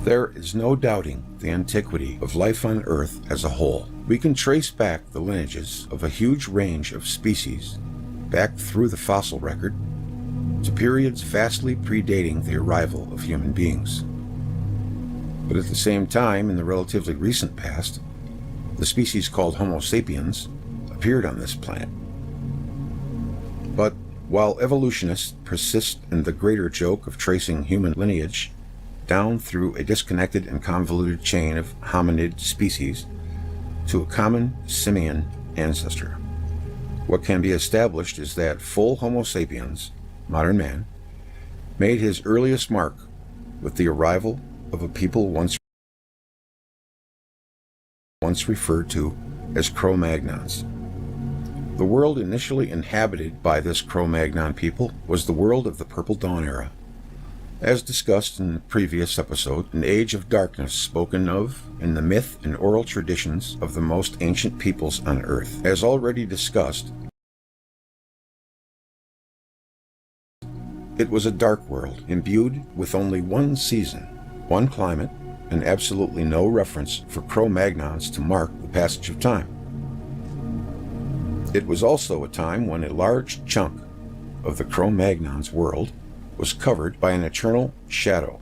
There is no doubting the antiquity of life on Earth as a whole. We can trace back the lineages of a huge range of species, back through the fossil record, to periods vastly predating the arrival of human beings. But at the same time, in the relatively recent past, the species called Homo sapiens appeared on this planet. But while evolutionists persist in the greater joke of tracing human lineage down through a disconnected and convoluted chain of hominid species to a common simian ancestor, what can be established is that full Homo sapiens, modern man, made his earliest mark with the arrival of a people once referred to as Cro-Magnons. The world initially inhabited by this Cro-Magnon people was the world of the Purple Dawn era. As discussed in the previous episode, an age of darkness spoken of in the myth and oral traditions of the most ancient peoples on Earth. As already discussed, it was a dark world, imbued with only one season, one climate, and absolutely no reference for Cro-Magnons to mark the passage of time. It was also a time when a large chunk of the Cro-Magnons' world was covered by an eternal shadow,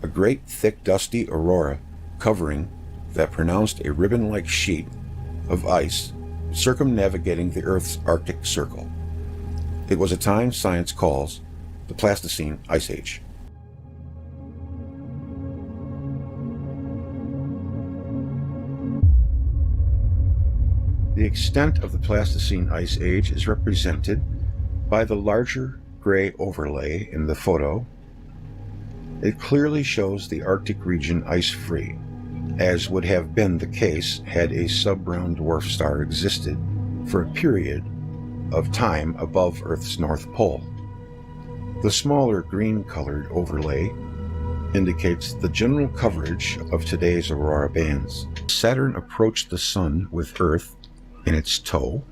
a great thick dusty aurora covering that pronounced a ribbon-like sheet of ice circumnavigating the Earth's Arctic Circle. It was a time science calls the Pleistocene Ice Age. The extent of the Pleistocene Ice Age is represented by the larger gray overlay in the photo. It clearly shows the Arctic region ice-free, as would have been the case had a sub-brown dwarf star existed for a period of time above Earth's North Pole. The smaller green-colored overlay indicates the general coverage of today's aurora bands. Saturn approached the Sun with Earth in its tow.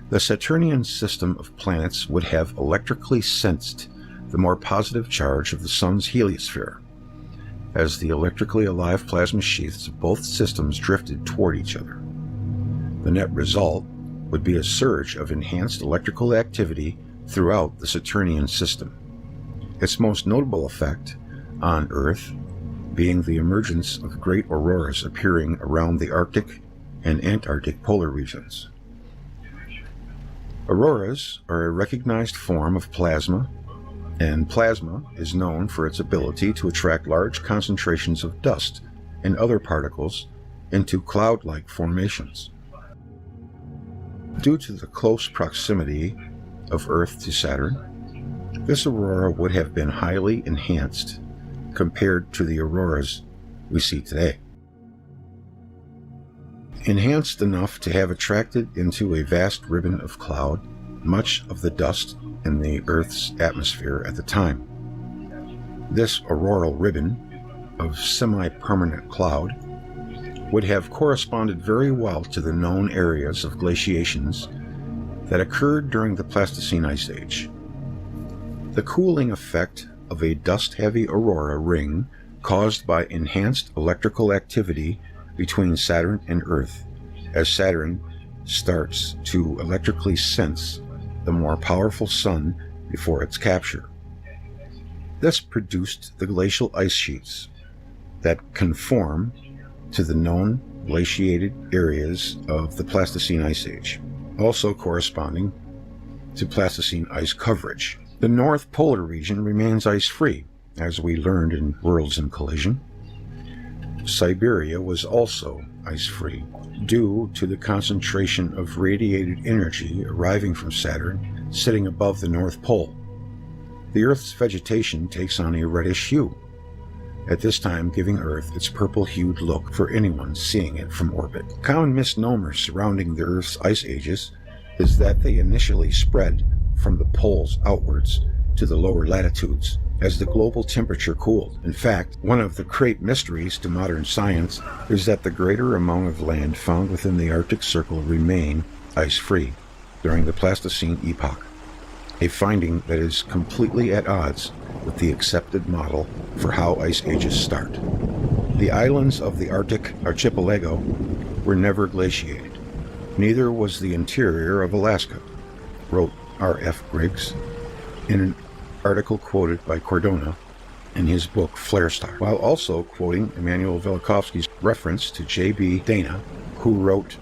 The Saturnian system of planets would have electrically sensed the more positive charge of the Sun's heliosphere, as the electrically alive plasma sheaths of both systems drifted toward each other. The net result would be a surge of enhanced electrical activity throughout the Saturnian system. Its most notable effect on Earth being the emergence of great auroras appearing around the Arctic and Antarctic polar regions. Auroras are a recognized form of plasma, and plasma is known for its ability to attract large concentrations of dust and other particles into cloud-like formations. Due to the close proximity of Earth to Saturn, this aurora would have been highly enhanced compared to the auroras we see today. Enhanced enough to have attracted into a vast ribbon of cloud much of the dust in the Earth's atmosphere at the time. This auroral ribbon of semi-permanent cloud would have corresponded very well to the known areas of glaciations that occurred during the Pleistocene Ice Age. The cooling effect of a dust-heavy aurora ring caused by enhanced electrical activity between Saturn and Earth, as Saturn starts to electrically sense the more powerful Sun before its capture. This produced the glacial ice sheets that conform to the known glaciated areas of the Pleistocene Ice Age, also corresponding to Pleistocene ice coverage. The North Polar region remains ice-free, as we learned in Worlds in Collision. Siberia was also ice-free, due to the concentration of radiated energy arriving from Saturn sitting above the North Pole. The Earth's vegetation takes on a reddish hue, at this time giving Earth its purple-hued look for anyone seeing it from orbit. A common misnomer surrounding the Earth's ice ages is that they initially spread from the poles outwards to the lower latitudes as the global temperature cooled. In fact, one of the great mysteries to modern science is that the greater amount of land found within the Arctic Circle remain ice-free during the Pleistocene epoch, a finding that is completely at odds with the accepted model for how ice ages start. The islands of the Arctic archipelago were never glaciated. Neither was the interior of Alaska, wrote R.F. Griggs in an article quoted by Cordona in his book Flare Star, while also quoting Immanuel Velikovsky's reference to J.B. Dana, who wrote,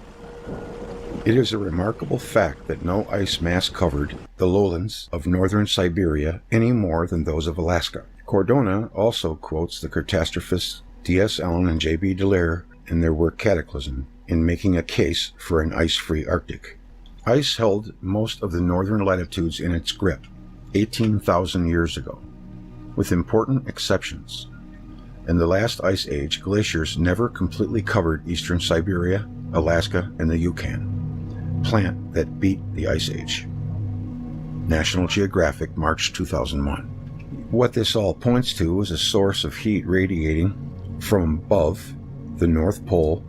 "It is a remarkable fact that no ice mass covered the lowlands of northern Siberia any more than those of Alaska." Cordona also quotes the catastrophists D.S. Allen and J.B. Dallaire in their work Cataclysm in making a case for an ice-free Arctic. Ice held most of the northern latitudes in its grip 18,000 years ago, with important exceptions. In the last ice age, glaciers never completely covered eastern Siberia, Alaska, and the Yukon, plant that beat the ice age. National Geographic, March 2001. What this all points to is a source of heat radiating from above the North Pole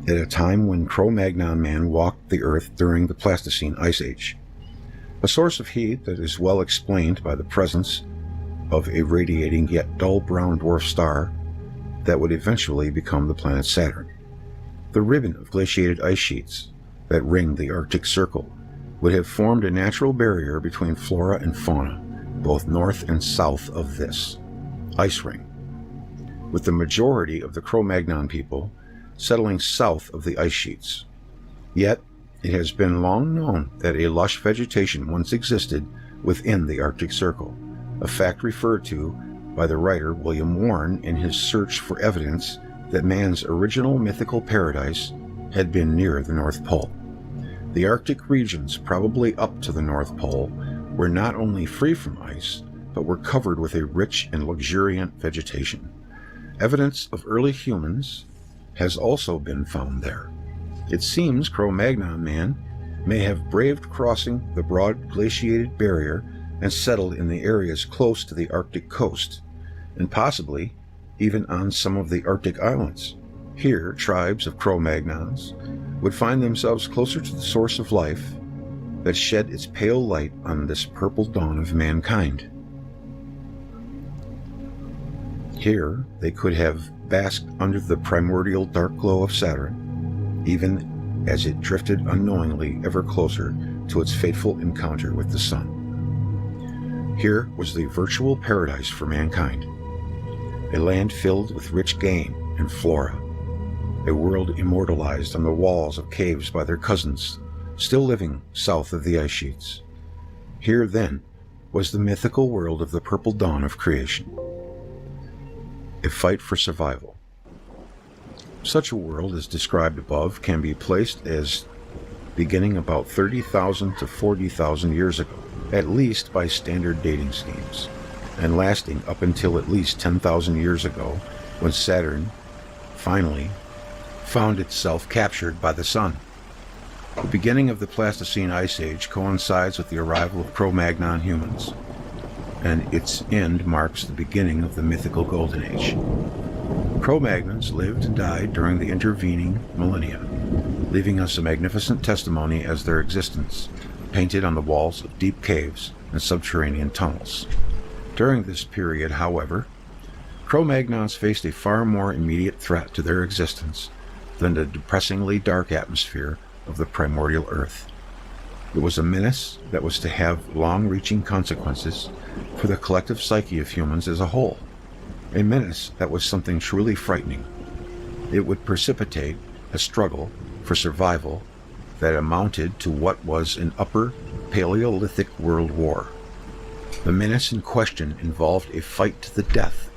at a time when Cro-Magnon man walked the Earth during the Pleistocene Ice Age. A source of heat that is well explained by the presence of a radiating yet dull brown dwarf star that would eventually become the planet Saturn. The ribbon of glaciated ice sheets that ring the Arctic Circle would have formed a natural barrier between flora and fauna, both north and south of this ice ring, with the majority of the Cro-Magnon people settling south of the ice sheets. Yet, it has been long known that a lush vegetation once existed within the Arctic Circle, a fact referred to by the writer William Warren in his search for evidence that man's original mythical paradise had been near the North Pole. The Arctic regions, probably up to the North Pole, were not only free from ice, but were covered with a rich and luxuriant vegetation. Evidence of early humans has also been found there. It seems Cro-Magnon man may have braved crossing the broad glaciated barrier and settled in the areas close to the Arctic coast, and possibly even on some of the Arctic islands. Here, tribes of Cro-Magnons would find themselves closer to the source of life that shed its pale light on this purple dawn of mankind. Here, they could have basked under the primordial dark glow of Saturn, even as it drifted unknowingly ever closer to its fateful encounter with the sun. Here was the virtual paradise for mankind, a land filled with rich game and flora, a world immortalized on the walls of caves by their cousins, still living south of the ice sheets. Here, then, was the mythical world of the purple dawn of creation, a fight for survival. Such a world, as described above, can be placed as beginning about 30,000 to 40,000 years ago, at least by standard dating schemes, and lasting up until at least 10,000 years ago, when Saturn finally found itself captured by the sun. The beginning of the Pleistocene Ice Age coincides with the arrival of Cro-Magnon humans, and its end marks the beginning of the mythical Golden Age. Cro-Magnons lived and died during the intervening millennia, leaving us a magnificent testimony as their existence, painted on the walls of deep caves and subterranean tunnels. During this period, however, Cro-Magnons faced a far more immediate threat to their existence than the depressingly dark atmosphere of the primordial Earth. It was a menace that was to have long-reaching consequences for the collective psyche of humans as a whole, a menace that was something truly frightening. It would precipitate a struggle for survival that amounted to what was an upper Paleolithic world war. The menace in question involved a fight to the death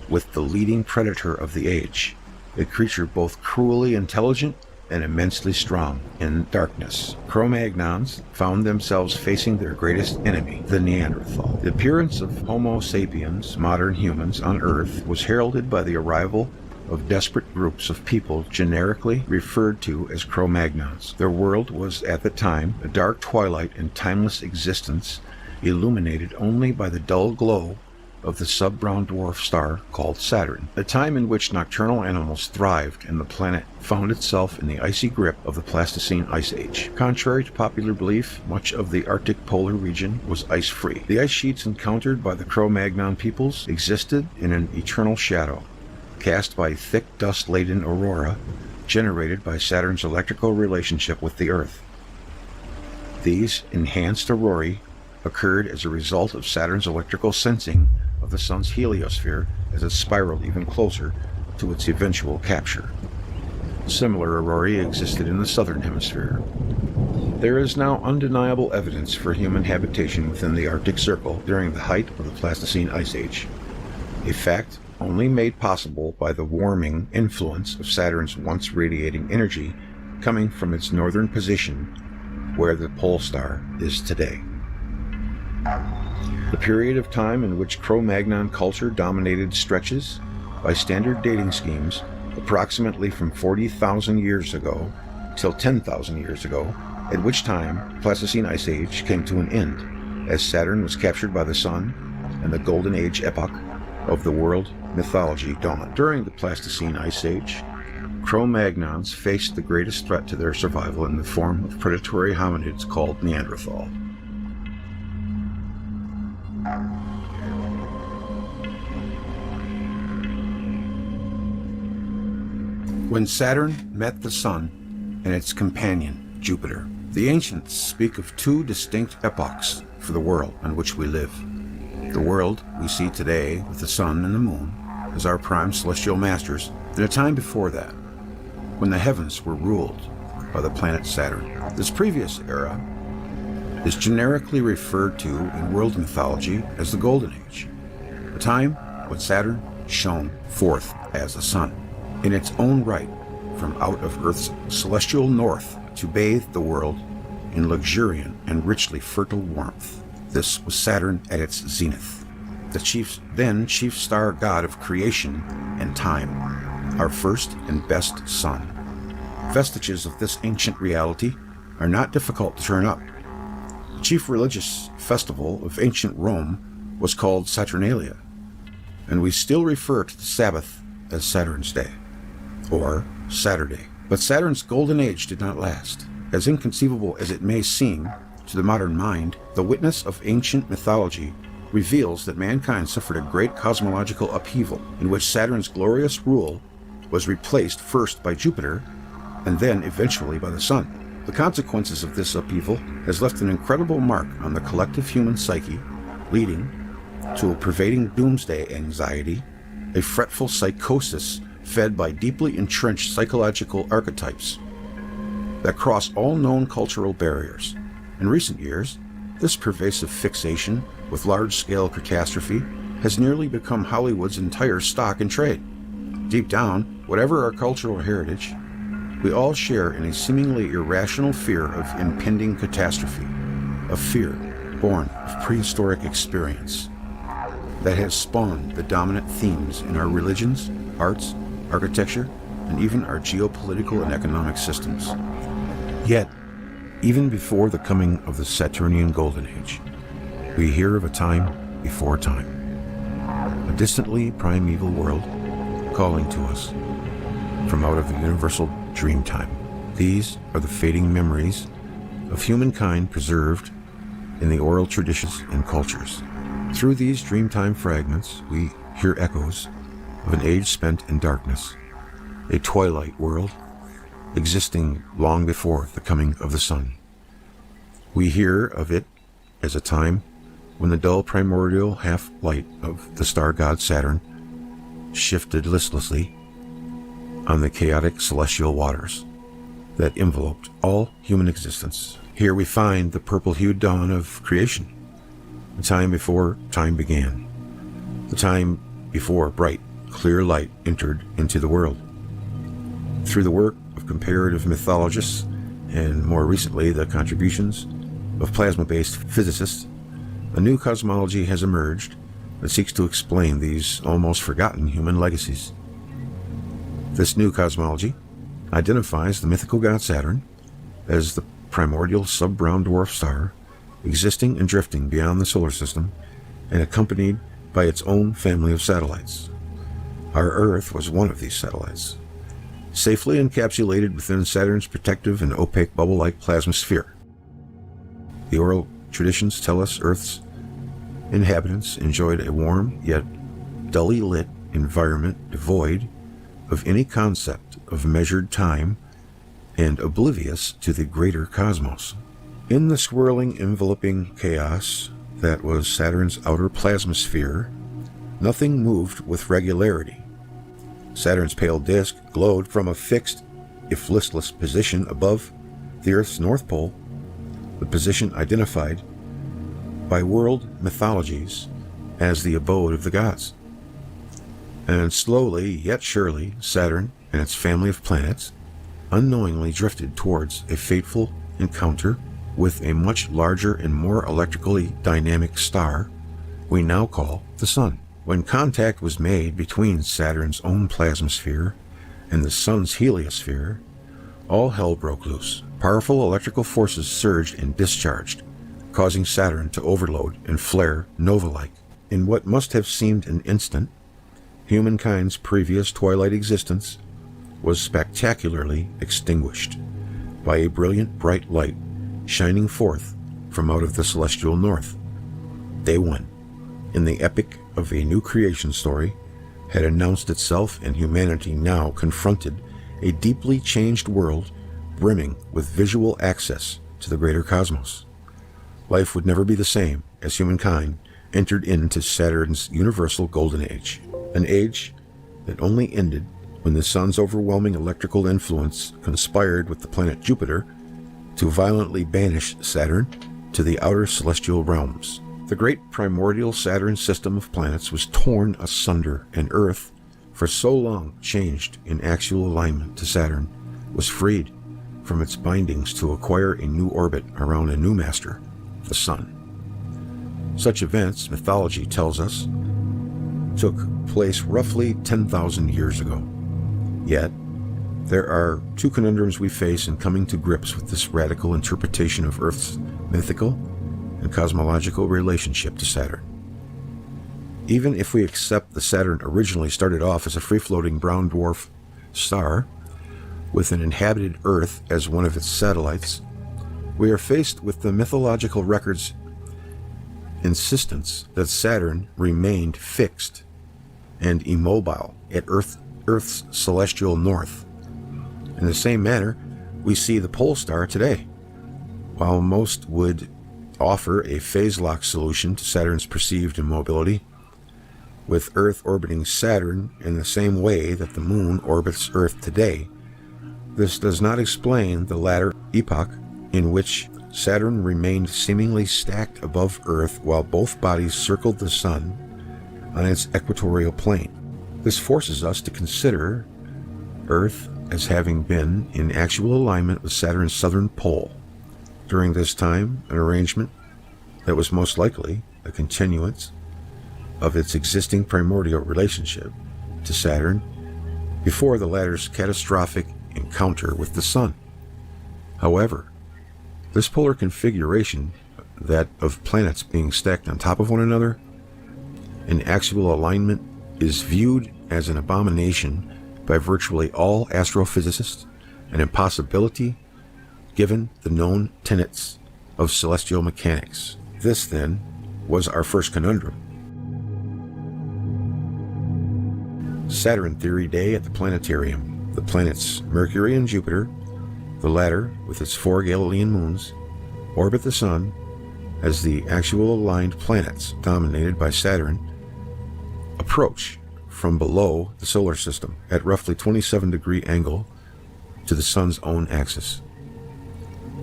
with the leading predator of the age, a creature both cruelly intelligent and immensely strong. In darkness, Cro-Magnons found themselves facing their greatest enemy, the Neanderthal. The appearance of Homo sapiens, modern humans, on Earth was heralded by the arrival of desperate groups of people generically referred to as Cro-Magnons. Their world was at the time a dark twilight and timeless existence, illuminated only by the dull glow of the sub-brown dwarf star called Saturn, a time in which nocturnal animals thrived and the planet found itself in the icy grip of the Pleistocene Ice Age. Contrary to popular belief, much of the Arctic polar region was ice-free. The ice sheets encountered by the Cro-Magnon peoples existed in an eternal shadow, cast by thick dust-laden aurora generated by Saturn's electrical relationship with the Earth. These enhanced aurorae occurred as a result of Saturn's electrical sensing of the Sun's heliosphere as it spiraled even closer to its eventual capture. Similar aurorae existed in the southern hemisphere. There is now undeniable evidence for human habitation within the Arctic Circle during the height of the Pleistocene Ice Age, a fact only made possible by the warming influence of Saturn's once radiating energy coming from its northern position where the pole star is today. The period of time in which Cro-Magnon culture dominated stretches, by standard dating schemes, approximately from 40,000 years ago till 10,000 years ago, at which time the Pleistocene Ice Age came to an end, as Saturn was captured by the Sun and the Golden Age epoch of the world mythology dawned. During the Pleistocene Ice Age, Cro-Magnons faced the greatest threat to their survival in the form of predatory hominids called Neanderthal. When Saturn met the Sun and its companion, Jupiter, the ancients speak of two distinct epochs for the world on which we live. The world we see today with the Sun and the Moon as our prime celestial masters, and a time before that, when the heavens were ruled by the planet Saturn. This previous era is generically referred to in world mythology as the Golden Age, a time when Saturn shone forth as the Sun, in its own right, from out of Earth's celestial north to bathe the world in luxuriant and richly fertile warmth. This was Saturn at its zenith, the then chief star god of creation and time, our first and best sun. Vestiges of this ancient reality are not difficult to turn up. The chief religious festival of ancient Rome was called Saturnalia, and we still refer to the Sabbath as Saturn's Day, or Saturday. But Saturn's golden age did not last. As inconceivable as it may seem to the modern mind, the witness of ancient mythology reveals that mankind suffered a great cosmological upheaval in which Saturn's glorious rule was replaced first by Jupiter and then eventually by the Sun. The consequences of this upheaval has left an incredible mark on the collective human psyche, leading to a pervading doomsday anxiety, a fretful psychosis fed by deeply entrenched psychological archetypes that cross all known cultural barriers. In recent years, this pervasive fixation with large-scale catastrophe has nearly become Hollywood's entire stock in trade. Deep down, whatever our cultural heritage, we all share in a seemingly irrational fear of impending catastrophe, a fear born of prehistoric experience that has spawned the dominant themes in our religions, arts, architecture, and even our geopolitical and economic systems. Yet, even before the coming of the Saturnian Golden Age, we hear of a time before time, a distantly primeval world calling to us from out of the universal dream time. These are the fading memories of humankind preserved in the oral traditions and cultures. Through these dreamtime fragments, we hear echoes of an age spent in darkness, a twilight world existing long before the coming of the sun. We hear of it as a time when the dull primordial half-light of the star god Saturn shifted listlessly on the chaotic celestial waters that enveloped all human existence. Here we find the purple-hued dawn of creation, the time before time began, the time before bright, clear light entered into the world. Through the work of comparative mythologists, and more recently the contributions of plasma-based physicists, a new cosmology has emerged that seeks to explain these almost forgotten human legacies. This new cosmology identifies the mythical god Saturn as the primordial sub-brown dwarf star existing and drifting beyond the solar system and accompanied by its own family of satellites. Our Earth was one of these satellites, safely encapsulated within Saturn's protective and opaque bubble-like plasma sphere. The oral traditions tell us Earth's inhabitants enjoyed a warm yet dully lit environment devoid of any concept of measured time and oblivious to the greater cosmos. In the swirling, enveloping chaos that was Saturn's outer plasmasphere, nothing moved with regularity. Saturn's pale disk glowed from a fixed, if listless, position above the Earth's North Pole, the position identified by world mythologies as the abode of the gods. And slowly, yet surely, Saturn and its family of planets unknowingly drifted towards a fateful encounter with a much larger and more electrically dynamic star we now call the Sun. When contact was made between Saturn's own plasmasphere and the Sun's heliosphere, all hell broke loose. Powerful electrical forces surged and discharged, causing Saturn to overload and flare nova-like. In what must have seemed an instant, humankind's previous twilight existence was spectacularly extinguished by a brilliant bright light shining forth from out of the celestial north. Day 1, in the epic of a new creation story, had announced itself, and humanity now confronted a deeply changed world brimming with visual access to the greater cosmos. Life would never be the same as humankind entered into Saturn's universal golden age, an age that only ended when the Sun's overwhelming electrical influence conspired with the planet Jupiter to violently banish Saturn to the outer celestial realms. The great primordial Saturn system of planets was torn asunder, and Earth, for so long changed in actual alignment to Saturn, was freed from its bindings to acquire a new orbit around a new master, the Sun. Such events, mythology tells us, took place roughly 10,000 years ago. Yet, there are two conundrums we face in coming to grips with this radical interpretation of Earth's mythical and cosmological relationship to Saturn. Even if we accept that Saturn originally started off as a free-floating brown dwarf star with an inhabited Earth as one of its satellites, we are faced with the mythological record's insistence that Saturn remained fixed and immobile at Earth's celestial north. In the same manner, we see the pole star today. While most would offer a phase-lock solution to Saturn's perceived immobility, with Earth orbiting Saturn in the same way that the Moon orbits Earth today, this does not explain the latter epoch in which Saturn remained seemingly stacked above Earth while both bodies circled the Sun on its equatorial plane. This forces us to consider Earth as having been in actual alignment with Saturn's southern pole. During this time, an arrangement that was most likely a continuance of its existing primordial relationship to Saturn before the latter's catastrophic encounter with the Sun. However, this polar configuration, that of planets being stacked on top of one another in actual alignment, is viewed as an abomination by virtually all astrophysicists, an impossibility given the known tenets of celestial mechanics. This, then, was our first conundrum. Saturn Theory Day at the Planetarium. The planets Mercury and Jupiter, the latter with its 4 Galilean moons, orbit the Sun as the actual aligned planets, dominated by Saturn, approach from below the solar system at roughly 27-degree angle to the Sun's own axis.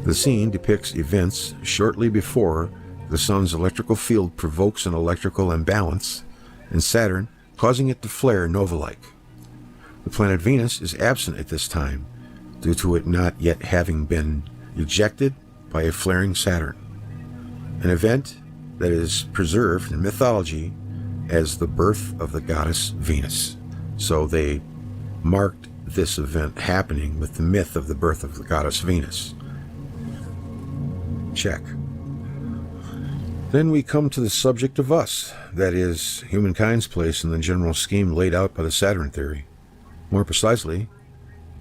The scene depicts events shortly before the Sun's electrical field provokes an electrical imbalance in Saturn, causing it to flare nova-like. The planet Venus is absent at this time, due to it not yet having been ejected by a flaring Saturn, an event that is preserved in mythology as the birth of the goddess Venus. So they marked this event happening with the myth of the birth of the goddess Venus. Check. Then we come to the subject of us, that is, humankind's place in the general scheme laid out by the Saturn theory. More precisely,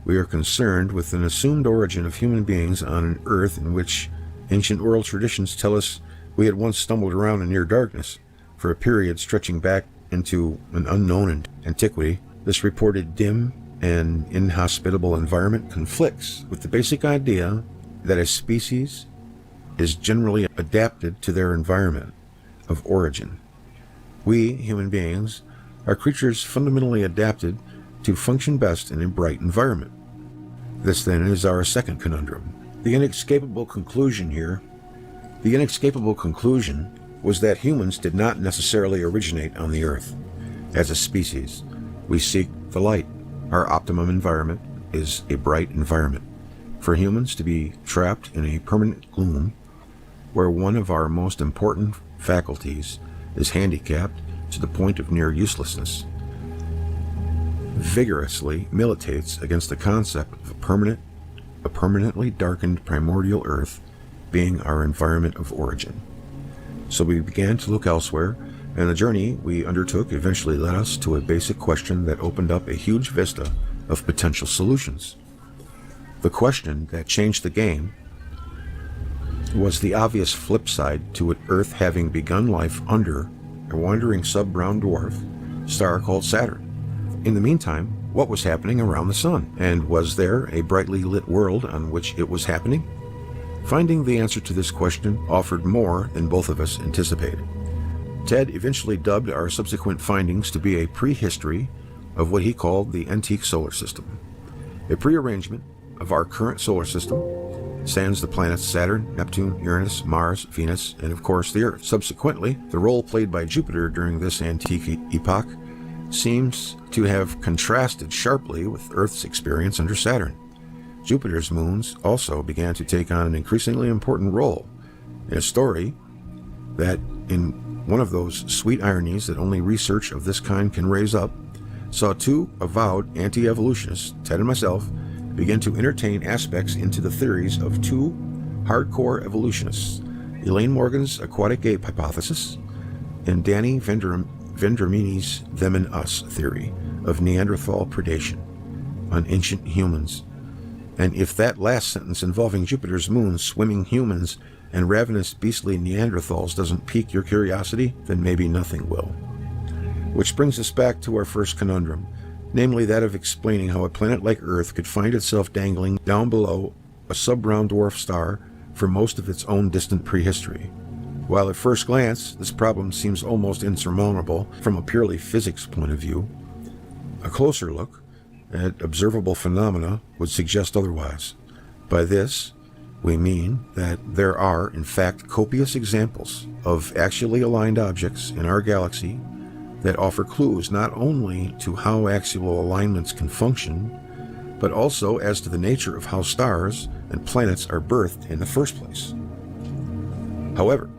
we are concerned with an assumed origin of human beings on an Earth in which ancient oral traditions tell us we had once stumbled around in near darkness for a period stretching back into an unknown antiquity, this reported dim and inhospitable environment conflicts with the basic idea that a species is generally adapted to their environment of origin. We, human beings, are creatures fundamentally adapted to function best in a bright environment. This then is our second conundrum. The inescapable conclusion was that humans did not necessarily originate on the Earth. As a species, we seek the light. Our optimum environment is a bright environment. For humans to be trapped in a permanent gloom, where one of our most important faculties is handicapped to the point of near uselessness, vigorously militates against the concept of a permanently darkened primordial Earth being our environment of origin. So we began to look elsewhere, and the journey we undertook eventually led us to a basic question that opened up a huge vista of potential solutions. The question that changed the game was the obvious flip side to Earth having begun life under a wandering sub-brown dwarf star called Saturn. In the meantime, what was happening around the sun? And was there a brightly lit world on which it was happening? Finding the answer to this question offered more than both of us anticipated. Ted eventually dubbed our subsequent findings to be a prehistory of what he called the antique solar system, a prearrangement of our current solar system, sans the planets Saturn, Neptune, Uranus, Mars, Venus, and of course the Earth. Subsequently, the role played by Jupiter during this antique epoch seems to have contrasted sharply with Earth's experience under Saturn. Jupiter's moons also began to take on an increasingly important role in a story that, in one of those sweet ironies that only research of this kind can raise up, saw two avowed anti-evolutionists, Ted and myself, begin to entertain aspects into the theories of two hardcore evolutionists, Elaine Morgan's aquatic ape hypothesis and Danny Vendramini's them and us theory of Neanderthal predation on ancient humans. And if that last sentence involving Jupiter's moons, swimming humans, and ravenous beastly Neanderthals doesn't pique your curiosity, then maybe nothing will. Which brings us back to our first conundrum, namely that of explaining how a planet like Earth could find itself dangling down below a sub-brown dwarf star for most of its own distant prehistory. While at first glance, this problem seems almost insurmountable from a purely physics point of view, a closer look at observable phenomena would suggest otherwise. By this, we mean that there are, in fact, copious examples of actually aligned objects in our galaxy that offer clues not only to how axial alignments can function, but also as to the nature of how stars and planets are birthed in the first place. However,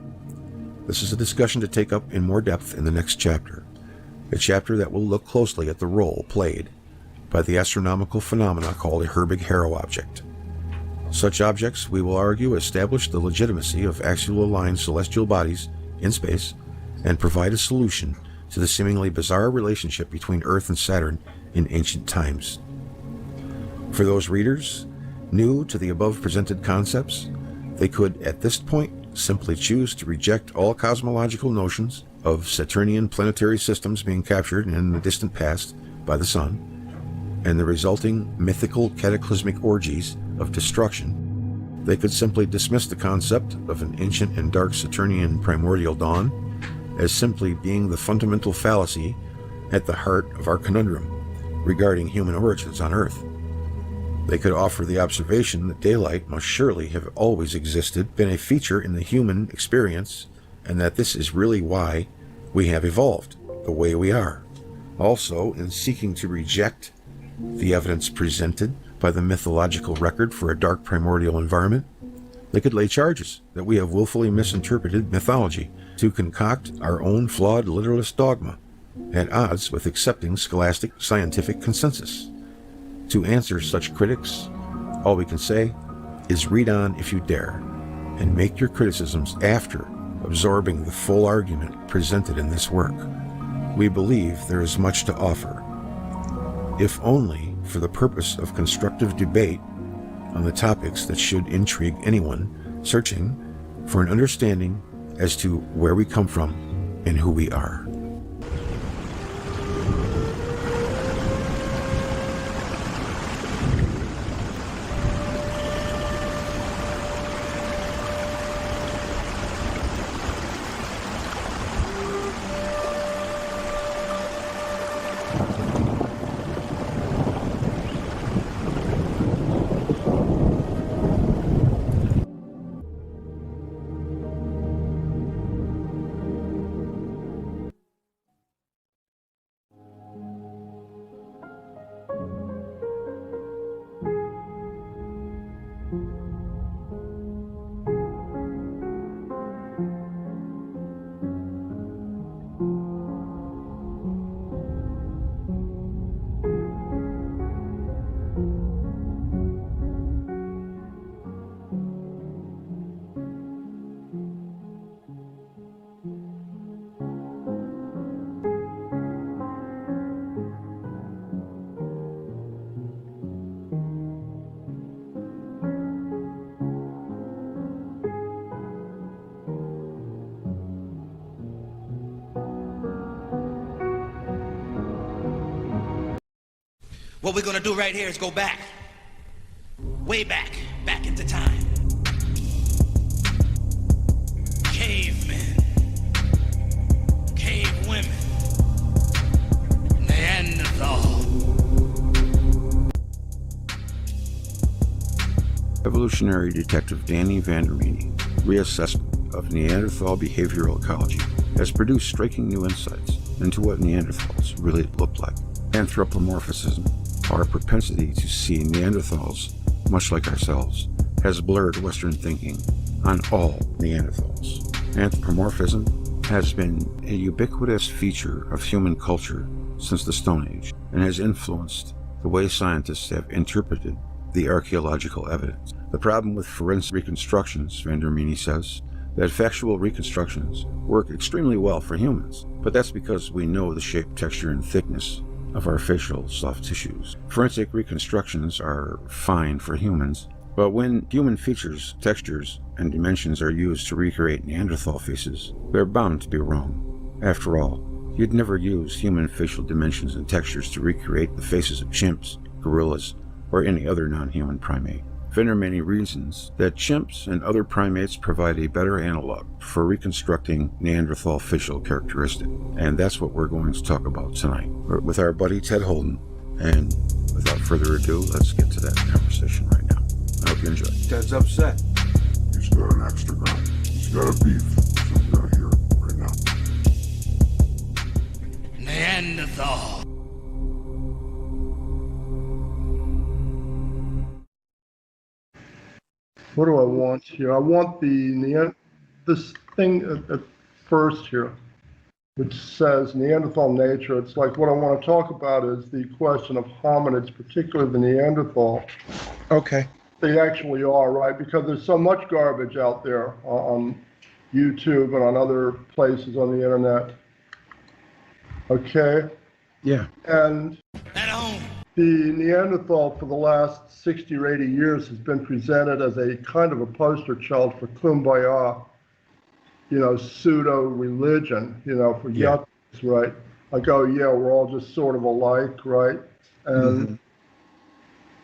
this is a discussion to take up in more depth in the next chapter, a chapter that will look closely at the role played by the astronomical phenomena called a Herbig-Haro object. Such objects, we will argue, establish the legitimacy of axial aligned celestial bodies in space and provide a solution to the seemingly bizarre relationship between Earth and Saturn in ancient times. For those readers new to the above presented concepts, they could, at this point, simply choose to reject all cosmological notions of Saturnian planetary systems being captured in the distant past by the Sun, and the resulting mythical cataclysmic orgies of destruction. They could simply dismiss the concept of an ancient and dark Saturnian primordial dawn as simply being the fundamental fallacy at the heart of our conundrum regarding human origins on Earth. They could offer the observation that daylight must surely have always existed, been a feature in the human experience, and that this is really why we have evolved the way we are. Also, in seeking to reject the evidence presented by the mythological record for a dark primordial environment, they could lay charges that we have willfully misinterpreted mythology to concoct our own flawed literalist dogma at odds with accepting scholastic scientific consensus. To answer such critics, all we can say is read on if you dare, and make your criticisms after absorbing the full argument presented in this work. We believe there is much to offer, if only for the purpose of constructive debate on the topics that should intrigue anyone searching for an understanding as to where we come from and who we are. What we're gonna do right here is go back, way back into time. Cavemen, cave women, Neanderthal. Evolutionary detective Danny Vandermeeny reassessment of Neanderthal behavioral ecology has produced striking new insights into what Neanderthals really looked like. Anthropomorphism, our propensity to see Neanderthals much like ourselves, has blurred Western thinking on all Neanderthals. Anthropomorphism has been a ubiquitous feature of human culture since the Stone Age and has influenced the way scientists have interpreted the archaeological evidence. The problem with forensic reconstructions, Vandermeeny says, that factual reconstructions work extremely well for humans, but that's because we know the shape, texture, and thickness of our facial soft tissues. Forensic reconstructions are fine for humans, but when human features, textures, and dimensions are used to recreate Neanderthal faces, they're bound to be wrong. After all, you'd never use human facial dimensions and textures to recreate the faces of chimps, gorillas, or any other non-human primate. Vandermeeny reasons that chimps and other primates provide a better analog for reconstructing Neanderthal facial characteristics, and that's what we're going to talk about tonight with our buddy Ted Holden. And without further ado, let's get to that conversation right now. I hope you enjoy. Ted's upset. He's got an extra gun. He's got a beef, so we're gonna hear it right now. Neanderthal. What do I want here? I want this thing at first here, which says Neanderthal nature. It's like what I want to talk about is the question of hominids, particularly the Neanderthal. Okay. They actually are, right? Because there's so much garbage out there on YouTube and on other places on the internet. Okay? Yeah. And At home. the Neanderthal for the last 60 or 80 years has been presented as a kind of a poster child for kumbaya, pseudo-religion, for yuppies, right? Like, oh yeah, we're all just sort of alike, right? And,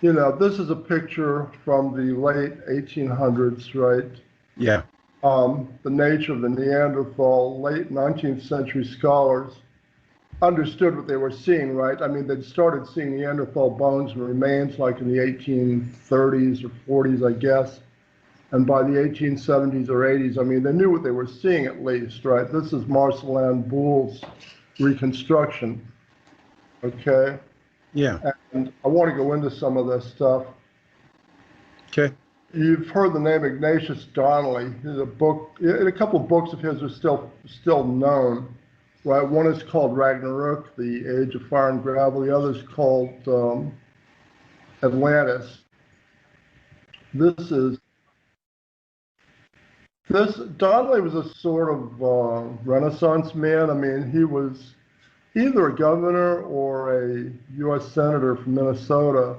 this is a picture from the late 1800s, right? Yeah. The nature of the Neanderthal, late 19th century scholars understood what they were seeing, right? I mean, they'd started seeing Neanderthal bones and remains like in the 1830s or 40s, I guess. And by the 1870s or 80s, I mean, they knew what they were seeing at least, right? This is Marcelin Boule's reconstruction, okay? Yeah. And I want to go into some of this stuff. Okay. You've heard the name Ignatius Donnelly. There's a couple of books of his are still known. Right, one is called Ragnarok, the Age of Fire and Gravel. The other is called Atlantis. Donnelly was a sort of Renaissance man. I mean, he was either a governor or a U.S. senator from Minnesota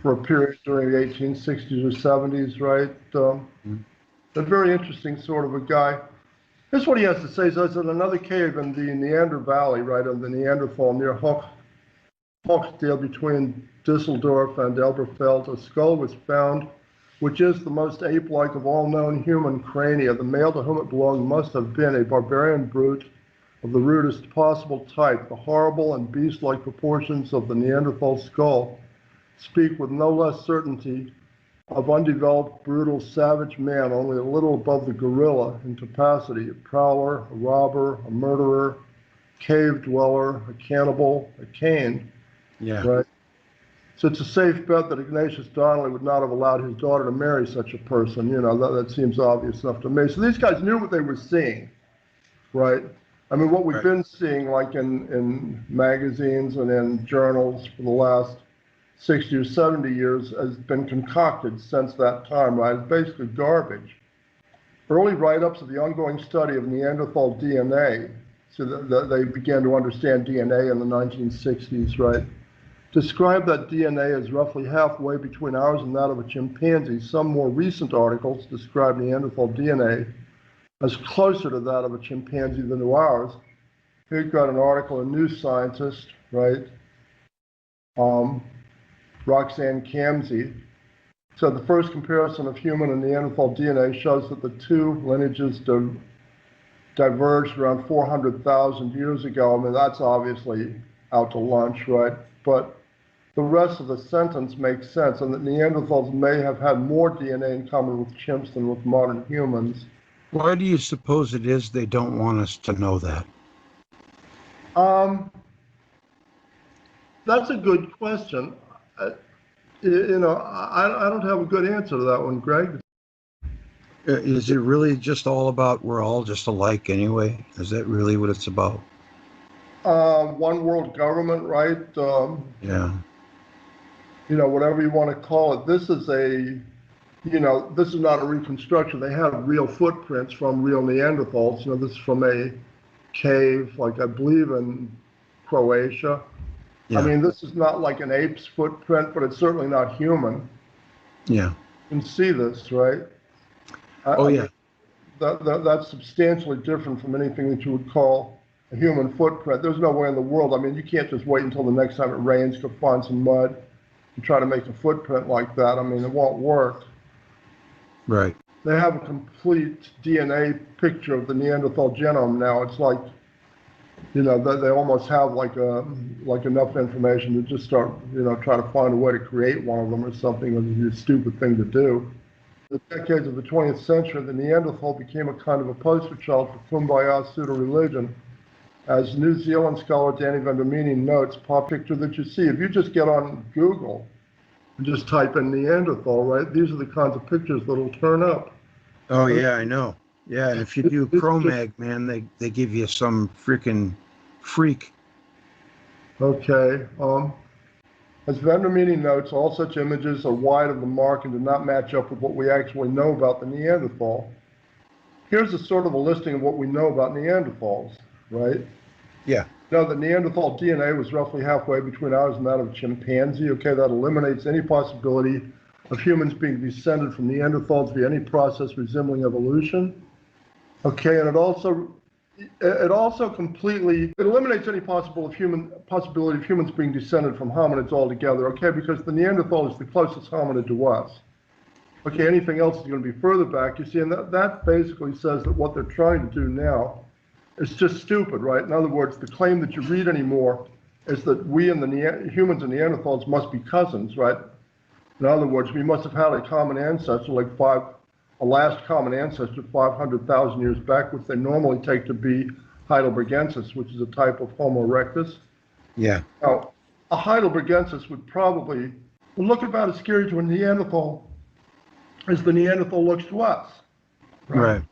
for a period during the 1860s or 70s, right? A very interesting sort of a guy. Here's what he has to say. So it's in another cave in the Neander Valley, right, of the Neanderthal near Hochsdale between Düsseldorf and Elberfeld. A skull was found, which is the most ape-like of all known human crania. The male to whom it belonged must have been a barbarian brute of the rudest possible type. The horrible and beast-like proportions of the Neanderthal skull speak with no less certainty of undeveloped, brutal, savage man, only a little above the gorilla in capacity, a prowler, a robber, a murderer, cave dweller, a cannibal, a Cain. Yeah. Right? So it's a safe bet that Ignatius Donnelly would not have allowed his daughter to marry such a person. That seems obvious enough to me. So these guys knew what they were seeing, right? I mean, what we've been seeing, like in magazines and in journals for the last 60 or 70 years has been concocted since that time, right? It's basically garbage. Early write-ups of the ongoing study of Neanderthal DNA, so that they began to understand DNA in the 1960s, right? Describe that DNA as roughly halfway between ours and that of a chimpanzee. Some more recent articles describe Neanderthal DNA as closer to that of a chimpanzee than to ours. Here you've got an article in New Scientist, right? Roxanne Kamsey, said the first comparison of human and Neanderthal DNA shows that the two lineages diverged around 400,000 years ago. I mean, that's obviously out to lunch, right? But the rest of the sentence makes sense, and that Neanderthals may have had more DNA in common with chimps than with modern humans. Why do you suppose it is they don't want us to know that? That's a good question. I don't have a good answer to that one, Greg. Is it really just all about we're all just alike anyway? Is that really what it's about? One world government, right? Yeah. Whatever you want to call it. This is this is not a reconstruction. They have real footprints from real Neanderthals. This is from a cave, like I believe in Croatia. Yeah. I mean, this is not like an ape's footprint, but it's certainly not human. Yeah. You can see this, right? Oh, yeah. That's substantially different from anything that you would call a human footprint. There's no way in the world. I mean, you can't just wait until the next time it rains, go find some mud, and try to make a footprint like that. I mean, it won't work. Right. They have a complete DNA picture of the Neanderthal genome now. It's like, they almost have like enough information to just start, try to find a way to create one of them or something. It's a stupid thing to do. In the decades of the 20th century, the Neanderthal became a kind of a poster child for Kumbaya pseudo-religion. As New Zealand scholar Danny van der Meenen notes, picture that you see, if you just get on Google and just type in Neanderthal, right, these are the kinds of pictures that'll turn up. Oh, yeah, I know. Yeah, and if you do Chromag, man, they give you some freaking freak. Okay. As van der Meenen notes, all such images are wide of the mark and do not match up with what we actually know about the Neanderthal. Here's a sort of a listing of what we know about Neanderthals, right? Yeah. The Neanderthal DNA was roughly halfway between ours and that of a chimpanzee. Okay, that eliminates any possibility of humans being descended from Neanderthals via any process resembling evolution. Okay, and it also completely eliminates any possibility of humans being descended from hominids altogether. Okay, because the Neanderthal is the closest hominid to us. Okay, anything else is going to be further back. You see, and that basically says that what they're trying to do now is just stupid, right? In other words, the claim that you read anymore is that we and the humans and Neanderthals must be cousins, right? In other words, we must have had a common ancestor, a last common ancestor 500,000 years back, which they normally take to be Heidelbergensis, which is a type of Homo erectus. Yeah. Now, a Heidelbergensis would look about as scary to a Neanderthal as the Neanderthal looks to us. Right.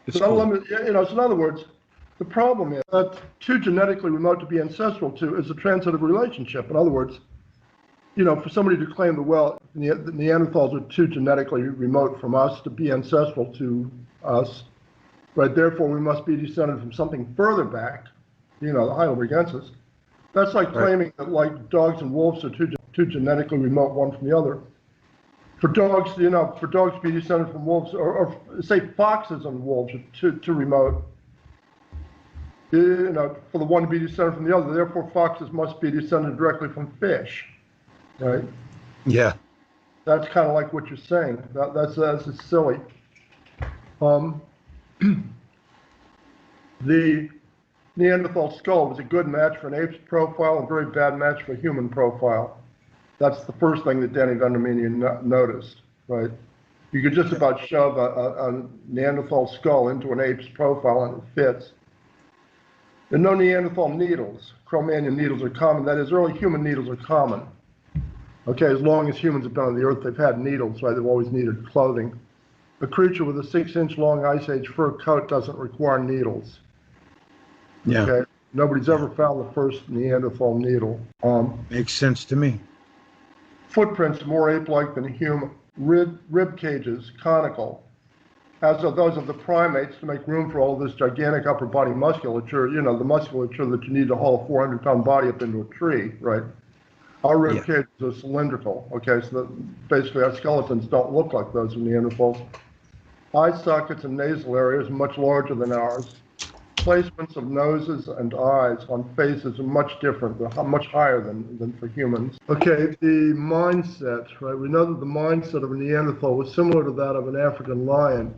So in other words, the problem is that too genetically remote to be ancestral to is a transitive relationship. In other words, for somebody to claim that, well, the Neanderthals are too genetically remote from us to be ancestral to us, right? Therefore, we must be descended from something further back, the Heidelbergensis. That's like claiming that, like, dogs and wolves are too genetically remote one from the other. For dogs to be descended from wolves, or say foxes and wolves are too remote, for the one to be descended from the other. Therefore, foxes must be descended directly from fish. Right? Yeah. That's kind of like what you're saying. That's silly. The Neanderthal skull was a good match for an ape's profile and a very bad match for a human profile. That's the first thing that Danny van der Meenen noticed, right? You could just about shove a Neanderthal skull into an ape's profile and it fits. There are no Neanderthal needles. Cro-Magnon needles are common. That is, early human needles are common. Okay, as long as humans have been on the earth, they've had needles, right? They've always needed clothing. A creature with a 6-inch long Ice Age fur coat doesn't require needles. Yeah. Okay, nobody's ever found the first Neanderthal needle. Makes sense to me. Footprints more ape-like than human. Rib cages, conical, as are those of the primates to make room for all of this gigantic upper body musculature, the musculature that you need to haul a 400-pound body up into a tree, right? Our rib cages are cylindrical, okay, so that basically our skeletons don't look like those of Neanderthals. Eye sockets and nasal areas are much larger than ours. placements of noses and eyes on faces are much different. They're much higher than for humans. Okay, the mindset, right? We know that the mindset of a Neanderthal was similar to that of an African lion.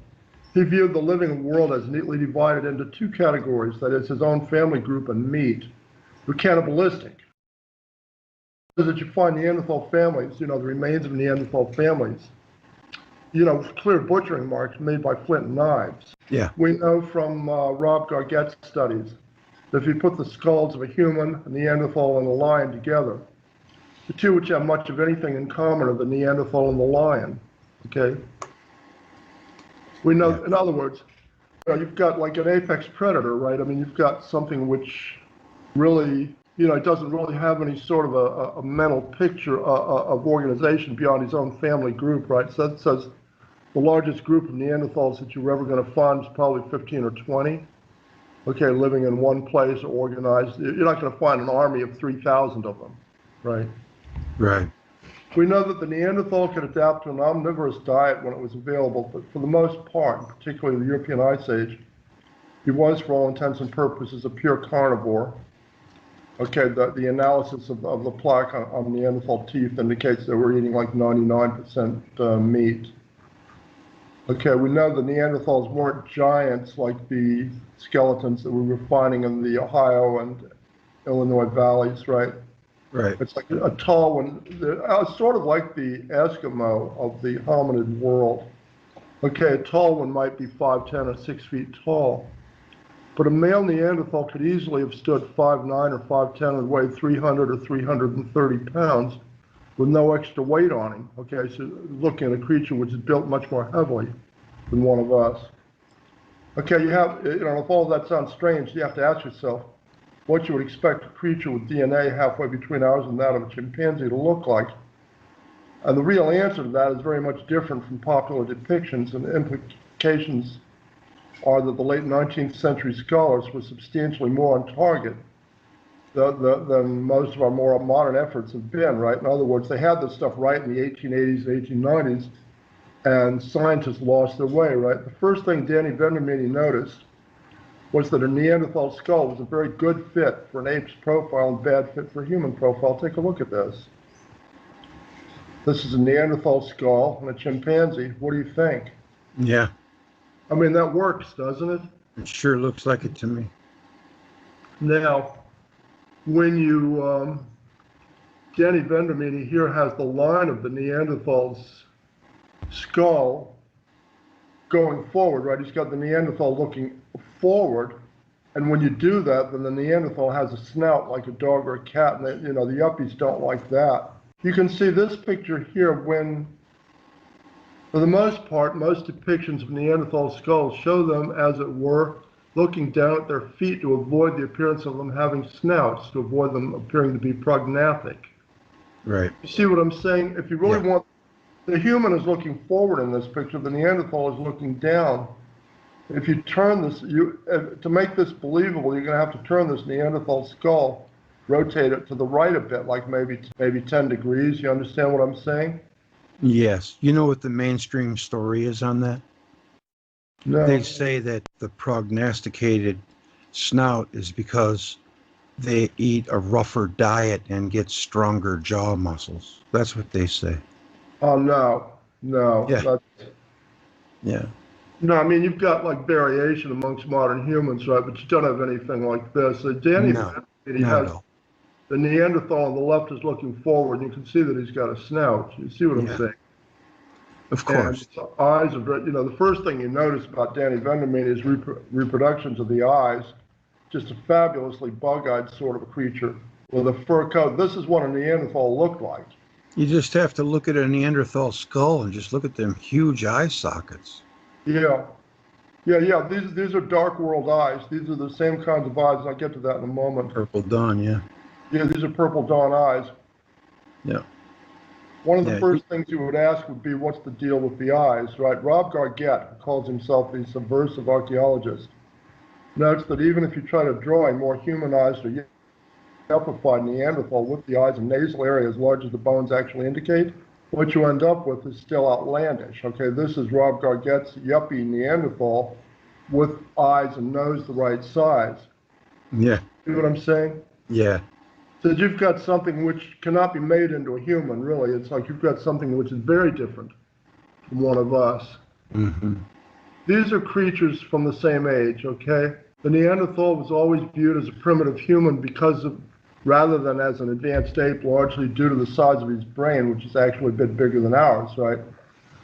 He viewed the living world as neatly divided into two categories, that is, his own family group and meat. They're cannibalistic. That you find Neanderthal families, the remains of Neanderthal families, clear butchering marks made by flint knives. Yeah. We know from Rob Garget's studies that if you put the skulls of a human, a Neanderthal, and a lion together, the two which have much of anything in common are the Neanderthal and the lion. Okay? We know, in other words, you've got like an apex predator, right? I mean, you've got something which really, it doesn't really have any sort of a mental picture of organization beyond his own family group, right? So that says the largest group of Neanderthals that you're ever going to find is probably 15 or 20. Okay, living in one place, organized. You're not going to find an army of 3,000 of them, right? Right. We know that the Neanderthal could adapt to an omnivorous diet when it was available, but for the most part, particularly the European Ice Age, he was, for all intents and purposes, a pure carnivore. Okay, the analysis of the plaque on Neanderthal teeth indicates that we're eating like 99% meat. Okay, we know the Neanderthals weren't giants like the skeletons that we were finding in the Ohio and Illinois valleys, right? Right. It's like a tall one, sort of like the Eskimo of the hominid world. Okay, a tall one might be 5'10" or 6 feet tall. But a male Neanderthal could easily have stood 5'9" or 5'10" and weighed 300 or 330 pounds with no extra weight on him. Okay, so looking at a creature which is built much more heavily than one of us. Okay, you have, if all of that sounds strange, you have to ask yourself what you would expect a creature with DNA halfway between ours and that of a chimpanzee to look like. And the real answer to that is very much different from popular depictions, and the implications are that the late 19th century scholars were substantially more on target than most of our more modern efforts have been, right? In other words, they had this stuff right in the 1880s and 1890s, and scientists lost their way, right? The first thing Danny Vendramini noticed was that a Neanderthal skull was a very good fit for an ape's profile and bad fit for a human profile. Take a look at this. This is a Neanderthal skull and a chimpanzee. What do you think? Yeah. I mean, that works, doesn't it? It sure looks like it to me. Now, when you, Danny Vendramini here has the line of the Neanderthal's skull going forward, right? He's got the Neanderthal looking forward, and when you do that, then the Neanderthal has a snout like a dog or a cat, and the yuppies don't like that. You can see this picture here when, for the most part, most depictions of Neanderthal skulls show them, as it were, looking down at their feet to avoid the appearance of them having snouts, to avoid them appearing to be prognathic. Right. You see what I'm saying? If you really want, the human is looking forward in this picture, the Neanderthal is looking down. If you turn this, to make this believable, you're going to have to turn this Neanderthal skull, rotate it to the right a bit, like maybe 10 degrees. You understand what I'm saying? Yes. You know what the mainstream story is on that? No. They say that the prognosticated snout is because they eat a rougher diet and get stronger jaw muscles. That's what they say. Oh, no. Yeah. Yeah. No, I mean, you've got like variation amongst modern humans, right? But you don't have anything like this. So Danny, he has the Neanderthal on the left is looking forward, and you can see that he's got a snout. You see what I'm saying? Of course. And the eyes are, the first thing you notice about Danny Vendramini is reproductions of the eyes. Just a fabulously bug-eyed sort of a creature with a fur coat. This is what a Neanderthal looked like. You just have to look at a Neanderthal skull and just look at them huge eye sockets. Yeah. These are dark world eyes. These are the same kinds of eyes. I'll get to that in a moment. Purple dawn, yeah. Yeah, these are purple dawn eyes. Yeah. One of the first things you would ask would be, what's the deal with the eyes, right? Rob Garget, who calls himself the subversive archaeologist, notes that even if you try to draw a more humanized or yuppified Neanderthal with the eyes and nasal area as large as the bones actually indicate, what you end up with is still outlandish. Okay, this is Rob Garget's yuppie Neanderthal with eyes and nose the right size. Yeah. You know what I'm saying? Yeah. So you've got something which cannot be made into a human, really. It's like you've got something which is very different from one of us. Mm-hmm. These are creatures from the same age, okay? The Neanderthal was always viewed as a primitive human rather than as an advanced ape, largely due to the size of his brain, which is actually a bit bigger than ours, right?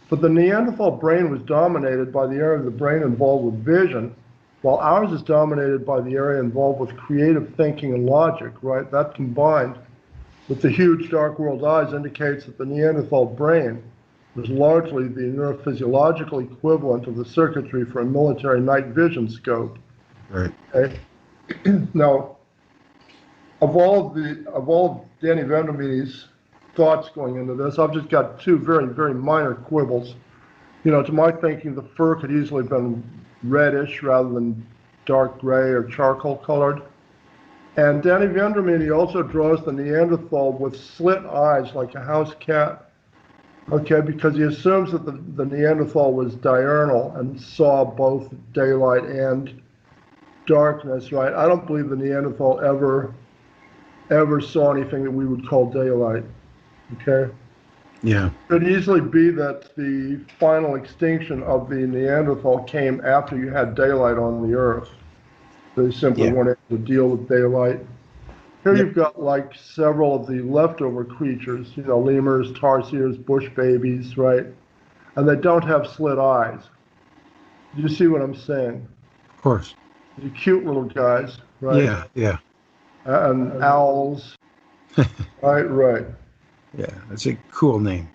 But the Neanderthal brain was dominated by the area of the brain involved with vision, while ours is dominated by the area involved with creative thinking and logic, right? That combined with the huge dark world eyes indicates that the Neanderthal brain was largely the neurophysiological equivalent of the circuitry for a military night vision scope. Right. Okay? Now, of all of Danny Vandermeer's thoughts going into this, I've just got two very, very minor quibbles. You know, to my thinking, the fur could easily have been reddish rather than dark gray or charcoal colored. And Danny Vandermeer also draws the Neanderthal with slit eyes like a house cat. Okay, because he assumes that the Neanderthal was diurnal and saw both daylight and darkness, right? I don't believe the Neanderthal ever saw anything that we would call daylight, okay? Yeah. It could easily be that the final extinction of the Neanderthal came after you had daylight on the Earth. They simply weren't able to deal with daylight. Here you've got like several of the leftover creatures, you know, lemurs, tarsiers, bush babies, right? And they don't have slit eyes. Do you see what I'm saying? Of course. They're cute little guys, right? Yeah. Yeah. And owls. Right. Yeah. That's a cool name.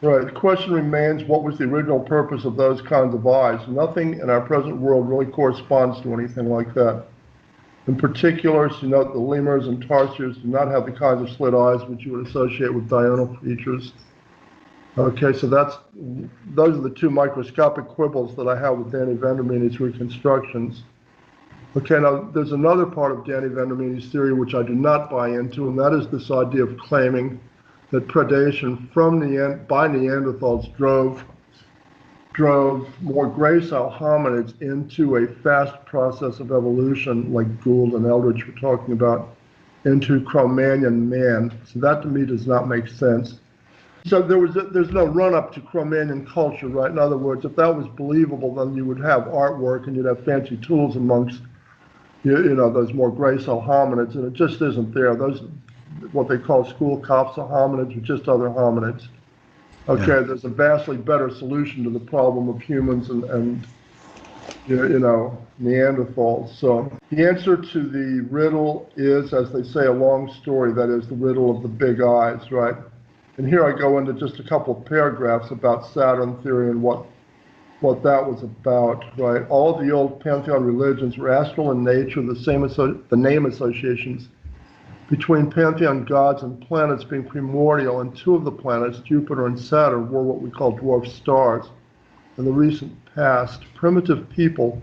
Right. The question remains, what was the original purpose of those kinds of eyes? Nothing in our present world really corresponds to anything like that. In particular, you note the lemurs and tarsiers do not have the kinds of slit eyes which you would associate with diurnal creatures. Okay, so those are the two microscopic quibbles that I have with Danny Vandermeer's reconstructions. Okay, now there's another part of Danny Vandermeer's theory which I do not buy into, and that is this idea of claiming that predation by Neanderthals drove more gracile hominids into a fast process of evolution, like Gould and Eldridge were talking about, into Cro-Magnon man. So that to me does not make sense. So there's no run-up to Cro-Magnon culture, right? In other words, if that was believable, then you would have artwork and you'd have fancy tools amongst, you know, those more gracile hominids, and it just isn't there. Those, what they call school cops of hominids, are just other hominids. Okay, there's a vastly better solution to the problem of humans and you know, Neanderthals. So the answer to the riddle is, as they say, a long story. That is the riddle of the big eyes, right? And here I go into just a couple of paragraphs about Saturn theory and what that was about, right? All of the old pantheon religions were astral in nature, the name associations between pantheon gods and planets being primordial, and two of the planets, Jupiter and Saturn, were what we call dwarf stars. In the recent past, primitive people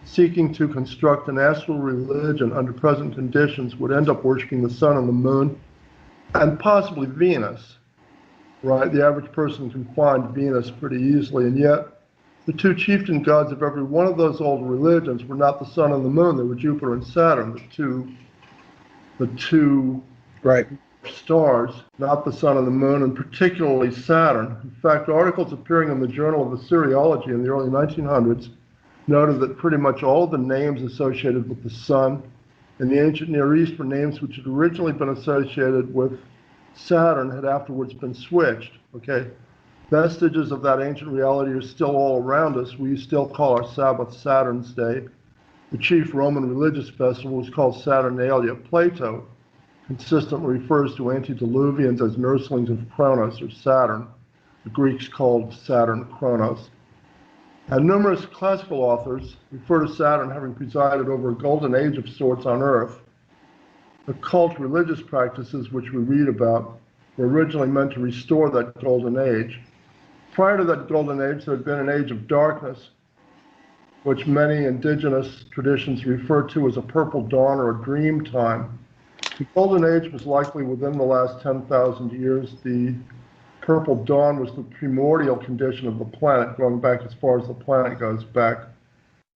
seeking to construct an astral religion under present conditions would end up worshiping the sun and the moon, and possibly Venus, right? The average person can find Venus pretty easily, and yet the two chieftain gods of every one of those old religions were not the sun and the moon, they were Jupiter and Saturn, the two Right. stars, not the sun and the moon, and particularly Saturn. In fact, articles appearing in the Journal of Assyriology in the early 1900s noted that pretty much all the names associated with the sun in the ancient Near East were names which had originally been associated with Saturn had afterwards been switched. Okay, vestiges of that ancient reality are still all around us. We still call our Sabbath Saturn's Day. The chief Roman religious festival was called Saturnalia. Plato consistently refers to antediluvians as nurslings of Kronos, or Saturn. The Greeks called Saturn Kronos. And numerous classical authors refer to Saturn having presided over a golden age of sorts on Earth. The cult religious practices which we read about were originally meant to restore that golden age. Prior to that golden age, there had been an age of darkness, which many indigenous traditions refer to as a purple dawn or a dream time. The golden age was likely within the last 10,000 years. The purple dawn was the primordial condition of the planet, going back as far as the planet goes back.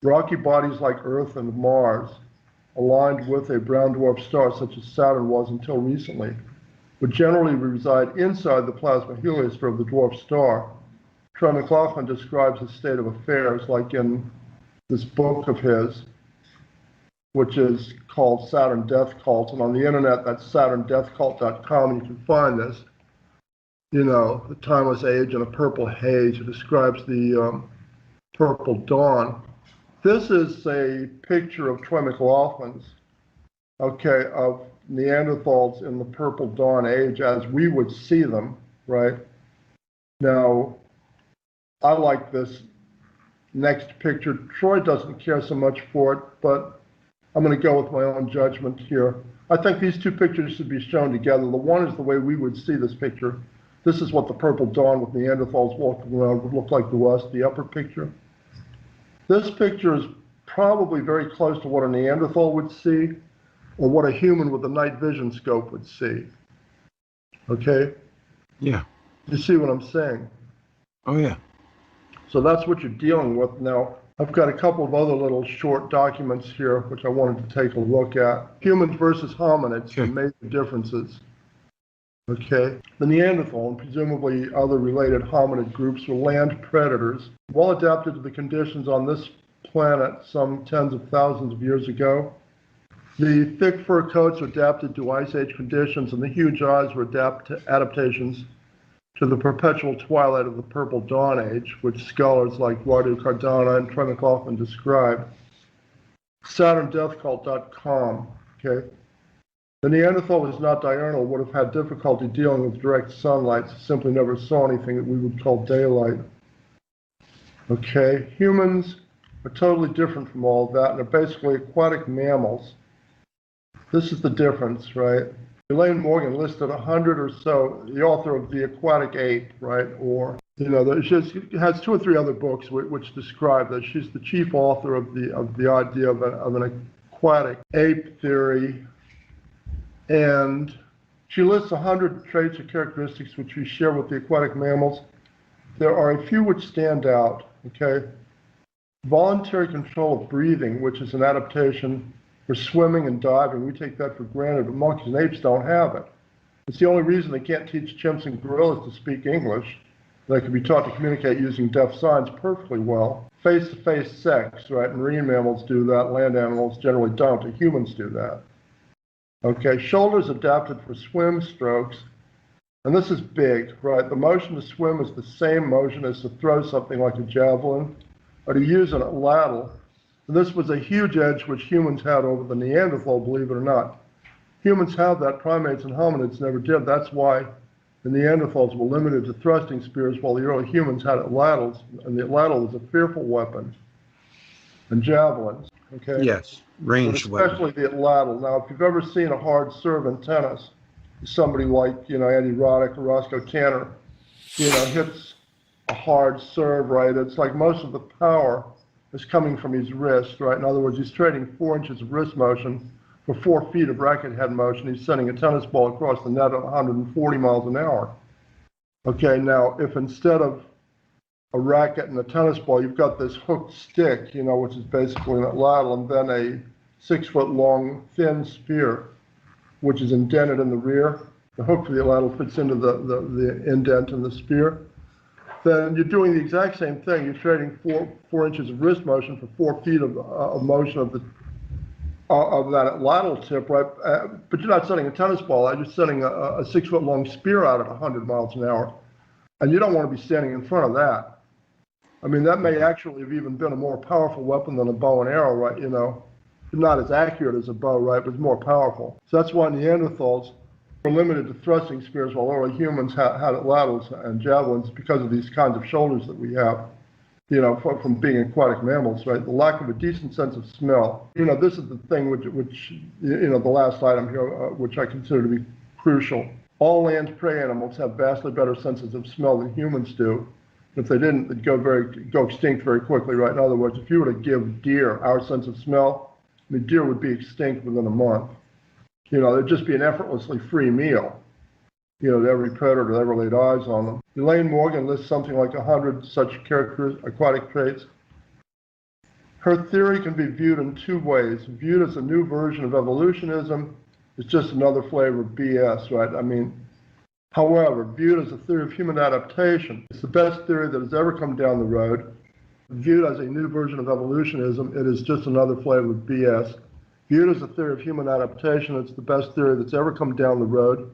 Rocky bodies like Earth and Mars, aligned with a brown dwarf star such as Saturn was until recently, would generally reside inside the plasma heliosphere of the dwarf star. Troy McLaughlin describes the state of affairs like in this book of his, which is called Saturn Death Cult, and on the internet, that's saturndeathcult.com, and you can find this. You know, the timeless age and a purple haze. It describes the purple dawn. This is a picture of Troy McLaughlin's, okay, of Neanderthals in the purple dawn age as we would see them, right? Now, I like this next picture. Troy doesn't care so much for it, but I'm going to go with my own judgment here. I think these two pictures should be shown together. The one is the way we would see this picture. This is what the purple dawn with Neanderthals walking around would look like to us, the upper picture. This picture is probably very close to what a Neanderthal would see or what a human with a night vision scope would see. Okay? Yeah. You see what I'm saying? Oh, yeah. So that's what you're dealing with. Now, I've got a couple of other little short documents here which I wanted to take a look at. Humans versus hominids, Sure. the major differences. Okay, the Neanderthal and presumably other related hominid groups were land predators, well adapted to the conditions on this planet some tens of thousands of years ago. The thick fur coats were adapted to Ice Age conditions, and the huge eyes were adaptations to the perpetual twilight of the Purple Dawn Age, which scholars like Radu Cardano and Troy McLaughlin describe. SaturnDeathCult.com, okay? The Neanderthal was not diurnal, would have had difficulty dealing with direct sunlight, so simply never saw anything that we would call daylight. Okay, humans are totally different from all of that, and are basically aquatic mammals. This is the difference, right? Elaine Morgan listed 100 or so, the author of The Aquatic Ape, right? Or, you know, she has 2 or 3 other books which describe that. She's the chief author of the idea of an aquatic ape theory. And she lists 100 traits or characteristics which we share with the aquatic mammals. There are a few which stand out, okay? Voluntary control of breathing, which is an adaptation for swimming and diving. We take that for granted, but monkeys and apes don't have it. It's the only reason they can't teach chimps and gorillas to speak English. They can be taught to communicate using deaf signs perfectly well. Face-to-face sex, right? Marine mammals do that, land animals generally don't, and humans do that. Okay, shoulders adapted for swim strokes, and this is big, right? The motion to swim is the same motion as to throw something like a javelin or to use an ladle. And this was a huge edge which humans had over the Neanderthal, believe it or not. Humans have that, primates and hominids never did. That's why the Neanderthals were limited to thrusting spears while the early humans had ladles, and the ladle was a fearful weapon, and javelins, okay? Yes, ranged weapon. Especially the ladle. Now, if you've ever seen a hard serve in tennis, somebody like, you know, Andy Roddick or Roscoe Tanner, you know, hits a hard serve, right? It's like most of the power is coming from his wrist, right? In other words, he's trading 4 inches of wrist motion for 4 feet of racket head motion. He's sending a tennis ball across the net at 140 miles an hour. Okay, now, if instead of a racket and a tennis ball, you've got this hooked stick, you know, which is basically a ladle, and then a 6-foot-long thin spear, which is indented in the rear. The hook for the ladle fits into the indent in the spear. Then you're doing the exact same thing. You're trading 4 inches of wrist motion for 4 feet of motion of that lateral tip, right? But you're not sending a tennis ball out. You're sending a 6-foot-long spear out at 100 miles an hour, and you don't want to be standing in front of that. I mean, that may actually have even been a more powerful weapon than a bow and arrow, right? You know, not as accurate as a bow, right? But more powerful. So that's why Neanderthals were limited to thrusting spears, while early humans had ladles and javelins because of these kinds of shoulders that we have, you know, from being aquatic mammals, right? The lack of a decent sense of smell. You know, this is the thing which you know, the last item here, which I consider to be crucial. All land prey animals have vastly better senses of smell than humans do. If they didn't, they'd go extinct very quickly, right? In other words, if you were to give deer our sense of smell, the deer would be extinct within a month. You know, there'd just be an effortlessly free meal, you know, to every predator that ever laid eyes on them. Elaine Morgan lists something like 100 such aquatic traits. her theory can be viewed in two ways. Viewed as a new version of evolutionism, it's just another flavor of BS, right? I mean, however, viewed as a theory of human adaptation, it's the best theory that has ever come down the road. Viewed as a new version of evolutionism, it is just another flavor of BS. Viewed as a theory of human adaptation, it's the best theory that's ever come down the road.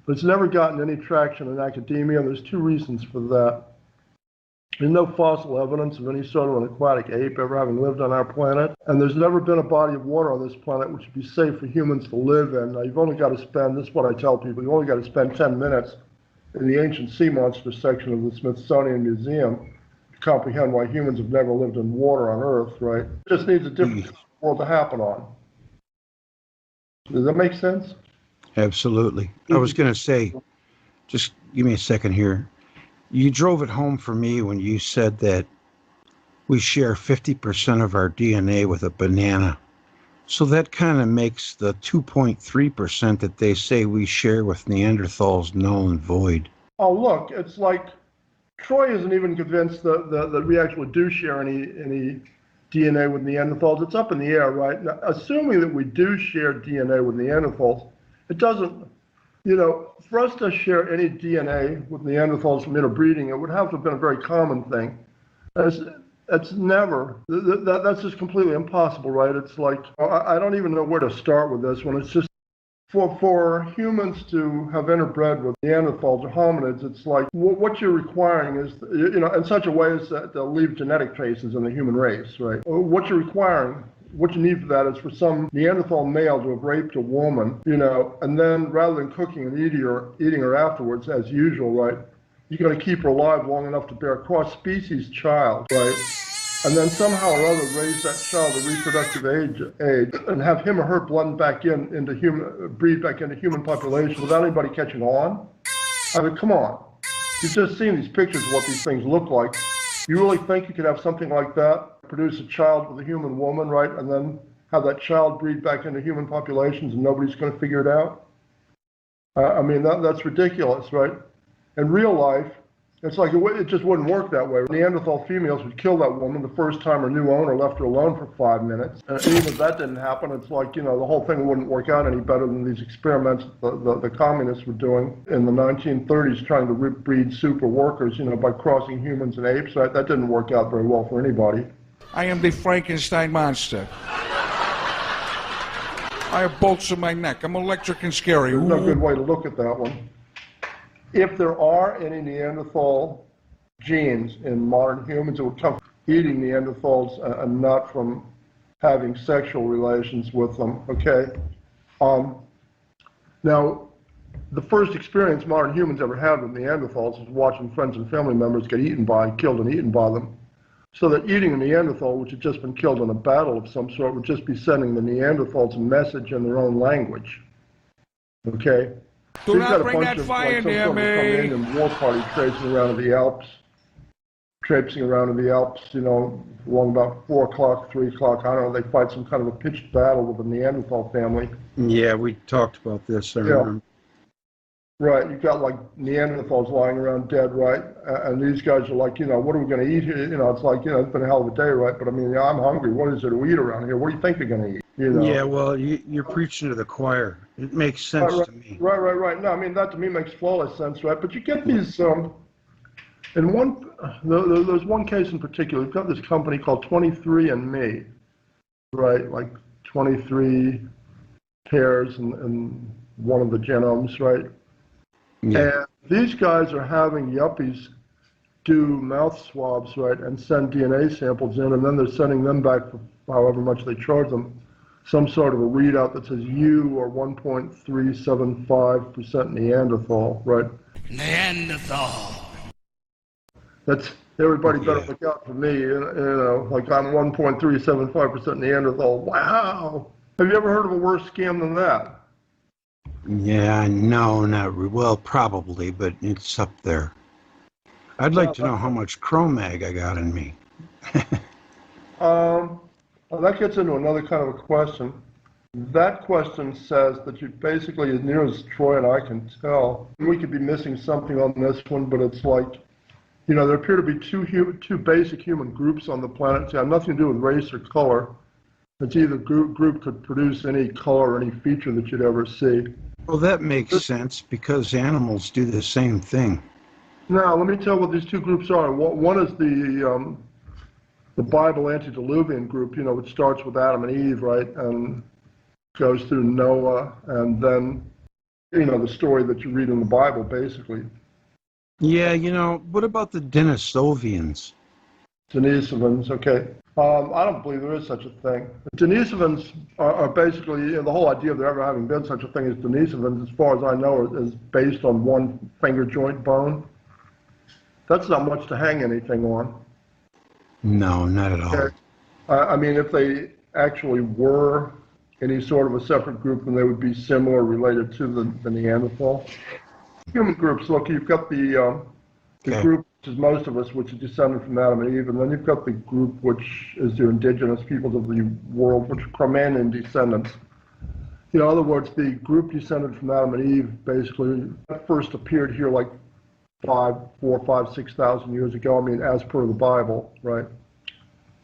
But it's never gotten any traction in academia, and there's two reasons for that. There's no fossil evidence of any sort of an aquatic ape ever having lived on our planet, and there's never been a body of water on this planet which would be safe for humans to live in. Now, you've only got to spend, this is what I tell people, you've only got to spend 10 minutes in the ancient sea monster section of the Smithsonian Museum to comprehend why humans have never lived in water on Earth, right? It just needs a different world to happen on. Does that make sense? Absolutely. I was going to say, just give me a second here. You drove it home for me when you said that we share 50% of our DNA with a banana. So that kind of makes the 2.3% that they say we share with Neanderthals null and void. Oh, look, it's like Troy isn't even convinced that we actually do share any DNA with Neanderthals. It's up in the air, right? Now, assuming that we do share DNA with Neanderthals, it doesn't, you know, for us to share any DNA with Neanderthals from interbreeding, it would have to have been a very common thing. It's never, that's just completely impossible, right? It's like, I don't even know where to start with this one. It's just, for humans to have interbred with Neanderthals or hominids, it's like, what you're requiring is, you know, in such a way as that they'll leave genetic traces in the human race, right? What you're requiring, what you need for that is for some Neanderthal male to have raped a woman, you know, and then rather than cooking and eating her afterwards, as usual, right, you got to keep her alive long enough to bear a cross-species child, right? And then somehow or other raise that child to reproductive age and have him or her blend back into human, breed back into human population without anybody catching on. I mean, come on. You've just seen these pictures of what these things look like. You really think you could have something like that, produce a child with a human woman, right, and then have that child breed back into human populations and nobody's going to figure it out? I mean, that's ridiculous, right? In real life, it's like it just wouldn't work that way. Neanderthal females would kill that woman the first time her new owner left her alone for 5 minutes. And even if that didn't happen, it's like, you know, the whole thing wouldn't work out any better than these experiments the communists were doing in the 1930s, trying to breed super workers, you know, by crossing humans and apes. Right? That didn't work out very well for anybody. I am the Frankenstein monster. I have bolts in my neck. I'm electric and scary. There's no good way to look at that one. If there are any Neanderthal genes in modern humans, it would come from eating Neanderthals and not from having sexual relations with them, okay? Now, the first experience modern humans ever had with Neanderthals was watching friends and family members get killed and eaten by them. So that eating a Neanderthal, which had just been killed in a battle of some sort, would just be sending the Neanderthals a message in their own language, okay? Do not bring that fire near me. And war party traipsing around in the Alps, you know, along about 4 o'clock, 3 o'clock. I don't know. They fight some kind of a pitched battle with the Neanderthal family. Yeah, we talked about this. I remember. Right. You've got like Neanderthals lying around dead, right? And these guys are like, you know, what are we going to eat here? You know, it's like, you know, it's been a hell of a day, right? But I mean, I'm hungry. What is there to eat around here? What do you think they're going to eat? You know? Yeah, well, you're preaching to the choir. It makes sense to me. Right. No, I mean, that to me makes flawless sense, right? But you get these, there's one case in particular. We've got this company called 23andMe, right? Like 23 pairs in one of the genomes, right? Yeah. And these guys are having yuppies do mouth swabs, right, and send DNA samples in, and then they're sending them back for however much they charge them, some sort of a readout that says you are 1.375% Neanderthal, right? Neanderthal. That's, everybody better look out for me, you know, like I'm 1.375% Neanderthal. Wow! Have you ever heard of a worse scam than that? Yeah, no, not well, probably, but it's up there. I'd like to know how much Cro-Mag I got in me. Well, that gets into another kind of a question. That question says that you basically, as near as Troy and I can tell, we could be missing something on this one, but it's like, there appear to be two basic human groups on the planet. It's got nothing to do with race or color. It's either group could produce any color or any feature that you'd ever see. Well, that makes sense because animals do the same thing. Now, let me tell you what these two groups are. One is the Bible antediluvian group, which starts with Adam and Eve, right, and goes through Noah, and then, the story that you read in the Bible, basically. Yeah, what about the Denisovians? Denisovans, okay. I don't believe there is such a thing. The Denisovans are basically, the whole idea of there ever having been such a thing as Denisovans, as far as I know, is based on one finger joint bone. That's not much to hang anything on. No, not at all. Okay. I mean, if they actually were any sort of a separate group, then they would be similar, related to the Neanderthal. Human groups, look, you've got the group, which is most of us, which is descended from Adam and Eve, and then you've got the group which is the indigenous peoples of the world, which are Cro-Magnon descendants. In other words, the group descended from Adam and Eve basically first appeared here like 4, 5, 6,000 years ago, as per the Bible, right?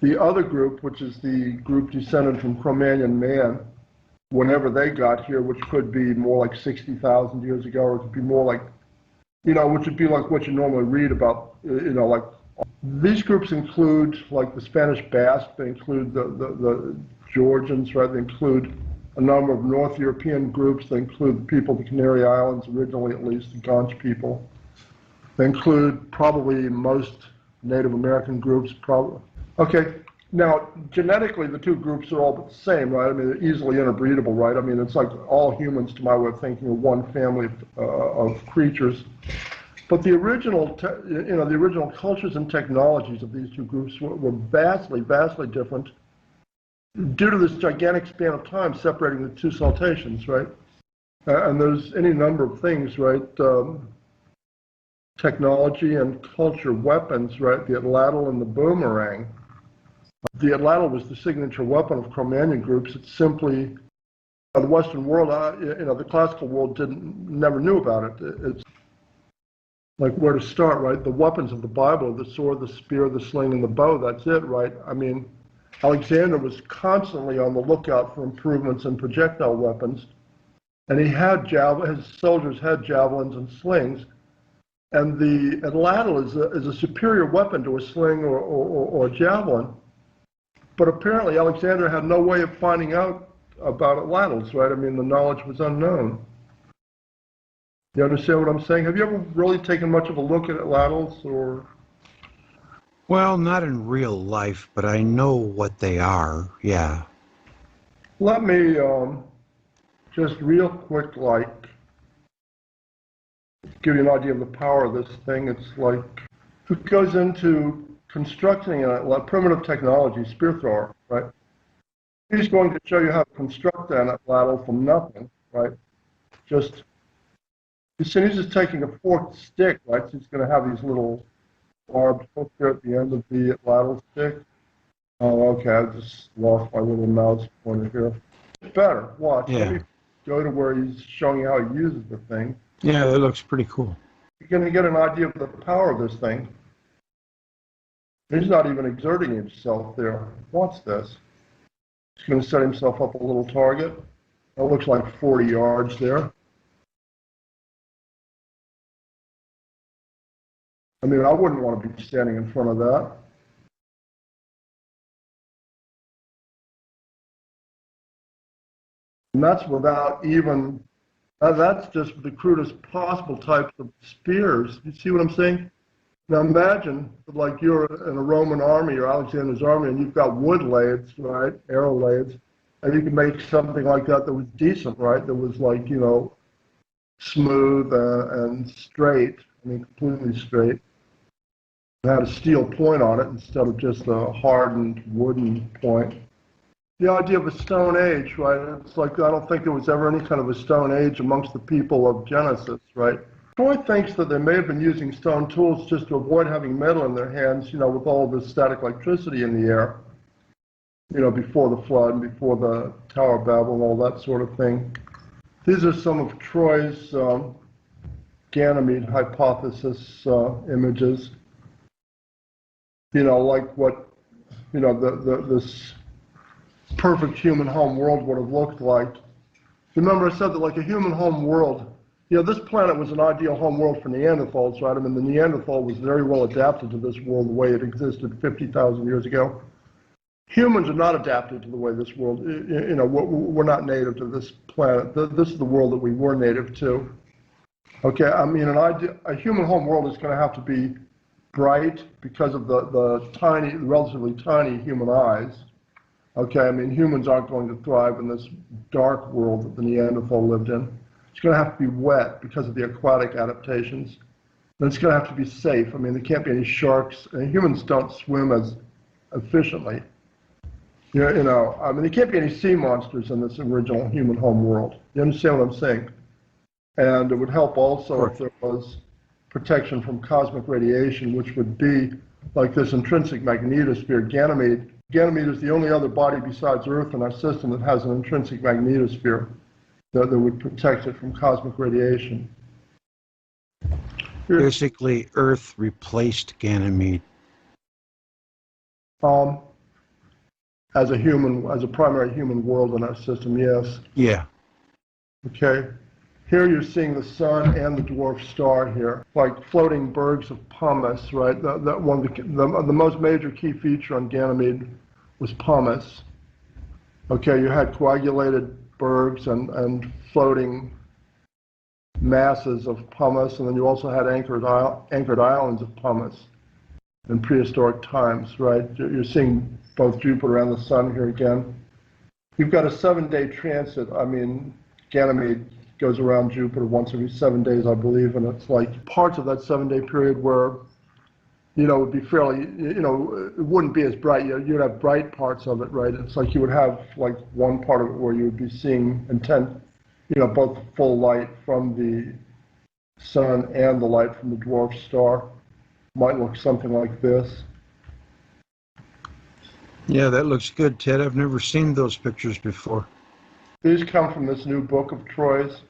The other group, which is the group descended from Cro-Magnon man, whenever they got here, which could be more like 60,000 years ago, or it could be more like, which would be like what you normally read about, like, these groups include, like, the Spanish Basque, they include the Georgians, right? They include a number of North European groups, they include the people of the Canary Islands, originally at least, the Gaunch people. They include probably most Native American groups, probably. Okay, now, genetically, the two groups are all the same, right? They're easily interbreedable, right? It's like all humans, to my way of thinking, are one family of creatures. But the original, the original cultures and technologies of these two groups were vastly, vastly different due to this gigantic span of time separating the two saltations, right? And there's any number of things, right? Technology and culture, weapons, right? The atlatl and the boomerang. The atlatl was the signature weapon of Cro-Magnon groups. It's simply the Western world, the classical world never knew about it. It's like where to start, right? The weapons of the Bible, the sword, the spear, the sling, and the bow, that's it, right? Alexander was constantly on the lookout for improvements in projectile weapons, and he had his soldiers had javelins and slings, and the atlatl is a superior weapon to a sling or a javelin. But apparently Alexander had no way of finding out about atlatls, right? The knowledge was unknown. You understand what I'm saying? Have you ever really taken much of a look at atlatls, or? Well, not in real life, but I know what they are, yeah. Let me just real quick, give you an idea of the power of this thing. It's like, it goes into constructing a primitive technology, spear thrower, right? He's going to show you how to construct an atlatl from nothing, right? He's just taking a forked stick, right? So he's going to have these little barbed hooks there at the end of the atlatl stick. Oh, okay, I just lost my little mouse pointer here. It's better, watch. Yeah. Let me go to where he's showing you how he uses the thing. Yeah, that looks pretty cool. You're going to get an idea of the power of this thing. He's not even exerting himself there. Watch this. He's going to set himself up a little target. That looks like 40 yards there. I wouldn't want to be standing in front of that. And that's without even, that's just the crudest possible types of spears. You see what I'm saying? Now imagine, like, you're in a Roman army or Alexander's army, and you've got wood lathes, right, arrow lathes, and you can make something like that was decent, right, that was like, smooth and straight, completely straight. It had a steel point on it instead of just a hardened wooden point. The idea of a Stone Age, right, it's like, I don't think there was ever any kind of a Stone Age amongst the people of Genesis, right? Troy thinks that they may have been using stone tools just to avoid having metal in their hands, with all this static electricity in the air, before the flood, before the Tower of Babel, and all that sort of thing. These are some of Troy's Ganymede hypothesis images. like what, this perfect human home world would have looked like. Remember I said that like a human home world, this planet was an ideal home world for Neanderthals, right? I mean, the Neanderthal was very well adapted to this world the way it existed 50,000 years ago. Humans are not adapted to the way this world, we're not native to this planet. This is the world that we were native to. Okay, I mean, a human home world is going to have to be bright because of the relatively tiny human eyes. Okay, I mean, humans aren't going to thrive in this dark world that the Neanderthal lived in. It's going to have to be wet because of the aquatic adaptations. And it's going to have to be safe. I mean, there can't be any sharks. And humans don't swim as efficiently. I mean, there can't be any sea monsters in this original human home world. You understand what I'm saying? And it would help also if there was protection from cosmic radiation, which would be like this intrinsic magnetosphere. Ganymede is the only other body besides Earth in our system that has an intrinsic magnetosphere that would protect it from cosmic radiation. Basically, Earth replaced Ganymede. As a primary human world in our system, yes. Yeah. Okay. Here you're seeing the sun and the dwarf star here, like floating bergs of pumice, right? The most major key feature on Ganymede was pumice. Okay, you had coagulated bergs and floating masses of pumice, and then you also had anchored islands of pumice in prehistoric times, right? You're seeing both Jupiter and the sun here again. You've got a 7-day transit. I mean, Ganymede goes around Jupiter once every 7 days, I believe, and it's like parts of that 7-day period where, it would be fairly, it wouldn't be as bright. You'd have bright parts of it, right? It's like you would have like one part of it where you would be seeing both full light from the sun and the light from the dwarf star. Might look something like this. Yeah, that looks good, Ted. I've never seen those pictures before. These come from this new book of Troy's,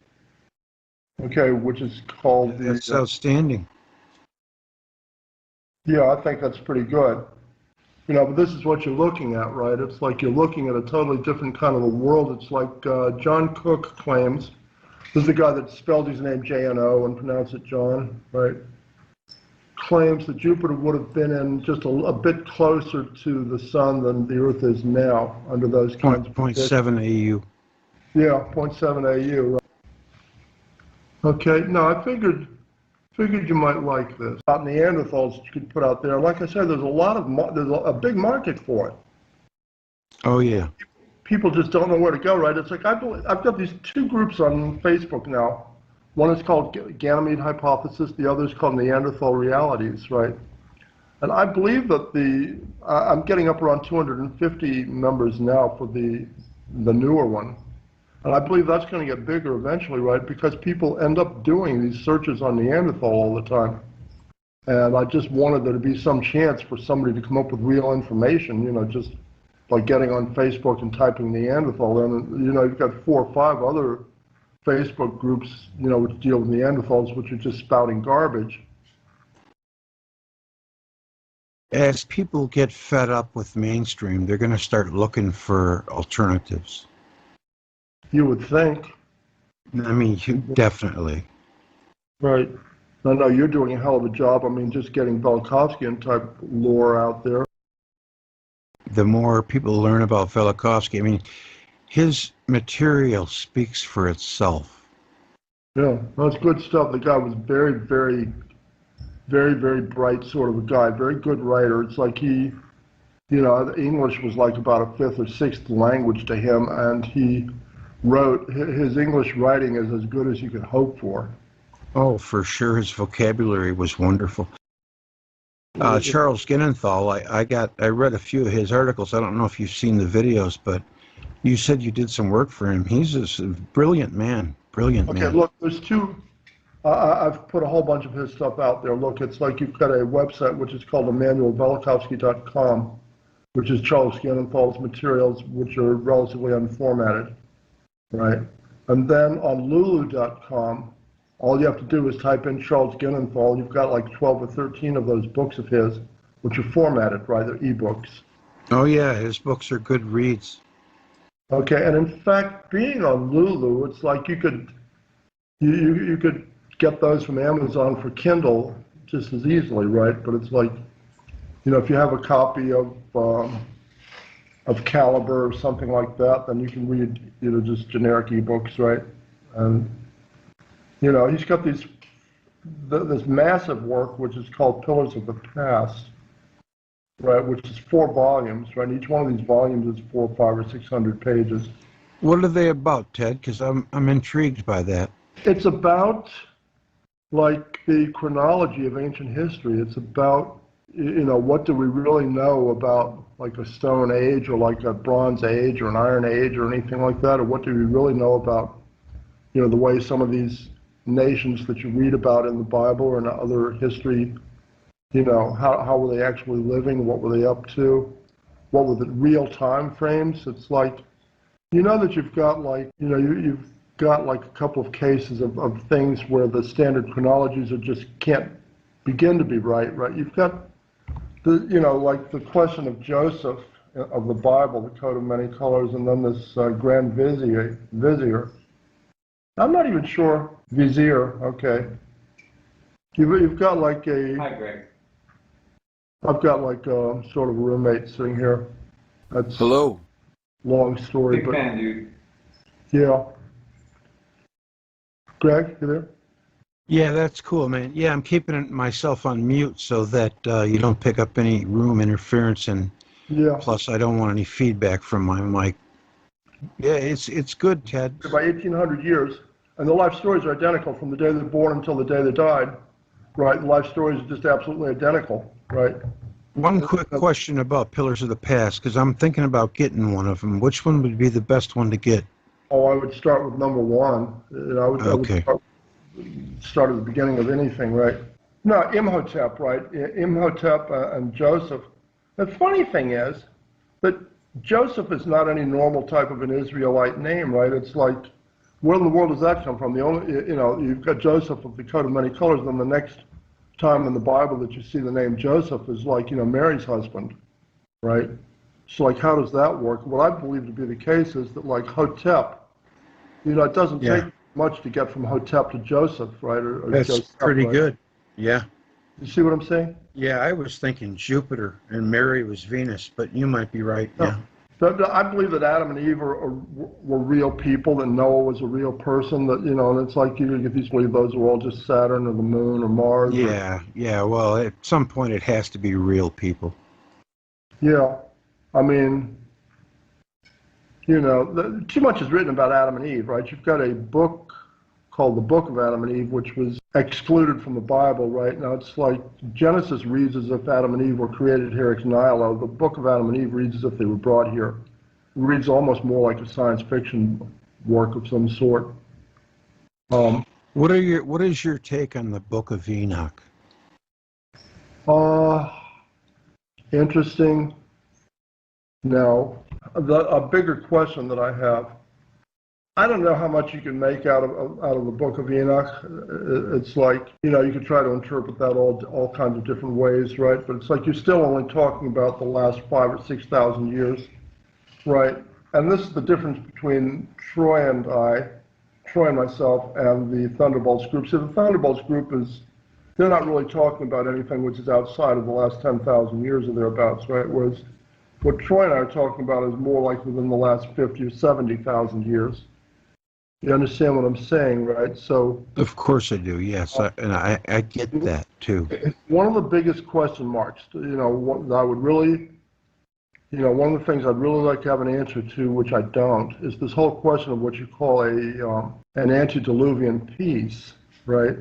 okay, which is called... That's outstanding. Yeah, I think that's pretty good. But this is what you're looking at, right? It's like you're looking at a totally different kind of a world. It's like John Cook claims, this is the guy that spelled his name J-N-O and pronounced it John, right? Claims that Jupiter would have been in just a bit closer to the sun than the Earth is now under those kinds of... 0.7 AU. Yeah, 0.7 AU. Right? Okay, no, I figured you might like this. About Neanderthals that you could put out there. Like I said, there's a big market for it. Oh yeah. People just don't know where to go, right? It's like I've got these two groups on Facebook now. One is called Ganymede Hypothesis. The other is called Neanderthal Realities, right? And I believe that I'm getting up around 250 members now for the newer one. And I believe that's going to get bigger eventually, right? Because people end up doing these searches on Neanderthal all the time. And I just wanted there to be some chance for somebody to come up with real information, just by getting on Facebook and typing Neanderthal in. And, you've got 4 or 5 other Facebook groups, which deal with Neanderthals, which are just spouting garbage. As people get fed up with mainstream, they're going to start looking for alternatives. You would think. I mean, definitely. Right. No, you're doing a hell of a job. I mean, just getting Velikovsky type lore out there. The more people learn about Velikovsky, I mean, his material speaks for itself. Yeah, that's good stuff. The guy was very, very, very, very bright sort of a guy. Very good writer. It's like he, English was like about a 5th or 6th language to him, and he wrote, his English writing is as good as you could hope for. Oh, for sure. His vocabulary was wonderful. Charles Ginenthal, I read a few of his articles. I don't know if you've seen the videos, but you said you did some work for him. He's a brilliant man. Brilliant man. Okay, look, there's 2. I've put a whole bunch of his stuff out there. Look, it's like you've got a website which is called EmmanuelVelikovsky.com, which is Charles Ginenthal's materials, which are relatively unformatted, right? And then on Lulu.com, all you have to do is type in Charles Ginenthal. You've got like 12 or 13 of those books of his. which are formatted, right? They're ebooks. Oh yeah, his books are good reads. Okay, and in fact, being on Lulu, it's like you could get those from Amazon for Kindle just as easily, right? But it's like, if you have a copy of Caliber or something like that, then you can read, just generic ebooks, right? And he's got this massive work which is called Pillars of the Past, right? Which is 4 volumes, right? Each one of these volumes is 400, 500, or 600 pages. What are they about, Ted? Because I'm intrigued by that. It's about like the chronology of ancient history. It's about, what do we really know about like a Stone Age or like a Bronze Age or an Iron Age or anything like that? Or what do we really know about, the way some of these nations that you read about in the Bible or in other history, how were they actually living? What were they up to? What were the real time frames? It's like, that you've got like, you've got like a couple of cases of things where the standard chronologies are just can't begin to be right? You've got like the question of Joseph of the Bible, the coat of many colors, and then this Grand Vizier. I'm not even sure. Vizier, okay. You've got like a... Hi, Greg. I've got like a sort of a roommate sitting here. That's Hello. long story, Big but fan, dude. yeah. Greg, you there? Yeah, that's cool, man. Yeah, I'm keeping myself on mute so that you don't pick up any room interference, and Yeah. plus I don't want any feedback from my mic. Yeah, it's good, Ted. By 1,800 years, and the life stories are identical from the day they're born until the day they died, right? The life stories are just absolutely identical, right? One quick question about Pillars of the Past, because I'm thinking about getting one of them. Which one would be the best one to get? Oh, I would start with number 1. I would Okay. start at the beginning of anything, right? No, Imhotep, right? Imhotep and Joseph. The funny thing is that Joseph is not any normal type of an Israelite name, right? It's like, where in the world does that come from? The only, you've got Joseph of the coat of many colors, then the next time in the Bible that you see the name Joseph is like, Mary's husband, right? So like, how does that work? What I believe to be the case is that like Hotep, it doesn't take much to get from Hotep to Joseph, right? Or That's Joseph, pretty right? good. Yeah. You see what I'm saying? Yeah, I was thinking Jupiter and Mary was Venus, but you might be right. No. Yeah. But I believe that Adam and Eve were real people, that Noah was a real person, that, and it's like you get these believe those are all just Saturn or the moon or Mars. Yeah. Well, at some point it has to be real people. Yeah. I mean, too much is written about Adam and Eve, right? You've got a book called the Book of Adam and Eve, which was excluded from the Bible, right? Now, it's like Genesis reads as if Adam and Eve were created here ex nihilo. The Book of Adam and Eve reads as if they were brought here. It reads almost more like a science fiction work of some sort. What is your take on the Book of Enoch? Interesting. Now, a bigger question that I have. I don't know how much you can make out of the Book of Enoch. It's like, you could try to interpret that all kinds of different ways, right? But it's like you're still only talking about the last 5,000 or 6,000 years, right? And this is the difference between Troy and myself, and the Thunderbolts group. So the Thunderbolts group they're not really talking about anything which is outside of the last 10,000 years or thereabouts, right? Whereas what Troy and I are talking about is more like within the last 50 or 70,000 years. You understand what I'm saying, right? So, Of course I do, yes. I get that, too. one of the biggest question marks, what I would really, one of the things I'd really like to have an answer to, which I don't, is this whole question of what you call an antediluvian peace, right?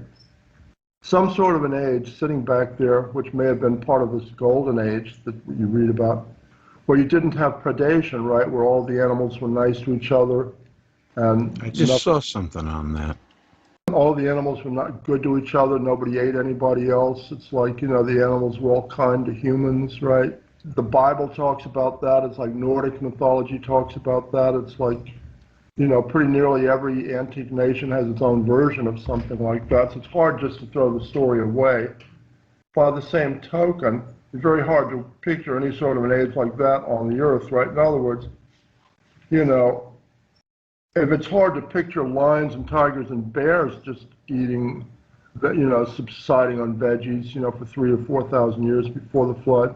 Some sort of an age sitting back there, which may have been part of this golden age that you read about, where you didn't have predation, right? Where all the animals were nice to each other. And I just saw something on that. all the animals were not good to each other. Nobody ate anybody else. It's like, the animals were all kind to humans, right? The Bible talks about that. It's like Nordic mythology talks about that. It's like, pretty nearly every antique nation has its own version of something like that. So it's hard just to throw the story away. By the same token, it's very hard to picture any sort of an age like that on the Earth, right? In other words, you know, if it's hard to picture lions and tigers and bears just eating, you know, subsiding on veggies, you know, for 3,000 or 4,000 years before the flood,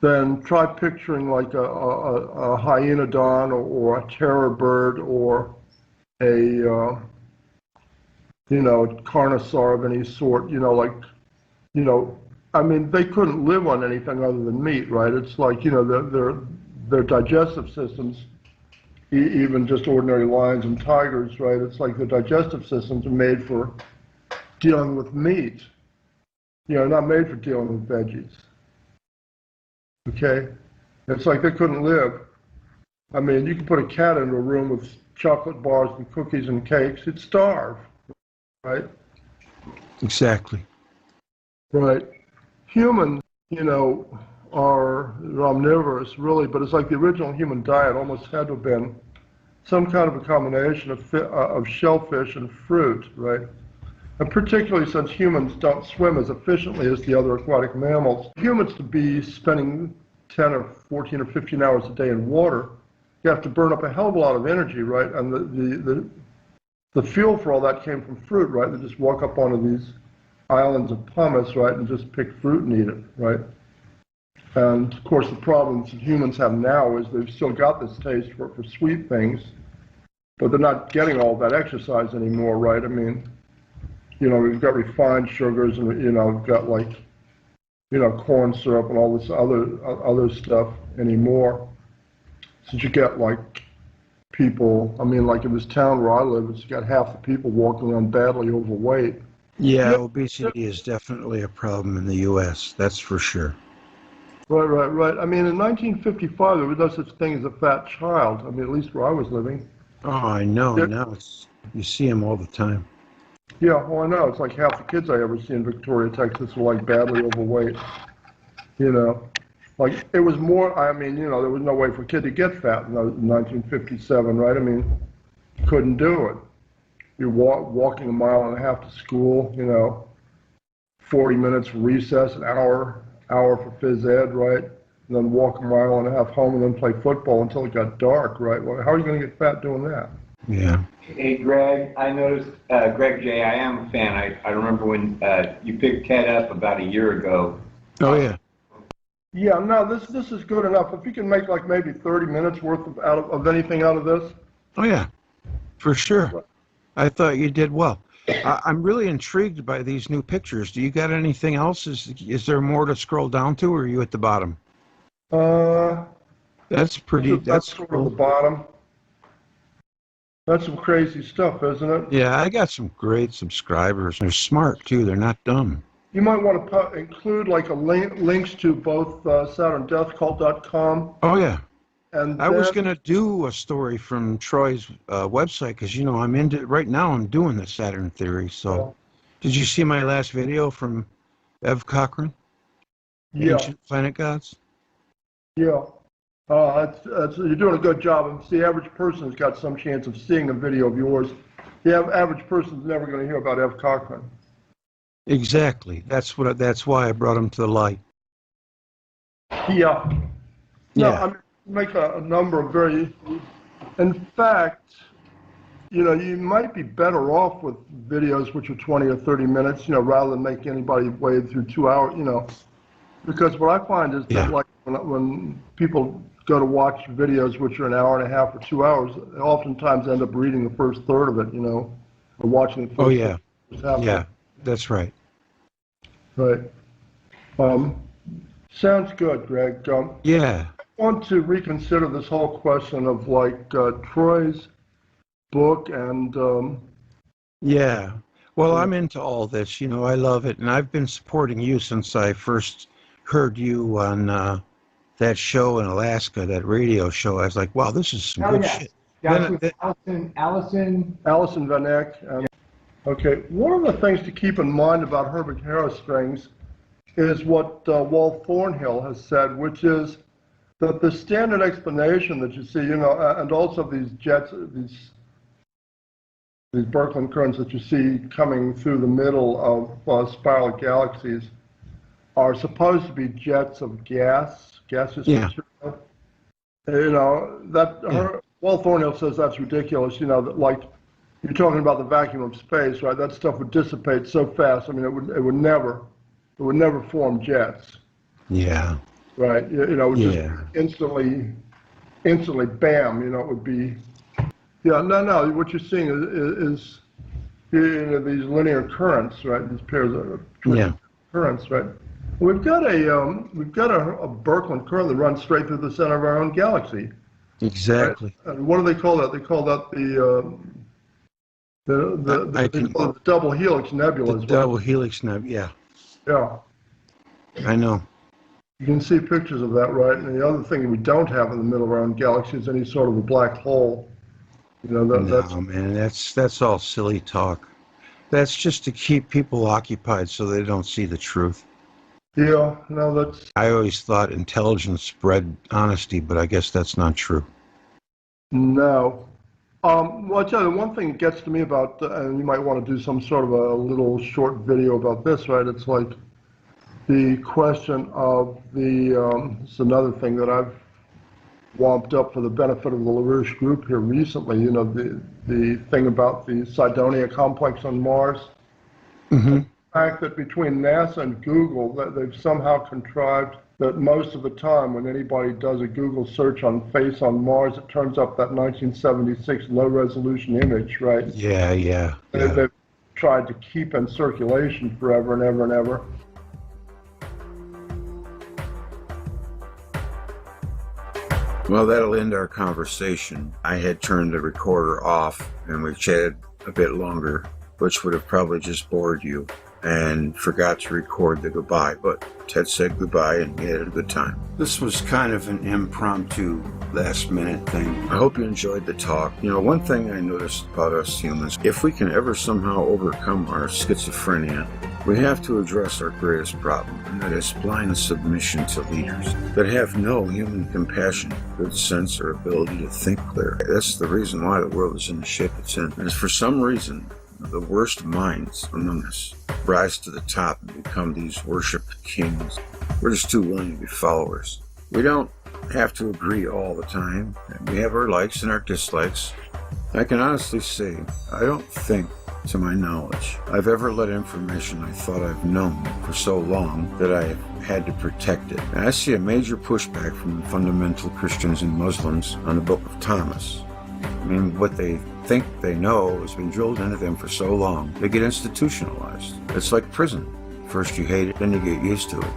then try picturing like a hyenodon or a terror bird or a, you know, carnosaur of any sort, you know, like, you know, I mean, they couldn't live on anything other than meat, right? It's like, you know, their digestive systems, even just ordinary lions and tigers, right? It's like the digestive systems are made for dealing with meat, you know, not made for dealing with veggies. Okay? It's like they couldn't live. I mean, you can put a cat into a room with chocolate bars and cookies and cakes, it'd starve, right? Exactly. Right. Humans, you know, are omnivorous, really, but it's like the original human diet almost had to have been some kind of a combination of shellfish and fruit, right? And particularly since humans don't swim as efficiently as the other aquatic mammals. Humans to be spending 10 or 14 or 15 hours a day in water, you have to burn up a hell of a lot of energy, right? And the fuel for all that came from fruit, right? They just walk up onto these islands of pumice, right, and just pick fruit and eat it, right? And of course, the problems that humans have now is they've still got this taste for sweet things, but they're not getting all that exercise anymore, right? I mean, you know, we've got refined sugars, and you know, we've got like, you know, corn syrup and all this other stuff anymore. Since you get like people, I mean, like in this town where I live, it's got half the people walking around badly overweight. Yeah, obesity is definitely a problem in the U.S., that's for sure. Right. I mean, in 1955, there was no such thing as a fat child. I mean, at least where I was living. Oh, I know. Yeah. Now you see them all the time. Yeah, well, I know. It's like half the kids I ever see in Victoria, Texas were like badly overweight. You know, like it was more, I mean, you know, there was no way for a kid to get fat in 1957, right? I mean, couldn't do it. You're walking a mile and a half to school, you know, 40 minutes for recess, an hour for phys ed, right? And then walk a mile and a half home and then play football until it got dark, right? Well, how are you going to get fat doing that? Yeah. Hey, Greg, I noticed, Greg J., I am a fan. I remember when you picked Ted up about a year ago. Oh, yeah. Yeah, no, this is good enough. If you can make like maybe 30 minutes worth of anything out of this. Oh, yeah, for sure. I thought you did well. I'm really intrigued by these new pictures. Do you got anything else? Is there more to scroll down to, or are you at the bottom? That's pretty, that's sort cool. of the bottom. That's some crazy stuff, isn't it? Yeah, I got some great subscribers. They're smart, too. They're not dumb. You might want to include like links to both SaturnDeathCult.com. Oh, yeah. And I was going to do a story from Troy's website because, you know, I'm into right now. I'm doing the Saturn theory. So, did you see my last video from Ev Cochran? Yeah. Ancient Planet Gods? Yeah. You're doing a good job. And the average person has got some chance of seeing a video of yours. The average person's never going to hear about Ev Cochran. Exactly. That's why I brought him to the light. Yeah. No, Yeah. I mean, make a number of in fact, you know, you might be better off with videos which are 20 or 30 minutes, you know, rather than make anybody wade through 2 hours, you know, because what I find is that like when people go to watch videos which are an hour and a half or 2 hours, they oftentimes end up reading the first third of it, you know, or watching the first half. Yeah, that's right. Right. Sounds good, Greg. Yeah. I want to reconsider this whole question of like Troy's book and Yeah. Well, I'm into all this. You know, I love it. And I've been supporting you since I first heard you on that show in Alaska, that radio show. I was like, wow, this is some good shit. That's with Allison Van Eck. Okay, one of the things to keep in mind about Herbert Harris things is what Walt Thornhill has said, which is that the standard explanation that you see, you know, and also these jets, these Birkeland currents that you see coming through the middle of spiral galaxies, are supposed to be jets of gaseous Yeah. material. You know, Walt Thornhill says that's ridiculous, you know, that like, you're talking about the vacuum of space, right? That stuff would dissipate so fast. I mean, it would never form jets, Yeah. right? You know, it would Yeah. just instantly, bam, you know, it would be, yeah, no, what you're seeing is you know, these linear currents, right? These pairs of currents, right? We've got a Birkeland current that runs straight through the center of our own galaxy. Exactly. Right? And what do they call that? They call that the double helix nebula. The double helix nebula. Yeah. I know. You can see pictures of that, right? And the other thing that we don't have in the middle of our own galaxy is any sort of a black hole. You know, that's Man, that's all silly talk. That's just to keep people occupied so they don't see the truth. yeah, no, that's I always thought intelligence bred honesty, but I guess that's not true. no. Well, I tell you, the one thing that gets to me about, and you might want to do some sort of a little short video about this, right? It's like the question of it's another thing that I've womped up for the benefit of the LaRouche group here recently, you know, the thing about the Cydonia complex on Mars. Mm-hmm. The fact that between NASA and Google, that they've somehow contrived that most of the time when anybody does a Google search on face on Mars, it turns up that 1976 low-resolution image, right? Yeah. They've tried to keep in circulation forever and ever and ever. Well, that'll end our conversation. I had turned the recorder off and we chatted a bit longer, which would have probably just bored you, and forgot to record the goodbye, but Ted said goodbye and he had a good time. This was kind of an impromptu last minute thing. I hope you enjoyed the talk. You know, one thing I noticed about us humans, if we can ever somehow overcome our schizophrenia, we have to address our greatest problem, and that is blind submission to leaders that have no human compassion, good sense, or ability to think clear. That's the reason why the world is in the shape it's in. And for some reason, the worst minds among us rise to the top and become these worshipped kings. We're just too willing to be followers. We don't have to agree all the time. We have our likes and our dislikes. I can honestly say, I don't think, to my knowledge, I've ever let information I thought I've known for so long that I had to protect it. And I see a major pushback from fundamental Christians and Muslims on the Book of Thomas. I mean, what they think they know has been drilled into them for so long, they get institutionalized. It's like prison. First you hate it, then you get used to it,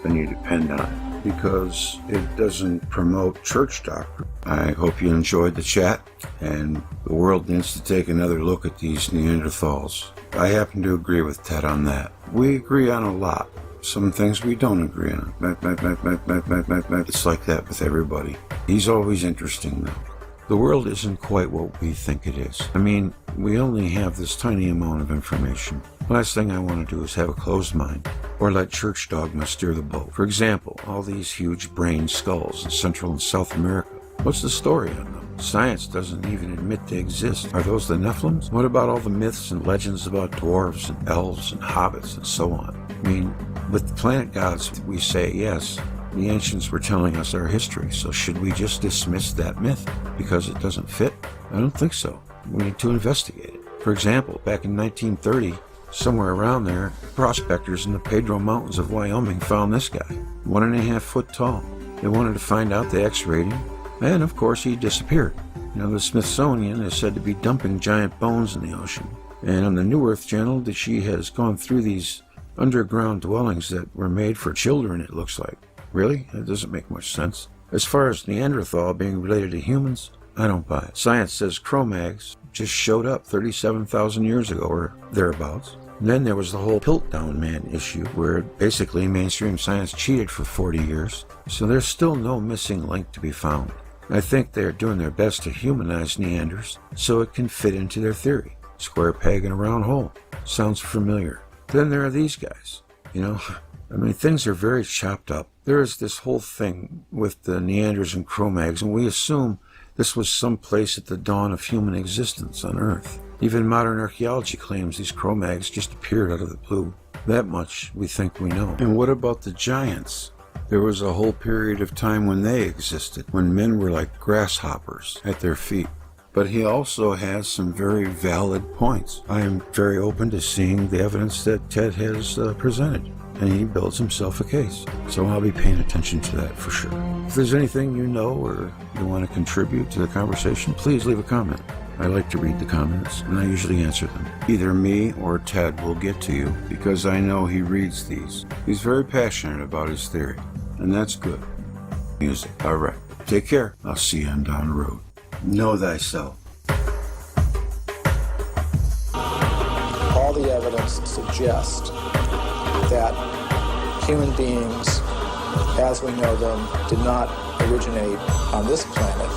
then you depend on it, because it doesn't promote church doctrine. I hope you enjoyed the chat, and the world needs to take another look at these Neanderthals. I happen to agree with Ted on that. We agree on a lot. Some things we don't agree on. It's like that with everybody. He's always interesting, though. The world isn't quite what we think it is. I mean, we only have this tiny amount of information. Last thing I want to do is have a closed mind, or let church dogma steer the boat. For example, all these huge brain skulls in Central and South America. What's the story on them? Science doesn't even admit they exist. Are those the Nephilims? What about all the myths and legends about dwarves and elves and hobbits and so on? I mean, with the planet gods, we say yes. The ancients were telling us our history, so should we just dismiss that myth because it doesn't fit? I don't think so. We need to investigate it. For example, back in 1930, somewhere around there, prospectors in the Pedro Mountains of Wyoming found this guy, 1.5 foot tall. They wanted to find out the X-rating, and of course he disappeared. Now the Smithsonian is said to be dumping giant bones in the ocean, and on the New Earth Channel, she has gone through these underground dwellings that were made for children, it looks like. Really? That doesn't make much sense. As far as Neanderthal being related to humans, I don't buy it. Science says Cro-Mags just showed up 37,000 years ago or thereabouts. And then there was the whole Piltdown Man issue, where basically mainstream science cheated for 40 years. So there's still no missing link to be found. I think they're doing their best to humanize Neanders so it can fit into their theory. Square peg in a round hole. Sounds familiar. Then there are these guys. You know, I mean, things are very chopped up. There is this whole thing with the Neanders and Cro-Mags, and we assume this was some place at the dawn of human existence on Earth. Even modern archaeology claims these Cro-Mags just appeared out of the blue. That much we think we know. And what about the giants? There was a whole period of time when they existed, when men were like grasshoppers at their feet. But he also has some very valid points. I am very open to seeing the evidence that Ted has presented, and he builds himself a case. So I'll be paying attention to that for sure. If there's anything you know or you want to contribute to the conversation, please leave a comment. I like to read the comments, and I usually answer them. Either me or Ted will get to you, because I know he reads these. He's very passionate about his theory, and that's good. Music. All right. Take care. I'll see you on down the road. Know thyself. All the evidence suggests that human beings, as we know them, did not originate on this planet.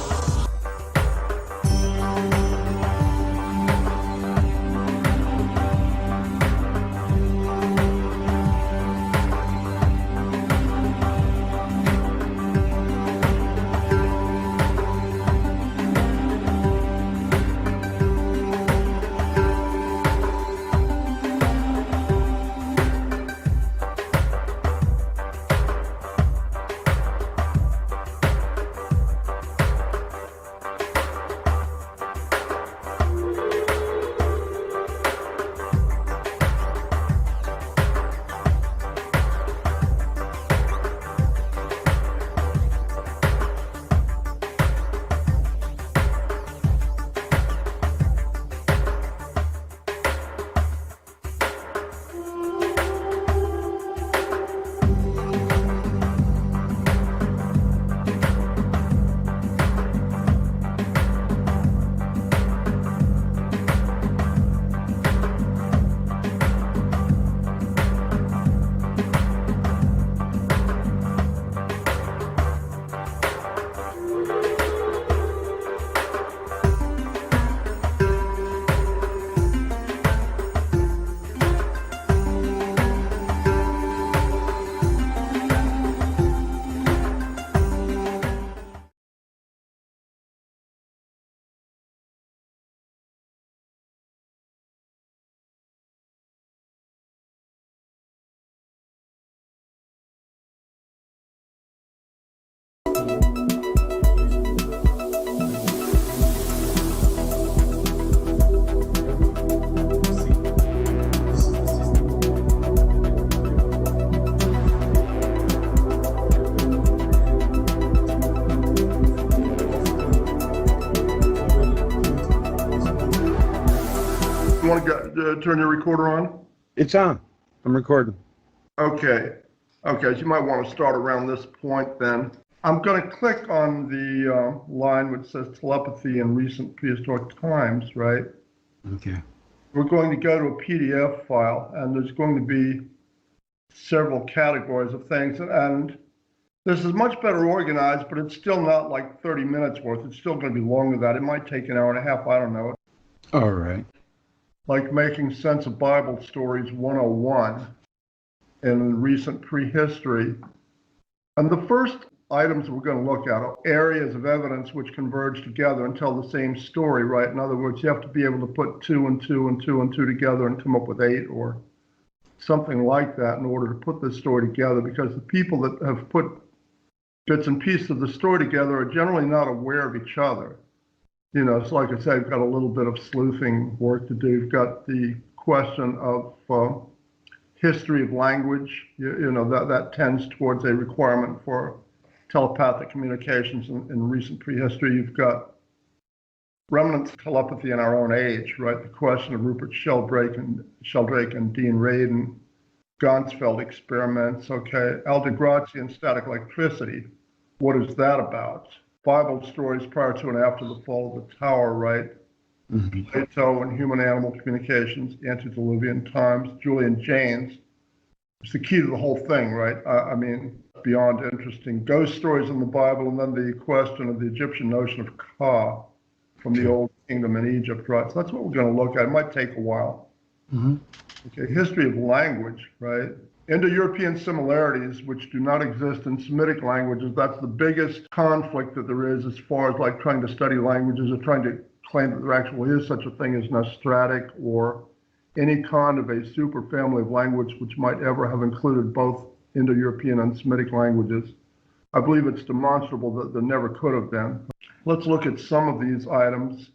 You want to turn your recorder on? It's on. I'm recording. Okay. Okay, so you might want to start around this point then. I'm going to click on the line which says telepathy in recent prehistoric times, right? Okay. We're going to go to a PDF file, and there's going to be several categories of things. And this is much better organized, but it's still not like 30 minutes worth. It's still going to be longer than that. It might take an hour and a half. I don't know. All right. Like Making Sense of Bible Stories 101 in recent prehistory. And the first items we're going to look at are areas of evidence which converge together and tell the same story, right? In other words, you have to be able to put 2 and 2 and 2 and 2 together and come up with 8 or something like that in order to put this story together, because the people that have put bits and pieces of the story together are generally not aware of each other. You know, so like I said, we've got a little bit of sleuthing work to do. We've got the question of history of language. You know, that tends towards a requirement for telepathic communications in recent prehistory. You've got remnants of telepathy in our own age, right? The question of Rupert Sheldrake and Dean Radin, Ganzfeld experiments, okay? Aldegrassi static electricity. What is that about? Bible stories prior to and after the fall of the tower, right? Mm-hmm. Plato and human-animal communications, antediluvian times. Julian Jaynes. It's the key to the whole thing, right? I mean, beyond interesting. Ghost stories in the Bible, and then the question of the Egyptian notion of Ka from the Old Kingdom in Egypt, right? So that's what we're going to look at. It might take a while. Mm-hmm. Okay, history of language, right? Indo-European similarities, which do not exist in Semitic languages. That's the biggest conflict that there is as far as like trying to study languages or trying to claim that there actually is such a thing as Nostratic or any kind of a superfamily of language which might ever have included both Indo-European and Semitic languages. I believe it's demonstrable that there never could have been. Let's look at some of these items.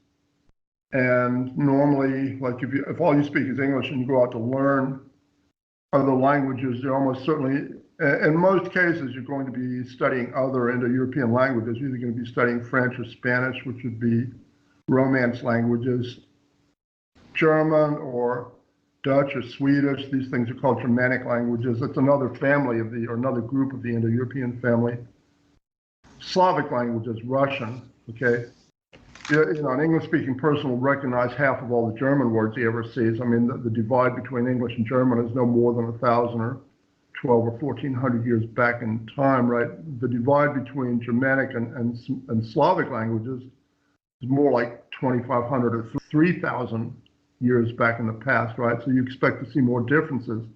And normally, like if all you speak is English and you go out to learn other languages, you're almost certainly, in most cases, you're going to be studying other Indo-European languages. You're either going to be studying French or Spanish, which would be Romance languages, German or Dutch or Swedish. These things are called Germanic languages. That's another family of or another group of the Indo-European family. Slavic languages, Russian, okay? An English-speaking person will recognize half of all the German words he ever sees. I mean, the divide between English and German is no more than 1,000 or 12 or 1,400 years back in time, right? The divide between Germanic and Slavic languages is more like 2,500 or 3,000 years back in the past, right? So you expect to see more differences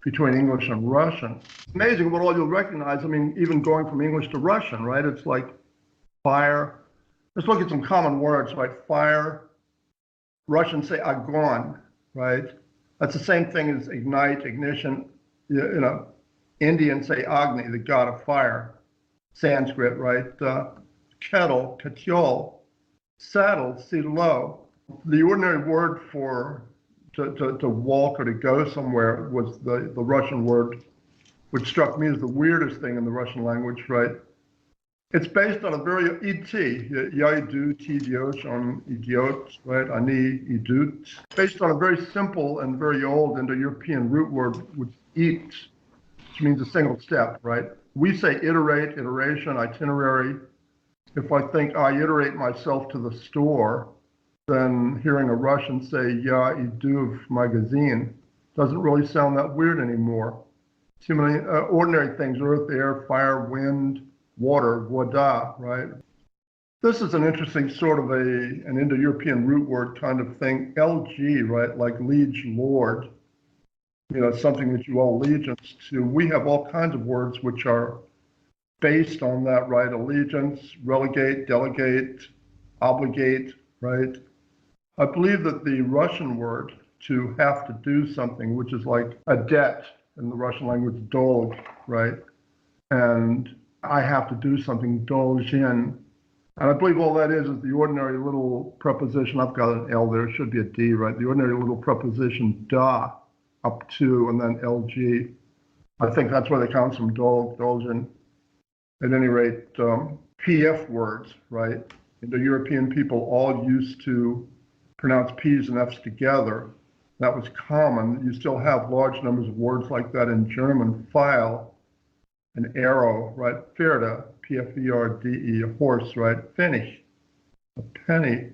between English and Russian. It's amazing what all you'll recognize. I mean, even going from English to Russian, right? It's like fire. Let's look at some common words, right? Fire. Russians say agon, right? That's the same thing as ignite, ignition. Indians say Agni, the god of fire. Sanskrit, right? Kettle, katyol. Saddle, sidlo. The ordinary word for to walk or to go somewhere was the Russian word, which struck me as the weirdest thing in the Russian language, right? It's based on a very ya idu, ti idiosh, on idiot, right? Ani idut. Based on a very simple and very old Indo-European root word, which eat, which means a single step, right? We say iterate, iteration, itinerary. If I think I iterate myself to the store, then hearing a Russian say ya idu magazine doesn't really sound that weird anymore. Too many ordinary things: earth, air, fire, wind, water, voda, right? This is an interesting sort of an Indo-European root word kind of thing. LG, right? Like liege, lord, something that you owe allegiance to. We have all kinds of words which are based on that, right? Allegiance, relegate, delegate, obligate, right? I believe that the Russian word to have to do something, which is like a debt in the Russian language, dolg, right? And I have to do something, dolzhin. And I believe all that is the ordinary little preposition. I've got an L there, it should be a D, right? The ordinary little preposition da, up to, and then LG. I think that's where they come from, dolzhin. At any rate, PF words, right? Indo-European people all used to pronounce P's and F's together. That was common. You still have large numbers of words like that in German. File, an arrow, right? Pferde, P-F-E-R-D-E, a horse, right? Pfennig, a penny.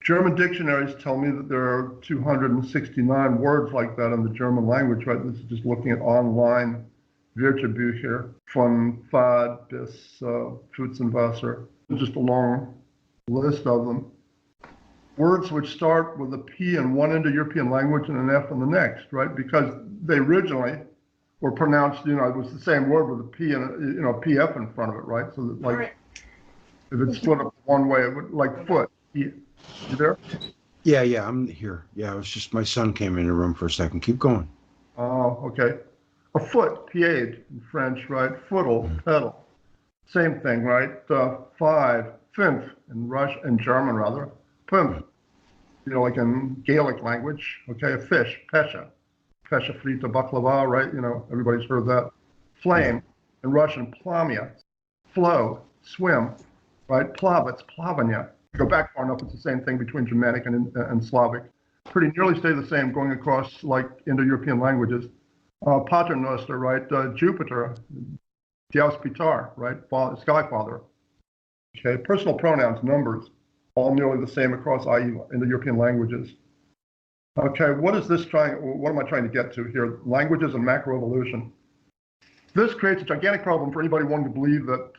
German dictionaries tell me that there are 269 words like that in the German language, right? This is just looking at online Wörterbücher von Fad bis Pfützenwasser. Just a long list of them. Words which start with a P in one Indo-European language and an F in the next, right? Because they originally were pronounced, it was the same word with a P and PF in front of it, right? So that, like, if it's split up one way, it would, like foot. You there? Yeah, I'm here. Yeah, it was just my son came in the room for a second. Keep going. Oh, okay. A foot, pied in French, right? Footle, pedal. Same thing, right? Five, fünf in German rather. Fünf, like in Gaelic language. Okay, a fish, pesha. Pesha frita baklava, right? Everybody's heard that. Flame, in Russian, plamia. Flow, swim, right? Plavets, plavanya. Go back far enough, it's the same thing between Germanic and Slavic. Pretty nearly stay the same going across like Indo-European languages. Paternoster, right? Jupiter, Dios Pitar, right? Sky Father. Okay, personal pronouns, numbers, all nearly the same across Indo-European languages. Okay, what am I trying to get to here? Languages and macroevolution. This creates a gigantic problem for anybody wanting to believe that,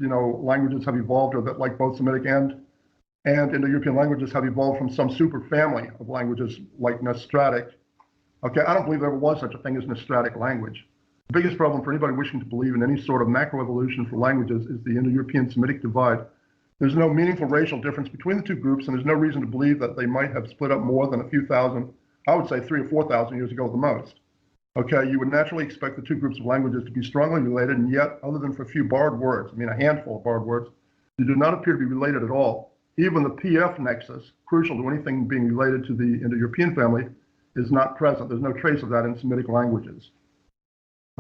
languages have evolved, or that like both Semitic and Indo-European languages have evolved from some super family of languages like Nostratic. Okay, I don't believe there ever was such a thing as Nostratic language. The biggest problem for anybody wishing to believe in any sort of macroevolution for languages is the Indo-European Semitic divide. There's no meaningful racial difference between the two groups, and there's no reason to believe that they might have split up more than a few thousand I would say 3,000 or 4,000 years ago at the most. Okay, you would naturally expect the two groups of languages to be strongly related, and yet, other than for a few borrowed words, I mean a handful of borrowed words, they do not appear to be related at all. Even the PF nexus, crucial to anything being related to the Indo-European family, is not present. There's no trace of that in Semitic languages.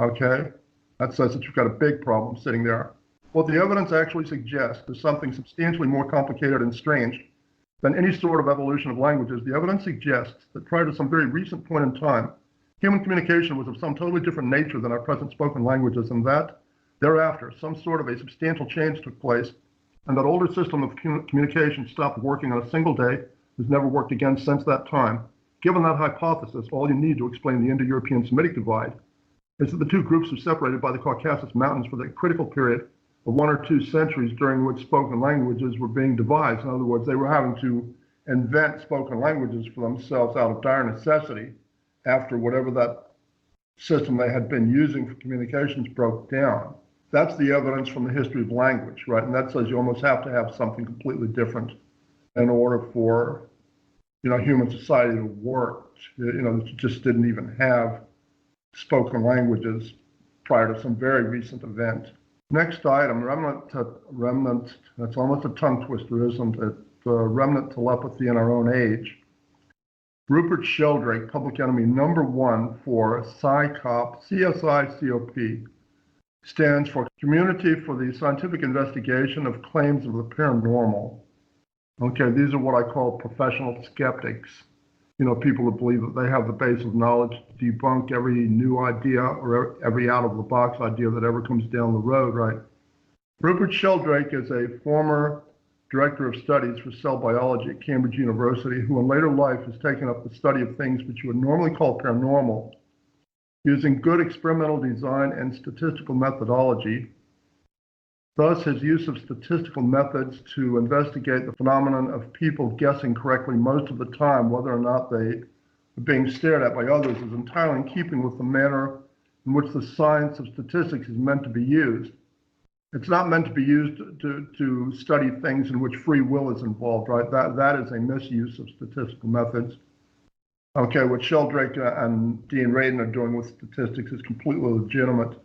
Okay, that says that you've got a big problem sitting there. What the evidence actually suggests is something substantially more complicated and strange than any sort of evolution of languages. The evidence suggests that prior to some very recent point in time, human communication was of some totally different nature than our present spoken languages, and that thereafter some sort of a substantial change took place, and that older system of communication stopped working on a single day, has never worked again since that time. Given that hypothesis, all you need to explain the Indo-European Semitic divide is that the two groups were separated by the Caucasus Mountains for the critical period of 1 or 2 centuries during which spoken languages were being devised. In other words, they were having to invent spoken languages for themselves out of dire necessity after whatever that system they had been using for communications broke down. That's the evidence from the history of language, right? And that says you almost have to have something completely different in order for, human society to work. That you just didn't even have spoken languages prior to some very recent event. Next item, remnant, that's almost a tongue twister, isn't it? Remnant telepathy in our own age. Rupert Sheldrake, public enemy number 1 for CSICOP, CSICOP, stands for Community for the Scientific Investigation of Claims of the Paranormal. Okay, these are what I call professional skeptics. People that believe that they have the base of knowledge to debunk every new idea or every out-of-the-box idea that ever comes down the road, right? Rupert Sheldrake is a former director of studies for cell biology at Cambridge University, who in later life has taken up the study of things which you would normally call paranormal, using good experimental design and statistical methodology. Thus, his use of statistical methods to investigate the phenomenon of people guessing correctly most of the time whether or not they are being stared at by others is entirely in keeping with the manner in which the science of statistics is meant to be used. It's not meant to be used to study things in which free will is involved, right? That is a misuse of statistical methods. Okay, what Sheldrake and Dean Radin are doing with statistics is completely legitimate.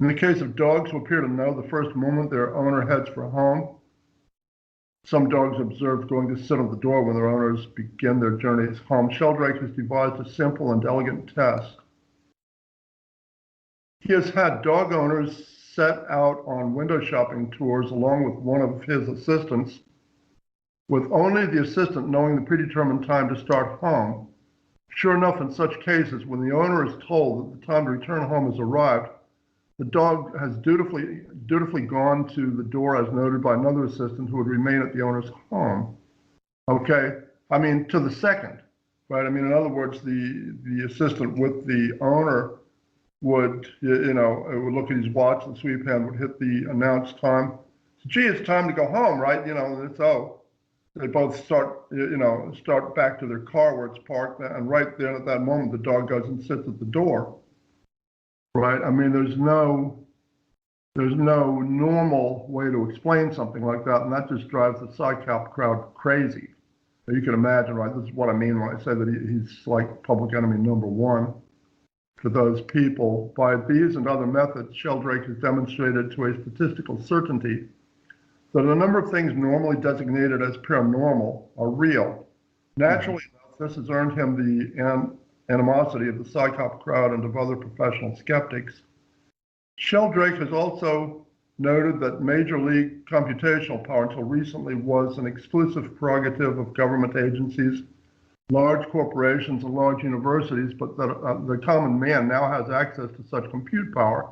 In the case of dogs who appear to know the first moment their owner heads for home, some dogs observed going to sit on the door when their owners begin their journeys home. Sheldrake has devised a simple and elegant test. He has had dog owners set out on window shopping tours along with one of his assistants, with only the assistant knowing the predetermined time to start home. Sure enough, in such cases, when the owner is told that the time to return home has arrived, the dog has dutifully gone to the door as noted by another assistant who would remain at the owner's home. Okay, to the second, right? In other words, the assistant with the owner would, would look at his watch, the sweep hand would hit the announced time. So, gee, it's time to go home, right? They both start back to their car where it's parked, and right there at that moment, the dog goes and sits at the door. Right? There's no normal way to explain something like that, and that just drives the CSICOP crowd crazy. You can imagine, right? This is what I mean when I say that he's like public enemy number 1 to those people. By these and other methods, Sheldrake has demonstrated to a statistical certainty that a number of things normally designated as paranormal are real. Naturally enough, this has earned him the animosity of the CSICOP crowd and of other professional skeptics. Sheldrake has also noted that Major League computational power until recently was an exclusive prerogative of government agencies, large corporations, and large universities, but that the common man now has access to such compute power,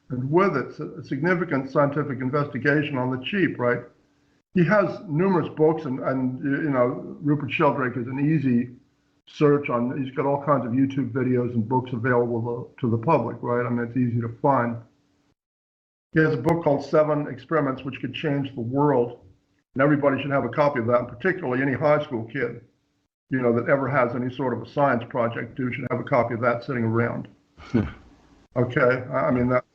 and with it, a significant scientific investigation on the cheap, right? He has numerous books, and Rupert Sheldrake is an easy search on. He's got all kinds of YouTube videos and books available to the public, right? It's easy to find. He has a book called 7 Experiments Which Could Change the World, and everybody should have a copy of that, and particularly any high school kid, that ever has any sort of a science project due should have a copy of that sitting around. Okay,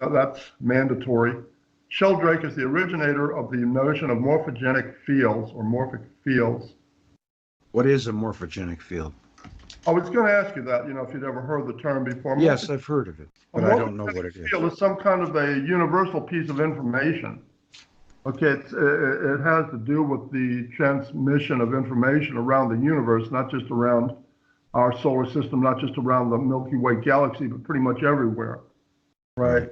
that's mandatory. Sheldrake is the originator of the notion of morphogenic fields or morphic fields. What is a morphogenic field? I was going to ask you that, if you'd ever heard the term before. Yes, I've heard of it, but I don't know what it is. Field is some kind of a universal piece of information. Okay, it has to do with the transmission of information around the universe, not just around our solar system, not just around the Milky Way galaxy, but pretty much everywhere. Right?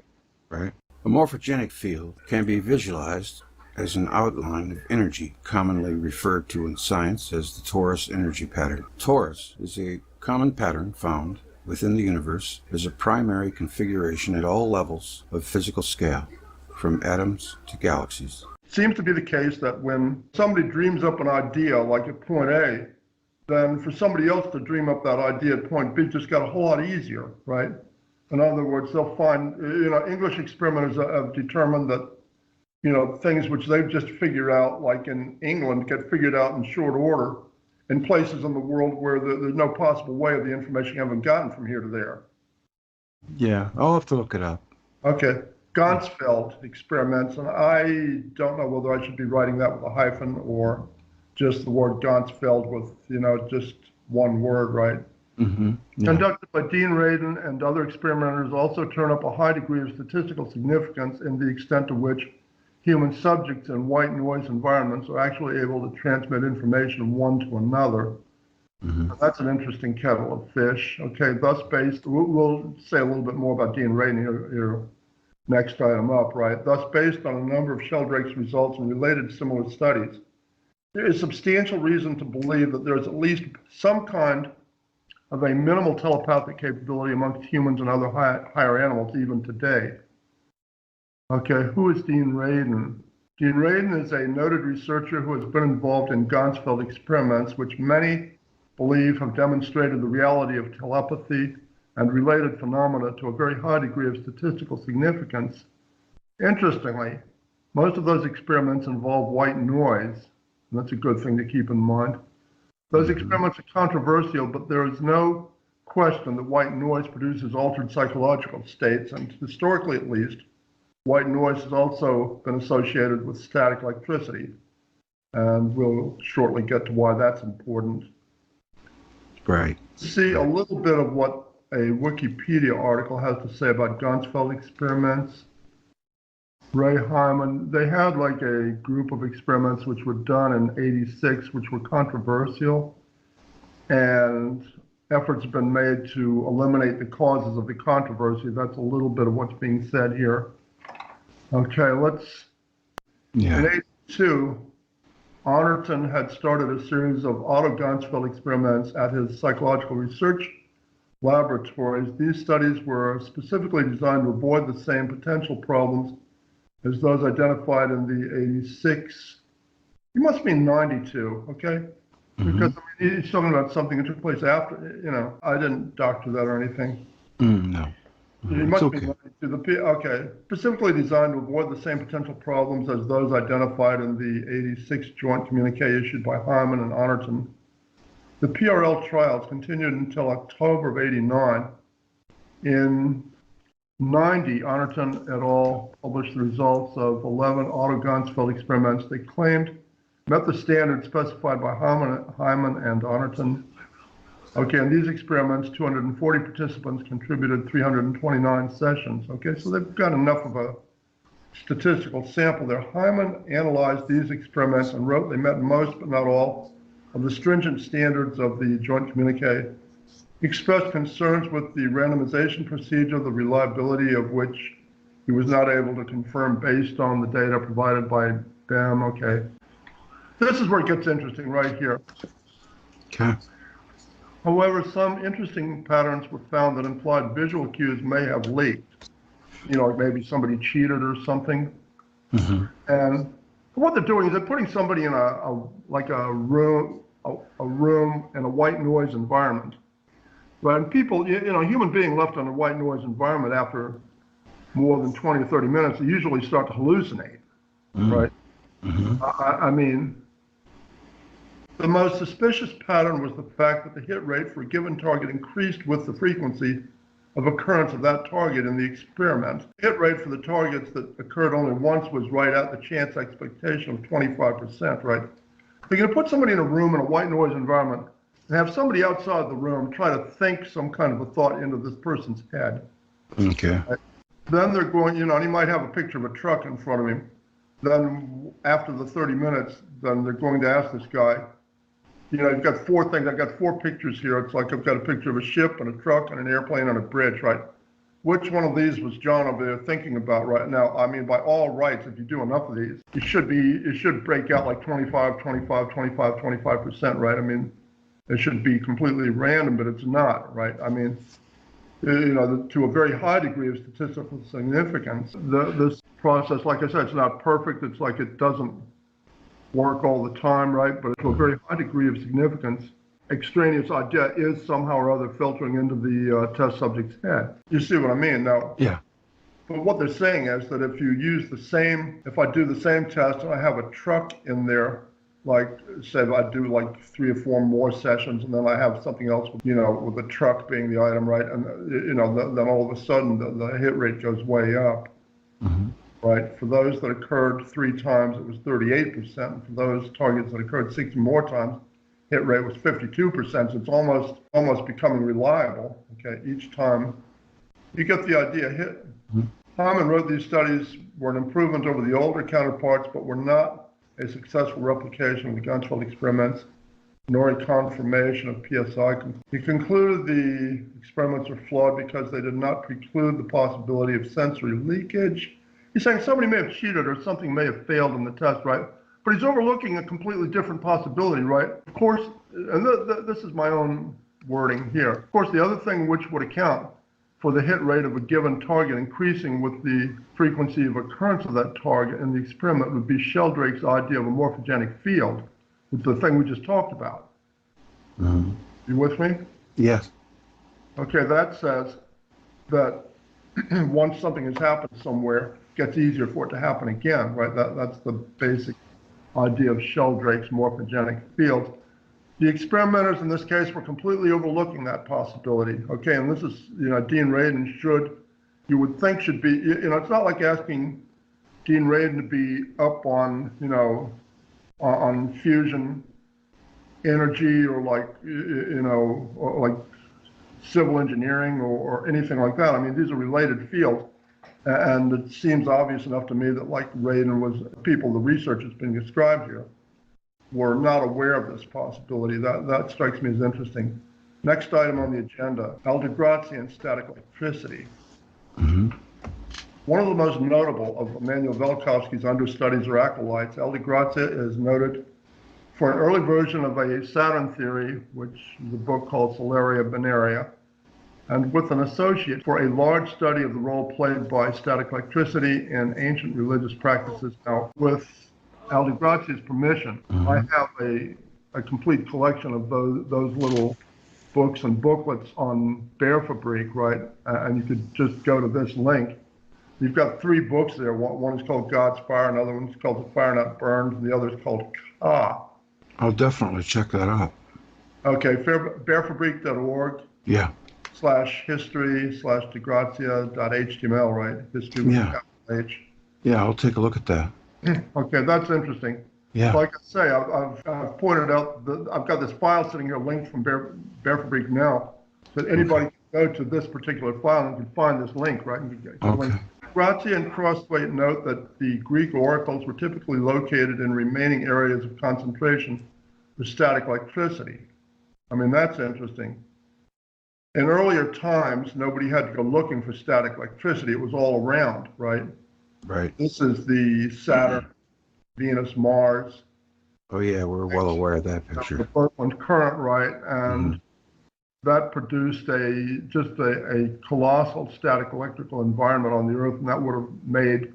Right. A morphogenic field can be visualized as an outline of energy, commonly referred to in science as the torus energy pattern. Torus is a common pattern found within the universe as a primary configuration at all levels of physical scale, from atoms to galaxies. It seems to be the case that when somebody dreams up an idea, like at point A, then for somebody else to dream up that idea at point B just got a whole lot easier, right? In other words, they'll find, English experimenters have determined that, things which they've just figured out, like in England, get figured out in short order in places in the world where there's no possible way of the information having gotten from here to there. Yeah, I'll have to look it up. Okay. Ganzfeld experiments, and I don't know whether I should be writing that with a hyphen or just the word Ganzfeld with, just one word, right? Mm-hmm. Yeah. Conducted by Dean Radin and other experimenters also turn up a high degree of statistical significance in the extent to which human subjects in white noise environments are actually able to transmit information one to another. Mm-hmm. That's an interesting kettle of fish. Okay, thus based, we'll say a little bit more about Dean Radin here. Next item up, right? Thus, based on a number of Sheldrake's results and related similar studies, there is substantial reason to believe that there is at least some kind of a minimal telepathic capability amongst humans and other higher animals even today. Okay, who is Dean Radin? Dean Radin is a noted researcher who has been involved in Ganzfeld experiments, which many believe have demonstrated the reality of telepathy and related phenomena to a very high degree of statistical significance. Interestingly, most of those experiments involve white noise, and that's a good thing to keep in mind. Those experiments are controversial, but there is no question that white noise produces altered psychological states, and historically at least, white noise has also been associated with static electricity, and we'll shortly get to why that's important. Right. See a little bit of what a Wikipedia article has to say about Ganzfeld experiments. Ray Hyman, they had like a group of experiments which were done in '86, which were controversial, and efforts have been made to eliminate the causes of the controversy. That's a little bit of what's being said here. Okay, in '82, Arnerton had started a series of Otto Ganzfeld experiments at his psychological research laboratories. These studies were specifically designed to avoid the same potential problems as those identified in the '86. You must mean '92, okay? Because he's talking about something that took place after, I didn't doctor that or anything. No. You must be '92. Okay. Specifically designed to avoid the same potential problems as those identified in the '86 joint communique issued by Hyman and Arnerton. The PRL trials continued until October of '89. In '90, Arnerton et al. Published the results of 11 Otto Ganzfeld experiments they claimed met the standards specified by Hyman and Arnerton. Okay, in these experiments, 240 participants contributed 329 sessions. Okay, so they've got enough of a statistical sample there. Hyman analyzed these experiments and wrote they met most, but not all, of the stringent standards of the joint communique. He expressed concerns with the randomization procedure, the reliability of which he was not able to confirm based on the data provided by BAM. Okay. This is where it gets interesting right here. Okay. However, some interesting patterns were found that implied visual cues may have leaked. Like maybe somebody cheated or something. Mm-hmm. And what they're doing is they're putting somebody in a room in a white noise environment. Right? And people, human being left in a white noise environment after more than 20 or 30 minutes, they usually start to hallucinate. Mm-hmm. Right? Mm-hmm. I mean, the most suspicious pattern was the fact that the hit rate for a given target increased with the frequency of occurrence of that target in the experiment. Hit rate for the targets that occurred only once was right at the chance expectation of 25%, right? If you're going to put somebody in a room in a white noise environment and have somebody outside the room try to think some kind of a thought into this person's head. Okay. Then they're going, and he might have a picture of a truck in front of him. Then after the 30 minutes, then they're going to ask this guy, you've got four things. I've got four pictures here. It's like I've got a picture of a ship and a truck and an airplane and a bridge, right? Which one of these was John over there thinking about right now? I mean, by all rights, if you do enough of these, it should break out like 25, 25, 25, 25%, right? I mean, it should be completely random, but it's not, right? I mean, to a very high degree of statistical significance, this process, like I said, it's not perfect. It's like it doesn't work all the time, right? But to a very high degree of significance, extraneous idea is somehow or other filtering into the test subject's head. You see what I mean? Now, Yeah. but what they're saying is that if I do the same test and I have a truck in there, like say I do like 3 or 4 more sessions, and then I have something else, with the truck being the item, right? And then all of a sudden the hit rate goes way up, right? For those that occurred 3 times, it was 38%. And for those targets that occurred 6 or more times, hit rate was 52%. So it's almost becoming reliable. Okay, each time you get the idea. Hyman wrote these studies were an improvement over the older counterparts, but were not a successful replication of the Ganzfeld experiments, nor a confirmation of PSI. He concluded the experiments are flawed because they did not preclude the possibility of sensory leakage. He's saying somebody may have cheated or something may have failed in the test, right? But he's overlooking a completely different possibility, right? Of course, and this is my own wording here. Of course, the other thing which would account for the hit rate of a given target increasing with the frequency of occurrence of that target in the experiment would be Sheldrake's idea of a morphogenic field, which is the thing we just talked about. You with me? Yes. Okay, that says that once something has happened somewhere, it gets easier for it to happen again, right? That's the basic idea of Sheldrake's morphogenic field. The experimenters in this case were completely overlooking that possibility. Okay, and this is, Dean Radin you would think should be, it's not like asking Dean Radin to be up on, on fusion energy or like, or like civil engineering or anything like that. I mean, these are related fields. And it seems obvious enough to me that like Radin was, the research that's being described here, were not aware of this possibility. That strikes me as interesting. Next item on the agenda, Aldegrassi and static electricity. One of the most notable of Emanuel Velikovsky's understudies or acolytes, Aldegrassi is noted for an early version of a Saturn theory, which is a book called Solaria Binaria, and with an associate for a large study of the role played by static electricity in ancient religious practices. Now, with Aldegrassi's permission, I have a complete collection of those little books and booklets on Bear Fabrique, right? And you could just go to this link. You've got 3 books there. One is called God's Fire, another one is called The Fire Not Burned, and the other is called Ka. I'll definitely check that out. Okay, bearfabrique.org. Yeah. /history/degrazia.html, right? History with Yeah. capital H. Yeah, I'll take a look at that. Okay, that's interesting. Yeah. Like I say, I've pointed out that I've got this file sitting here linked from Bear Fabrique now, so that anybody can go to this particular file and can find this link, right? And you can link. Grazia and Crosswaite note that the Greek oracles were typically located in remaining areas of concentration for static electricity. I mean, that's interesting. In earlier times, nobody had to go looking for static electricity. It was all around, right? Right. This is the Saturn, Venus, Mars. Oh, yeah, we're well aware of that The picture. Birkeland current, right? And that produced a colossal static electrical environment on the Earth, and that would have made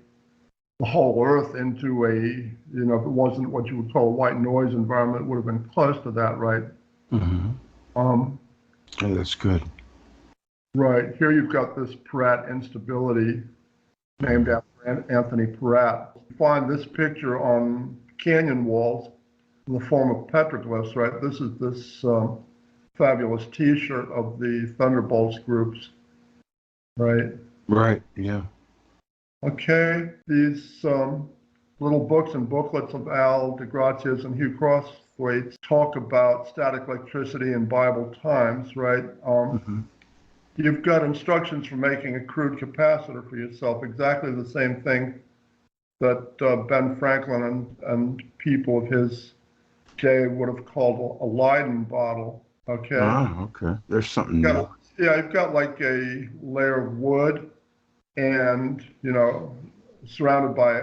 the whole Earth into a, if it wasn't what you would call a white noise environment, it would have been close to that, right? Yeah, that's good. Right, here you've got this Peratt instability named after Anthony Peratt. You find this picture on canyon walls in the form of petroglyphs, right? This is this fabulous T-shirt of the Thunderbolts groups, right? Right, yeah. Okay, these little books and booklets of Aldegrassi's and Hugh they talk about static electricity in Bible times, right? You've got instructions for making a crude capacitor for yourself, exactly the same thing that Ben Franklin and people of his day would have called a Leyden bottle, okay? Ah, okay. There's something new. Yeah, you've got like a layer of wood and, you know, surrounded by,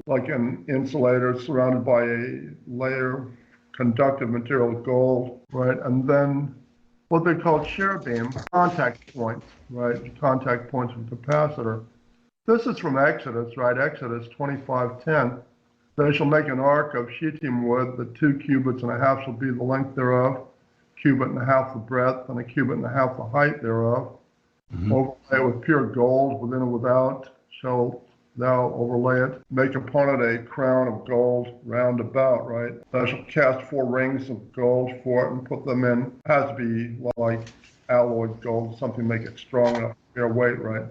like an insulator, surrounded by a layer of conductive material, gold, right? And then what they call cherubim, contact points, right? Contact points of capacitor. This is from Exodus, right? Exodus 25:10. They shall make an ark of shittim wood, the 2 cubits and a half shall be the length thereof, cubit and a half the breadth, and a cubit and a half the height thereof. Overlay it with pure gold, within and without shalt thou overlay it. Make upon it a crown of gold round about, right? Thou shalt cast 4 rings of gold for it and put them in. It has to be like alloyed gold, something to make it strong enough to bear weight, right?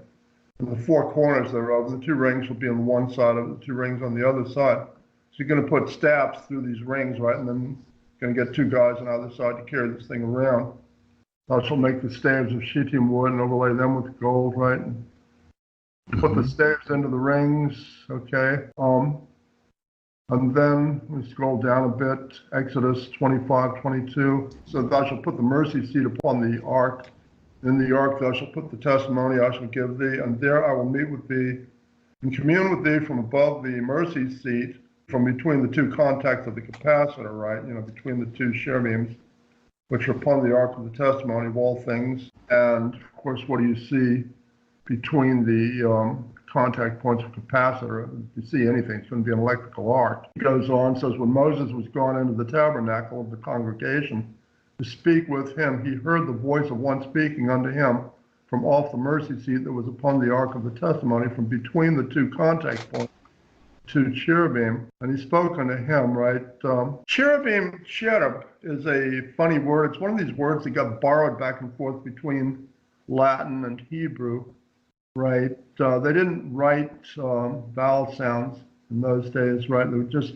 And the 4 corners thereof, the 2 rings will be on one side of it, the 2 rings on the other side. So you're going to put stabs through these rings, right? And then you're going to get 2 guys on either side to carry this thing around. Thou shalt make the staves of shittim wood and overlay them with gold, right? And put the staves into the rings, okay? And then we scroll down a bit, Exodus 25:22. So thou shalt put the mercy seat upon the ark. In the ark thou shalt put the testimony I shall give thee, and there I will meet with thee and commune with thee from above the mercy seat, from between the 2 contacts of the capacitor, right? You know, between the 2 cherubims, which are upon the ark of the testimony of all things. And of course, what do you see between the contact points of capacitor? If you see anything, it's going to be an electrical arc. It goes on, says, when Moses was gone into the tabernacle of the congregation to speak with him, he heard the voice of one speaking unto him from off the mercy seat that was upon the ark of the testimony, from between the 2 contact points, 2 cherubim, and he spoke unto him, right? Cherubim, cherub, is a funny word. It's one of these words that got borrowed back and forth between Latin and Hebrew, right? They didn't write vowel sounds in those days, right? They would just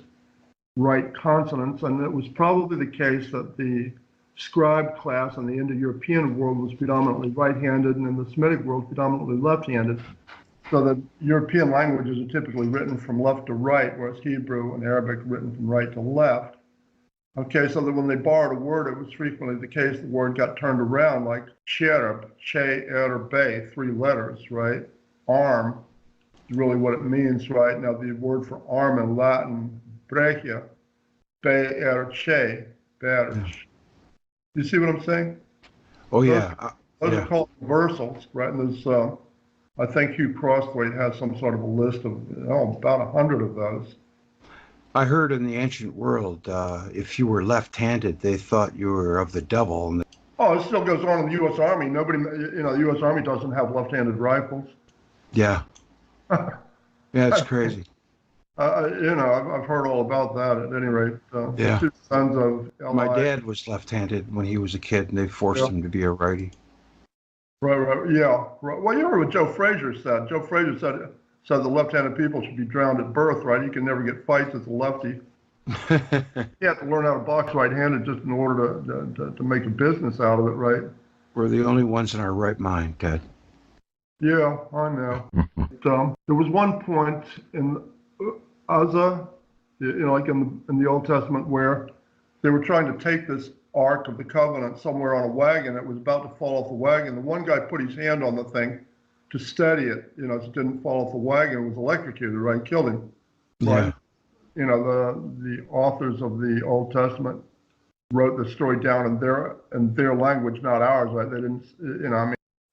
write consonants, and it was probably the case that the scribe class in the Indo-European world was predominantly right-handed, and in the Semitic world, predominantly left-handed. So the European languages are typically written from left to right, whereas Hebrew and Arabic are written from right to left. Okay, so that when they borrowed a word, it was frequently the case the word got turned around, like cherub, che-er-be, 3 letters, right? Arm is really what it means, right? Now the word for arm in Latin, brachia, be-er-che, berch. You see what I'm saying? Oh, yeah. Those are called reversals, right? And there's, I think Hugh Crosthwaite has some sort of a list of, about 100 of those. I heard in the ancient world, if you were left-handed, they thought you were of the devil. And it still goes on in the U.S. Army. Nobody, the U.S. Army doesn't have left-handed rifles. Yeah. Yeah, it's crazy. I've heard all about that at any rate. Yeah. 2 sons of Eli. My dad was left-handed when he was a kid, and they forced him to be a righty. Right, yeah. Right. Well, you heard what Joe Frazier said. Joe Frazier said the left-handed people should be drowned at birth, right? You can never get fights as a lefty. You have to learn how to box right-handed just in order to make a business out of it, right? We're the only ones in our right mind, Ted. Yeah, I know. There was one point in Uzzah, like in the Old Testament, where they were trying to take this Ark of the Covenant somewhere on a wagon. It was about to fall off the wagon. The one guy put his hand on the thing to steady it, so it didn't fall off the wagon. It was electrocuted, right? Killed him. Yeah. The authors of the Old Testament wrote the story down in their language, not ours, right? They didn't,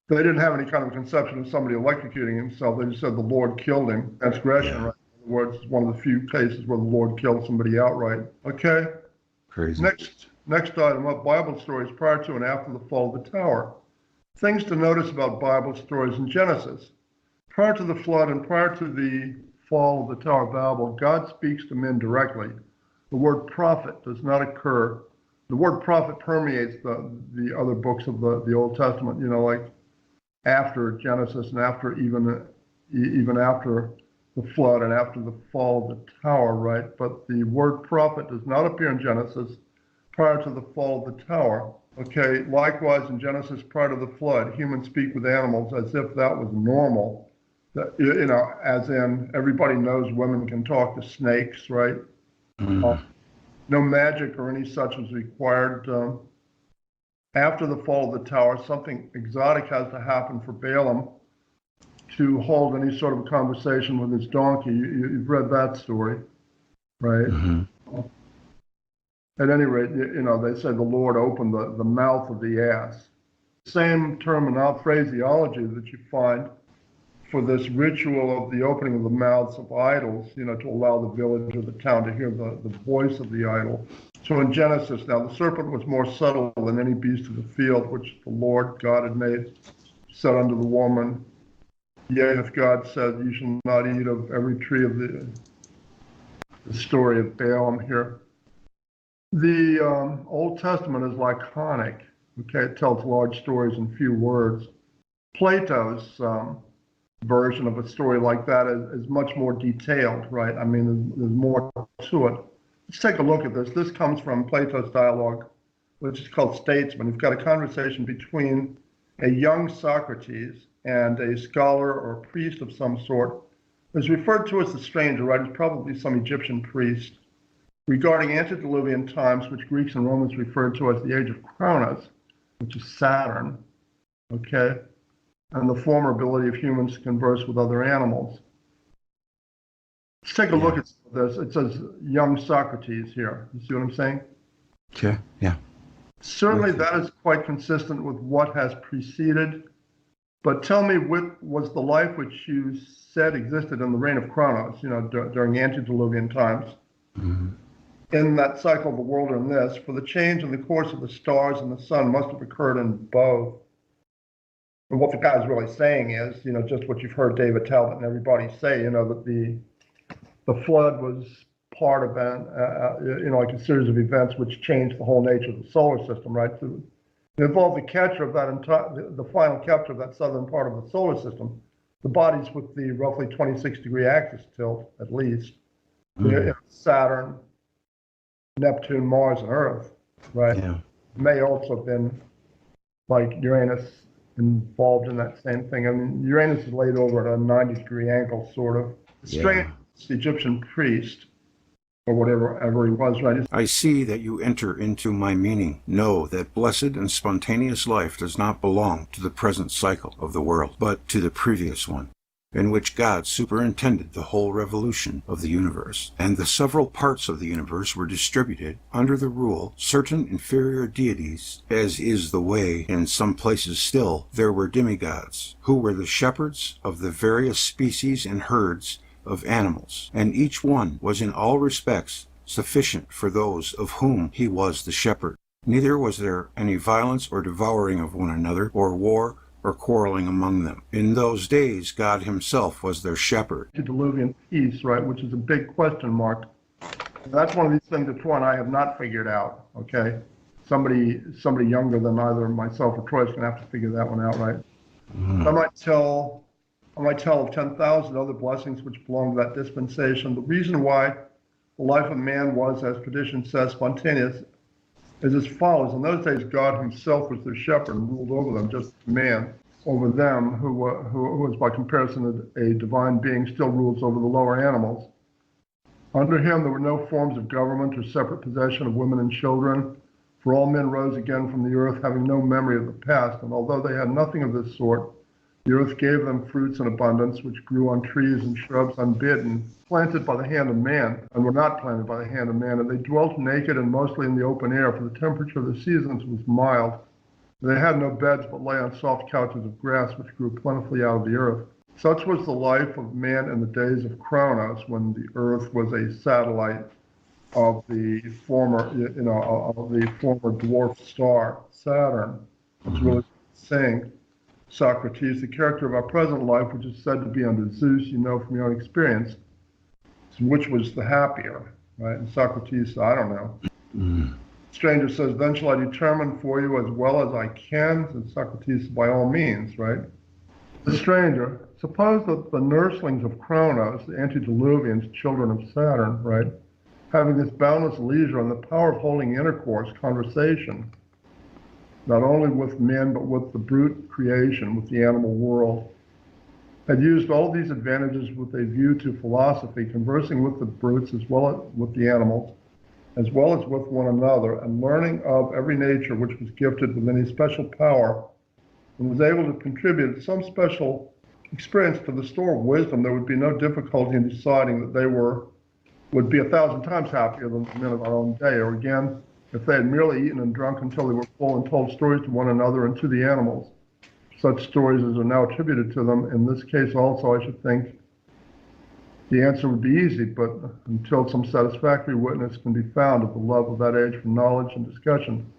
they didn't have any kind of conception of somebody electrocuting himself. They just said the Lord killed him. Transgression, right? In other words, it's one of the few cases where the Lord killed somebody outright. Okay. Crazy. Next item up, Bible stories prior to and after the fall of the tower. Things to notice about Bible stories in Genesis. Prior to the flood and prior to the fall of the Tower of Babel, God speaks to men directly. The word prophet does not occur. The word prophet permeates the other books of the Old Testament, like after Genesis and after even after the flood and after the fall of the tower, right? But the word prophet does not appear in Genesis prior to the fall of the tower. Okay, likewise in Genesis prior to the flood, humans speak with animals as if that was normal. That, you know, as in everybody knows women can talk to snakes, right? No magic or any such was required. After the fall of the tower, something exotic has to happen for Balaam to hold any sort of a conversation with his donkey. You've read that story, right? At any rate, you know, they say the Lord opened the mouth of the ass. Same phraseology that you find for this ritual of the opening of the mouths of idols, you know, to allow the village or the town to hear the voice of the idol. So in Genesis, now the serpent was more subtle than any beast of the field, which the Lord God had made, said unto the woman, yea, if God said, you shall not eat of every tree of the story of Balaam here. The Old Testament is laconic. Okay, it tells large stories in few words. Plato's version of a story like that is much more detailed, right? I mean, there's more to it. Let's take a look at this. This comes from Plato's dialogue, which is called Statesman. You've got a conversation between a young Socrates and a scholar or a priest of some sort, who's referred to as the stranger, right? It's probably some Egyptian priest, regarding antediluvian times, which Greeks and Romans referred to as the age of Kronos, which is Saturn, okay? And the former ability of humans to converse with other animals. Let's take a look at this. It says young Socrates here. You see what I'm saying? Okay, yeah. Certainly that is quite consistent with what has preceded. But tell me, what was the life which you said existed in the reign of Kronos, you know, during antediluvian times? In that cycle of the world or in this, for the change in the course of the stars and the sun must have occurred in both. And what the guy's really saying is, you know, just what you've heard David Talbot and everybody say, you know, that the flood was part of an, you know, like a series of events which changed the whole nature of the solar system, right? So it involved the capture of that the final capture of that southern part of the solar system, the bodies with the roughly 26-degree axis tilt, at least, Saturn, Neptune, Mars, and Earth, right? Yeah. May also have been like Uranus involved in that same thing. I mean, Uranus is laid over at a 90-degree angle, sort of. Strange Egyptian priest, or whatever he was, right? I see that you enter into my meaning. Know that blessed and spontaneous life does not belong to the present cycle of the world, but to the previous one, in which God superintended the whole revolution of the universe, and the several parts of the universe were distributed under the rule certain inferior deities, as is the way in some places still. There were demigods, who were the shepherds of the various species and herds of animals, and each one was in all respects sufficient for those of whom he was the shepherd. Neither was there any violence or devouring of one another, or war, or quarreling among them. In those days, God himself was their shepherd. Antediluvian peace, right, which is a big question mark. And that's one of these things that Troy and I have not figured out, okay? Somebody younger than either myself or Troy is going to have to figure that one out, right? I might tell of 10,000 other blessings which belong to that dispensation. The reason why the life of man was, as tradition says, spontaneous is as follows. In those days, God himself was their shepherd and ruled over them, just as man over them, who was by comparison a divine being, still rules over the lower animals. Under him, there were no forms of government or separate possession of women and children, for all men rose again from the earth, having no memory of the past. And although they had nothing of this sort, the earth gave them fruits in abundance, which grew on trees and shrubs unbidden, planted by the hand of man, and were not planted by the hand of man. And they dwelt naked and mostly in the open air, for the temperature of the seasons was mild. They had no beds, but lay on soft couches of grass, which grew plentifully out of the earth. Such was the life of man in the days of Kronos, when the earth was a satellite of the former, dwarf star, Saturn. It's really saying, Socrates, the character of our present life, which is said to be under Zeus, you know from your own experience, which was the happier, right? And Socrates, I don't know. Stranger says, then shall I determine for you as well as I can? And Socrates, by all means, right? The stranger, suppose that the nurslings of Kronos, the antediluvians, children of Saturn, right, having this boundless leisure and the power of holding intercourse, conversation, not only with men, but with the brute creation, with the animal world, had used all these advantages with a view to philosophy, conversing with the brutes as well as with the animals, as well as with one another, and learning of every nature which was gifted with any special power, and was able to contribute some special experience to the store of wisdom, there would be no difficulty in deciding that they would be 1,000 times happier than the men of our own day. Or again, if they had merely eaten and drunk until they were full and told stories to one another and to the animals, such stories as are now attributed to them. In this case also, I should think the answer would be easy, but until some satisfactory witness can be found of the love of that age for knowledge and discussion,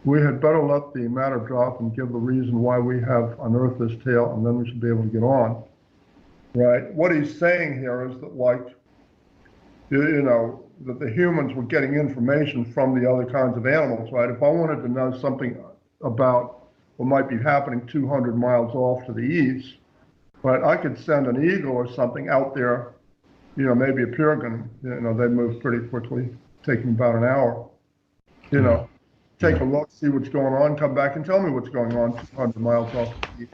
we had better let the matter drop and give the reason why we have unearthed this tale, and then we should be able to get on. Right? What he's saying here is that, like, you know, that the humans were getting information from the other kinds of animals, right? If I wanted to know something about what might be happening 200 miles off to the east, right, I could send an eagle or something out there, you know, maybe a peregrine, you know, they move pretty quickly, taking about an hour, you know, take a look, see what's going on, come back and tell me what's going on 200 miles off to the east.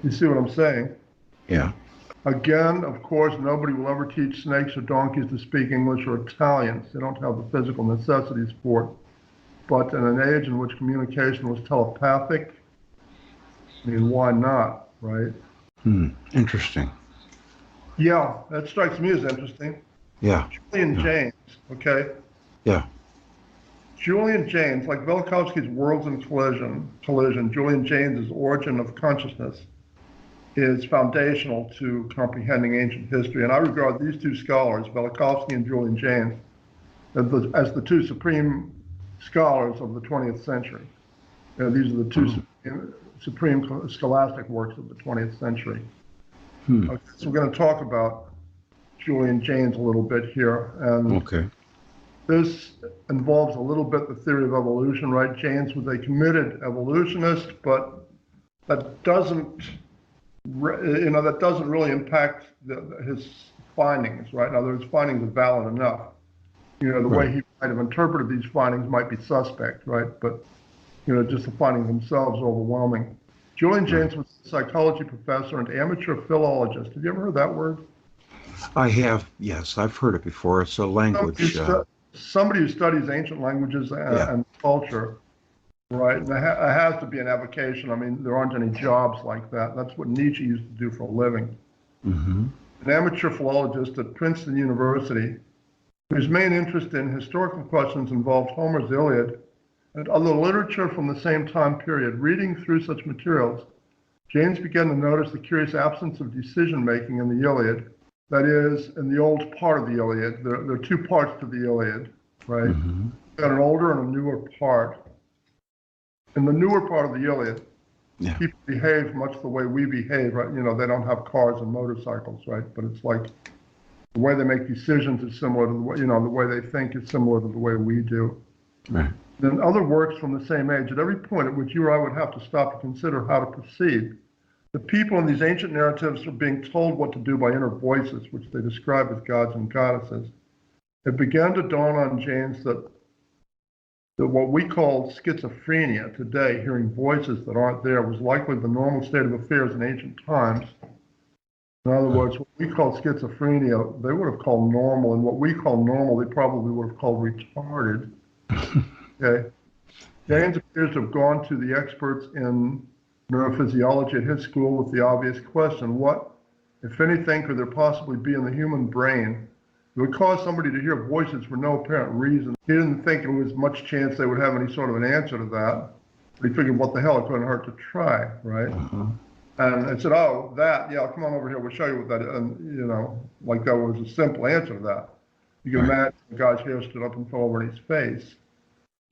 You see what I'm saying? Yeah. Again, of course, nobody will ever teach snakes or donkeys to speak English or Italian. They don't have the physical necessities for it. But in an age in which communication was telepathic, I mean, why not, right? Interesting. Yeah, that strikes me as interesting. Yeah. Julian Jaynes, okay? Yeah. Julian Jaynes, like Velikovsky's Worlds in Collision, Julian Jaynes' Origin of Consciousness is foundational to comprehending ancient history. And I regard these two scholars, Velikovsky and Julian Jaynes, as the two supreme scholars of the 20th century. You know, these are the two supreme scholastic works of the 20th century. Okay, so we're going to talk about Julian Jaynes a little bit here. And this involves a little bit the theory of evolution, right? Jaynes was a committed evolutionist, but that doesn't, you know, that doesn't really impact his findings, right? Now, his findings are valid enough. You know, the way he might have interpreted these findings might be suspect, right? But, you know, just the findings themselves are overwhelming. Julian Jaynes was a psychology professor and amateur philologist. Have you ever heard that word? I have, yes. I've heard it before. It's a language. Somebody who studies ancient languages and culture, right? And it has to be an avocation. I mean, there aren't any jobs like that. That's what Nietzsche used to do for a living. An amateur philologist at Princeton University, whose main interest in historical questions involved Homer's Iliad and other literature from the same time period. Reading through such materials, Jaynes began to notice the curious absence of decision-making in the Iliad. That is, in the old part of the Iliad. There are two parts to the Iliad, right? Got an older and a newer part. In the newer part of the Iliad, people behave much the way we behave, right? You know, they don't have cars and motorcycles, right? But it's like the way they make decisions is similar to the way, you know, the way they think is similar to the way we do. Right. Then other works from the same age, at every point at which you or I would have to stop to consider how to proceed, the people in these ancient narratives are being told what to do by inner voices, which they describe as gods and goddesses. It began to dawn on Jaynes that what we call schizophrenia today, hearing voices that aren't there, was likely the normal state of affairs in ancient times. In other words, what we call schizophrenia, they would have called normal, and what we call normal, they probably would have called retarded. Okay. Jaynes appears to have gone to the experts in neurophysiology at his school with the obvious question: what, if anything, could there possibly be in the human brain that would cause somebody to hear voices for no apparent reason? He didn't think there was much chance they would have any sort of an answer to that. But he figured, what the hell, it couldn't hurt to try, right? And I said, oh, that, yeah, come on over here, we'll show you what that is. And, you know, like that was a simple answer to that. You can imagine the guy's hair stood up and fell over in his face,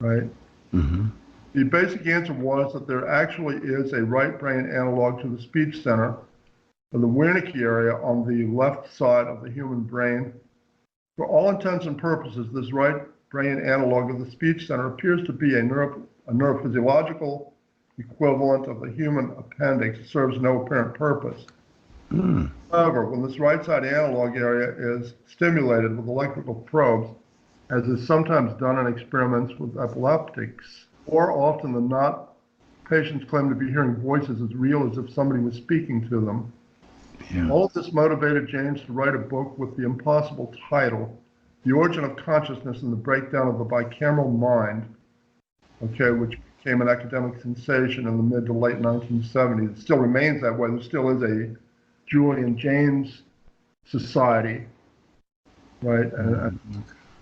right? The basic answer was that there actually is a right brain analog to the speech center of the Wernicke area on the left side of the human brain. For all intents and purposes, this right brain analog of the speech center appears to be a neurophysiological equivalent of the human appendix. It serves no apparent purpose. However, when this right side analog area is stimulated with electrical probes, as is sometimes done in experiments with epileptics, more often than not, patients claim to be hearing voices as real as if somebody was speaking to them. Yeah. All of this motivated James to write a book with the impossible title, The Origin of Consciousness and the Breakdown of the Bicameral Mind, okay, which became an academic sensation in the mid to late 1970s. It still remains that way. There still is a Julian James Society, right? And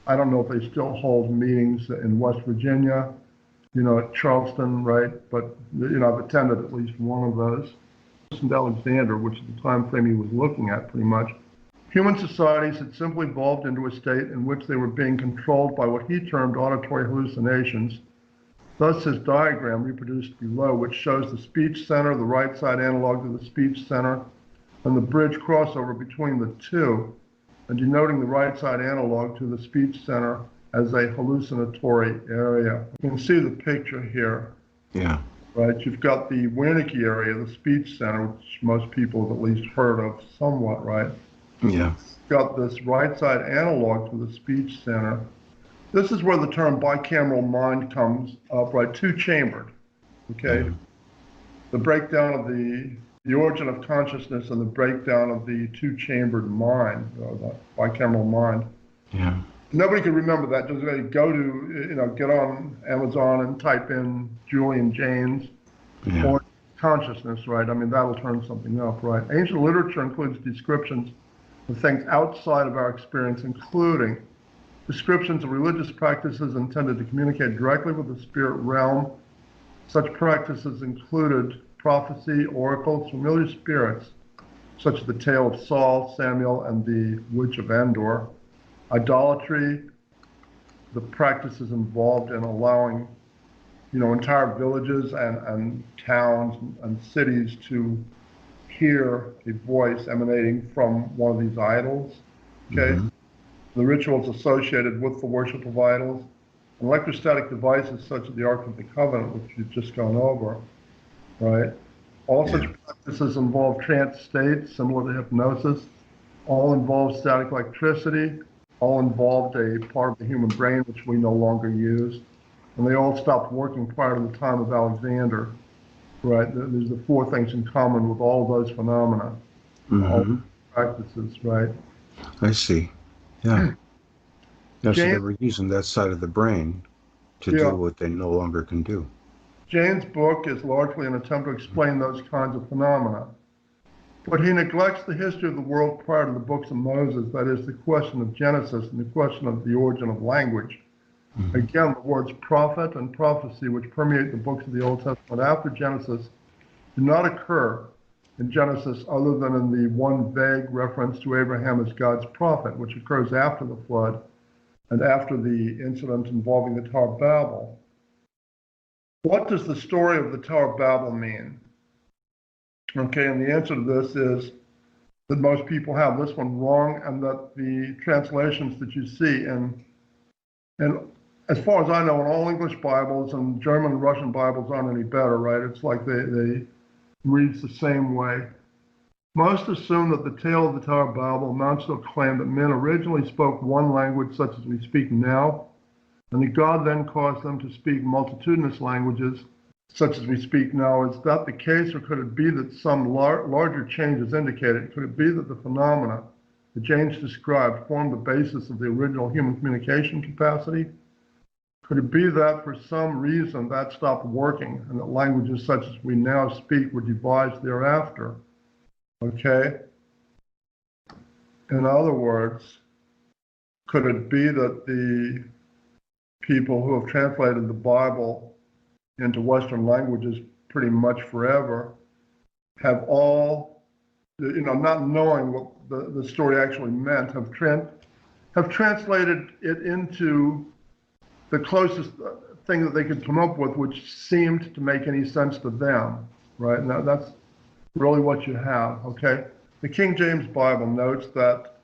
I don't know if they still hold meetings in West Virginia, at Charleston, right? But, I've attended at least one of those. And Alexander, which is the time frame he was looking at pretty much. Human societies had simply evolved into a state in which they were being controlled by what he termed auditory hallucinations. Thus his diagram reproduced below, which shows the speech center, the right side analog to the speech center, and the bridge crossover between the two, and denoting the right side analog to the speech center as a hallucinatory area. You can see the picture here. Yeah. Right, you've got the Wernicke area, the speech center, which most people have at least heard of somewhat, right? Yeah. You've got this right side analog to the speech center. This is where the term bicameral mind comes up, right? Two-chambered, okay? The breakdown of the origin of consciousness and the breakdown of the two-chambered mind, or the bicameral mind. Yeah. Nobody can remember that. Just go to, get on Amazon and type in Julian James or consciousness, right? I mean, that'll turn something up, right? Ancient literature includes descriptions of things outside of our experience, including descriptions of religious practices intended to communicate directly with the spirit realm. Such practices included prophecy, oracles, familiar spirits, such as the tale of Saul, Samuel, and the Witch of Endor. Idolatry, the practices involved in allowing, entire villages and towns and cities to hear a voice emanating from one of these idols, okay? The rituals associated with the worship of idols, and electrostatic devices such as the Ark of the Covenant, which we've just gone over, right? All such practices involve trance states similar to hypnosis, all involve static electricity, all involved a part of the human brain which we no longer use, and they all stopped working prior to the time of Alexander, right? There's the four things in common with all those phenomena, all practices, right? I see. Yeah. So they James, were using that side of the brain to do what they no longer can do. James' book is largely an attempt to explain those kinds of phenomena. But he neglects the history of the world prior to the books of Moses, that is, the question of Genesis and the question of the origin of language. Again, the words prophet and prophecy, which permeate the books of the Old Testament after Genesis, do not occur in Genesis other than in the one vague reference to Abraham as God's prophet, which occurs after the flood and after the incident involving the Tower of Babel. What does the story of the Tower of Babel mean? Okay, and the answer to this is that most people have this one wrong, and that the translations that you see and as far as I know, in all English Bibles and German and Russian Bibles aren't any better, right? It's like they read the same way. Most assume that the tale of the Tower of Babel amounts to a claim that men originally spoke one language such as we speak now, and that God then caused them to speak multitudinous languages such as we speak now. Is that the case, or could it be that some larger change is indicated? Could it be that the phenomena that James described formed the basis of the original human communication capacity? Could it be that for some reason that stopped working and that languages such as we now speak were devised thereafter? Okay? In other words, could it be that the people who have translated the Bible into Western languages pretty much forever have all, not knowing what the story actually meant, have translated it into the closest thing that they could come up with, which seemed to make any sense to them, right? Now that's really what you have, okay? The King James Bible notes that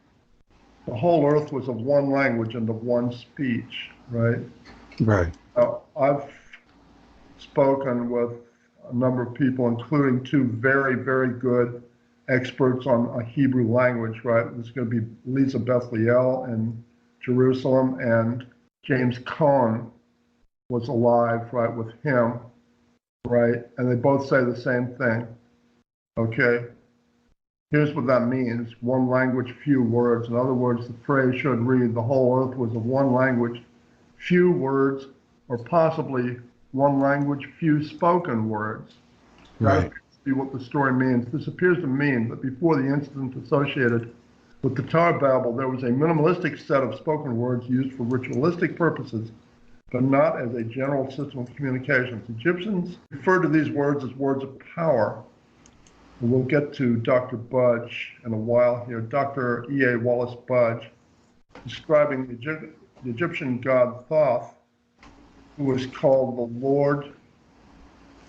the whole earth was of one language and of one speech, right? Right. I've spoken with a number of people, including two very, very good experts on a Hebrew language, right? There's going to be Lisa Bethliel in Jerusalem, and James Cone was alive, right, with him, right? And they both say the same thing, okay? Here's what that means: one language, few words. In other words, the phrase should read, the whole earth was of one language, few words, or possibly one language, few spoken words. Right. That appears to be what the story means. This appears to mean that before the incident associated with the Tower of Babel, there was a minimalistic set of spoken words used for ritualistic purposes, but not as a general system of communications. Egyptians referred to these words as words of power. And we'll get to Dr. Budge in a while here. Dr. E.A. Wallace Budge, describing the Egyptian god Thoth, who was called the Lord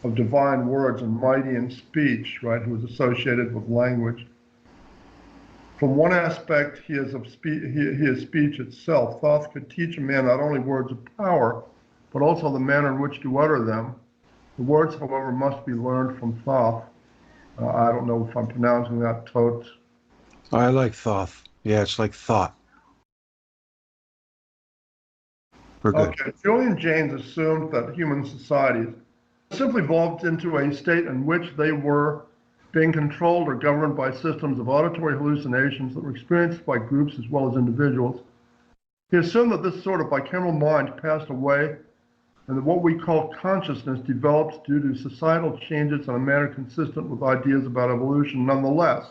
of divine words and mighty in speech, right, who was associated with language. From one aspect, he is speech itself. Thoth could teach a man not only words of power, but also the manner in which to utter them. The words, however, must be learned from Thoth. I don't know if I'm pronouncing that tot. I like Thoth. Yeah, it's like thought. We're good. Okay, Julian Jaynes assumed that human societies simply evolved into a state in which they were being controlled or governed by systems of auditory hallucinations that were experienced by groups as well as individuals. He assumed that this sort of bicameral mind passed away and that what we call consciousness developed due to societal changes in a manner consistent with ideas about evolution. Nonetheless,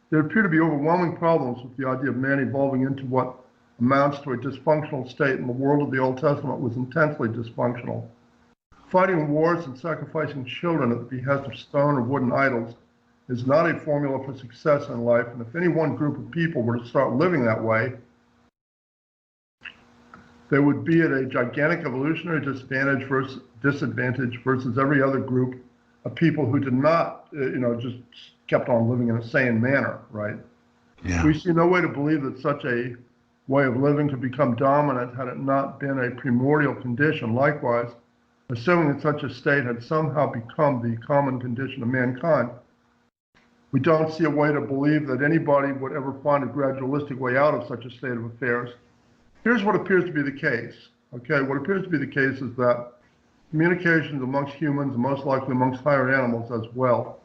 there appear to be overwhelming problems with the idea of man evolving into what amounts to a dysfunctional state, and the world of the Old Testament was intensely dysfunctional. Fighting wars and sacrificing children at the behest of stone or wooden idols is not a formula for success in life, and if any one group of people were to start living that way, they would be at a gigantic evolutionary disadvantage versus every other group of people who did not, just kept on living in a sane manner, right? Yeah. We see no way to believe that such a way of living could become dominant had it not been a primordial condition. Likewise, assuming that such a state had somehow become the common condition of mankind, we don't see a way to believe that anybody would ever find a gradualistic way out of such a state of affairs. Here's what appears to be the case. Okay, what appears to be the case is that communications amongst humans, and most likely amongst higher animals as well,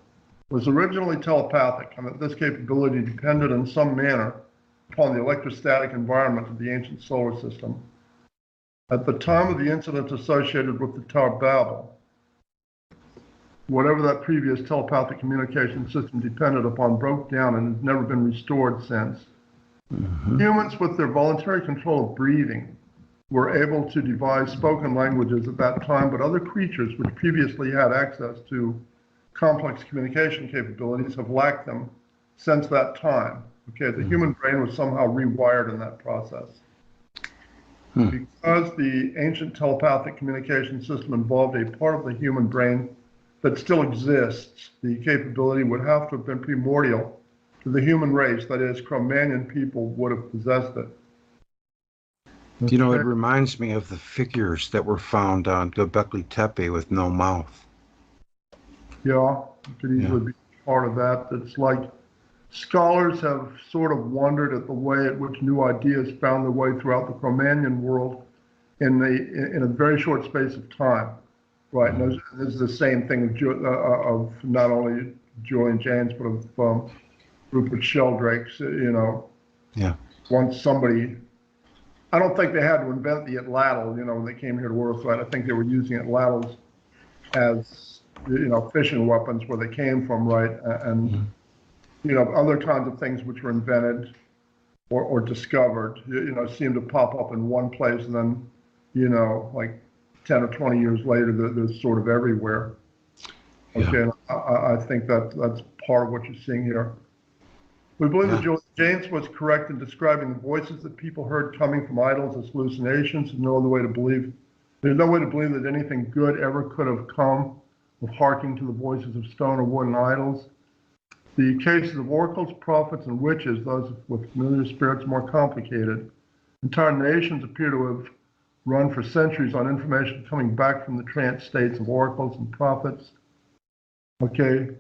was originally telepathic, and that this capability depended in some manner upon the electrostatic environment of the ancient solar system. At the time of the incident associated with the Tower of Babel, whatever that previous telepathic communication system depended upon broke down and has never been restored since. Humans, with their voluntary control of breathing, were able to devise spoken languages at that time, but other creatures which previously had access to complex communication capabilities have lacked them since that time. Okay, the human brain was somehow rewired in that process. Because the ancient telepathic communication system involved a part of the human brain that still exists, the capability would have to have been primordial to the human race, that is, Cro-Magnon people would have possessed it. You know, it reminds me of the figures that were found on Göbekli Tepe with no mouth. Yeah, it could easily be part of that. It's like scholars have sort of wondered at the way at which new ideas found their way throughout the Cro-Magnon world in a very short space of time. Right, and this is the same thing of not only Julian Jaynes, but of Rupert Sheldrake's, Yeah. Once somebody, I don't think they had to invent the atlatl, when they came here to Earth, right? I think they were using atlatls as, fishing weapons where they came from, right? And, other kinds of things which were invented or discovered, seem to pop up in one place and then, like 10 or 20 years later, they're sort of everywhere. Okay, yeah. I think that's part of what you're seeing here. We believe that Julian Jaynes was correct in describing the voices that people heard coming from idols as hallucinations. There's no way to believe that anything good ever could have come of hearkening to the voices of stone or wooden idols. The cases of oracles, prophets, and witches, those with familiar spirits, more complicated. Entire nations appear to have run for centuries on information coming back from the trance states of oracles and prophets. Okay.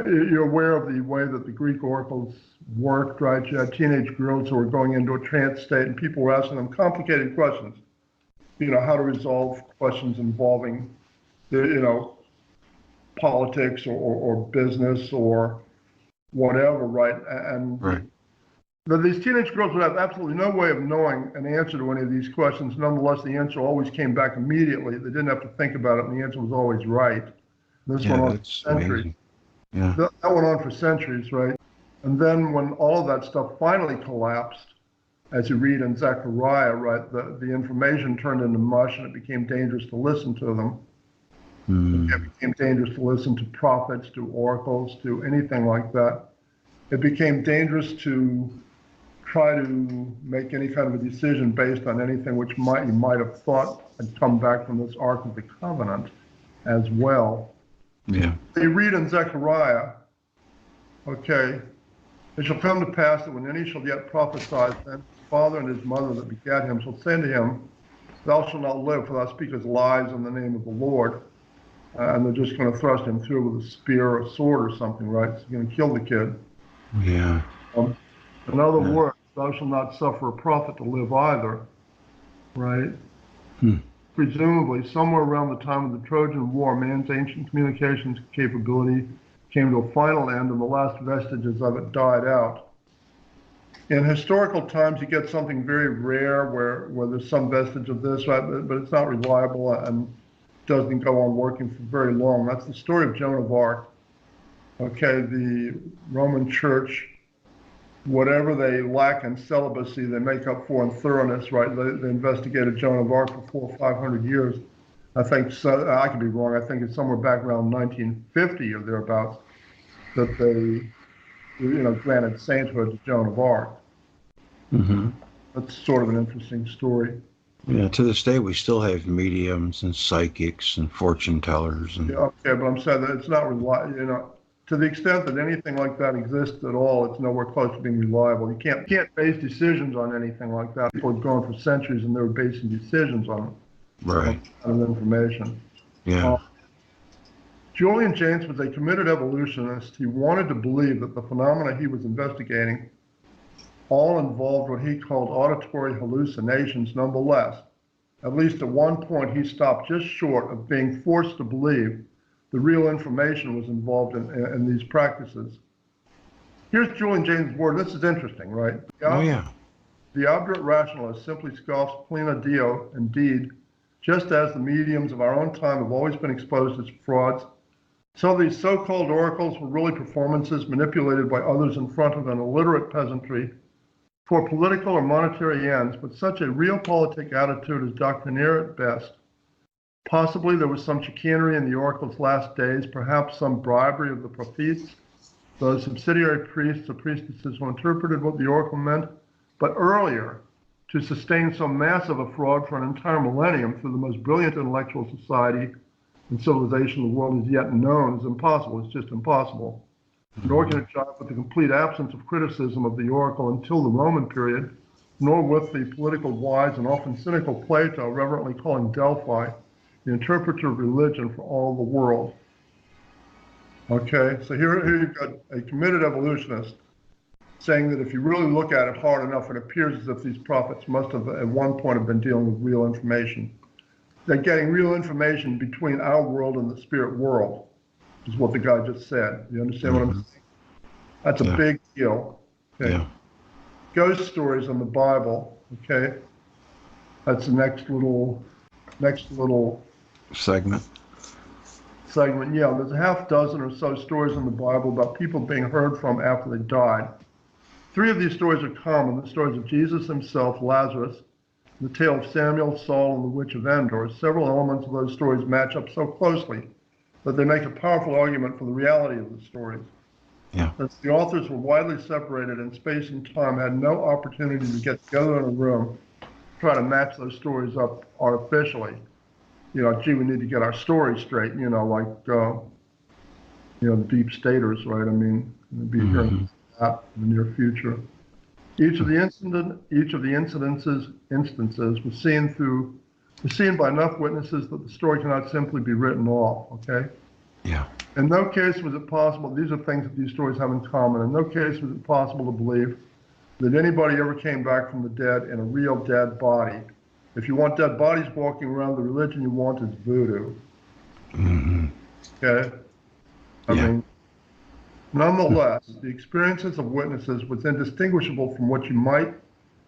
You're aware of the way that the Greek oracles worked, right? You had teenage girls who were going into a trance state, and people were asking them complicated questions. How to resolve questions involving, politics or business or whatever, right? And Right. these teenage girls would have absolutely no way of knowing an answer to any of these questions. Nonetheless, the answer always came back immediately. They didn't have to think about it, and the answer was always right. This went on for That's centuries. amazing. Yeah. That went on for centuries, right? And then when all of that stuff finally collapsed, as you read in Zechariah, right, the information turned into mush, and it became dangerous to listen to them. It became dangerous to listen to prophets, to oracles, to anything like that. It became dangerous to try to make any kind of a decision based on anything which you might have thought had come back from this Ark of the Covenant as well. Yeah. You read in Zechariah, okay, it shall come to pass that when any shall yet prophesy, then his father and his mother that begat him shall say to him, thou shalt not live, for thou speakest lies in the name of the Lord. And they're just going to thrust him through with a spear or a sword or something, right? So you're going to kill the kid. Yeah. In other words, thou shalt not suffer a prophet to live either, right? Presumably, somewhere around the time of the Trojan War, man's ancient communications capability came to a final end, and the last vestiges of it died out. In historical times, you get something very rare where there's some vestige of this, right? But it's not reliable and doesn't go on working for very long. That's the story of Joan of Arc. Okay, the Roman Church, whatever they lack in celibacy, they make up for in thoroughness, right? They investigated Joan of Arc for 400 or 500 years. I think, so, I could be wrong, I think it's somewhere back around 1950 or thereabouts that they, granted sainthood to Joan of Arc. That's sort of an interesting story. Yeah, to this day, we still have mediums and psychics and fortune tellers. And Yeah, okay, but I'm saying that it's not reliable, to the extent that anything like that exists at all, it's nowhere close to being reliable. You can't base decisions on anything like that. People have gone for centuries and they were basing decisions on right. kind of information. Yeah. Julian Jaynes was a committed evolutionist. He wanted to believe that the phenomena he was investigating all involved what he called auditory hallucinations. Nonetheless, at least at one point, he stopped just short of being forced to believe the real information was involved in these practices. Here's Julian Jaynes' word. This is interesting, right? Oh, yeah. The obdurate rationalist simply scoffs plena Dio. Indeed, just as the mediums of our own time have always been exposed as frauds, so these so-called oracles were really performances manipulated by others in front of an illiterate peasantry for political or monetary ends, but such a realpolitik attitude is doctrinaire at best. Possibly there was some chicanery in the oracle's last days, perhaps some bribery of the prophets, those subsidiary priests or priestesses who interpreted what the oracle meant, but earlier, to sustain so massive a fraud for an entire millennium through the most brilliant intellectual society and civilization the world has yet known is impossible. It's just impossible. Nor can it jive with the complete absence of criticism of the oracle until the Roman period, nor with the political wise and often cynical Plato reverently calling Delphi the interpreter of religion for all the world. Okay, so here you've got a committed evolutionist saying that if you really look at it hard enough, it appears as if these prophets must have at one point have been dealing with real information. They're getting real information between our world and the spirit world, is what the guy just said. You understand what I'm saying? That's a big deal. Okay. Yeah. Ghost stories in the Bible, okay? That's the next little Segment. Yeah, there's a half dozen or so stories in the Bible about people being heard from after they died. 3 of these stories are common: the stories of Jesus himself, Lazarus, the tale of Samuel, Saul, and the witch of Endor. Several elements of those stories match up so closely that they make a powerful argument for the reality of the stories. Yeah. Since the authors were widely separated in space and time, had no opportunity to get together in a room, try to match those stories up artificially. Gee, we need to get our story straight, like, the deep staters, right? I mean, we'll be hearing that in the near future. Each of the instances was seen by enough witnesses that the story cannot simply be written off, okay? Yeah. In no case was it possible, these are things that these stories have in common, in no case was it possible to believe that anybody ever came back from the dead in a real dead body. If you want dead bodies walking around, the religion you want is voodoo. Mm-hmm. Okay? I Yeah. mean, nonetheless, the experiences of witnesses was indistinguishable from what you might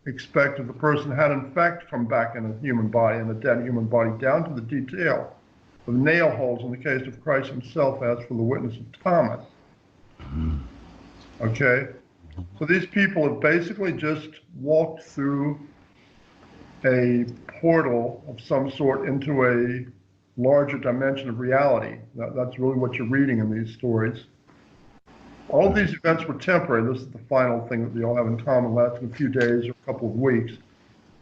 expect if the person had in fact come back in a human body, in a dead human body, down to the detail of nail holes in the case of Christ himself, as for the witness of Thomas. Okay? So these people have basically just walked through a portal of some sort into a larger dimension of reality. That's really what you're reading in these stories. All of these events were temporary. This is the final thing that they all have in common, lasting a few days or a couple of weeks.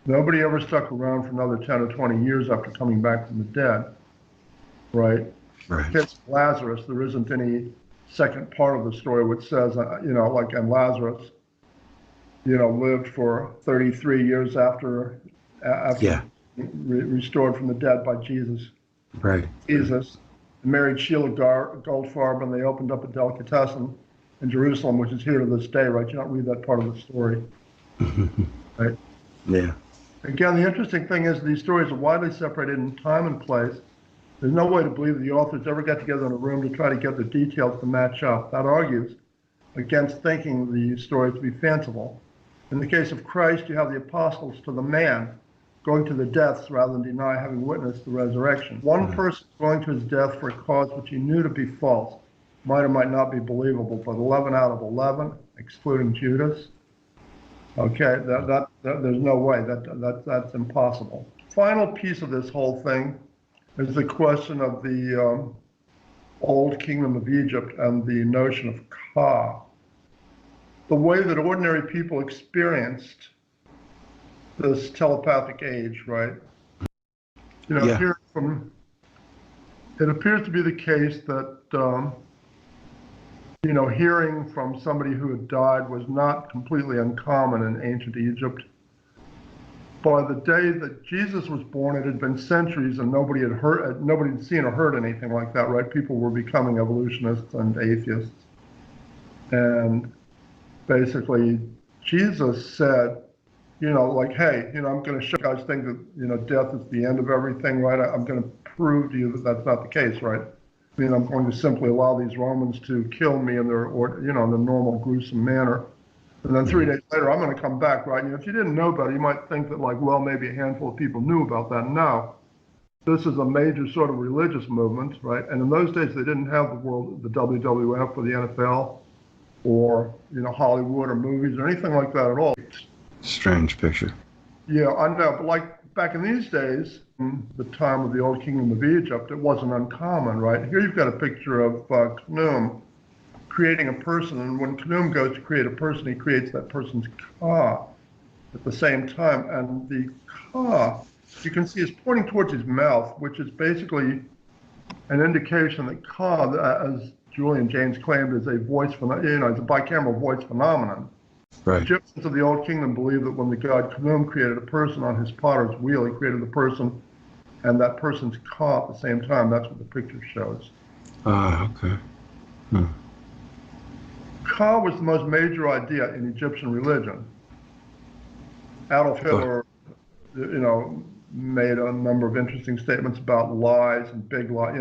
Nobody ever stuck around for another 10 or 20 years after coming back from the dead, right? Right. It's Lazarus. There isn't any second part of the story which says, like, and Lazarus, lived for 33 years after Yeah. restored from the dead by Jesus. Right. Jesus married Sheila Goldfarb, and they opened up a delicatessen in Jerusalem, which is here to this day, right? You don't read that part of the story, right? Yeah. Again, the interesting thing is these stories are widely separated in time and place. There's no way to believe the authors ever got together in a room to try to get the details to match up. That argues against thinking the story to be fanciful. In the case of Christ, you have the apostles to the man going to the deaths rather than deny having witnessed the resurrection. One person going to his death for a cause which he knew to be false might or might not be believable, but 11 out of 11, excluding Judas, okay, there's no way, that's impossible. Final piece of this whole thing is the question of the old kingdom of Egypt and the notion of Ka. The way that ordinary people experienced this telepathic age, right? Yeah. Here it appears to be the case that, hearing from somebody who had died was not completely uncommon in ancient Egypt. By the day that Jesus was born, it had been centuries and nobody had seen or heard anything like that, right? People were becoming evolutionists and atheists. And basically, Jesus said, like, hey, I'm going to show you guys think that, death is the end of everything, right? I'm going to prove to you that that's not the case, right? I mean, I'm going to simply allow these Romans to kill me in their, in the normal gruesome manner. And then 3 days later, I'm going to come back, right? And if you didn't know about it, you might think that, like, well, maybe a handful of people knew about that. No. This is a major sort of religious movement, right? And in those days, they didn't have the WWF or the NFL or, Hollywood or movies or anything like that at all. Strange picture. Yeah, I know, but like back in these days, in the time of the old kingdom of Egypt, it wasn't uncommon, right? Here you've got a picture of Khnum creating a person, and when Khnum goes to create a person, he creates that person's Ka at the same time, and the Ka, you can see, is pointing towards his mouth, which is basically an indication that Ka, as Julian Jaynes claimed, is a voice, it's a bicameral voice phenomenon. Right. Egyptians of the Old Kingdom believed that when the god Khnum created a person on his potter's wheel, he created the person and that person's Ka at the same time. That's what the picture shows. Okay. Ka was the most major idea in Egyptian religion. Adolf Hitler, made a number of interesting statements about lies and big lies,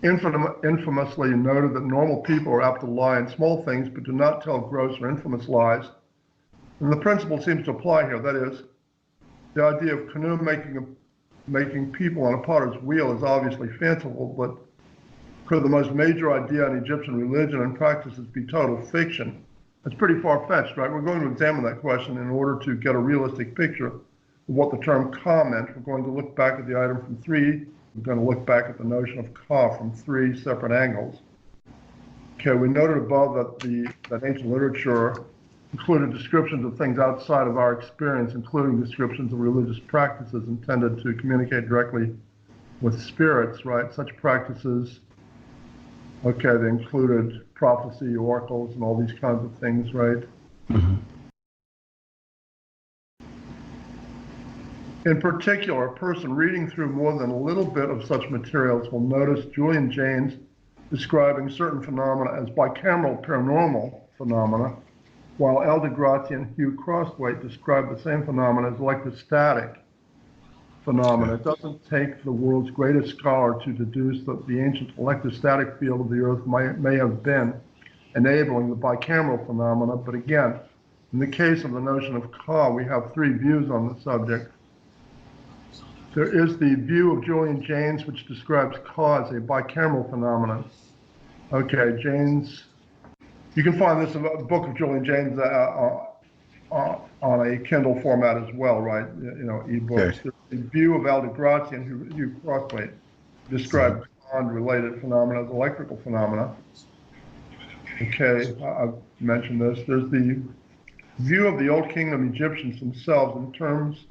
infamously noted that normal people are apt to lie in small things but do not tell gross or infamous lies. And the principle seems to apply here. That is, the idea of Khnum making people on a potter's wheel is obviously fanciful, but could the most major idea in Egyptian religion and practices be total fiction? That's pretty far-fetched, right? We're going to examine that question in order to get a realistic picture of what the term Ka meant. We're going to look back at the item from three. We're going to look back at the notion of Ka from three separate angles. Okay, we noted above that ancient literature included descriptions of things outside of our experience, including descriptions of religious practices intended to communicate directly with spirits, right? Such practices, okay, they included prophecy, oracles, and all these kinds of things, right? Mm-hmm. In particular, a person reading through more than a little bit of such materials will notice Julian Jaynes describing certain phenomena as bicameral paranormal phenomena, while Al deGrasse and Hugh Crosthwaite describe the same phenomena as electrostatic phenomena. It doesn't take the world's greatest scholar to deduce that the ancient electrostatic field of the Earth may have been enabling the bicameral phenomena, but again, in the case of the notion of Ka, we have three views on the subject. There is the view of Julian Jaynes, which describes Ka as a bicameral phenomenon. Okay, Jaynes, you can find this in the book of Julian Jaynes on a Kindle format as well, right? You know, ebooks. Okay. The view of Al deGrasse and Hugh Crosthwaite describe bond-related phenomena as electrical phenomena. Okay, I've mentioned this. There's the view of the Old Kingdom Egyptians themselves in terms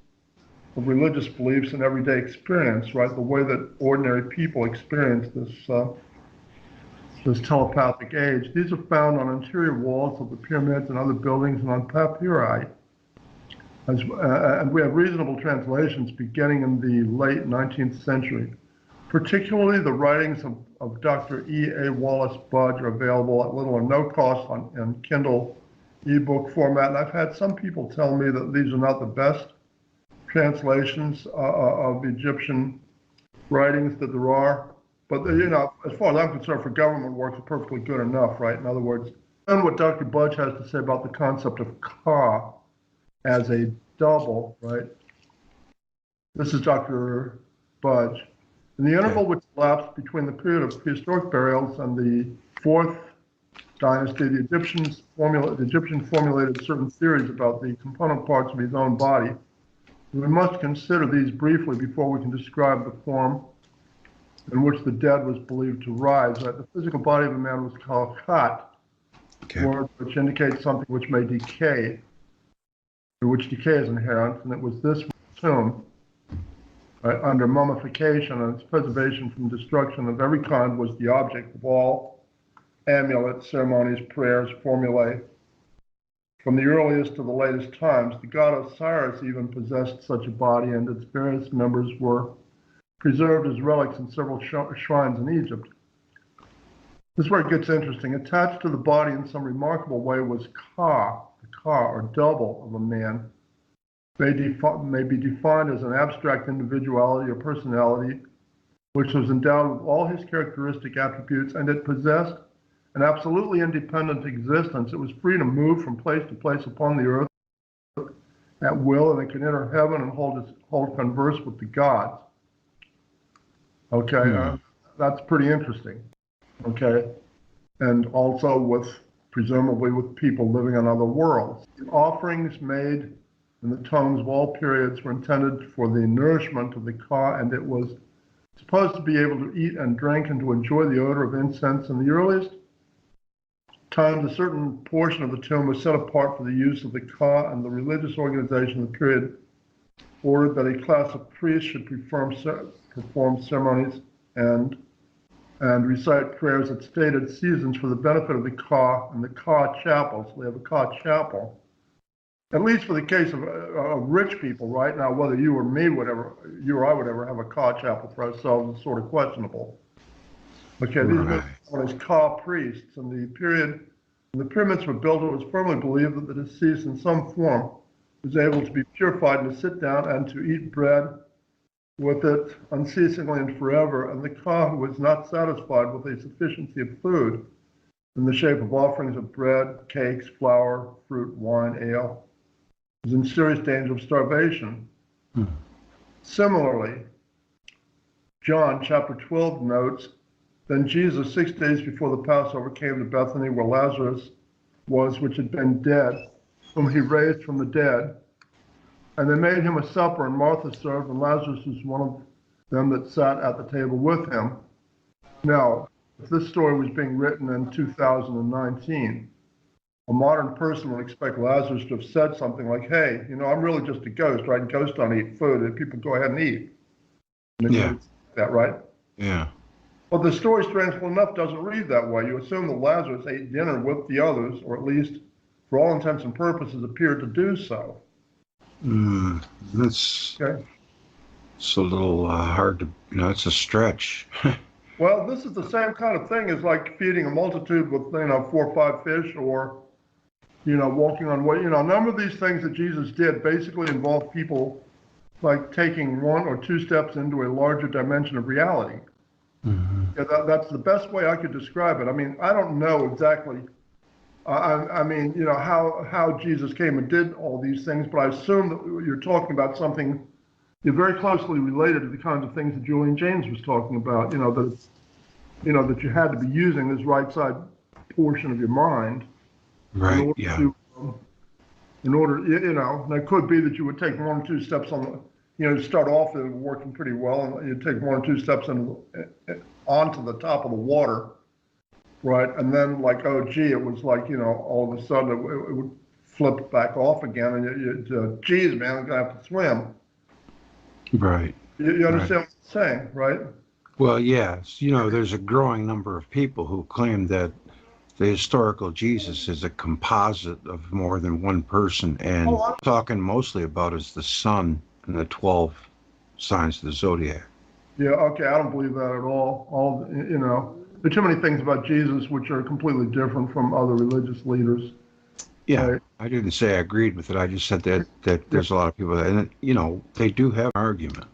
of religious beliefs and everyday experience, right? The way that ordinary people experience this telepathic age. These are found on interior walls of the pyramids and other buildings and on papyri. And we have reasonable translations beginning in the late 19th century. Particularly the writings of Dr. E.A. Wallace Budge are available at little or no cost in Kindle ebook format. And I've had some people tell me that these are not the best translations of Egyptian writings that there are. But, you know, as far as I'm concerned, for government work, it's perfectly good enough, right? In other words, and what Dr. Budge has to say about the concept of Ka as a double, right? This is Dr. Budge. In the interval which elapsed between the period of prehistoric burials and the fourth dynasty, the Egyptian formulated certain theories about the component parts of his own body. We must consider these briefly before we can describe the form in which the dead was believed to rise. Right? The physical body of a man was called khat, word which indicates something which may decay, or which decay is inherent, and it was this tomb, right, under mummification and its preservation from destruction of every kind was the object of all amulets, ceremonies, prayers, formulae. From the earliest to the latest times, the god Osiris even possessed such a body, and its various members were preserved as relics in several shrines in Egypt. This is where it gets interesting. Attached to the body in some remarkable way was Ka, the Ka, or double of a man, may be defined as an abstract individuality or personality which was endowed with all his characteristic attributes, and it possessed an absolutely independent existence. It was free to move from place to place upon the earth at will, and it could enter heaven and hold converse with the gods. Okay, that's pretty interesting. Okay, and also presumably with people living on other worlds. The offerings made in the tombs of all periods were intended for the nourishment of the Ka, and it was supposed to be able to eat and drink and to enjoy the odor of incense. In the earliest times, a certain portion of the tomb was set apart for the use of the Ka, and the religious organization of the period ordered that a class of priests should perform ceremonies and recite prayers at stated seasons for the benefit of the Ka and the Ka chapel. So they have a Ka chapel, at least for the case of rich people. Right now, whether you or I would ever have a Ka chapel for ourselves is sort of questionable. Okay, these were known as Ka priests. In the period when the pyramids were built, it was firmly believed that the deceased in some form was able to be purified and to sit down and to eat bread with it unceasingly and forever. And the Ka who was not satisfied with a sufficiency of food in the shape of offerings of bread, cakes, flour, fruit, wine, ale, was in serious danger of starvation. Similarly, John chapter 12 notes, then Jesus 6 days before the Passover came to Bethany where Lazarus was, which had been dead, whom he raised from the dead. And they made him a supper, and Martha served, and Lazarus was one of them that sat at the table with him. Now, if this story was being written in 2019, a modern person would expect Lazarus to have said something like, hey, you know, I'm really just a ghost, right? Ghosts don't eat food, and people go ahead and eat. And Yeah. That, right? Yeah. Well, the story, strangely enough, doesn't read that way. You assume that Lazarus ate dinner with the others, or at least, for all intents and purposes, appeared to do so. That's Okay. it's a little hard to, it's a stretch. Well, this is the same kind of thing as like feeding a multitude with, 4 or 5 fish, or, walking on water. A number of these things that Jesus did basically involve people like taking 1 or 2 steps into a larger dimension of reality. Mm-hmm. Yeah, that's the best way I could describe it. I mean, I don't know exactly, how Jesus came and did all these things, but I assume that you're talking about something very closely related to the kinds of things that Julian James was talking about, that you had to be using this right side portion of your mind. Right, yeah. In order, and it could be that you would take 1 or 2 steps on start off working pretty well, and you'd take 1 or 2 steps onto the top of the water, right? And then like, oh, gee, it was like, all of a sudden it would flip back off again, and geez, man, I'm gonna have to swim. Right. You understand what I'm saying, right? Well, yes. There's a growing number of people who claim that the historical Jesus is a composite of more than one person, and talking mostly about is the sun and the 12 signs of the zodiac. Yeah, okay, I don't believe that at all. There are too many things about Jesus which are completely different from other religious leaders. Yeah, right? I didn't say I agreed with it. I just said that there's a lot of people that, and they do have an argument.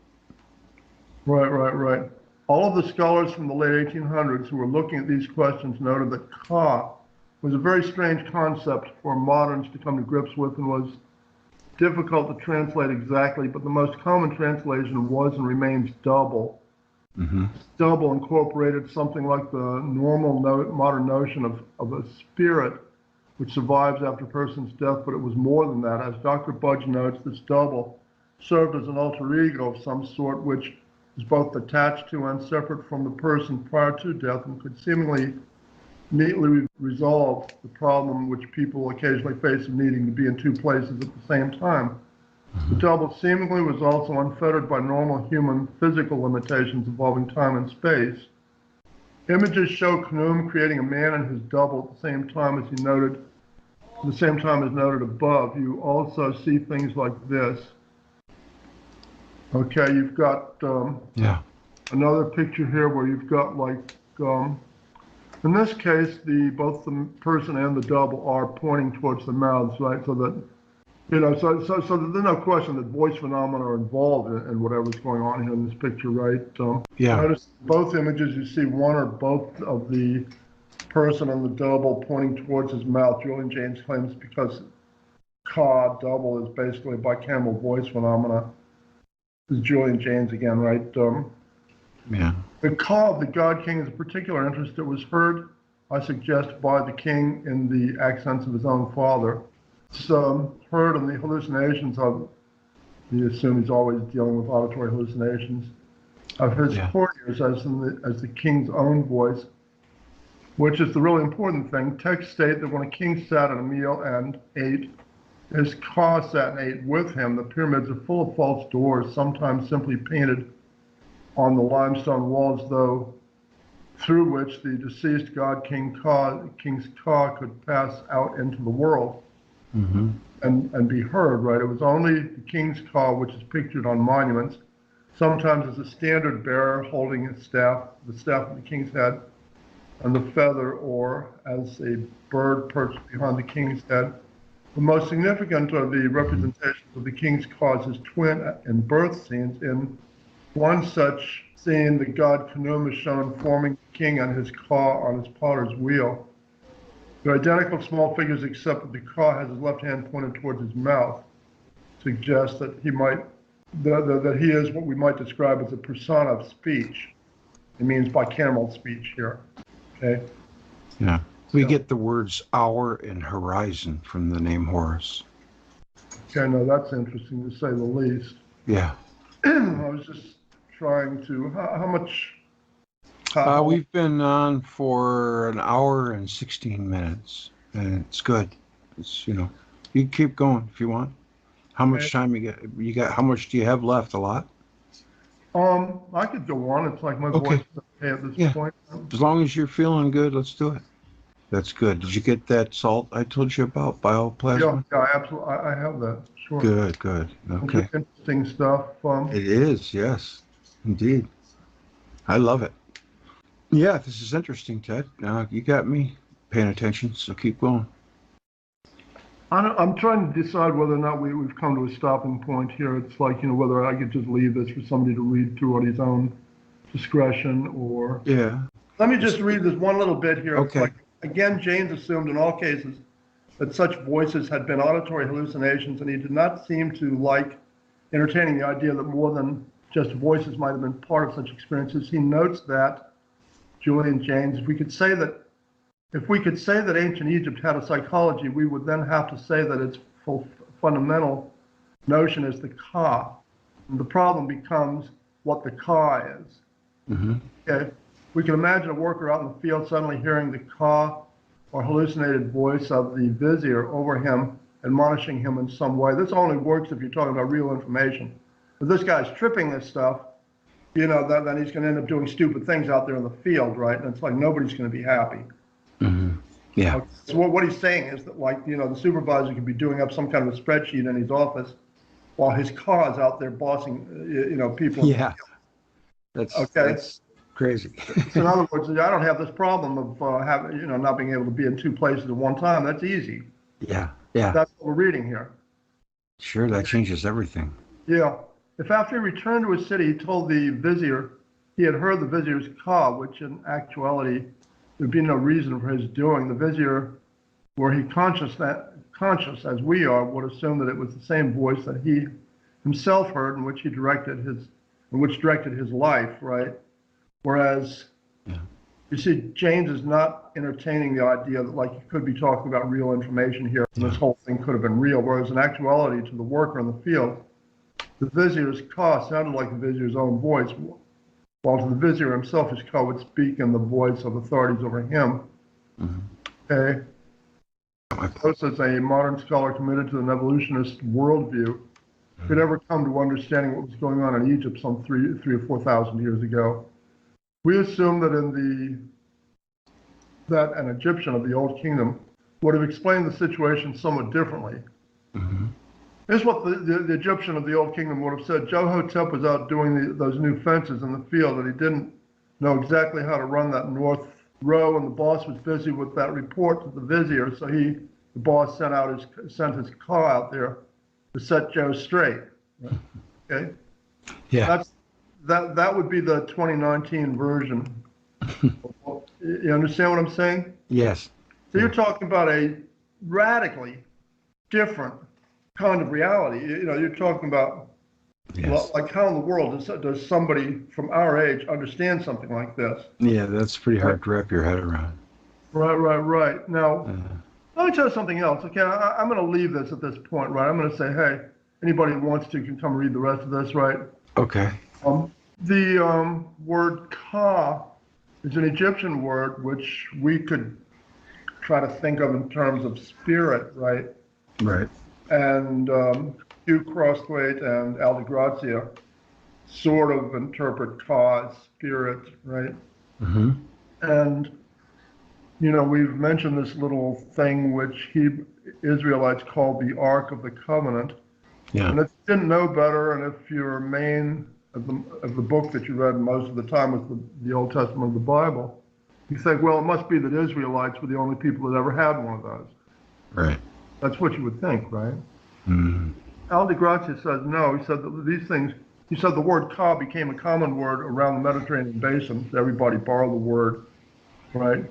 Right. All of the scholars from the late 1800s who were looking at these questions noted that Ka was a very strange concept for moderns to come to grips with, and was difficult to translate exactly, but the most common translation was and remains double. Mm-hmm. Double incorporated something like the normal modern notion of a spirit which survives after a person's death, but it was more than that. As Dr. Budge notes, this double served as an alter ego of some sort, which is both attached to and separate from the person prior to death, and could seemingly neatly resolve the problem which people occasionally face of needing to be in 2 places at the same time. The double seemingly was also unfettered by normal human physical limitations involving time and space. Images show Khnum creating a man and his double at the same time as noted above. You also see things like this. Okay, you've got another picture here where you've got like, in this case, both the person and the double are pointing towards the mouths, right? So that, so there's no question that voice phenomena are involved in whatever's going on here in this picture, right? Notice both images, you see one or both of the person and the double pointing towards his mouth. Julian James claims because Ka, double, is basically a bicameral voice phenomena. This is Julian James again, right? Yeah. The Ka of the God King is of particular interest. It was heard, I suggest, by the king in the accents of his own father. It's heard in the hallucinations of, you assume he's always dealing with auditory hallucinations, of his courtiers as the king's own voice, which is the really important thing. Texts state that when a king sat at a meal and ate, his Ka sat and ate with him. The pyramids are full of false doors, sometimes simply painted on the limestone walls, though, through which the deceased god King's Ka could pass out into the world and be heard, right? It was only the King's Ka, which is pictured on monuments, sometimes as a standard bearer holding his staff, the staff of the king's head, and the feather, or as a bird perched behind the king's head. The most significant are the representations of the King's Ka as his twin in birth scenes. In one such scene, the god Khnum is shown forming the king and his Ka on his potter's wheel. They're identical small figures, except that the Ka has his left hand pointed towards his mouth, suggests that that he is what we might describe as a persona of speech. It means bicameral speech here. Okay. Yeah. We get the words hour and horizon from the name Horus. Okay, no, that's interesting to say the least. Yeah. I was just trying to, how much? We've been on for 1 hour and 16 minutes, and it's good. It's, you can keep going if you want. How much time you got? How much do you have left? A lot? I could go on. It's like my voice is okay at this point. As long as you're feeling good, let's do it. That's good. Did you get that salt I told you about, bioplasma? Yeah, absolutely. I have that. Sure. Good. Okay. It's interesting stuff. It is, yes, indeed. I love it. Yeah, this is interesting, Ted. You got me paying attention, so keep going. I'm trying to decide whether or not we've come to a stopping point here. It's like, whether I could just leave this for somebody to read through at his own discretion or. Yeah. Let me just read this one little bit here. It's Okay. like, again, James assumed in all cases that such voices had been auditory hallucinations, and he did not seem to like entertaining the idea that more than just voices might have been part of such experiences. He notes that, Julian Jaynes, if we could say that ancient Egypt had a psychology, we would then have to say that its fundamental notion is the ka. And the problem becomes what the ka is. Mm-hmm. Okay? We can imagine a worker out in the field suddenly hearing the ka or hallucinated voice of the vizier over him, admonishing him in some way. This only works if you're talking about real information. If this guy's tripping this stuff, then he's going to end up doing stupid things out there in the field, right? And it's like nobody's going to be happy. Mm-hmm. Yeah. So what he's saying is that, like, the supervisor could be doing up some kind of a spreadsheet in his office while his car is out there bossing, people. Yeah. That's crazy. So in other words, I don't have this problem of having, not being able to be in two places at one time. That's easy. Yeah. Yeah. That's what we're reading here. Sure, that changes everything. Yeah. If after he returned to his city, he told the vizier he had heard the vizier's call, which in actuality there'd be no reason for his doing. The vizier, were he conscious as we are, would assume that it was the same voice that he himself heard, in which directed his life, right? Whereas, you see, James is not entertaining the idea that, like, you could be talking about real information here, and this whole thing could have been real. Whereas in actuality, to the worker in the field, the vizier's ka sounded like the vizier's own voice, while to the vizier himself, his ka would speak in the voice of authorities over him. Mm-hmm. Okay. This is a modern scholar committed to an evolutionist worldview, could ever come to understanding what was going on in Egypt some 3,000 or 4,000 years ago. We assume that an Egyptian of the Old Kingdom would have explained the situation somewhat differently. Mm-hmm. Here's what the Egyptian of the Old Kingdom would have said. Jehoshaphat was out doing those new fences in the field, and he didn't know exactly how to run that north row, and the boss was busy with that report to the vizier, so the boss sent his car out there to set Joe straight. Okay? Yeah. That would be the 2019 version. You understand what I'm saying? Yes. So you're talking about a radically different kind of reality. You're talking about, like, how in the world does somebody from our age understand something like this? Yeah, that's pretty hard to wrap your head around. Right. Now, let me tell you something else. Okay, I'm going to leave this at this point, right? I'm going to say, hey, anybody who wants to can come read the rest of this, right? Okay. The word ka is an Egyptian word which we could try to think of in terms of spirit, right? Right. And Hugh Crosthwaite and Aldi Grazia sort of interpret ka as spirit, right? Mm-hmm. And, we've mentioned this little thing which Israelites called the Ark of the Covenant. Yeah. And if you didn't know better, and if your main of the book that you read most of the time was the Old Testament of the Bible, you think, well, it must be that Israelites were the only people that ever had one of those. Right. That's what you would think, right? Mm-hmm. Aldi Grazia says no. He said that these things, the word ka became a common word around the Mediterranean basin. Everybody borrowed the word, right?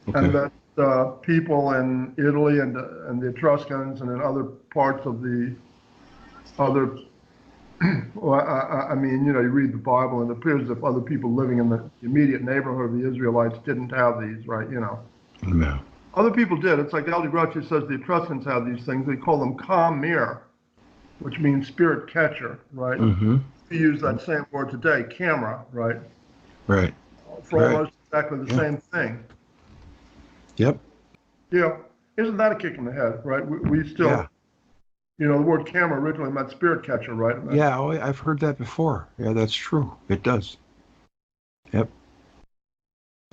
Okay. And that people in Italy and the Etruscans and in other parts of the other, well, I mean, you read the Bible and it appears as if other people living in the immediate neighborhood of the Israelites didn't have these, right? No. Other people did. It's like Aldi Grazia says the Etruscans had these things. They call them ka-mir, which means spirit catcher, right? Mm-hmm. We use that same word today, camera, right? Right. For almost exactly the same thing. Yep. Yeah. Isn't that a kick in the head, right? We still, the word camera originally meant spirit catcher, right? Yeah, I've heard that before. Yeah, that's true. It does. Yep.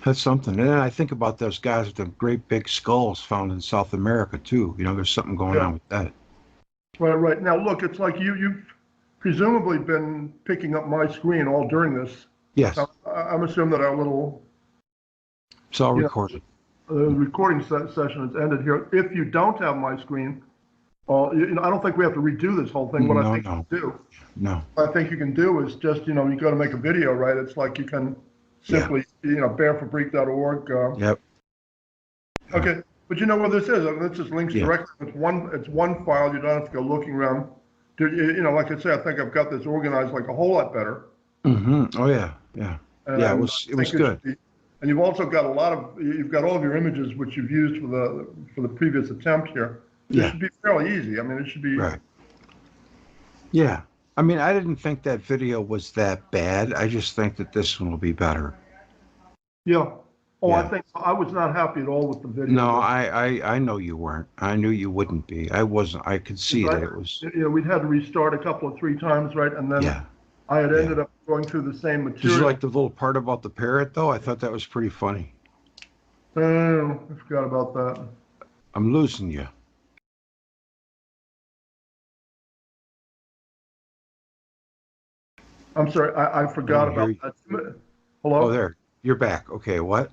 That's something. And then I think about those guys with the great big skulls found in South America, too. There's something going on with that. Right. Now, look, it's like you've presumably been picking up my screen all during this. Yes. I'm assuming that our little It's all Yeah. recorded. The recording session is ended here. If you don't have my screen, I don't think we have to redo this whole thing. What I think you can do, No. what I think you can do is just, you got to make a video, right? It's like you can simply, bearforbrief.org. Yep. Okay, but you know what this is? I mean, this just links Yeah. directly. It's one file. You don't have to go looking around. Like I say, I think I've got this organized like a whole lot better. Mm-hmm. Oh yeah. Yeah. And Yeah. I It was think good. should be- and you've also got you've got all of your images which you've used for the previous attempt here. This Yeah. should be fairly easy. I mean, it should be. Right. Yeah. I mean, I didn't think that video was that bad. I just think that this one will be better. Yeah. Oh, I Yeah. think so. I was not happy at all with the video. No, I know you weren't. I knew you wouldn't be. I wasn't. I could see that it was. We'd had to restart a couple of 3 times, right? And then Yeah. I had ended up going through the same Did material. you like the little part about the parrot though? I thought that was pretty funny. Oh, I forgot about that. I'm losing you. I'm sorry, I forgot I don't about hear that. Hello? Oh, there. You're back. Okay. What?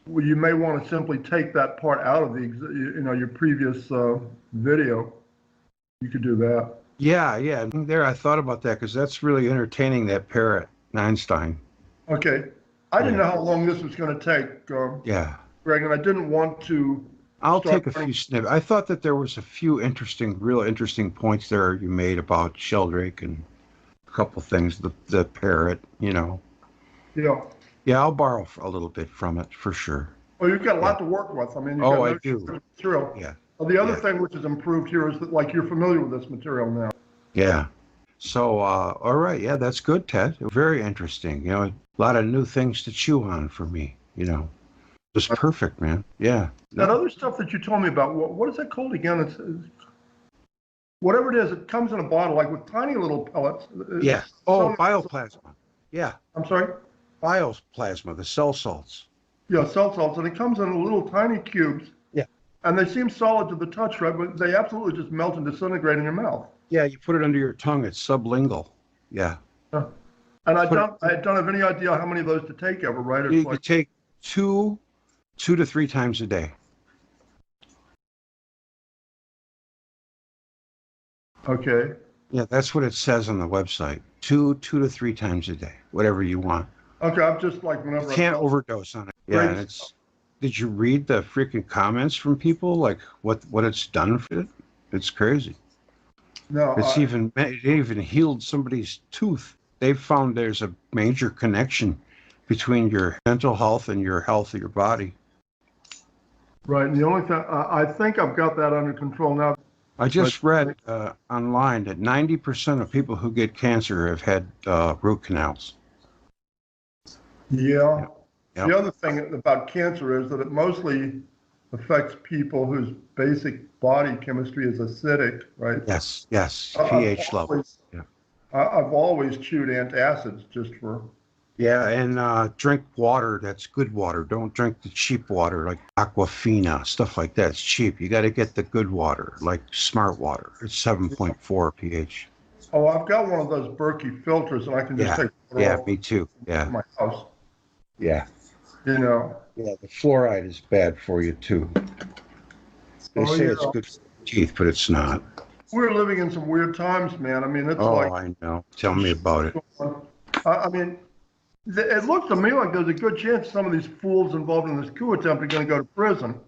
Well, you may want to simply take that part out of your previous video. You could do that. Yeah. Yeah. There. I thought about that because that's really entertaining. That parrot, Einstein. Okay. I didn't know how long this was going to take, Yeah. Greg, and I didn't want to. I'll start take a running- few snippets. I thought that there was a few real interesting points there you made about Sheldrake and a couple things. The parrot, Yeah. Yeah, I'll borrow a little bit from it for sure. Well, you've got a lot to work with. I mean, you've Oh, got I no do. shortage of material. Yeah. Well, the other Yeah. thing which is improved here is that, like, you're familiar with this material now. Yeah. So, all right. Yeah, that's good, Ted. Very interesting. A lot of new things to chew on for me. It was perfect, man. Yeah. That other stuff that you told me about, what is that called again? It's whatever it is, it comes in a bottle, like with tiny little pellets. Yeah. Oh, bioplasma. Yeah. I'm sorry? Bioplasma, the cell salts. Yeah, cell salts, and it comes in little tiny cubes. Yeah. And they seem solid to the touch, right? But they absolutely just melt and disintegrate in your mouth. Yeah, you put it under your tongue. It's sublingual. Yeah. And I don't have any idea how many of those to take ever, right? It's You like, could take two to 3 times a day. okay. Yeah, that's what it says on the website. 2 to 3 times a day, whatever you want. Okay, I'm just like whenever You can't overdose on it. Yeah, Great and it's. Did you read the freaking comments from people? Like what it's done for it? It's crazy. No, It even healed somebody's tooth. They've found there's a major connection between your mental health and your health of your body. right. And the only thing, I think I've got that under control now. I just read online that 90% of people who get cancer have had root canals. Yeah. Yep. The other thing about cancer is that it mostly affects people whose basic body chemistry is acidic, right? Yes, yes, I've pH levels. always- Yeah. I've always chewed antacids just for. Yeah, and drink water that's good water. Don't drink the cheap water like Aquafina, stuff like that. It's cheap. You got to get the good water, like Smart Water. It's 7.4 pH. Oh, I've got one of those Berkey filters, and I can just Yeah, take water yeah, off me too. Yeah, my house. yeah. You Yeah, the fluoride is bad for you too. They Oh, say yeah. it's good for your teeth, but it's not. we're living in some weird times, man. I mean, it's Oh, like, I know. Tell me about it. I mean, it looks to me like there's a good chance some of these fools involved in this coup attempt are going to go to prison.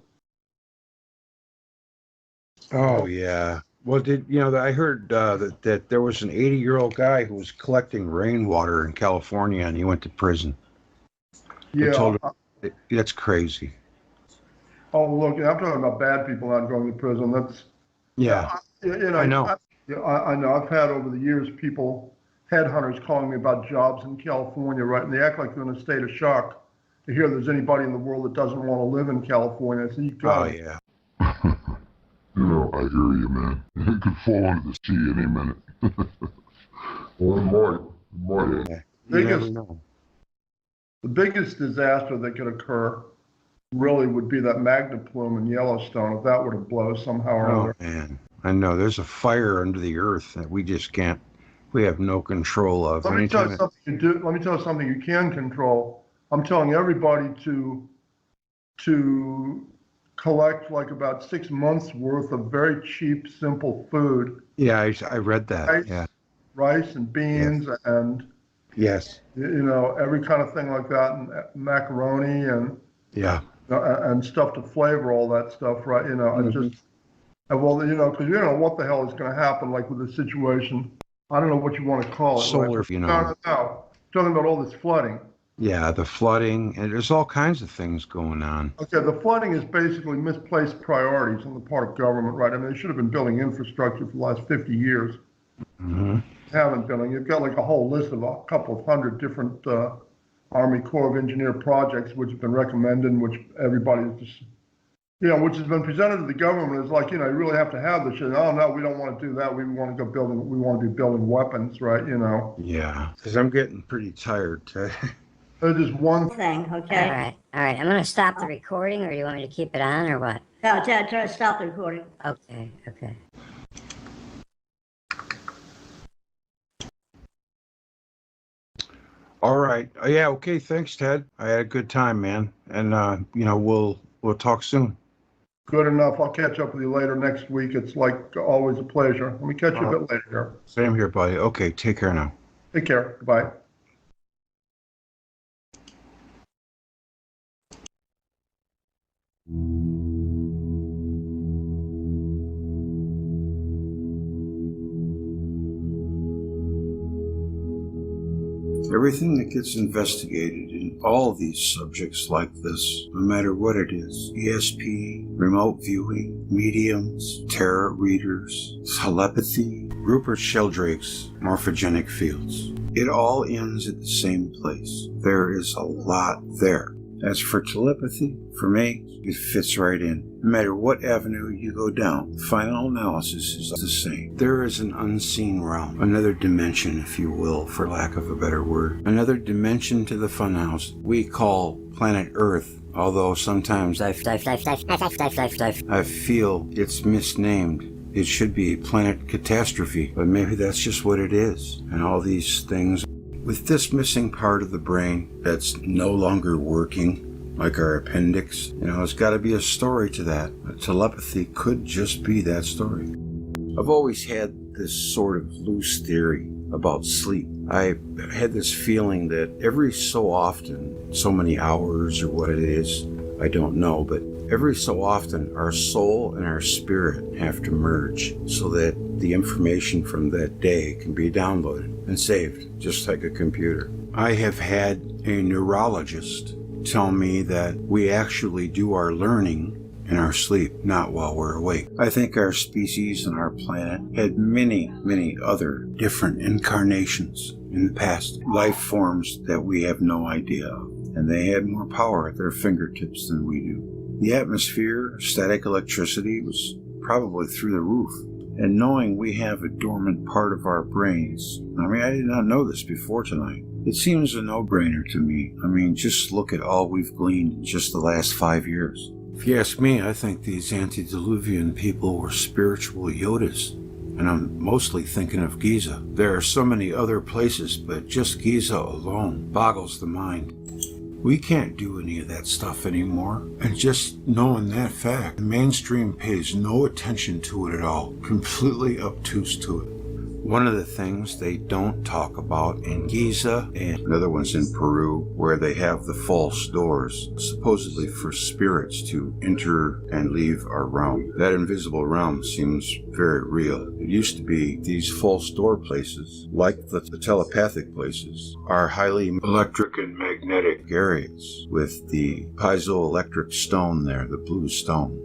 Oh yeah. Well, I heard that there was an 80-year-old guy who was collecting rainwater in California, and he went to prison. They Yeah. told him that's crazy. Oh, look, I'm talking about bad people not going to prison. That's, Yeah, I know. I know. I've had over the years people, headhunters calling me about jobs in California, right? And they act like they're in a state of shock to hear there's anybody in the world that doesn't want to live in California. So you Oh got yeah. I hear you, man. It could fall into the sea any minute. Well, it might. You Biggest- never know. the biggest disaster that could occur really would be that magna plume in Yellowstone if that were to blow somehow or Oh other. man, I know. There's a fire under the earth that we just can't. We have no control of. Let me tell you Anytime something you do. Let me tell you something you can control. I'm telling everybody to to collect like about 6 months worth of very cheap, simple food. Yeah, I read that. Rice, Yeah. rice and beans and Yes. every kind of thing like that, and macaroni and Yeah. and stuff to flavor all that stuff, right? And just well, because you don't know what the hell is going to happen, like with the situation. I don't know what you want to call it. Solar, right? No. Talking about all this flooding. Yeah, the flooding, and there's all kinds of things going on. Okay, the flooding is basically misplaced priorities on the part of government, right? I mean, they should have been building infrastructure for the last 50 years. Mm-hmm. Haven't been. You've got like a whole list of a couple of hundred different Army Corps of Engineer projects which have been recommended, and which everybody just, which has been presented to the government as like, you really have to have this shit. Oh no, we don't want to do that. We want to go building. We want to be building weapons, right? Yeah, because I'm getting pretty tired. There's just one thing, okay? All right. I'm going to stop the recording, or you want me to keep it on, or what? No, try to stop the recording. Okay. All right. Yeah. Okay. Thanks, Ted. I had a good time, man. And we'll talk soon. Good enough. I'll catch up with you later next week. It's like always a pleasure. Let me catch you a bit later here. Same here, buddy. Okay. Take care now. Take care. Goodbye. Everything that gets investigated in all of these subjects like this, no matter what it is, ESP, remote viewing, mediums, tarot readers, telepathy, Rupert Sheldrake's morphogenic fields, it all ends at the same place. There is a lot there. As for telepathy, for me, it fits right in. No matter what avenue you go down, the final analysis is the same. There is an unseen realm, another dimension, if you will, for lack of a better word. Another dimension to the funhouse we call planet Earth, although sometimes I feel it's misnamed. It should be planet catastrophe, but maybe that's just what it is. And all these things, with this missing part of the brain that's no longer working, like our appendix, it's got to be a story to that. Telepathy could just be that story. I've always had this sort of loose theory about sleep. I had this feeling that every so often, so many hours or what it is, I don't know, but every so often our soul and our spirit have to merge so that the information from that day can be downloaded and saved, just like a computer. I have had a neurologist tell me that we actually do our learning in our sleep, not while we're awake. I think our species and our planet had many, many other different incarnations in the past, life forms that we have no idea of, and they had more power at their fingertips than we do. The atmosphere, static electricity was probably through the roof. And knowing we have a dormant part of our brains, I did not know this before tonight. It seems a no-brainer to me. Just look at all we've gleaned in just the last 5 years. If you ask me, I think these antediluvian people were spiritual Yodas. And I'm mostly thinking of Giza. There are so many other places, but just Giza alone boggles the mind. We can't do any of that stuff anymore. And just knowing that fact, the mainstream pays no attention to it at all, completely obtuse to it. One of the things they don't talk about in Giza and another one's in Peru, where they have the false doors, supposedly for spirits to enter and leave our realm. That invisible realm seems very real. It used to be these false door places, like the telepathic places, are highly electric and magnetic areas with the piezoelectric stone there, the blue stone.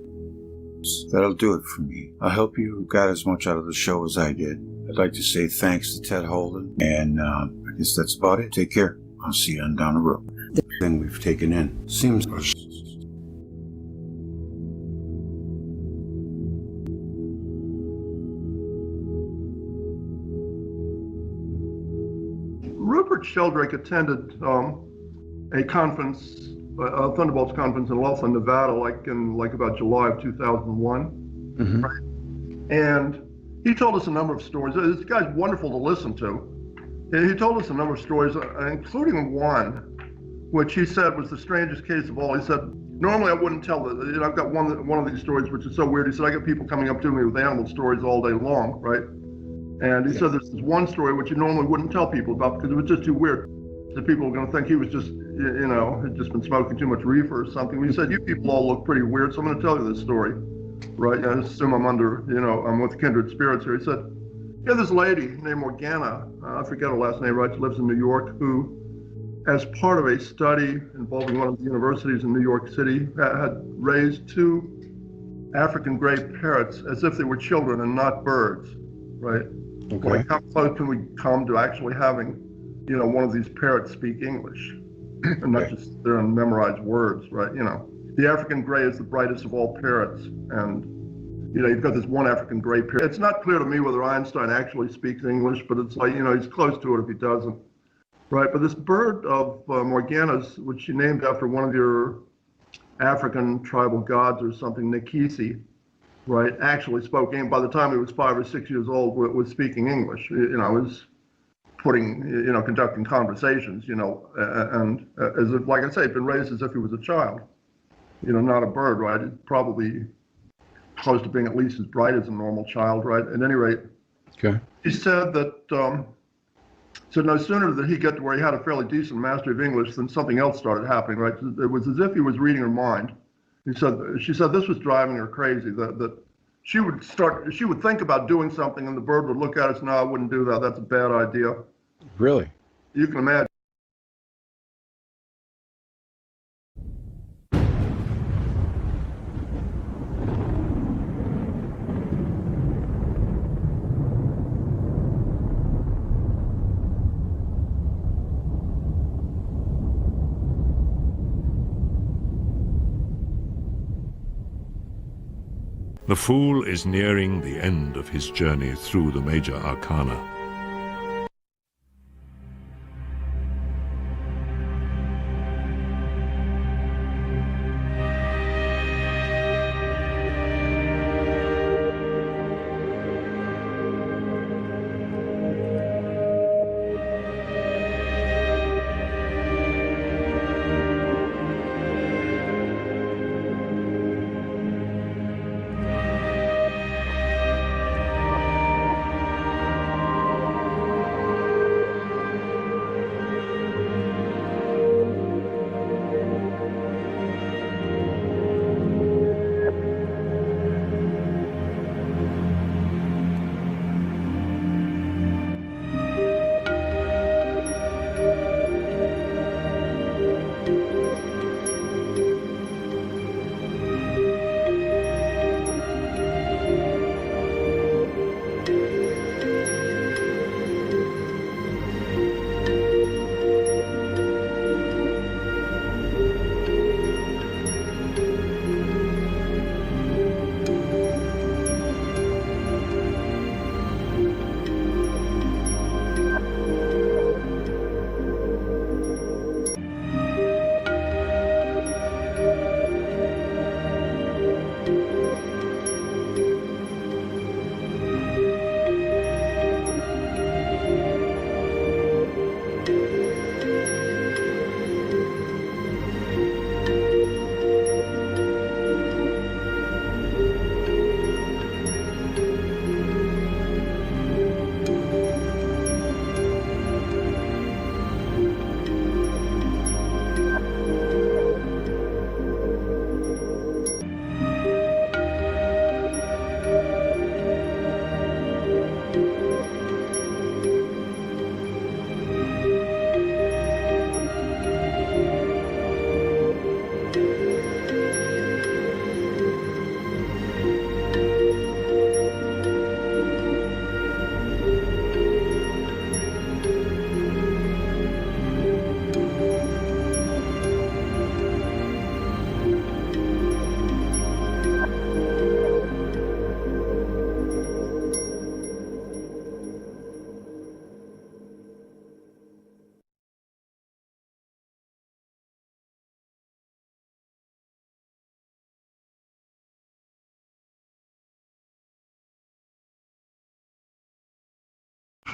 That'll do it for me. I hope you got as much out of the show as I did. I'd like to say thanks to Ted Holden, and I guess that's about it. Take care. I'll see you on down the road. The thing we've taken in seems... Rupert Sheldrake attended a conference, a Thunderbolts conference in Laughlin, Nevada, like about July of 2001. Mm-hmm. Right? And he told us a number of stories. This guy's wonderful to listen to. He told us a number of stories, including one, which he said was the strangest case of all. He said Normally, I wouldn't tell I've got one of these stories which is so weird. He said, I get people coming up to me with animal stories all day long, right? And he said there's this one story which you normally wouldn't tell people about because it was just too weird. The people were going to think he was just, had just been smoking too much reefer or something. He said, you people all look pretty weird, so I'm going to tell you this story, right? I assume I'm I'm with kindred spirits here. He said, yeah, this lady named Morgana, I forget her last name, right? She lives in New York, who, as part of a study involving one of the universities in New York City, had raised 2 African gray parrots as if they were children and not birds, right? Okay. Like, how close can we come to actually having, one of these parrots speak English and not just sit there and memorize words, right? The African gray is the brightest of all parrots, and you've got this one African gray parrot. It's not clear to me whether Einstein actually speaks English, but it's like, he's close to it if he doesn't. Right, but this bird of Morgana's, which she named after one of your African tribal gods or something, Nikisi, right, actually spoke English. By the time he was 5 or 6 years old, was speaking English. Was conducting conversations, and as if, like I say, been raised as if he was a child, not a bird, right? It's probably close to being at least as bright as a normal child, right? At any rate, okay. He said that. So no sooner did he get to where he had a fairly decent mastery of English than something else started happening, right? It was as if he was reading her mind. She said this was driving her crazy, that she would think about doing something and the bird would look at us, no, I wouldn't do that. That's a bad idea. Really? You can imagine. The fool is nearing the end of his journey through the major arcana.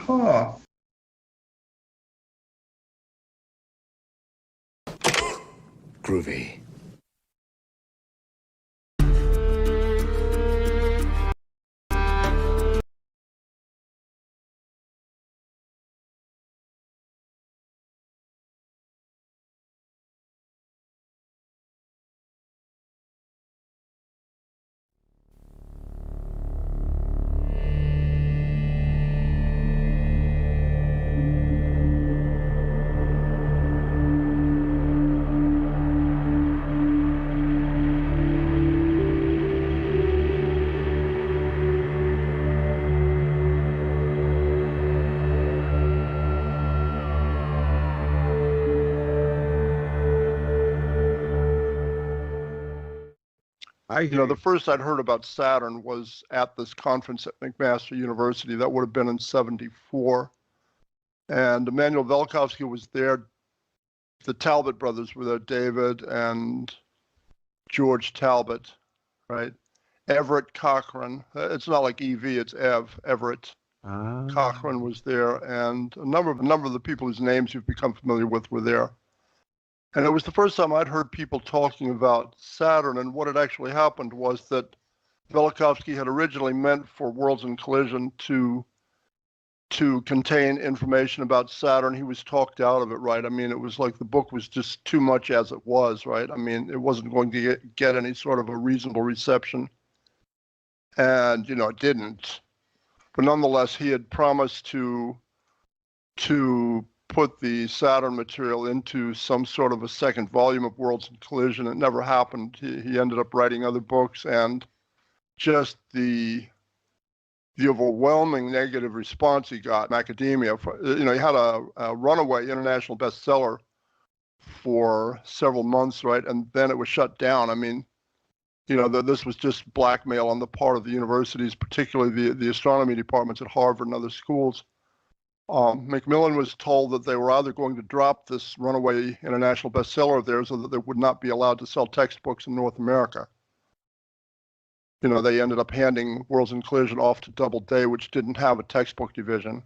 Huh. Groovy. The first I'd heard about Saturn was at this conference at McMaster University. That would have been in '74. And Immanuel Velikovsky was there. The Talbot brothers were there, David and George Talbot, right? Everett Cochran. It's not like EV, it's Everett. Cochran was there, and a number of the people whose names you've become familiar with were there. And it was the first time I'd heard people talking about Saturn, and what had actually happened was that Velikovsky had originally meant for Worlds in Collision to contain information about Saturn. He was talked out of it, right? I mean, it was like the book was just too much as it was, right? I mean, it wasn't going to get any sort of a reasonable reception. And, it didn't. But nonetheless, he had promised to put the Saturn material into some sort of a second volume of Worlds in Collision. It never happened. He ended up writing other books, and just the overwhelming negative response he got in academia. He had a runaway international bestseller for several months, right? And then it was shut down. I mean, this was just blackmail on the part of the universities, particularly the astronomy departments at Harvard and other schools. Macmillan was told that they were either going to drop this runaway international bestseller of theirs, or that they would not be allowed to sell textbooks in North America. They ended up handing Worlds in Collision off to Doubleday, which didn't have a textbook division.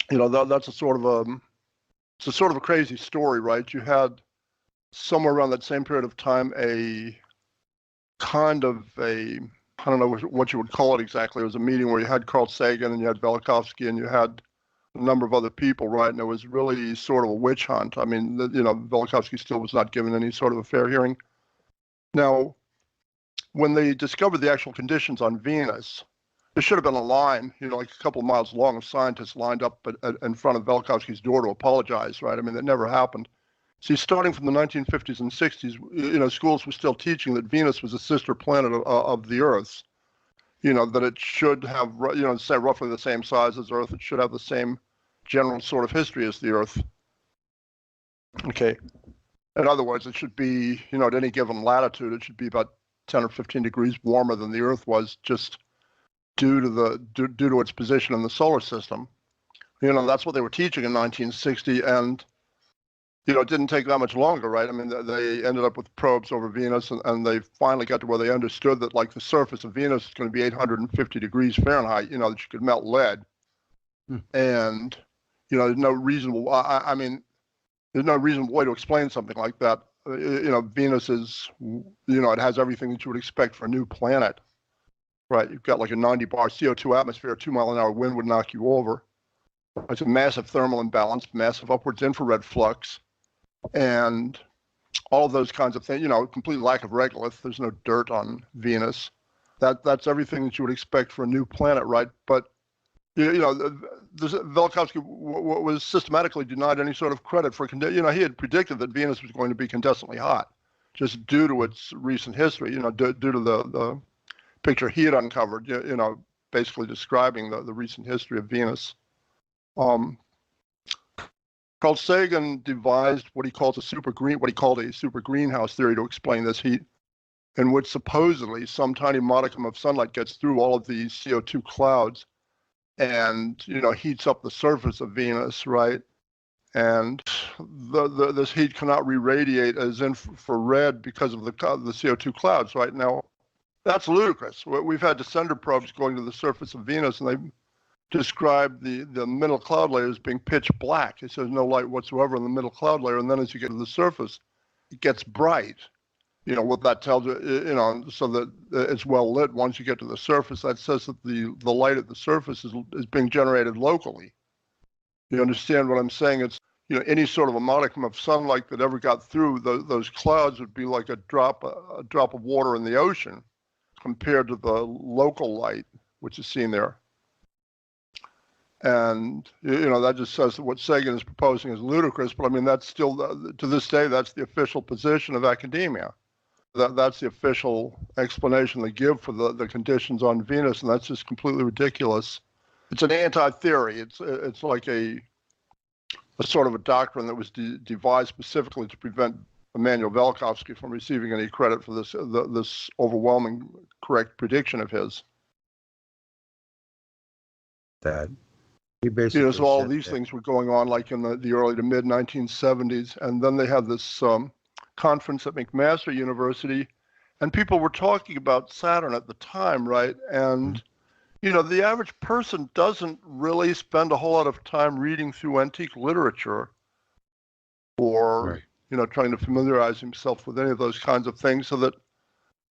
That's a sort of a crazy story, right? You had somewhere around that same period of time a kind of I don't know what you would call it exactly. It was a meeting where you had Carl Sagan and you had Velikovsky and you had a number of other people, right? And it was really sort of a witch hunt. I mean, Velikovsky still was not given any sort of a fair hearing. Now, when they discovered the actual conditions on Venus, there should have been a line, like a couple of miles long, of scientists lined up in front of Velikovsky's door to apologize, right? I mean, that never happened. See, starting from the 1950s and 60s, schools were still teaching that Venus was a sister planet of the Earth's, that it should have, say roughly the same size as Earth. It should have the same general sort of history as the Earth. Okay. In other words, it should be, at any given latitude, it should be about 10 or 15 degrees warmer than the Earth was, just due to its position in the solar system. That's what they were teaching in 1960, and it didn't take that much longer, right? I mean, they ended up with probes over Venus, and they finally got to where they understood that, like, the surface of Venus is going to be 850 degrees Fahrenheit, that you could melt lead. And, there's no reasonable, there's no reasonable way to explain something like that. Venus is, it has everything that you would expect for a new planet, right? You've got like a 90 bar CO2 atmosphere, a 2-mile-an-hour wind would knock you over. It's a massive thermal imbalance, massive upwards infrared flux, and all of those kinds of things, complete lack of regolith. There's no dirt on Venus. That's everything that you would expect for a new planet, right? But, Velikovsky was systematically denied any sort of credit for, he had predicted that Venus was going to be incandescently hot, just due to its recent history, due to the picture he had uncovered, basically describing the recent history of Venus. Carl Sagan devised what he called a super greenhouse theory to explain this heat, in which supposedly some tiny modicum of sunlight gets through all of these CO2 clouds and, heats up the surface of Venus, right? And this heat cannot re-radiate as infrared because of the CO2 clouds, right? Now, that's ludicrous. We've had descender probes going to the surface of Venus, and they describe the middle cloud layer as being pitch black. It says no light whatsoever in the middle cloud layer, and then as you get to the surface, it gets bright. What that tells you, so that it's well lit once you get to the surface. That says that the light at the surface is being generated locally. You understand what I'm saying? It's, any sort of a modicum of sunlight that ever got through those clouds would be like a drop of water in the ocean compared to the local light, which is seen there. And, that just says that what Sagan is proposing is ludicrous, but I mean, that's still, to this day, that's the official position of academia. That's the official explanation they give for the conditions on Venus, and that's just completely ridiculous. It's an anti-theory. It's like a sort of a doctrine that was devised specifically to prevent Immanuel Velikovsky from receiving any credit for this overwhelming correct prediction of his. That he basically So all said these that. things were going on like in the early to mid 1970s, and then they had this conference at McMaster University, and people were talking about Saturn at the time, right? And the average person doesn't really spend a whole lot of time reading through antique literature or trying to familiarize himself with any of those kinds of things, so that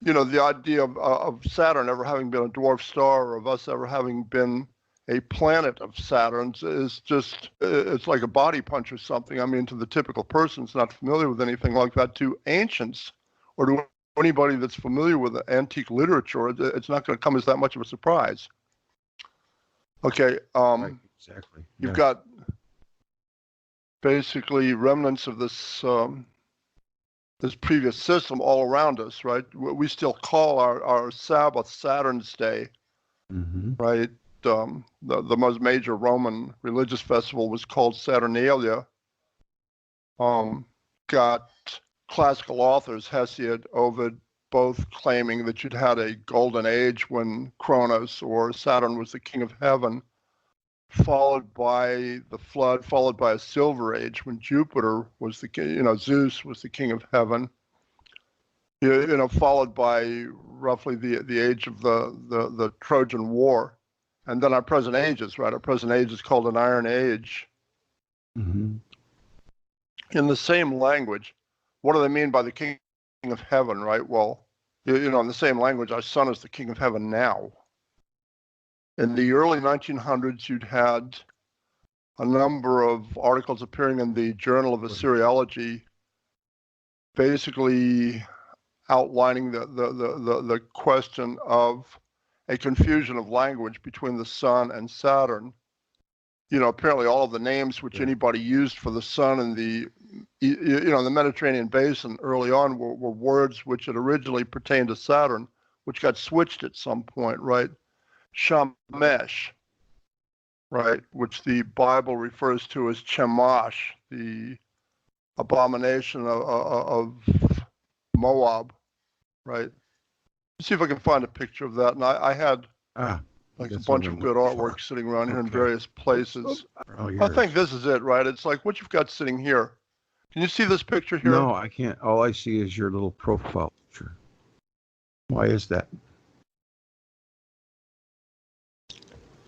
the idea of Saturn ever having been a dwarf star, or of us ever having been a planet of Saturn's, is just, it's like a body punch or something. I mean, to the typical person who's not familiar with anything like that, to ancients or to anybody that's familiar with antique literature, it's not going to come as that much of a surprise. Okay, Right, exactly. you've got basically remnants of this this previous system all around us, right? We still call our Sabbath Saturn's Day, right? The most major Roman religious festival was called Saturnalia. Got classical authors, Hesiod, Ovid, both claiming that you'd had a golden age when Kronos, or Saturn, was the king of heaven, followed by the flood, followed by a silver age when Jupiter was the king, Zeus was the king of heaven, followed by roughly the age of the Trojan War. And then our present age is, right? Our present age is called an Iron Age. In the same language, what do they mean by the king of heaven, right? Well, in the same language, our sun is the king of heaven now. In the early 1900s, you'd had a number of articles appearing in the Journal of Assyriology, basically outlining the question of a confusion of language between the sun and Saturn. Apparently all of the names which anybody used for the sun in the Mediterranean basin early on were words which had originally pertained to Saturn, which got switched at some point, right? Shamesh, right, which the Bible refers to as Chemosh, the abomination of Moab, right? Let's see if I can find a picture of that. And I had like a bunch of good artwork sitting around here in various places. I think this is it, right? It's like what you've got sitting here. Can you see this picture here? No, I can't. All I see is your little profile picture. Why is that?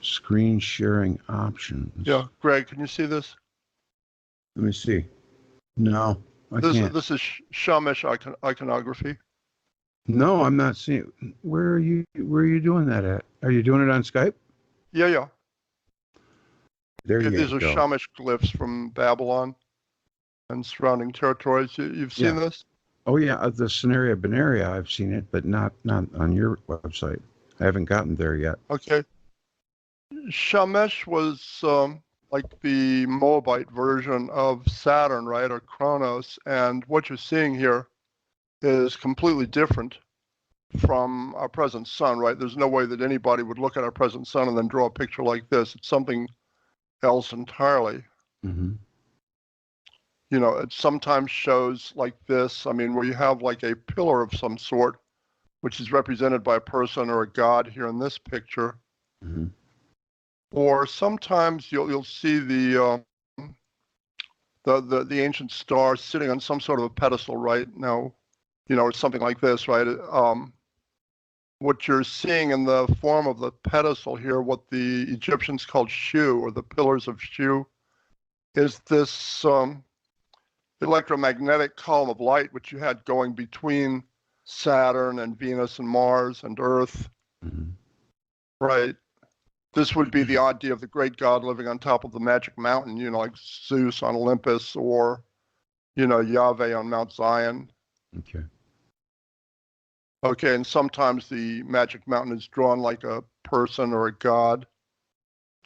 Screen sharing options. Yeah, Greg, can you see this? Let me see. No, I can't. This is Shamish iconography. No, I'm not seeing. Where are you doing that at? Are you doing it on Skype? Yeah. There you go. These are Shamish glyphs from Babylon and surrounding territories. You've seen this? Oh yeah, the Scenaria Benaria, I've seen it, but not on your website. I haven't gotten there yet. Okay. Shamash was like the Moabite version of Saturn, right, or Kronos, and what you're seeing here is completely different from our present sun, right? There's no way that anybody would look at our present sun and then draw a picture like this. It's something else entirely. It sometimes shows like this, I mean, where you have like a pillar of some sort, which is represented by a person or a god here in this picture. Or sometimes you'll see the ancient star sitting on some sort of a pedestal, right? Now, or something like this, right? What you're seeing in the form of the pedestal here, what the Egyptians called Shu, or the pillars of Shu, is this electromagnetic column of light which you had going between Saturn and Venus and Mars and Earth, right? This would be the idea of the great god living on top of the magic mountain, like Zeus on Olympus, or, Yahweh on Mount Zion. Okay, and sometimes the magic mountain is drawn like a person or a god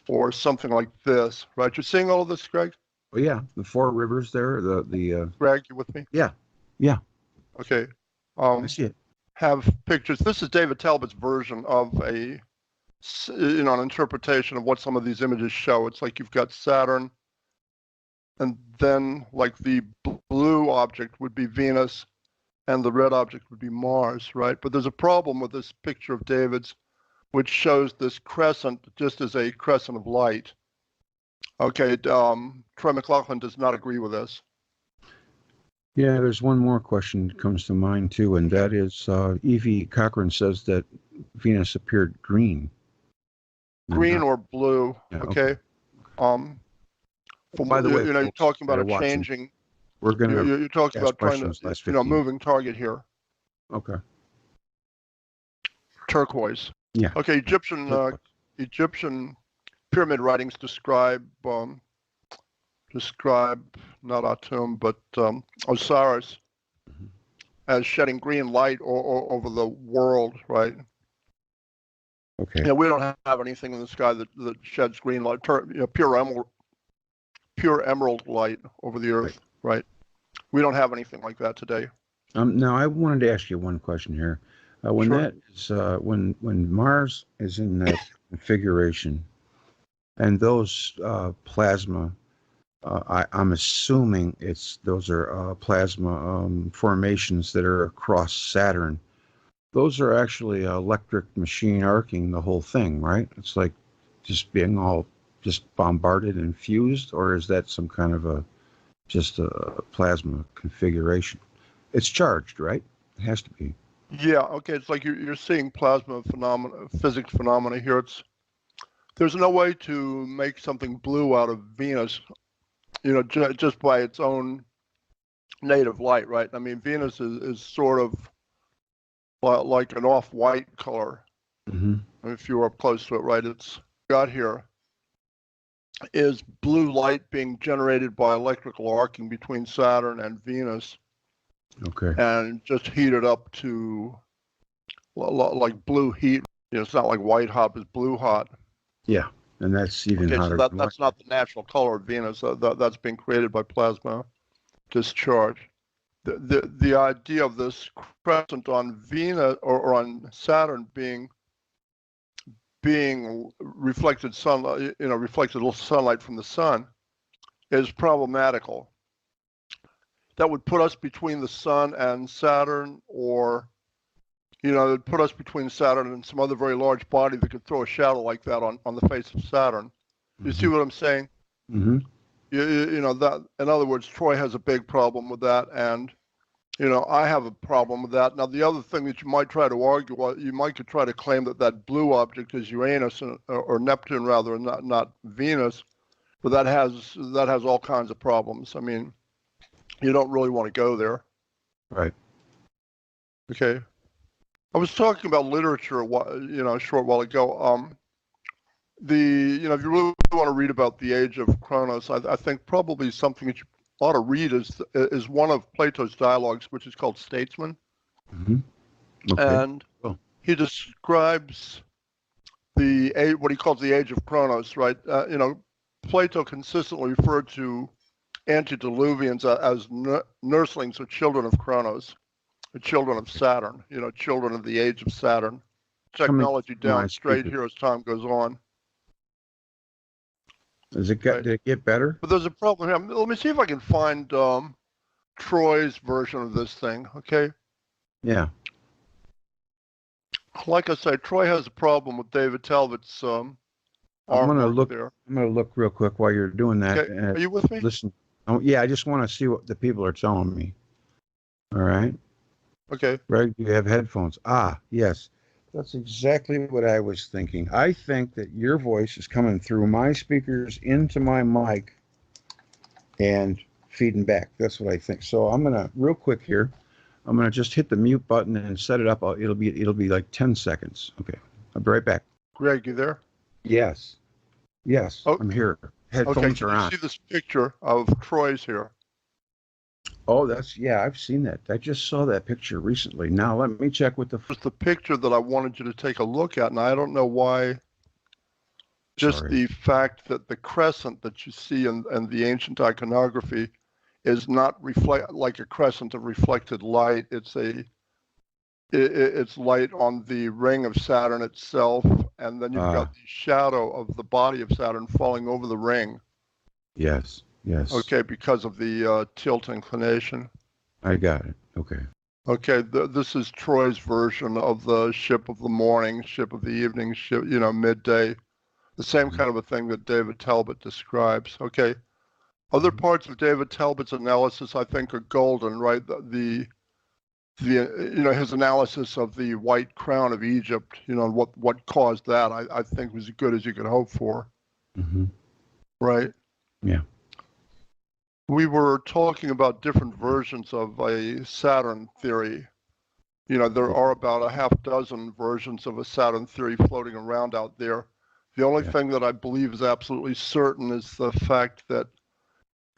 or something like this, right? You're seeing all of this, Greg? Oh yeah, the four rivers there, Greg, you with me? Yeah. Okay. I see it. Have pictures. This is David Talbot's version of an interpretation of what some of these images show. It's like you've got Saturn and then like the blue object would be Venus, and the red object would be Mars, right? But there's a problem with this picture of David's, which shows this crescent just as a crescent of light. Okay, Troy McLaughlin does not agree with this. Yeah, there's one more question that comes to mind too, and that is Evie Cochran says that Venus appeared green. Green or blue, Yeah, okay? By the way, you know, you're folks talking about that a are watching, changing, we're going to you're talking ask about trying questions to, last you know, 15. moving target here. Okay. Turquoise. Yeah. Okay, Egyptian pyramid writings describe not Atum, but Osiris as shedding green light over the world, right? Okay. Yeah, we don't have anything in the sky that sheds green light, pure emerald light over the earth, right? We don't have anything like that today. Now I wanted to ask you one question here. When Sure. that is when Mars is in that configuration, and those plasma, I'm assuming those are plasma formations that are across Saturn. Those are actually electric machine arcing the whole thing, right? It's like just being all just bombarded and fused, or is that some kind of just a plasma configuration? It's charged, right? It has to be. Yeah, okay, it's like you're seeing plasma phenomena, physics phenomena here. There's no way to make something blue out of Venus, you know, just by its own native light, right? I mean, Venus is sort of like an off-white color. Mm-hmm. If you were up close to it, right? It's got here is blue light being generated by electrical arcing between Saturn and Venus. Okay. And just heated up to like blue heat. You know, it's not like white hot, it's blue hot. Yeah, and that's even Okay, hotter. so that's not the natural color of Venus. That's being created by plasma discharge. The idea of this crescent on Venus or on Saturn being reflected sunlight, you know, reflected sunlight from the sun, is problematical. That would put us between the sun and Saturn, or, you know, it would put us between Saturn and some other very large body that could throw a shadow like that on the face of Saturn. You see what I'm saying? Mm-hmm. You know, that, in other words, Troy has a big problem with that, and, you know, I have a problem with that. Now, the other thing that you might try to argue, you might could try to claim that blue object is Uranus or Neptune rather, and not Venus, but that has all kinds of problems. I mean, you don't really want to go there. Right. Okay. I was talking about literature, you know, a short while ago. You know, if you really want to read about the age of Kronos, I think probably something that you ought to read is one of Plato's dialogues, which is called Statesman. Mm-hmm. Okay. And he describes what he calls the age of Kronos, right? You know, Plato consistently referred to antediluvians as nurslings or children of Kronos, or children of Saturn, you know, children of the age of Saturn. Technology down straight here as time goes on. Did it get better? But there's a problem here. Let me see if I can find Troy's version of this thing, okay? Yeah. Like I say, Troy has a problem with David Talbot's I'm gonna look there. I'm gonna look real quick while you're doing that. Okay. Are you with me? Listen. Yeah, I just want to see what the people are telling me. All right. Okay. Greg, you have headphones. Ah, yes. That's exactly what I was thinking. I think that your voice is coming through my speakers into my mic and feeding back. That's what I think. So I'm gonna real quick here. I'm gonna just hit the mute button and set it up. It'll be like 10 seconds. Okay. I'll be right back. Greg, you there? Yes. Yes. Oh, I'm here. Headphones are on. See this picture of Troy's here. Oh, I've seen that. I just saw that picture recently. Now let me check with It's the picture that I wanted you to take a look at, and I don't know why. Just the fact that the crescent that you see in the ancient iconography is not like a crescent of reflected light. It's light on the ring of Saturn itself, and then you've got the shadow of the body of Saturn falling over the ring. Yes. Yes. Okay, because of the tilt inclination. I got it. Okay. Okay, this is Troy's version of the ship of the morning, ship of the evening, ship, midday. The same kind of a thing that David Talbot describes. Okay. Other parts of David Talbot's analysis, I think, are golden, right? His analysis of the white crown of Egypt, what caused that, I think was as good as you could hope for. Mm-hmm. Right? Yeah. We were talking about different versions of a Saturn theory. There are about a half dozen versions of a Saturn theory floating around out there. The only thing that I believe is absolutely certain is the fact that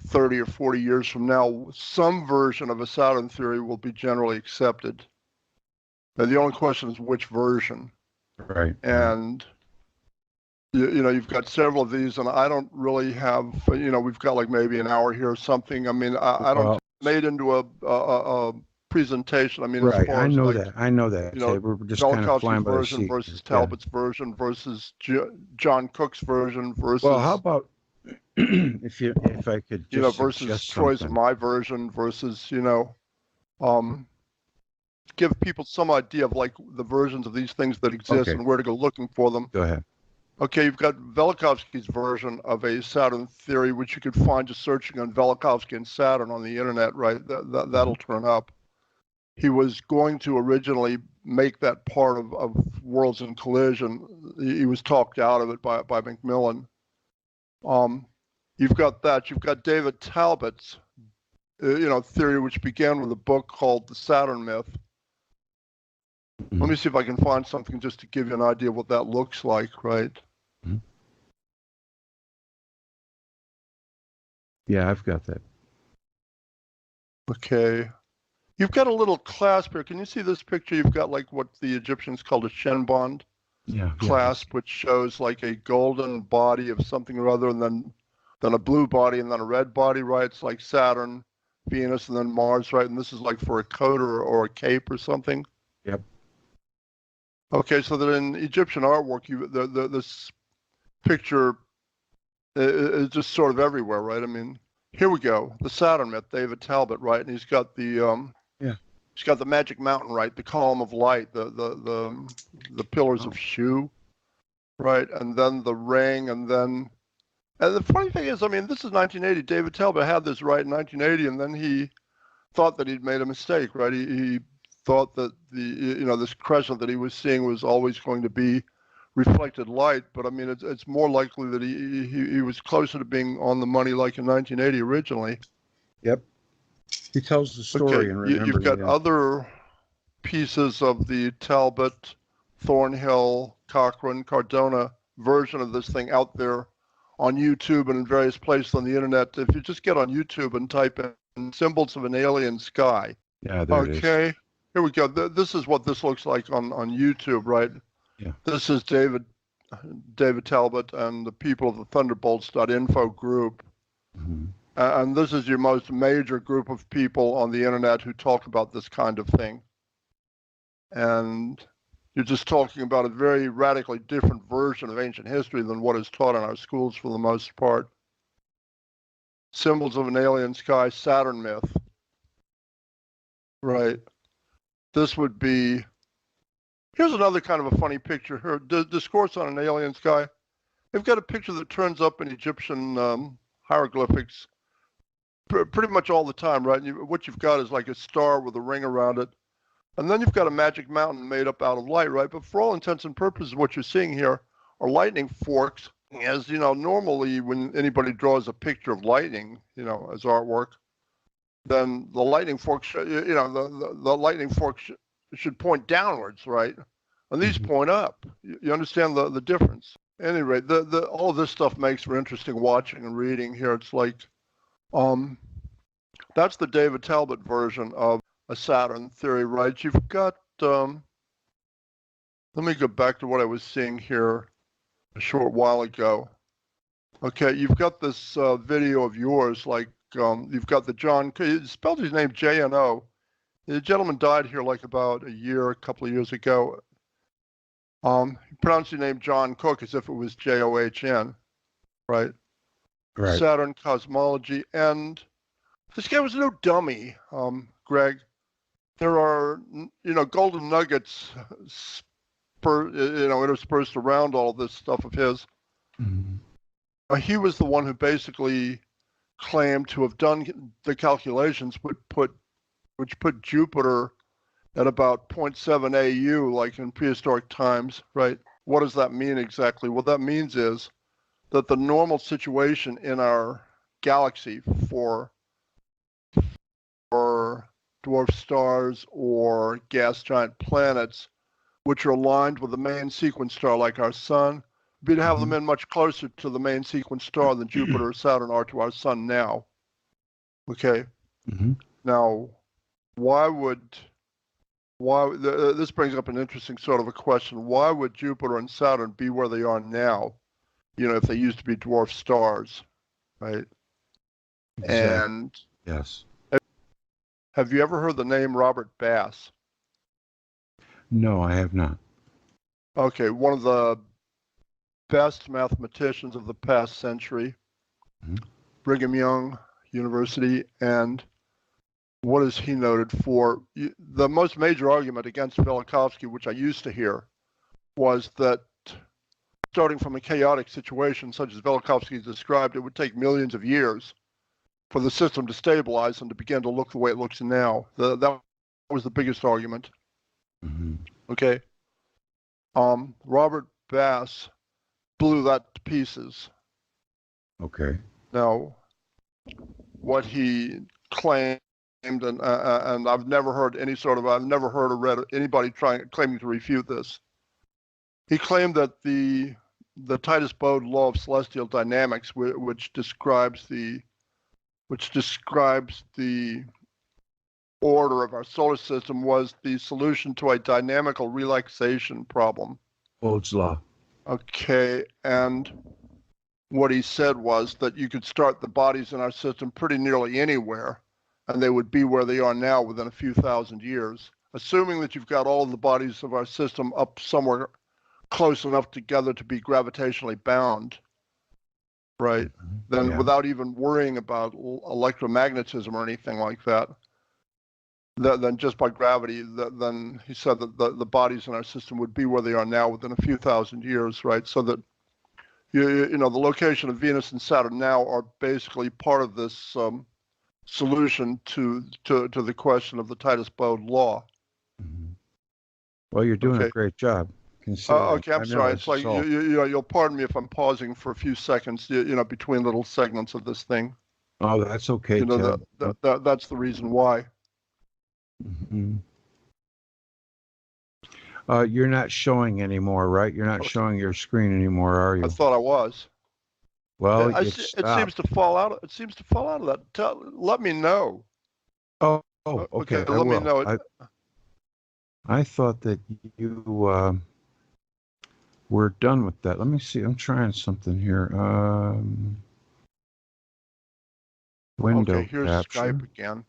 30 or 40 years from now, some version of a Saturn theory will be generally accepted. Now, the only question is which version. Right. And you've got several of these, and I don't really have, we've got like maybe an hour here or something. I mean, I don't made into a presentation. I mean, right. As far I know as that. I know that. We're just kind of flying by the version seat. versus Talbot's version versus John Cook's version versus. Well, how about if I could just versus Troy's something. my version versus give people some idea of like the versions of these things that exist and where to go looking for them. Go ahead. Okay, you've got Velikovsky's version of a Saturn theory, which you could find just searching on Velikovsky and Saturn on the internet, right? That'll turn up. He was going to originally make that part of Worlds in Collision. He was talked out of it by Macmillan. You've got that. You've got David Talbot's, theory, which began with a book called The Saturn Myth. Mm-hmm. Let me see if I can find something just to give you an idea of what that looks like, right? Mm-hmm. Yeah, I've got that. Okay. You've got a little clasp here. Can you see this picture? You've got like what the Egyptians called a shenbond clasp, which shows like a golden body of something or other, and then a blue body, and then a red body, right? It's like Saturn, Venus, and then Mars, right? And this is like for a coat or a cape or something. Yep. Okay, so that in Egyptian artwork, this picture is just sort of everywhere, right? I mean, here we go. The Saturn Myth, David Talbot, right? And he's got the he's got the Magic Mountain, right? The column of light, the pillars of Shu, right? And then the ring, and the funny thing is, I mean, this is 1980. David Talbot had this right in 1980, and then he thought that he'd made a mistake, right? He thought that this crescent that he was seeing was always going to be reflected light, but I mean, it's more likely that he was closer to being on the money like in 1980 originally. Yep. He tells the story. Okay, you've got other pieces of the Talbot, Thornhill, Cochrane, Cardona version of this thing out there on YouTube and in various places on the internet. If you just get on YouTube and type in symbols of an alien sky. Yeah, there it is. Okay, here we go. This is what this looks like on YouTube, right? Yeah. This is David Talbot and the people of the Thunderbolts.info group. Mm-hmm. And this is your most major group of people on the internet who talk about this kind of thing. And you're just talking about a very radically different version of ancient history than what is taught in our schools for the most part. Symbols of an alien sky, Saturn myth. Right. This would be, here's another kind of a funny picture here. Discourse on an alien sky. They've got a picture that turns up in Egyptian hieroglyphics pretty much all the time, right? And what you've got is like a star with a ring around it. And then you've got a magic mountain made up out of light, right? But for all intents and purposes, what you're seeing here are lightning forks. As you know, normally when anybody draws a picture of lightning, as artwork, then the lightning forks, the lightning forks should point downwards, right? And these point up. You understand the difference? Anyway, all of this stuff makes for interesting watching and reading here. It's like, that's the David Talbot version of a Saturn theory, right? You've got, let me go back to what I was seeing here a short while ago. Okay, you've got this video of yours, like, you've got the John, he spelled his name J-N-O. The gentleman died here like about a couple of years ago. He pronounced the name John Cook as if it was J-O-H-N, right? Right. Saturn cosmology, and this guy was no dummy, Greg. There are, golden nuggets, interspersed around all this stuff of his. Mm-hmm. He was the one who basically claimed to have done the calculations, which put Jupiter at about 0.7 AU, like in prehistoric times, right? What does that mean exactly? What that means is that the normal situation in our galaxy for dwarf stars or gas giant planets, which are aligned with the main sequence star like our sun, would be to have them in much closer to the main sequence star than Jupiter or Saturn are to our sun now. Okay. Mm-hmm. Now, this brings up an interesting sort of a question. Why would Jupiter and Saturn be where they are now, if they used to be dwarf stars, right? Exactly. And yes. Have you ever heard the name Robert Bass? No, I have not. Okay, one of the best mathematicians of the past century, Brigham Young University, and what is he noted for? The most major argument against Velikovsky, which I used to hear, was that starting from a chaotic situation such as Velikovsky described, it would take millions of years for the system to stabilize and to begin to look the way it looks now. That was the biggest argument. Mm-hmm. Okay. Robert Bass blew that to pieces. Okay. Now, what he claimed, and I've never heard I've never heard or read anybody claiming to refute this. He claimed that the Titus-Bode law of celestial dynamics, which describes the order of our solar system, was the solution to a dynamical relaxation problem. Bode's law. Okay, and what he said was that you could start the bodies in our system pretty nearly anywhere, and they would be where they are now within a few thousand years, assuming that you've got all of the bodies of our system up somewhere close enough together to be gravitationally bound, right? Then without even worrying about electromagnetism or anything like that, then just by gravity, then he said that the bodies in our system would be where they are now within a few thousand years, right? So that the location of Venus and Saturn now are basically part of this solution to the question of the Titus-Bode law. Mm-hmm. Well, you're doing a great job. Okay, I'm sorry. It's like you'll pardon me if I'm pausing for a few seconds, between little segments of this thing. Oh, that's okay. That's the reason why. Mm-hmm. You're not showing anymore, right? You're not showing your screen anymore, are you? I thought I was. Well, it seems to fall out. It seems to fall out of that. Let me know. Oh, okay. Let me know. I thought that you were done with that. Let me see. I'm trying something here. Window okay, here's capture. Skype again.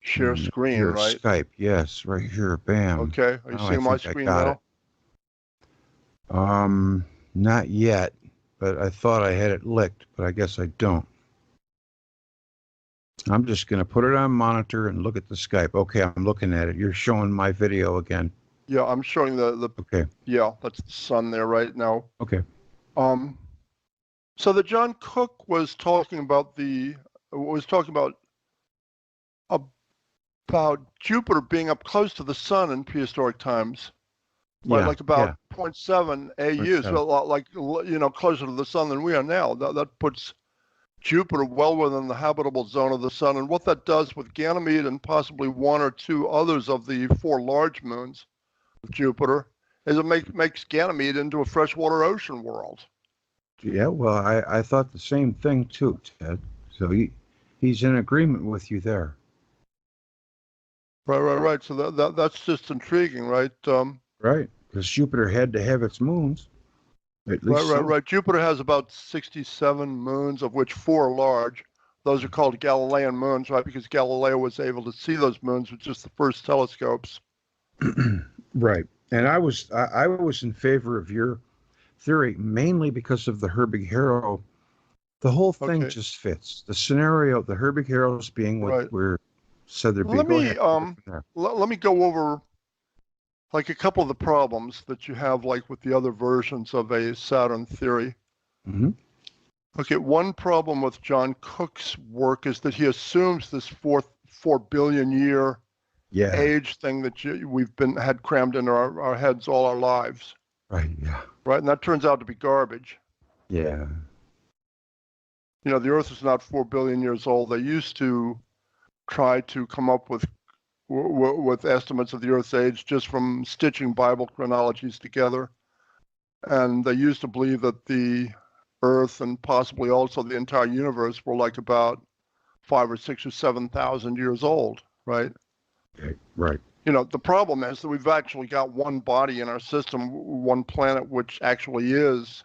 Share screen, Here's right? Skype, yes, right here. Bam. Okay, are you seeing my screen now? Not yet, but I thought I had it licked, but I guess I don't. I'm just going to put it on monitor and look at the Skype. Okay, I'm looking at it. You're showing my video again. Yeah, I'm showing the okay. Yeah, that's the sun there right now. Okay. So that John Cook was talking about about Jupiter being up close to the sun in prehistoric times. Right, like about 0.7 AU, so like closer to the sun than we are now. That puts Jupiter well within the habitable zone of the sun, and what that does with Ganymede and possibly one or two others of the 4 large moons of Jupiter is it makes Ganymede into a freshwater ocean world. Yeah, well, I thought the same thing too, Ted. So he's in agreement with you there. Right. So that's just intriguing, right? Right, because Jupiter had to have its moons. Right. Jupiter has about 67 moons, of which 4 are large. Those are called Galilean moons, right? Because Galileo was able to see those moons with just the first telescopes. Right. And I was in favor of your theory, mainly because of the Herbig-Haro. The whole thing just fits. The scenario, the Herbig-Haros being what we're said they're being. Let me go over like a couple of the problems that you have, like with the other versions of a Saturn theory. Mm-hmm. Okay, one problem with John Cook's work is that he assumes this 4 billion year age thing that we've had crammed into our heads all our lives. Right. Yeah. Right, and that turns out to be garbage. Yeah. You know, the Earth is not 4 billion years old. They used to try to come up with estimates of the Earth's age just from stitching Bible chronologies together. And they used to believe that the Earth and possibly also the entire universe were like about 5 or 6 or 7,000 years old, right? Okay, right. You know, the problem is that we've actually got one body in our system, one planet, which actually is,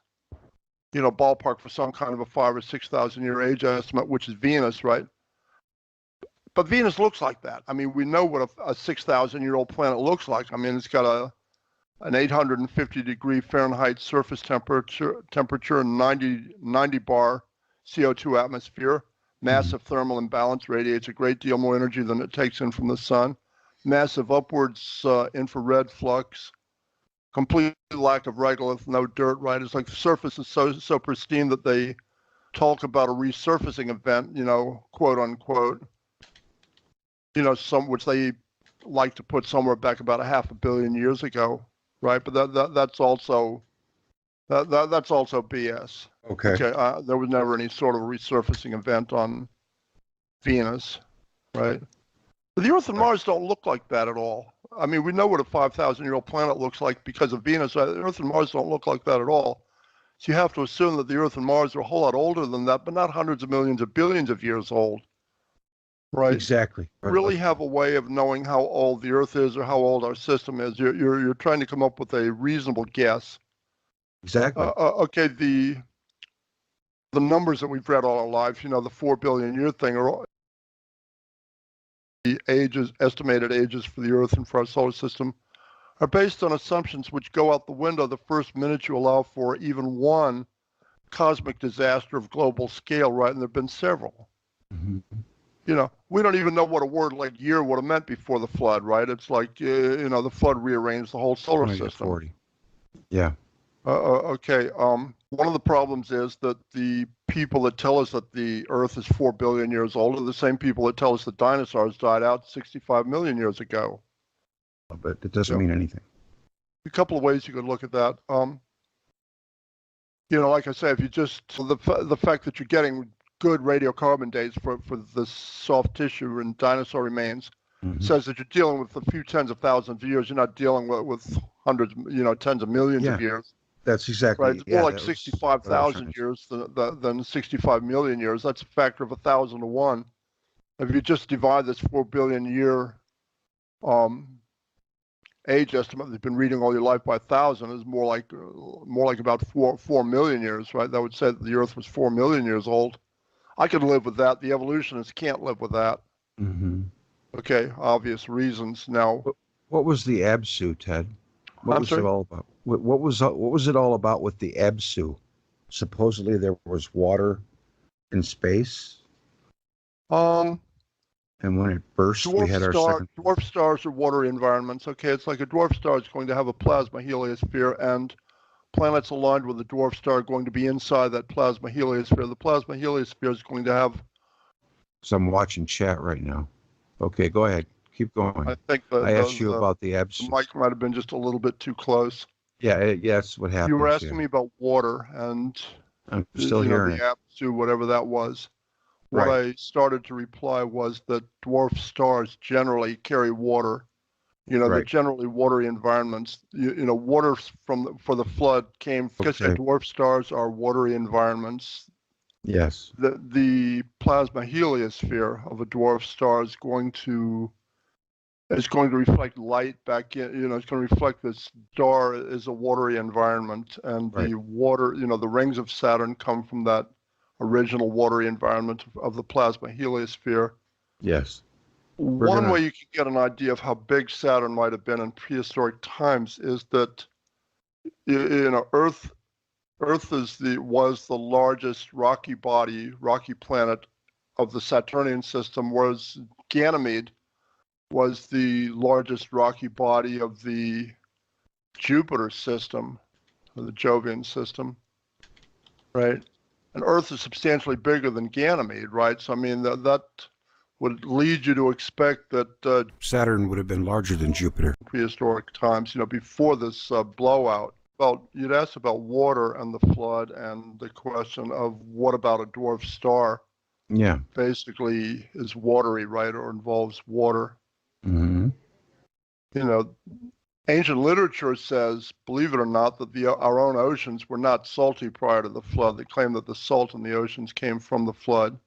you know, ballpark for some kind of a 5 or 6,000 year age estimate, which is Venus, right? But Venus looks like that. I mean, we know what a 6,000-year-old planet looks like. I mean, it's got an 850 degree Fahrenheit surface temperature, and 90 bar CO2 atmosphere, massive thermal imbalance, radiates a great deal more energy than it takes in from the sun, massive upwards infrared flux, complete lack of regolith, no dirt, right? It's like the surface is so pristine that they talk about a resurfacing event, you know, quote unquote, you know, which they like to put somewhere back about 500 million years ago, right? But that's also BS. Okay. There was never any sort of resurfacing event on Venus, right? But the Earth and Mars don't look like that at all. I mean, we know what a 5,000-year-old planet looks like because of Venus. The Earth and Mars don't look like that at all. So you have to assume that the Earth and Mars are a whole lot older than that, but not hundreds of millions of billions of years old. Right. Exactly. Right. Really have a way of knowing how old the Earth is or how old our system is. You're trying to come up with a reasonable guess. Exactly. Okay. The numbers that we've read all our lives, you know, the 4 billion year thing, are the estimated ages for the Earth and for our solar system, are based on assumptions which go out the window the first minute you allow for even one cosmic disaster of global scale, right? And there have been several. Mm-hmm. You know, we don't even know what a word like year would have meant before the flood, right? It's like, you know, the flood rearranged the whole solar system. 40. Yeah. Okay. One of the problems is that the people that tell us that the Earth is 4 billion years old are the same people that tell us that dinosaurs died out 65 million years ago. But it doesn't mean anything. A couple of ways you could look at that. You know, like I say, if you just, the fact that you're getting good radiocarbon dates for the soft tissue and dinosaur remains says that you're dealing with a few tens of thousands of years. You're not dealing with hundreds, you know, tens of millions of years. That's exactly right. It's more like 65,000 years than 65 million years. That's a factor of 1,000 to 1. If you just divide this 4 billion year age estimate that you've been reading all your life by 1,000, is more like about 4 million years, right? That would say that the Earth was 4 million years old. I could live with that. The evolutionists can't live with that. Mm-hmm. Okay, obvious reasons. Now, what was the Absu, Ted? What was it all about? What was it all about with the Absu? Supposedly there was water in space. And when it burst, we had our second. Dwarf stars are watery environments. Okay, it's like a dwarf star is going to have a plasma heliosphere, and planets aligned with the dwarf star are going to be inside that plasma heliosphere. The plasma heliosphere is going to have. So I'm watching chat right now. Okay, go ahead. Keep going. I think I asked you about the Absu. The mic might have been just a little bit too close. Yeah, that's what happened. You were asking me about water, and I'm still hearing the Absu, whatever that was. What I started to reply was that dwarf stars generally carry water. You know, they're generally watery environments. You know, water for the flood came because dwarf stars are watery environments. Yes. The plasma heliosphere of a dwarf star is going to reflect light back in. You know, it's going to reflect this star is a watery environment, and the water. You know, the rings of Saturn come from that original watery environment of the plasma heliosphere. Yes. One way you can get an idea of how big Saturn might have been in prehistoric times is that, you know, Earth Earth was the largest rocky planet of the Saturnian system, whereas Ganymede was the largest rocky body of the Jupiter system, or the Jovian system, right? And Earth is substantially bigger than Ganymede, right? So, I mean, that would lead you to expect that Saturn would have been larger than Jupiter. Prehistoric times, before this blowout. Well, you'd asked about water and the flood and the question of what about a dwarf star? Yeah. Basically is watery, right, or involves water. Mm-hmm. Ancient literature says, believe it or not, that our own oceans were not salty prior to the flood. They claim that the salt in the oceans came from the flood.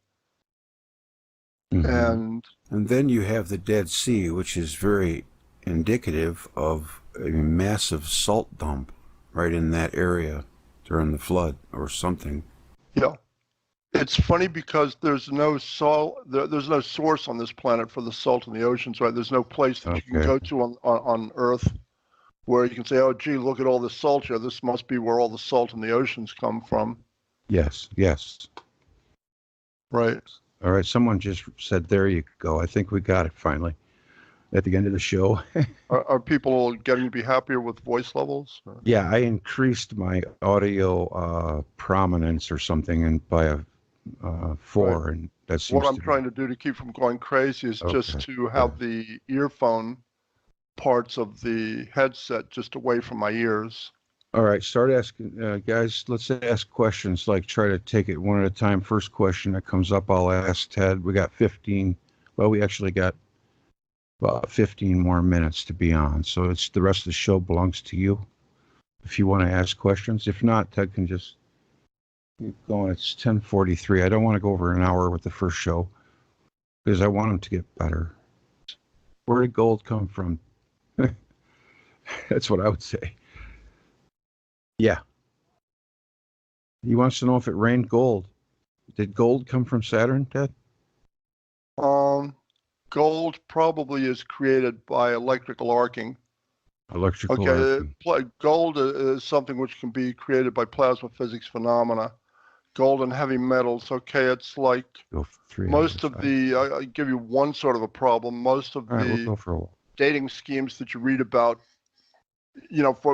Mm-hmm. And then you have the Dead Sea, which is very indicative of a massive salt dump right in that area during the flood or something. Yeah. It's funny because there's no there's no source on this planet for the salt in the oceans, right? There's no place that you can go to on Earth where you can say, oh, gee, look at all the salt here. This must be where all the salt in the oceans come from. Yes. Right. All right, someone just said, there you go. I think we got it finally at the end of the show. Are people getting to be happier with voice levels? Or? Yeah, I increased my audio prominence or something and by a 4, right. And that seems what I'm trying to do to keep from going crazy is just to have the earphone parts of the headset just away from my ears. All right, start asking, guys, let's ask questions, like try to take it one at a time. First question that comes up, I'll ask Ted. We got 15, well, we actually got about 15 more minutes to be on, so it's the rest of the show belongs to you if you want to ask questions. If not, Ted can just keep going. It's 10:43. I don't want to go over an hour with the first show because I want them to get better. Where did gold come from? That's what I would say. Yeah. He wants to know if it rained gold. Did gold come from Saturn, Ted? Gold probably is created by electrical arcing. Electrical arcing. Gold is something which can be created by plasma physics phenomena. Gold and heavy metals, it's like most of the, I'll give you one sort of a problem, most of the dating schemes that you read about,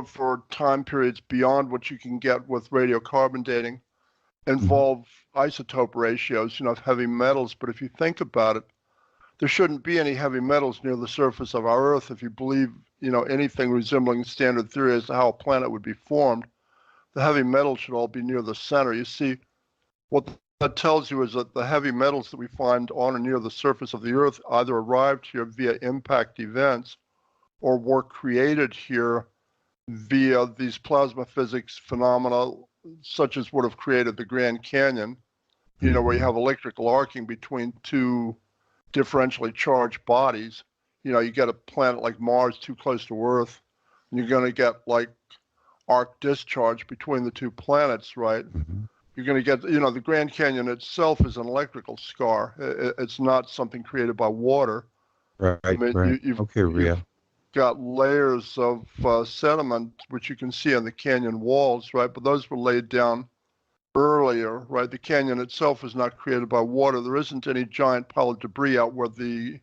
for time periods beyond what you can get with radiocarbon dating involve isotope ratios, of heavy metals. But if you think about it, there shouldn't be any heavy metals near the surface of our Earth if you believe, anything resembling standard theory as to how a planet would be formed. The heavy metals should all be near the center. You see, what that tells you is that the heavy metals that we find on or near the surface of the Earth either arrived here via impact events or were created here via these plasma physics phenomena, such as would have created the Grand Canyon, where you have electrical arcing between two differentially charged bodies. You get a planet like Mars too close to Earth, and you're going to get like arc discharge between the two planets, right? You're going to get, the Grand Canyon itself is an electrical scar. It's not something created by water. Right, You've got layers of sediment, which you can see on the canyon walls, right? But those were laid down earlier, right? The canyon itself is not created by water. There isn't any giant pile of debris out where the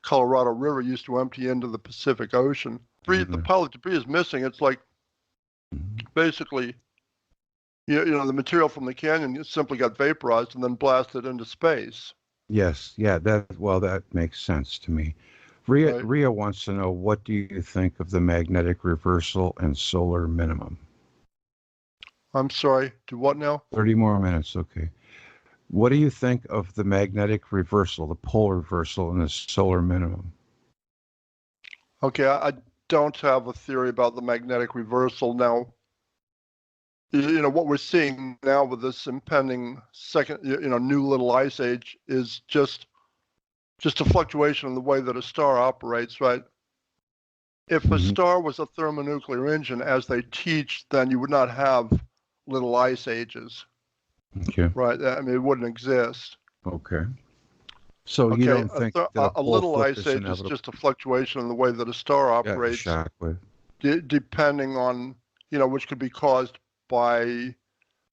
Colorado River used to empty into the Pacific Ocean. The pile of debris is missing. It's like basically, the material from the canyon simply got vaporized and then blasted into space. Yes, yeah, that makes sense to me. Ria wants to know, what do you think of the magnetic reversal and solar minimum? I'm sorry, do what now? 30 more minutes, okay. What do you think of the magnetic reversal, the pole reversal, and the solar minimum? Okay, I don't have a theory about the magnetic reversal now. What we're seeing now with this impending second, new little ice age is just a fluctuation in the way that a star operates, right? If a star was a thermonuclear engine, as they teach, then you would not have little ice ages. Okay. Right? I mean, it wouldn't exist. Okay. So you don't think that a little ice age is just a fluctuation in the way that a star operates, shockwave. depending on, which could be caused by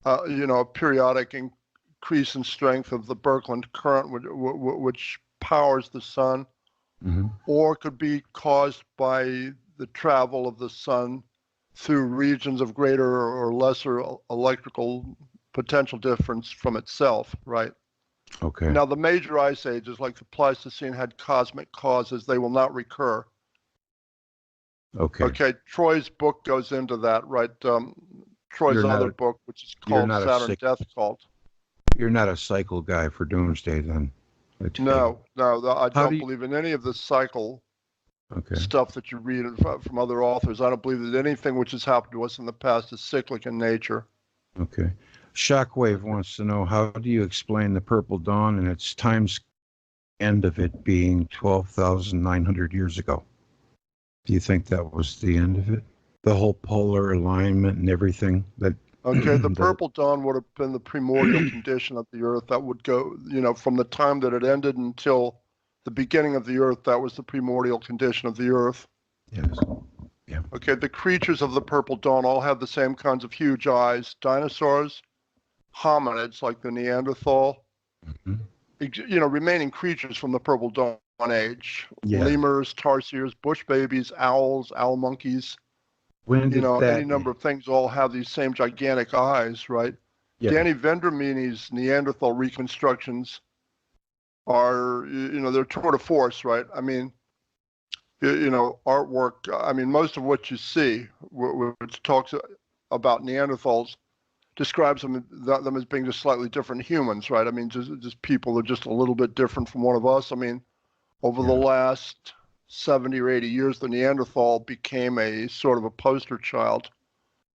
a periodic increase in strength of the Birkeland current, which powers the sun, or could be caused by the travel of the sun through regions of greater or lesser electrical potential difference from itself, right? Okay. Now, the major ice ages, like the Pleistocene, had cosmic causes. They will not recur. Okay. Okay, Troy's book goes into that, right? Troy's other book, which is called Saturn Death Cult. You're not a cycle guy for Doomsday, then? No, I don't believe in any of the cycle stuff that you read from other authors. I don't believe that anything which has happened to us in the past is cyclic in nature. Okay. Shockwave wants to know, how do you explain the Purple Dawn and its time end of it being 12,900 years ago? Do you think that was the end of it? The whole polar alignment and everything that... Okay, the Purple Dawn would have been the primordial condition of the Earth that would go, from the time that it ended until the beginning of the Earth. That was the primordial condition of the Earth. Yes. Yeah. Okay, the creatures of the Purple Dawn all have the same kinds of huge eyes. Dinosaurs, hominids like the Neanderthal, remaining creatures from the Purple Dawn age. Yeah. Lemurs, tarsiers, bush babies, owls, owl monkeys. When did any number of things all have these same gigantic eyes, right? Yeah. Danny Vendramini's Neanderthal reconstructions are, they're tour de force, right? I mean, artwork, most of what you see, which talks about Neanderthals, describes them as being just slightly different humans, right? I mean, just people that are just a little bit different from one of us. I mean, over the last 70 or 80 years, the Neanderthal became a sort of a poster child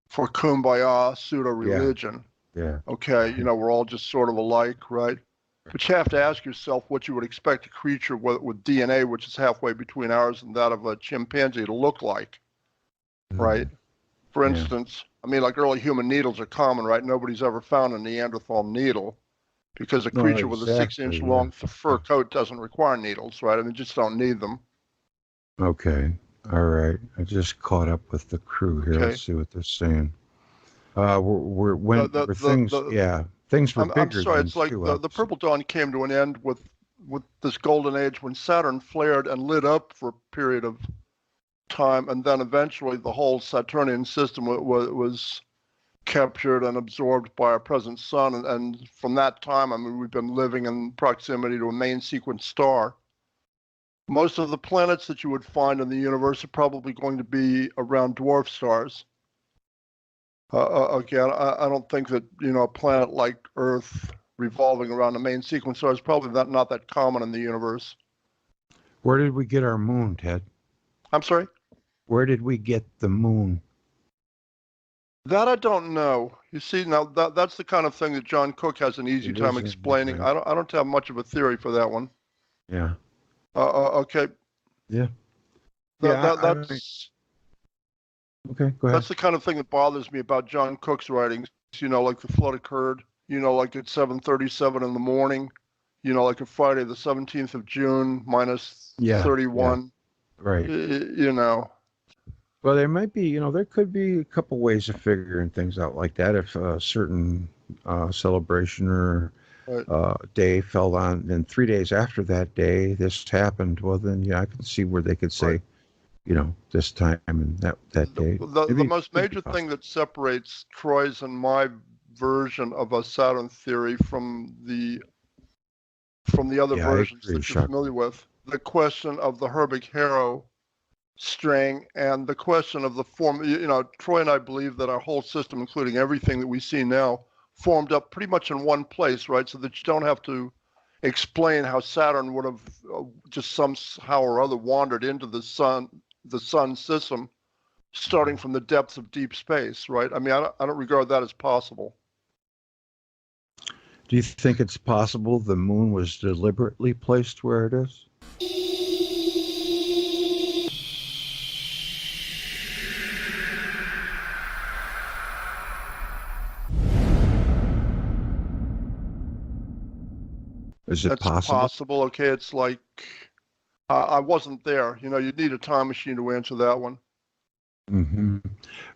for kumbaya pseudo-religion. Yeah. Okay, we're all just sort of alike, right? But you have to ask yourself what you would expect a creature with DNA, which is halfway between ours and that of a chimpanzee, to look like, right? For instance, like early human needles are common, right? Nobody's ever found a Neanderthal needle because a creature with a 6-inch long fur coat doesn't require needles, right? They just don't need them. Okay. All right. I just caught up with the crew here. Let's see what they're saying. Things were bigger. I'm sorry. It's like the Purple Dawn came to an end with this golden age when Saturn flared and lit up for a period of time, and then eventually the whole Saturnian system was captured and absorbed by our present sun, and from that time, we've been living in proximity to a main sequence star. Most of the planets that you would find in the universe are probably going to be around dwarf stars. Again, I don't think that a planet like Earth revolving around a main sequence star is probably not that common in the universe. Where did we get our moon, Ted? I'm sorry? Where did we get the moon? That I don't know. You see, now that's the kind of thing that John Cook has an easy time explaining. I don't have much of a theory for that one. Yeah. Okay. Yeah. That's okay. Go ahead. That's the kind of thing that bothers me about John Cook's writings. Like the flood occurred. Like at 7:37 in the morning. Like a Friday, the 17th of June, minus 31. Yeah. Right. Well, there might be, there could be a couple ways of figuring things out like that. If a certain celebration or day fell on, then 3 days after that day, this happened. Well, then, I can see where they could say, this time and that day. The most major thing that separates Troy's and my version of a Saturn theory from the other versions that you're familiar with, the question of the Herbig-Haro string and the question of the form. Troy and I believe that our whole system, including everything that we see now, formed up pretty much in one place, right? So that you don't have to explain how Saturn would have just somehow or other wandered into the sun system, starting from the depths of deep space, right? I don't regard that as possible. Do you think it's possible the moon was deliberately placed where it is? Is it possible? That's possible. Okay, it's like I wasn't there. You'd need a time machine to answer that one. Mm-hmm.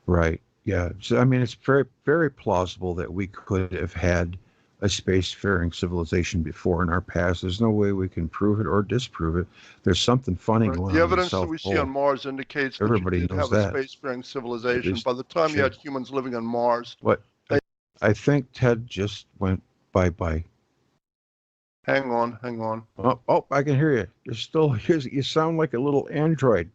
Right. Yeah, so, I mean, it's very, very plausible that we could have had a spacefaring civilization before in our past. There's no way we can prove it or disprove it. There's something funny Right. going The on in the evidence that South we see Pole. on Mars indicates that Everybody you did knows have a that. spacefaring civilization. least By the time you should. had humans living on Mars, What? I think Ted just went bye-bye. hang on, hang on. Oh, I can hear you. You're still, you sound like a little android.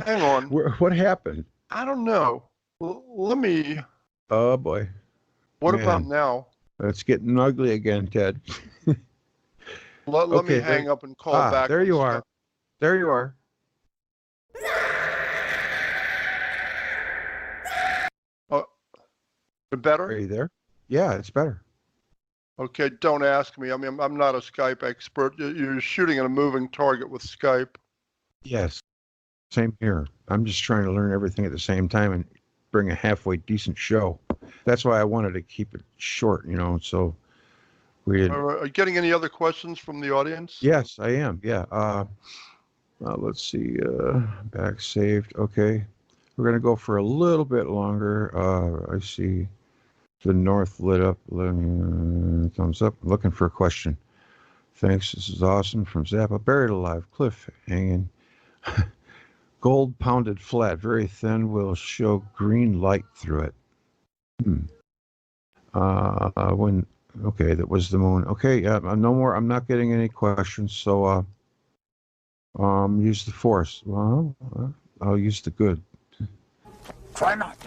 Hang on. What happened? I don't know. Let me. Oh, boy. What Man. about now? It's getting ugly again, Ted. Let me Okay, hang up and call back. There you are. There you are. Better? Are you there? Yeah, it's better. Okay, don't ask me. I mean, I'm not a Skype expert. You're shooting at a moving target with Skype. Yes. Same here. I'm just trying to learn everything at the same time and bring a halfway decent show. That's why I wanted to keep it short, so we didn't. Are you getting any other questions from the audience? Yes, I am. Yeah. Let's see. Back saved. Okay. We're going to go for a little bit longer. I see the north lit up. Thumbs up. Looking for a question. Thanks. This is awesome from Zappa. Buried alive. Cliff hanging. Gold pounded flat. Very thin. Will show green light through it. Okay, that was the moon. Okay, yeah, no more. I'm not getting any questions. So, use the force. Well, I'll use the good. Try not.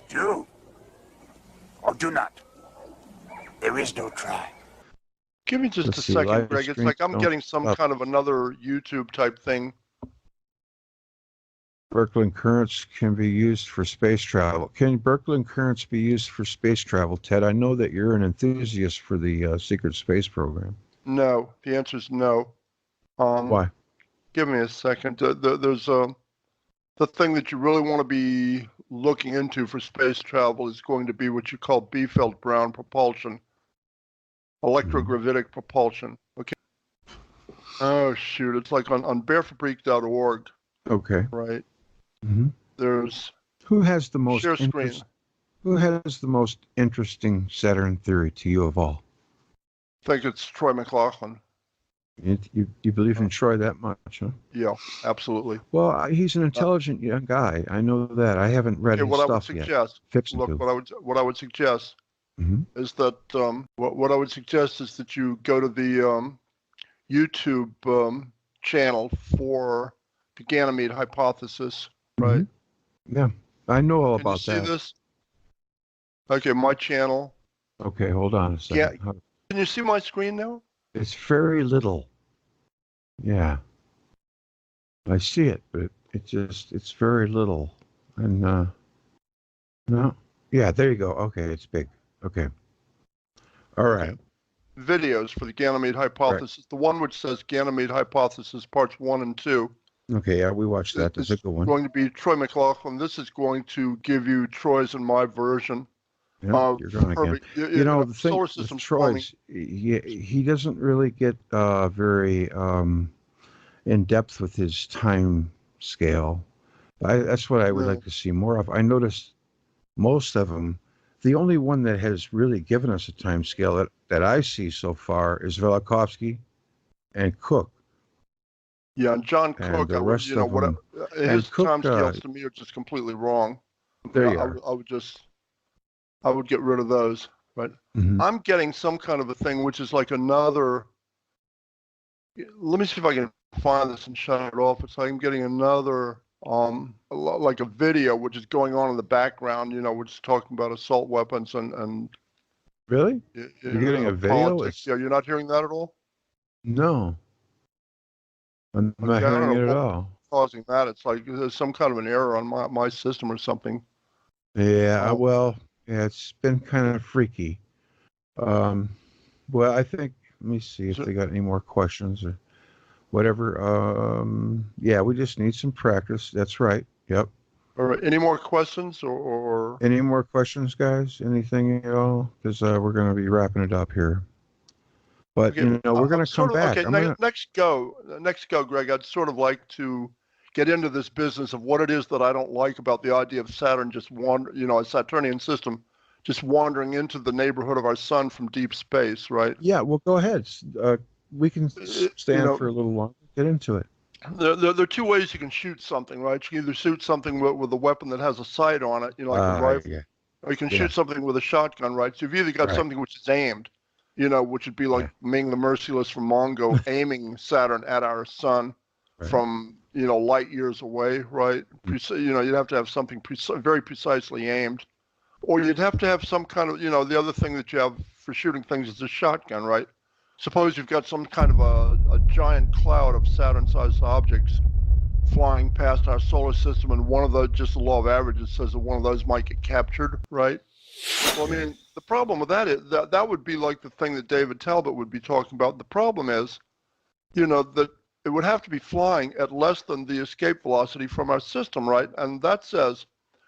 Do. Or do not. There is no try. Give me just Let's a see, second, live Greg. It's stream like I'm don't getting some stop. kind of another YouTube type thing. Birkeland currents can be used for space travel. Can Birkeland currents be used for space travel, Ted? I know that you're an enthusiast for the secret space program. No, the answer is no. Why? Give me a second. There's the thing that you really want to be looking into for space travel is going to be what you call Biefeld-Brown propulsion, electrogravitic propulsion. Okay. Oh shoot! It's like on barefootbreak.org. Okay. Right. Mm-hmm. There's Who has the most share screen. Who has the most interesting Saturn theory to you of all? I think it's Troy McLaughlin. You believe in Troy that much, huh? Yeah, absolutely. Well, he's an intelligent young guy. I know that. I haven't read his What I would stuff yet. suggest, Fixing look, to. what I would suggest Mm-hmm. is that what I would suggest is that you go to the YouTube channel for the Ganymede hypothesis, right? Mm-hmm. Yeah, I know all Can about you see that. this? Okay, my channel. Okay, hold on a second. Yeah. Can you see my screen now? It's very little. Yeah. I see it, but it's very little. And, no. Yeah, there you go. Okay, it's big. Okay. All right. Videos for the Ganymede hypothesis. Right. The one which says Ganymede hypothesis parts 1 and 2. Okay, yeah, we watched that. That's a good one. Going to be Troy McLaughlin. This is going to give you Troy's and my version. Yeah, you're going again. The thing with Troy's, he doesn't really get very in depth with his time scale. That's what I would like to see more of. I noticed most of them. The only one that has really given us a time scale that I see so far is Velikovsky and Cook. Yeah, and John Cook. And the rest of them, his time scales to me are just completely wrong. There you are. I would get rid of those, but I'm getting some kind of a thing, which is like another, let me see if I can find this and shut it off. It's like I'm getting another, like a video, which is going on in the background, which is talking about assault weapons and really? You're getting a video? Politics. Yeah, you're not hearing that at all? No. I'm not hearing it at all. Causing that. It's like there's some kind of an error on my system or something. Yeah, well, yeah, it's been kind of freaky. Well, I think, let me see if they got any more questions or whatever. Yeah, we just need some practice. That's right. Yep. All right. Any more questions or? Any more questions, guys? Anything at all? Because we're going to be wrapping it up here. But, Okay, we're going to come back. Okay, next go, Greg. I'd sort of like to get into this business of what it is that I don't like about the idea of Saturn just a Saturnian system just wandering into the neighborhood of our sun from deep space, right? Yeah, well, go ahead. We can stay on for a little longer. Get into it. There are two ways you can shoot something, right? You can either shoot something with a weapon that has a sight on it, like a rifle, or you can shoot something with a shotgun, right? So you've either got something which is aimed, which would be like Ming the Merciless from Mongo aiming Saturn at our sun from, light years away, right? You'd have to have something very precisely aimed. Or you'd have to have some kind of, the other thing that you have for shooting things is a shotgun, right? Suppose you've got some kind of a giant cloud of Saturn-sized objects flying past our solar system, and one of those, just the law of averages says that one of those might get captured, right? Well, I mean, the problem with that is that would be like the thing that David Talbot would be talking about. The problem is, that it would have to be flying at less than the escape velocity from our system, right? And that says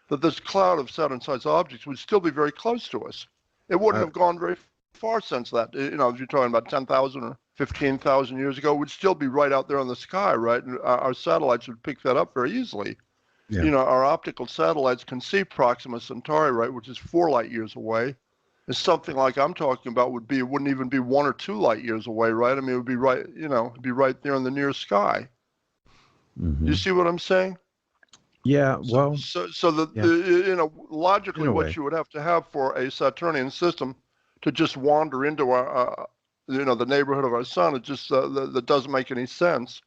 that this cloud of Saturn-sized objects would still be very close to us. It wouldn't have gone very far since that. If you're talking about 10,000 or 15,000 years ago, it would still be right out there in the sky, right? And our satellites would pick that up very easily. Yeah. Our optical satellites can see Proxima Centauri, right, which is 4 light years away. And something like I'm talking about wouldn't even be 1 or 2 light years away, right? I mean, it would be right, it'd be right there in the near sky. Mm-hmm. You see what I'm saying? Yeah, well. Logically, what you would have to have for a Saturnian system to just wander into our, the neighborhood of our sun, it just that doesn't make any sense.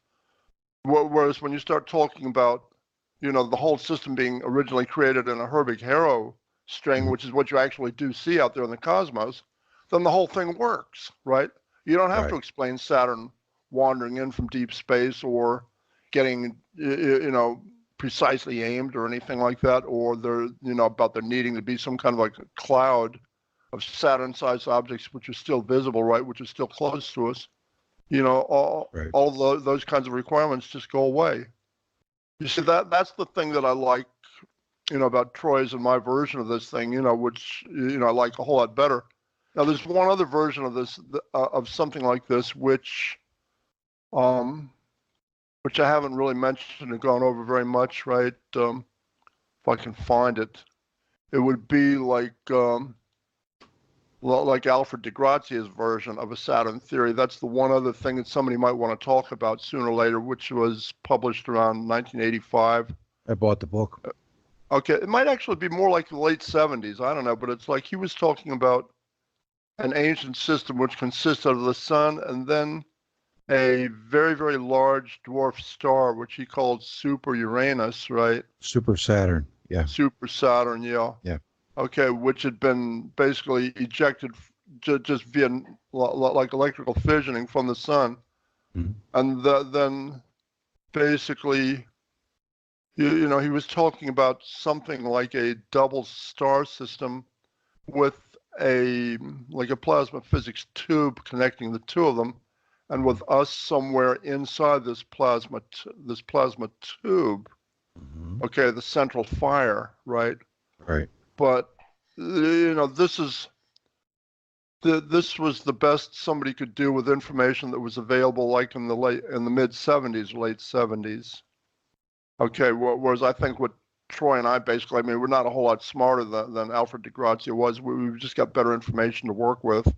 Whereas when you start talking about, the whole system being originally created in a Herbig-Haro string, which is what you actually do see out there in the cosmos, then the whole thing works, right? You don't have to explain Saturn wandering in from deep space or getting, precisely aimed or anything like that, or about there needing to be some kind of like a cloud of Saturn-sized objects which are still visible, right, which are still close to us. All those kinds of requirements just go away. You see, that's the thing that I like, about Troy's and my version of this thing, which, I like a whole lot better. Now, there's one other version of this, of something like this, which I haven't really mentioned and gone over very much, right? If I can find it, it would be like Alfred de Grazia's version of a Saturn theory. That's the one other thing that somebody might want to talk about sooner or later, which was published around 1985. I bought the book. Okay, it might actually be more like the late 70s. I don't know, but it's like he was talking about an ancient system which consists of the sun and then a very, very large dwarf star, which he called Super Uranus, right? Super Saturn, yeah. Super Saturn, yeah. Yeah. Okay, which had been basically ejected just via like electrical fissioning from the sun. Mm-hmm. And then basically, he was talking about something like a double star system with a plasma physics tube connecting the two of them, and with us somewhere inside this plasma tube. Mm-hmm. Okay, the central fire, right? Right. But this was the best somebody could do with information that was available, like in the mid 70s, late 70s. Okay, whereas I think what Troy and I basically, we're not a whole lot smarter than Alfred de Grazia was. We've just got better information to work with.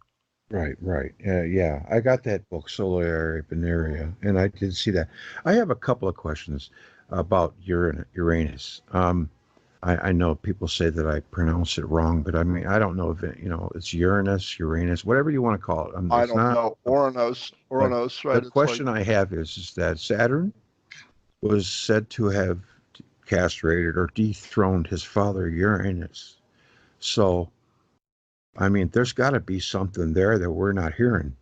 Right. Yeah, I got that book, Solar Veneria, and I did see that. I have a couple of questions about Uranus. I know people say that I pronounce it wrong, but I don't know if it's Uranus, whatever you want to call it. I don't know. Oranos, right? The question I have is that Saturn was said to have castrated or dethroned his father Uranus. So, there's got to be something there that we're not hearing,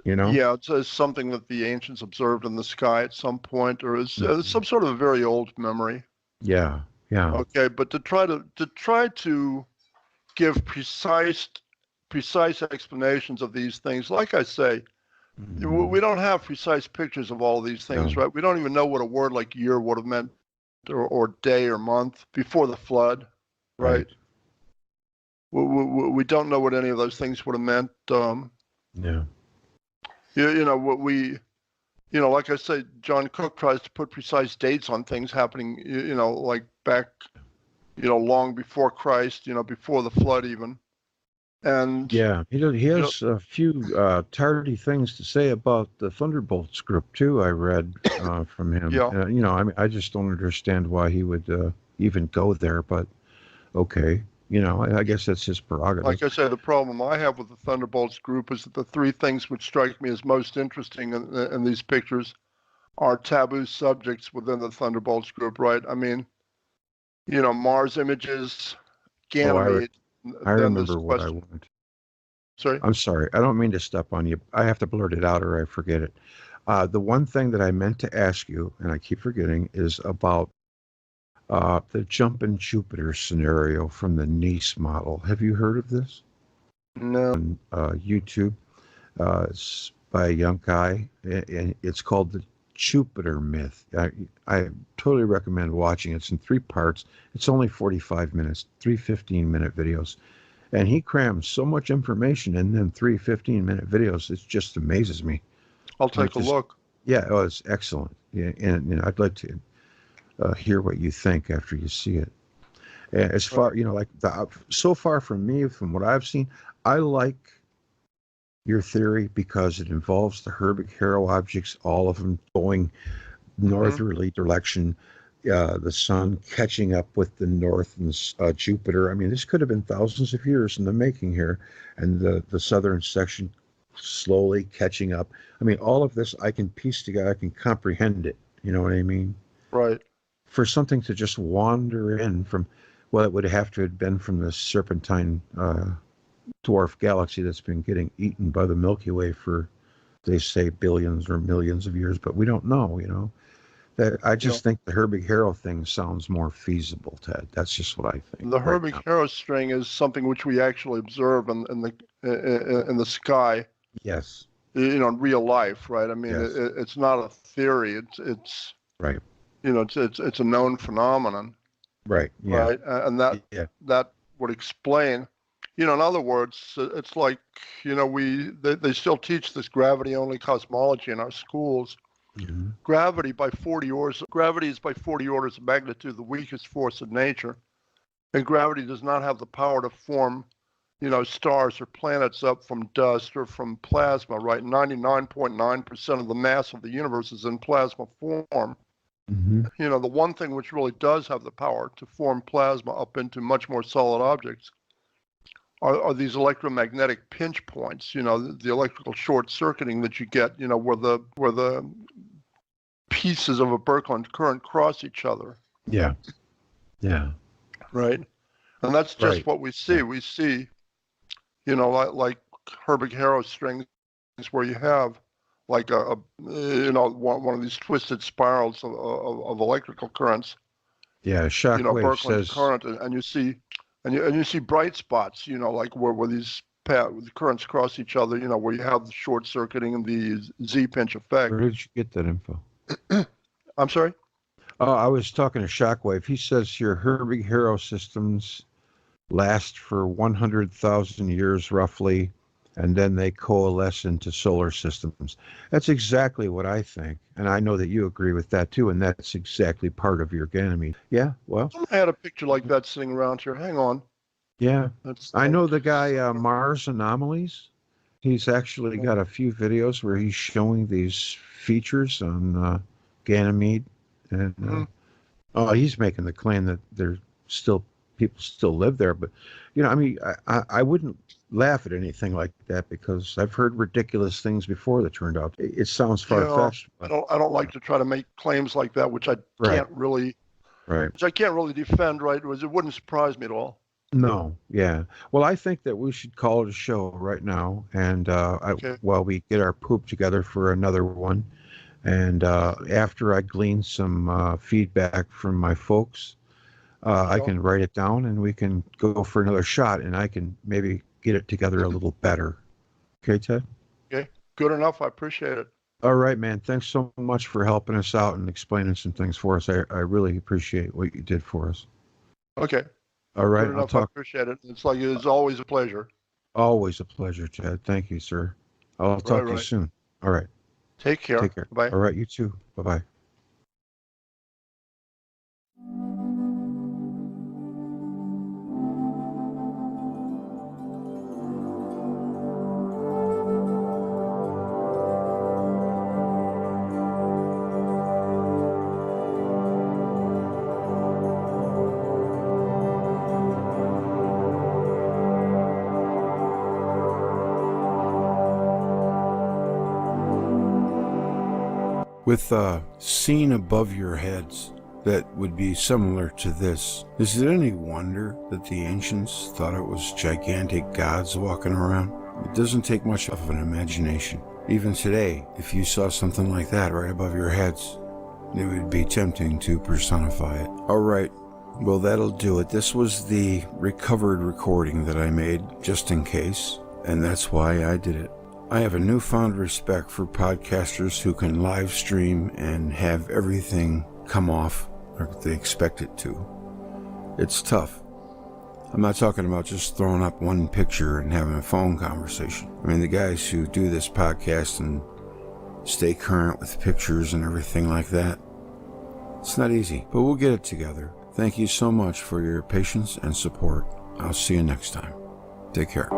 Yeah, it's something that the ancients observed in the sky at some point, or is some sort of a very old memory. Yeah. Okay, but to try to give precise explanations of these things, like I say, we don't have precise pictures of all these things, right? We don't even know what a word like year would have meant, or day or month before the flood, right? We don't know what any of those things would have meant. Yeah. What we you know, like I said, John Cook tries to put precise dates on things happening, you know, like back, you know, long before Christ, you know, before the flood even. And yeah, he has a few tardy things to say about the Thunderbolts group too. I read from him. Yeah. You know, I mean, I just don't understand why he would even go there. But okay, you know, I guess that's his prerogative. Like I said, the problem I have with the Thunderbolts group is that the three things which strike me as most interesting in these pictures are taboo subjects within the Thunderbolts group, right? I mean, you know, Mars images, Ganymede. I remember what I want. Sorry? I'm sorry. I don't mean to step on you. I have to blurt it out or I forget it. The one thing that I meant to ask you, and I keep forgetting, is about the Jumpin' Jupiter scenario from the Nice model. Have you heard of this? No. On YouTube. It's by a young guy, and it's called the Jupiter Myth. I totally recommend watching it. It's in 3 parts. It's only 45 minutes, 3 15-minute videos. And he crams so much information in them 3 15-minute videos. It just amazes me. I'll take a look. Yeah, oh, it's excellent. Yeah, and I'd like to hear what you think after you see it. As far, you know, like so far from me, from what I've seen, I like your theory because it involves the Herbig Haro objects, all of them going northerly direction, the sun catching up with the north and Jupiter. I mean, this could have been thousands of years in the making here, and the southern section slowly catching up. I mean, all of this I can piece together, I can comprehend it. You know what I mean? Right. For something to just wander in from, well, it would have to have been from the serpentine dwarf galaxy that's been getting eaten by the Milky Way for, they say, billions or millions of years, but we don't know, you know. That I just think the Herbig Haro thing sounds more feasible, Ted. That's just what I think. The Herbig Haro string is something which we actually observe in the sky. Yes. You know, in real life, right? I mean, Yes. it's not a theory. It's right. You know, it's a known phenomenon. Right. Yeah. Right. And that would explain. You know, in other words, it's like, you know, they still teach this gravity-only cosmology in our schools. Mm-hmm. Gravity is by 40 orders of magnitude the weakest force in nature, and gravity does not have the power to form, you know, stars or planets up from dust or from plasma. Right, 99.9% of the mass of the universe is in plasma form. Mm-hmm. You know, the one thing which really does have the power to form plasma up into much more solid objects are these electromagnetic pinch points, you know, the electrical short circuiting that you get, you know, where the pieces of a Birkeland current cross each other. Yeah. Yeah. Right. And that's just what we see. We see, you know, like Herbig Haro strings where you have like you know, one of these twisted spirals of electrical currents. Yeah. Shockwave, you know, Birkeland says current, and you see. And you see bright spots, you know, like where these currents cross each other, you know, where you have the short circuiting and the Z-pinch effect. Where did you get that info? I'm sorry? Oh, I was talking to Shockwave. He says your Herbig Haro systems last for 100,000 years roughly, and then they coalesce into solar systems. That's exactly what I think. And I know that you agree with that too, and that's exactly part of your Ganymede. Yeah, well. I had a picture like that sitting around here. Hang on. Yeah. I know the guy, Mars Anomalies. He's actually got a few videos where he's showing these features on Ganymede. And he's making the claim that there's still people still live there. But, you know, I mean, I wouldn't laugh at anything like that because I've heard ridiculous things before that turned out. It sounds far-fetched. I don't like to try to make claims like that, which I can't really defend, right? It wouldn't surprise me at all. No, yeah. Well, I think that we should call it a show right now, and while we get our poop together for another one, and after I glean some feedback from my folks, I can write it down, and we can go for another shot, and I can maybe get it together a little better. Okay, Ted? Okay, good enough. I appreciate it. All right, man. Thanks so much for helping us out and explaining some things for us. I really appreciate what you did for us. Okay. All right. Good enough. I appreciate it. It's always a pleasure. Always a pleasure, Ted. Thank you, sir. I'll talk to you soon. All right. Take care. Take care. Bye. All right, you too. Bye-bye. With a scene above your heads that would be similar to this, is it any wonder that the ancients thought it was gigantic gods walking around? It doesn't take much of an imagination. Even today, if you saw something like that right above your heads, it would be tempting to personify it. All right, well, that'll do it. This was the recovered recording that I made just in case, and that's why I did it. I have a newfound respect for podcasters who can live stream and have everything come off like they expect it to. It's tough. I'm not talking about just throwing up one picture and having a phone conversation. I mean, the guys who do this podcast and stay current with pictures and everything like that, it's not easy, but we'll get it together. Thank you so much for your patience and support. I'll see you next time. Take care.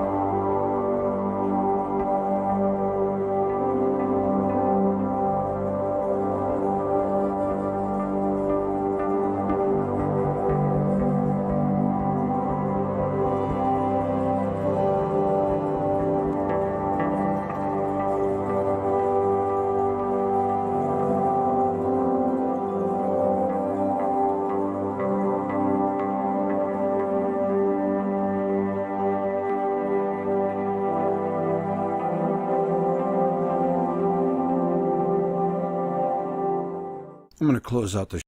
I'm going to close out the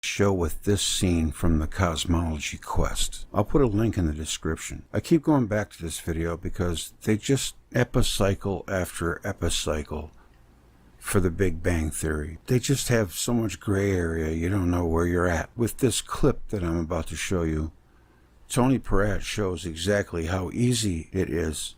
show with this scene from the Cosmology Quest. I'll put a link in the description. I keep going back to this video because they just epicycle after epicycle for the Big Bang Theory. They just have so much gray area you don't know where you're at. With this clip that I'm about to show you, Tony Peratt shows exactly how easy it is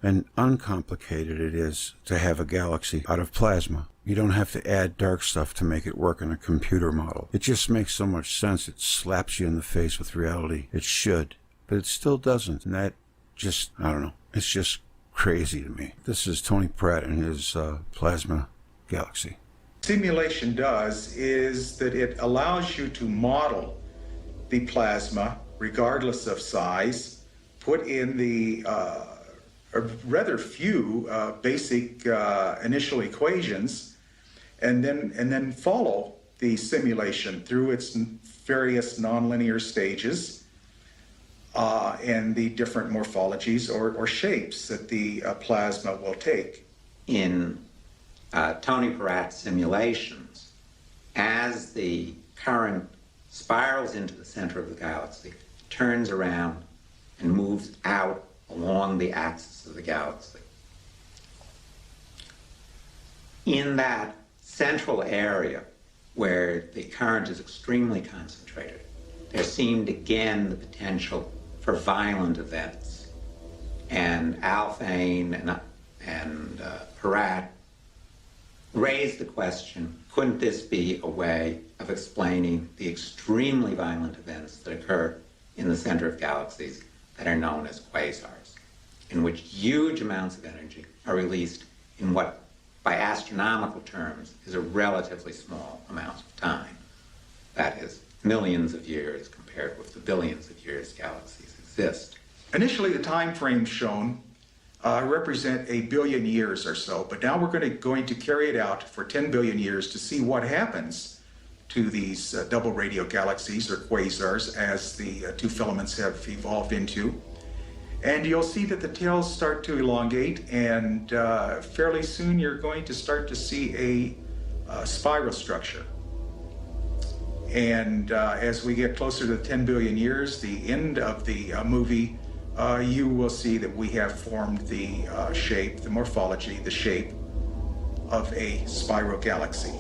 and uncomplicated it is to have a galaxy out of plasma. You don't have to add dark stuff to make it work in a computer model. It just makes so much sense. It slaps you in the face with reality. It should, but it still doesn't. And that just, I don't know, it's just crazy to me. This is Tony Peratt and his plasma galaxy. Simulation does is that it allows you to model the plasma regardless of size, put in the rather few basic initial equations, and then follow the simulation through its various nonlinear stages and the different morphologies or shapes that the plasma will take. In Tony Peratt simulations, as the current spirals into the center of the galaxy, turns around and moves out along the axis of the galaxy. In that central area where the current is extremely concentrated, there seemed again the potential for violent events. And Alfvén and Peratt raised the question, couldn't this be a way of explaining the extremely violent events that occur in the center of galaxies that are known as quasars, in which huge amounts of energy are released in what, by astronomical terms, is a relatively small amount of time. That is, millions of years compared with the billions of years galaxies exist. Initially, the time frames shown represent 1 billion years or so, but now we're going to carry it out for 10 billion years to see what happens to these double radio galaxies or quasars as the two filaments have evolved into. And you'll see that the tails start to elongate, and fairly soon you're going to start to see a spiral structure. And as we get closer to 10 billion years, the end of the movie, you will see that we have formed the shape, the morphology, the shape of a spiral galaxy.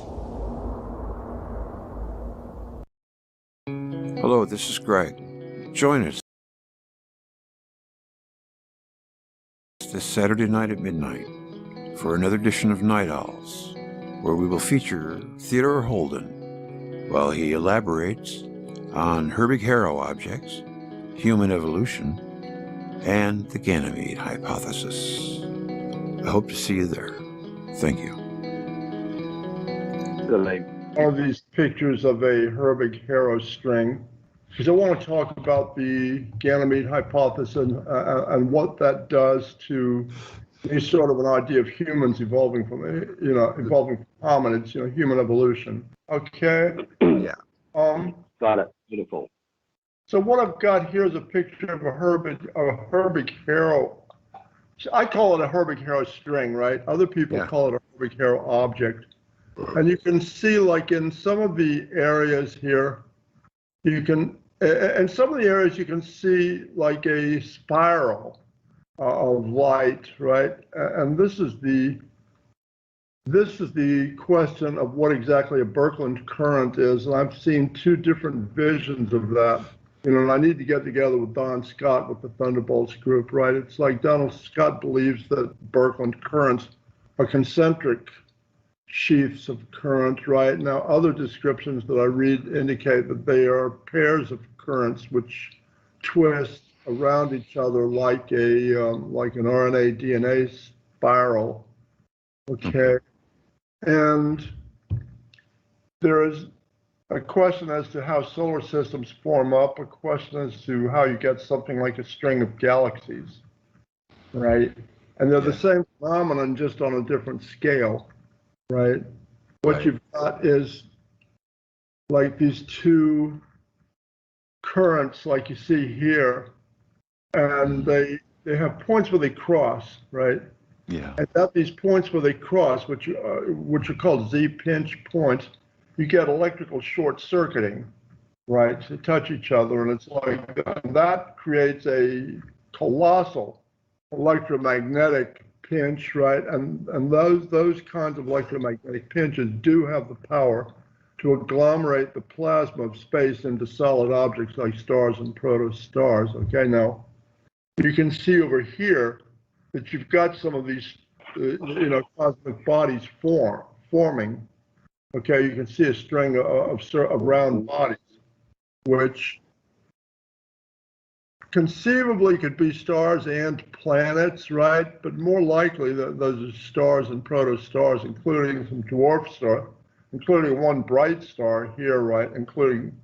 Hello, this is Greg. Join us this Saturday night at midnight for another edition of Night Owls where we will feature Theodore Holden while he elaborates on Herbig Haro objects, human evolution, and the Ganymede hypothesis. I hope to see you there. Thank you. One of these pictures of a Herbig Haro string, because I want to talk about the Ganymede hypothesis and what that does to any sort of an idea of humans evolving from, evolving from hominids, human evolution. Okay. Yeah. Got it. Beautiful. So what I've got here is a picture of a Herbig Haro. I call it a Herbig Haro string, right? Other people call it a Herbig Haro object. And you can see, like in some of the areas here, you can see like a spiral of light, right? And this is the question of what exactly a Birkeland current is. And I've seen two different visions of that. And I need to get together with Don Scott with the Thunderbolts group, right? It's like Donald Scott believes that Birkeland currents are concentric sheaths of current, right? Now, other descriptions that I read indicate that they are pairs of currents which twist around each other like like an RNA DNA spiral. Okay, and there is a question as to how solar systems form up, a question as to how you get something like a string of galaxies, right? And they're the same phenomenon, just on a different scale, right? What you've got is like these two currents, like you see here, and they have points where they cross, right? Yeah. And at these points where they cross, which are called Z-pinch points, you get electrical short circuiting, right? To touch each other, and it's like that creates a colossal electromagnetic pinch, right? And those kinds of electromagnetic pinches do have the power to agglomerate the plasma of space into solid objects like stars and protostars. Okay, now you can see over here that you've got some of these, cosmic bodies forming. Okay, you can see a string of round bodies, which conceivably could be stars and planets, right? But more likely, those are stars and protostars, including some dwarf stars, including one bright star here, right? Including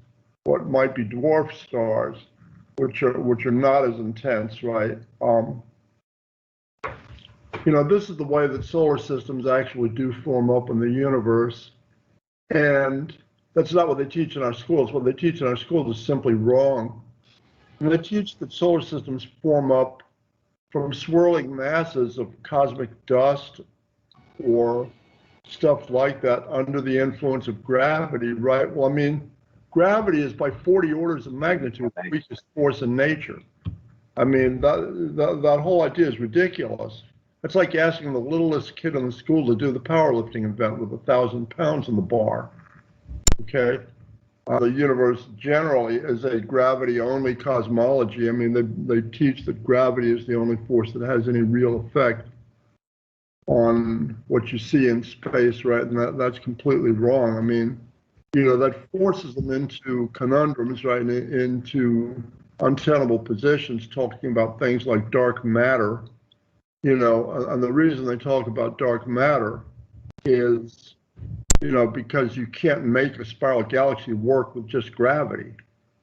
what might be dwarf stars, which are not as intense, right? This is the way that solar systems actually do form up in the universe. And that's not what they teach in our schools. What they teach in our schools is simply wrong. And they teach that solar systems form up from swirling masses of cosmic dust or stuff like that under the influence of gravity, right? Well, I mean, gravity is by 40 orders of magnitude the weakest force in nature. I mean, that whole idea is ridiculous. It's like asking the littlest kid in the school to do the powerlifting event with 1,000 pounds in the bar. Okay, the universe generally is a gravity-only cosmology. I mean, they teach that gravity is the only force that has any real effect on what you see in space, right? And that's completely wrong. I mean, that forces them into conundrums, right? Into untenable positions, talking about things like dark matter. And the reason they talk about dark matter is, because you can't make a spiral galaxy work with just gravity,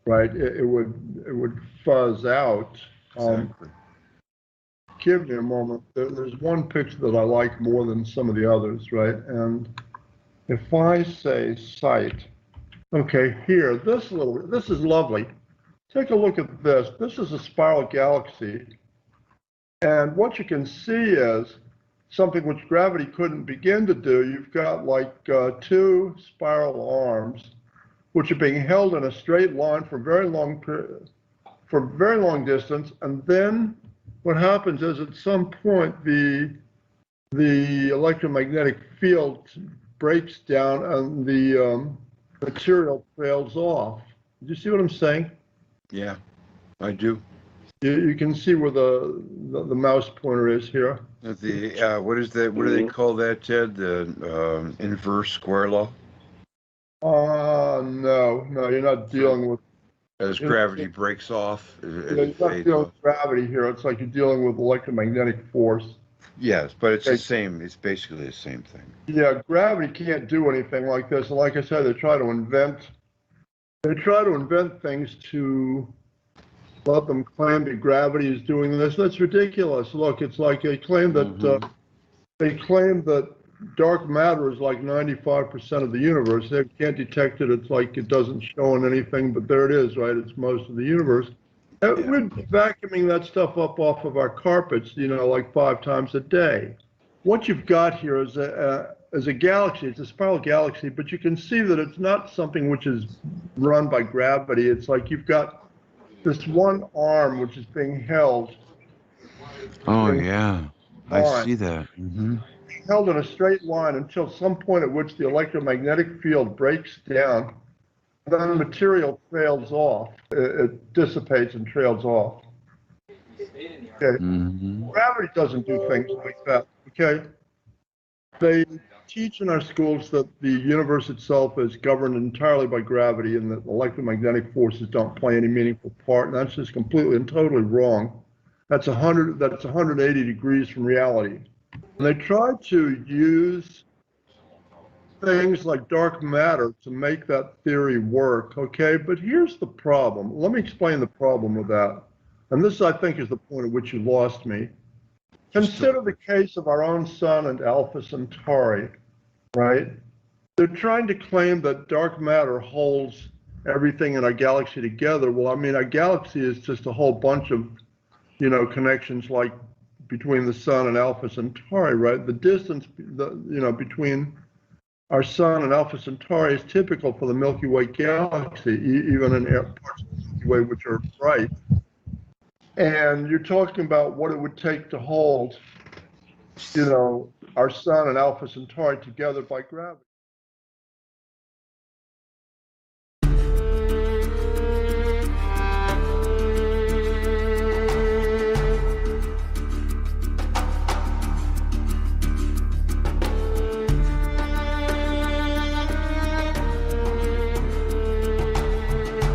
right? It would fuzz out. Exactly. Give me a moment. There's one picture that I like more than some of the others, right? And if I say sight, okay, here, this is lovely. Take a look at this. This is a spiral galaxy. And what you can see is something which gravity couldn't begin to do. You've got like two spiral arms, which are being held in a straight line for very long distance. And then what happens is at some point the electromagnetic field breaks down and the material fails off. Do you see what I'm saying? Yeah, I do. You can see where the mouse pointer is here. The what is that? What do they call that, Ted? The inverse square law? No, you're not dealing with. As gravity breaks off. You're not dealing with gravity here. It's like you're dealing with electromagnetic force. Yes, but it's the same. It's basically the same thing. Yeah, gravity can't do anything like this. And like I said, they try to invent things to let them claim that gravity is doing this. That's ridiculous. Look, it's like they claim that dark matter is like 95% of the universe. They can't detect it. It's like it doesn't show in anything, but there it is, right? It's most of the universe. We'd be vacuuming that stuff up off of our carpets, like 5 times a day. What you've got here is a galaxy. It's a spiral galaxy, but you can see that it's not something which is run by gravity. It's like you've got this one arm which is being held. Oh, yeah. I see that. Mm-hmm. Held in a straight line until some point at which the electromagnetic field breaks down. Then the material trails off. It dissipates and trails off. Okay. Mm-hmm. Gravity doesn't do things like that. Okay. They teach in our schools that the universe itself is governed entirely by gravity and that electromagnetic forces don't play any meaningful part. And that's just completely and totally wrong. That's 180 degrees from reality. And they try to use things like dark matter to make that theory work, okay? But here's the problem. Let me explain the problem with that. And this, I think, is the point at which you lost me. Consider the case of our own sun and Alpha Centauri, right? They're trying to claim that dark matter holds everything in our galaxy together. Well, I mean, our galaxy is just a whole bunch of, connections like between the sun and Alpha Centauri, right? The distance, between our sun and Alpha Centauri is typical for the Milky Way galaxy, even in parts of the Milky Way which are bright. And you're talking about what it would take to hold, our sun and Alpha Centauri together by gravity.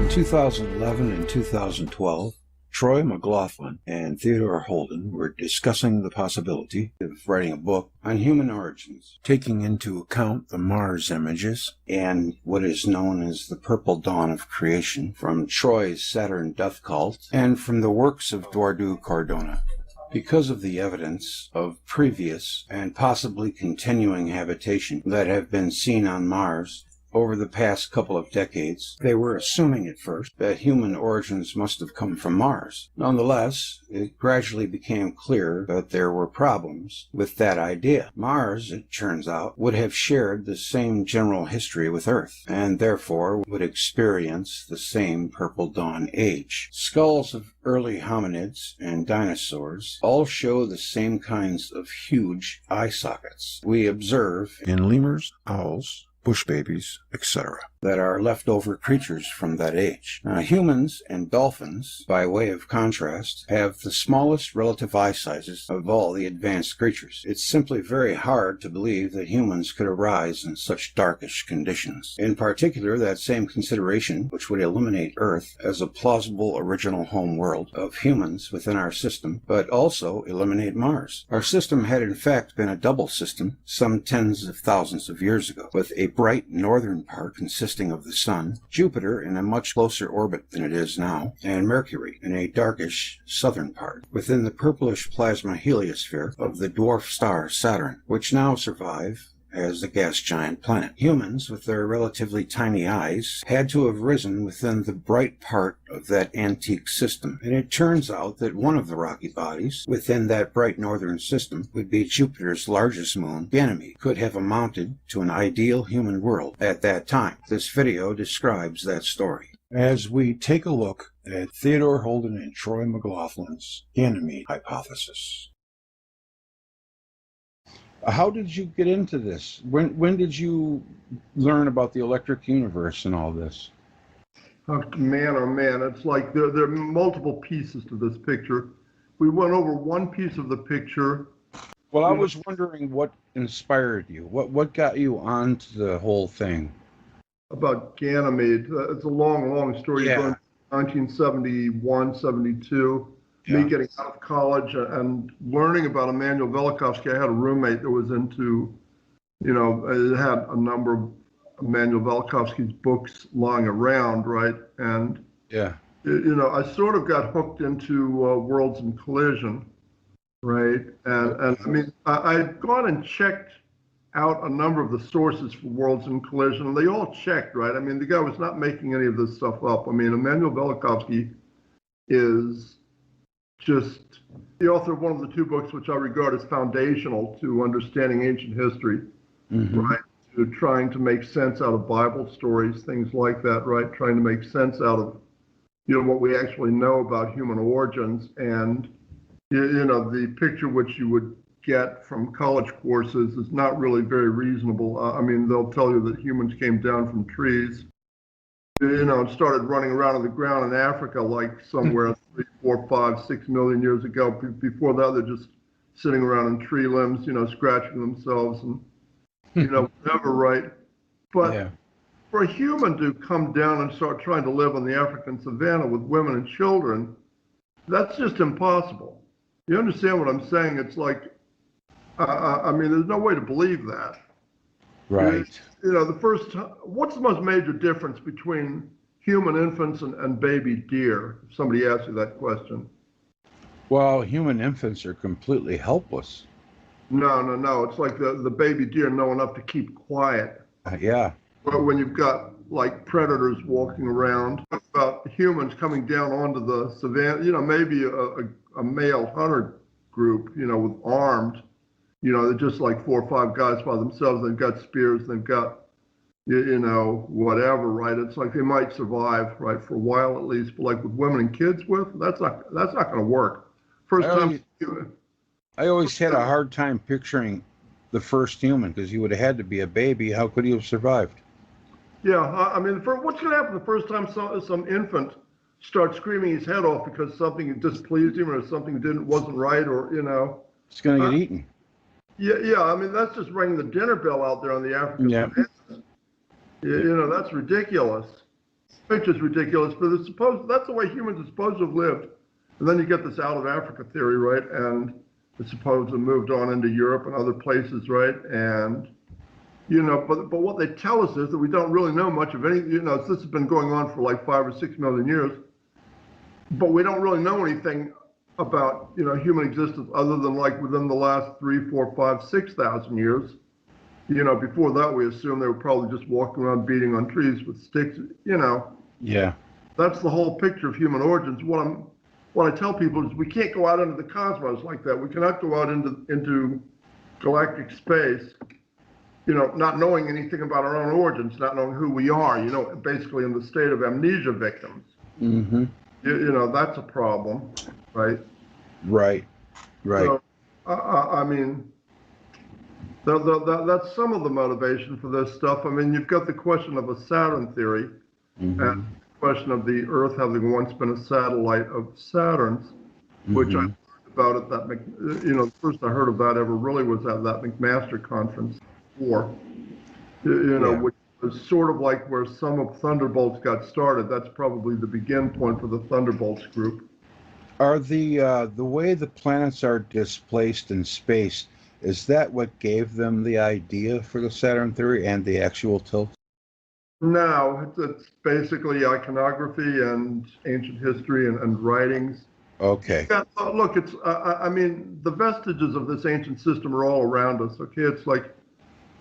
In 2011 and 2012, Troy McLaughlin and Theodore Holden were discussing the possibility of writing a book on human origins, taking into account the Mars images and what is known as the Purple Dawn of Creation from Troy's Saturn Death Cult and from the works of Eduardo Cardona. Because of the evidence of previous and possibly continuing habitation that have been seen on Mars over the past couple of decades, they were assuming at first that human origins must have come from Mars. Nonetheless, it gradually became clear that there were problems with that idea. Mars, it turns out, would have shared the same general history with Earth, and therefore would experience the same Purple Dawn age. Skulls of early hominids and dinosaurs all show the same kinds of huge eye sockets we observe in lemurs, owls, bush babies, etc., that are leftover creatures from that age. Now, humans and dolphins, by way of contrast, have the smallest relative eye sizes of all the advanced creatures. It's simply very hard to believe that humans could arise in such darkish conditions. In particular, that same consideration, which would eliminate Earth as a plausible original home world of humans within our system, but also eliminate Mars. Our system had in fact been a double system some tens of thousands of years ago, with a bright northern part consisting of the Sun, Jupiter in a much closer orbit than it is now, and Mercury in a darkish southern part, within the purplish plasma heliosphere of the dwarf star Saturn, which now survive as a gas giant planet. Humans, with their relatively tiny eyes, had to have risen within the bright part of that antique system, and it turns out that one of the rocky bodies within that bright northern system would be Jupiter's largest moon, Ganymede, could have amounted to an ideal human world at that time. This video describes that story. As we take a look at Theodore Holden and Troy McLaughlin's Ganymede hypothesis. How did you get into this? When did you learn about the electric universe and all this? Oh, man, oh man, it's like there are multiple pieces to this picture. We went over one piece of the picture. Well, I was wondering what inspired you. What got you onto the whole thing? About Ganymede. It's a long, long story. Yeah. Going 1971, 72. Me getting out of college and learning about Immanuel Velikovsky. I had a roommate that was into, it had a number of Immanuel Velikovsky's books lying around, right? And, I sort of got hooked into Worlds in Collision, right? And I mean, I'd gone and checked out a number of the sources for Worlds in Collision, and they all checked, right? I mean, the guy was not making any of this stuff up. I mean, Immanuel Velikovsky is just the author of one of the two books which I regard as foundational to understanding ancient history, right? To trying to make sense out of Bible stories, things like that, right? Trying to make sense out of, what we actually know about human origins. And, the picture which you would get from college courses is not really very reasonable. I mean, they'll tell you that humans came down from trees, and started running around on the ground in Africa like somewhere 3, 4, 5, 6 million years ago. Before that, they're just sitting around in tree limbs, scratching themselves and, whatever, right? But for a human to come down and start trying to live on the African savannah with women and children, that's just impossible. You understand what I'm saying? It's like, I mean, there's no way to believe that. Right. What's the most major difference between human infants and baby deer? If somebody asks you that question. Well, human infants are completely helpless. No. It's like the baby deer know enough to keep quiet. Yeah. But when you've got like predators walking around, about humans coming down onto the savannah, maybe a male hunter group, with armed, they're just like 4 or 5 guys by themselves. They've got spears, they've got, whatever, right? It's like they might survive, right, for a while at least. But like with women and kids, that's not going to work. I always had a hard time picturing the first human because he would have had to be a baby. How could he have survived? Yeah, I mean, what's going to happen the first time some infant starts screaming his head off because something displeased him or something wasn't right, or it's going to get eaten. Yeah. I mean, that's just ringing the dinner bell out there on the African savannahs. That's ridiculous. It's just ridiculous. But that's the way humans are supposed to have lived. And then you get this out of Africa theory, right? And it's supposed to have moved on into Europe and other places, right? And but what they tell us is that we don't really know much of any. This has been going on for like 5 or 6 million years, but we don't really know anything about human existence other than like within the last 3, 4, 5, 6,000 years. Before that, we assume they were probably just walking around beating on trees with sticks. Yeah. That's the whole picture of human origins. What I tell people is we can't go out into the cosmos like that. We cannot go out into galactic space, not knowing anything about our own origins, not knowing who we are, basically in the state of amnesia victims. Mm-hmm. That's a problem, right? Right. So, I mean, that's some of the motivation for this stuff. I mean, you've got the question of a Saturn theory, and the question of the Earth having once been a satellite of Saturn's, which I learned about at that, the first I heard of that ever really was at that McMaster conference. Which was sort of like where some of Thunderbolts got started. That's probably the begin point for the Thunderbolts group. Are the way the planets are displaced in space, is that what gave them the idea for the Saturn theory and the actual tilt? No, it's basically iconography and ancient history and writings. Okay. Yeah, look, it's I mean, the vestiges of this ancient system are all around us. Okay, it's like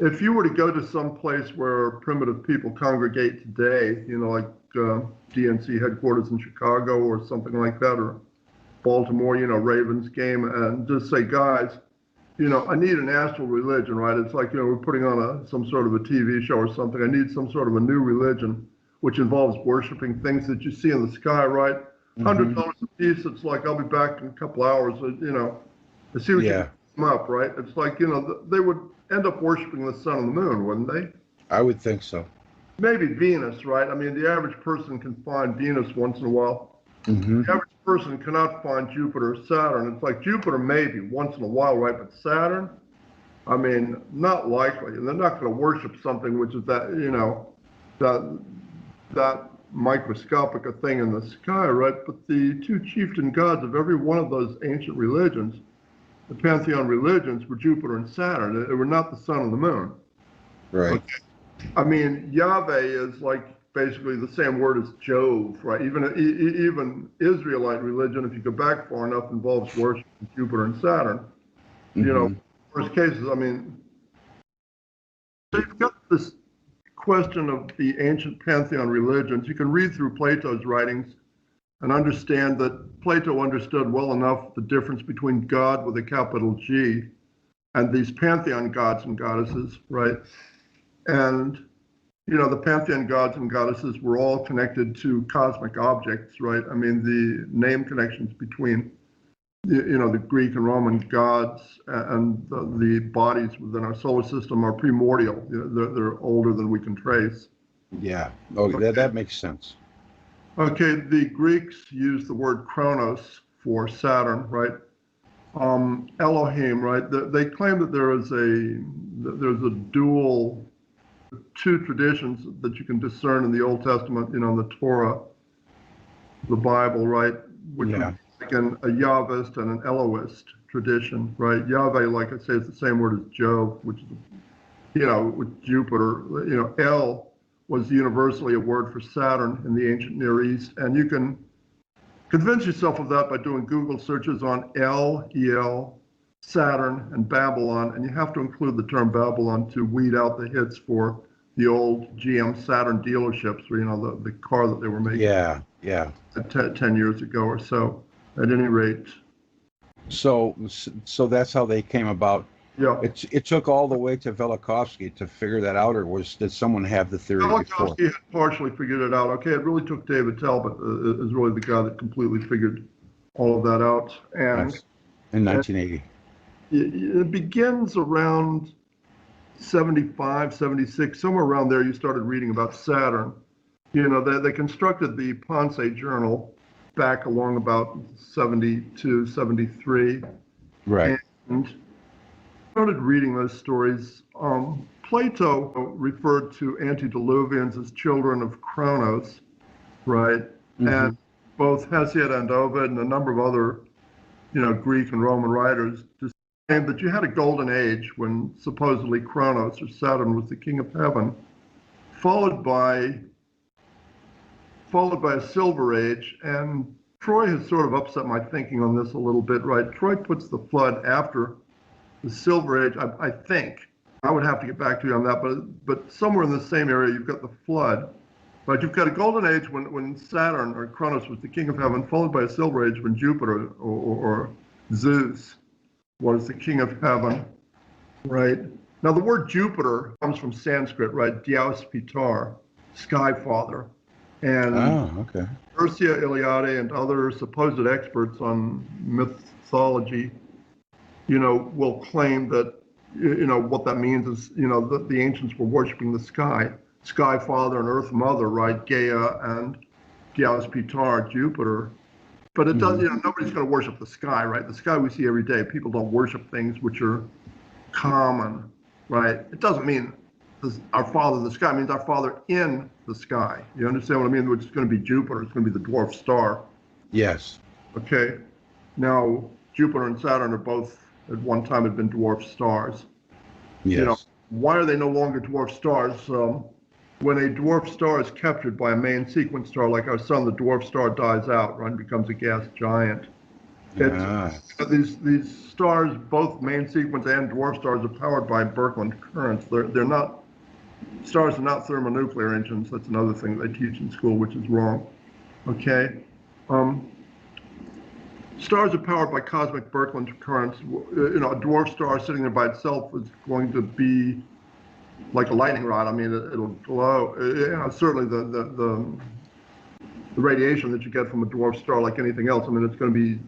if you were to go to some place where primitive people congregate today, like DNC headquarters in Chicago or something like that, or Baltimore, Ravens game, and just say, guys, I need an astral religion, right? It's like, we're putting on some sort of a TV show or something. I need some sort of a new religion, which involves worshiping things that you see in the sky, right? $100 a piece. It's like, I'll be back in a couple hours, to see what you come up, right? It's like, they would end up worshiping the sun and the moon, wouldn't they? I would think so. maybe Venus, right? I mean, the average person can find Venus once in a while. Mm-hmm. The average person cannot find Jupiter or Saturn. It's like Jupiter maybe once in a while, right? But Saturn, I mean, not likely. And they're not going to worship something which is that, you know, that microscopic a thing in the sky, right? But the two chieftain gods of every one of those ancient religions, the pantheon religions, were Jupiter and Saturn. They were not the sun and the moon. Right. Okay. I mean, Yahweh is like basically the same word as Jove, right? Even Israelite religion, if you go back far enough, involves worship of Jupiter and Saturn. Mm-hmm. You know, worst cases, I mean, so you've got this question of the ancient pantheon religions. You can read through Plato's writings and understand that Plato understood well enough the difference between God with a capital G and these pantheon gods and goddesses, right? And, you know, the pantheon gods and goddesses were all connected to cosmic objects, right? I mean, the name connections between, you know, the Greek and Roman gods and the bodies within our solar system are primordial. They're older than we can trace. Yeah. Oh, that makes sense. Okay, the Greeks used the word Kronos for Saturn, right? Elohim, right? They claim that there's a dual, two traditions that you can discern in the Old Testament, you know, in the Torah, the Bible, right? Which is like a Yahwist and an Elohist tradition, right? Yahweh, like I say, is the same word as Jove, which is, you know, with Jupiter. You know, El was universally a word for Saturn in the ancient Near East, and you can convince yourself of that by doing Google searches on El, Saturn, and Babylon, and you have to include the term Babylon to weed out the hits for the old GM Saturn dealerships, where, you know, the car that they were making. Yeah. 10 years ago or so. At any rate. So that's how they came about. Yeah. It took all the way to Velikovsky to figure that out, or did someone have the theory before? Velikovsky had partially figured it out. Okay, it really took David Talbot is really the guy that completely figured all of that out. And in 1980. It begins around 75, 76, somewhere around there. You started reading about Saturn. You know, they constructed the Ponce journal back along about 72, 73. Right. And started reading those stories. Plato referred to antediluvians as children of Kronos, right? Mm-hmm. And both Hesiod and Ovid and a number of other, you know, Greek and Roman writers just claimed that you had a golden age when supposedly Kronos or Saturn was the king of heaven, followed by a silver age. And Troy has sort of upset my thinking on this a little bit, right? Troy puts the flood after the silver age, I think. I would have to get back to you on that, but somewhere in the same area you've got the flood. But you've got a golden age when Saturn or Kronos was the king of heaven, followed by a silver age when Jupiter or Zeus was the king of heaven, right? Now the word Jupiter comes from Sanskrit, right? Dios Pitar, sky father. And Mircea Eliade and other supposed experts on mythology, you know, will claim that, you know, what that means is, you know, that the ancients were worshiping the sky father and earth mother, right? Gaia and Dios Pitar, Jupiter. But it does, you know, nobody's going to worship the sky, right? The sky we see every day. People don't worship things which are common, right? It doesn't mean our father, the sky, means our father in the sky. You understand what I mean? Which is going to be Jupiter. It's going to be the dwarf star. Yes. Okay. Now, Jupiter and Saturn are both, at one time, had been dwarf stars. Yes. You know, why are they no longer dwarf stars? When a dwarf star is captured by a main sequence star like our sun, the dwarf star dies out, right, and becomes a gas giant. These stars, both main sequence and dwarf stars, are powered by Birkeland currents. Stars are not thermonuclear engines. That's another thing they teach in school, which is wrong. Okay. Stars are powered by cosmic Birkeland currents. You know, a dwarf star sitting there by itself is going to be like a lightning rod. I mean, it'll glow. You know, certainly the radiation that you get from a dwarf star, like anything else, I mean, it's going to be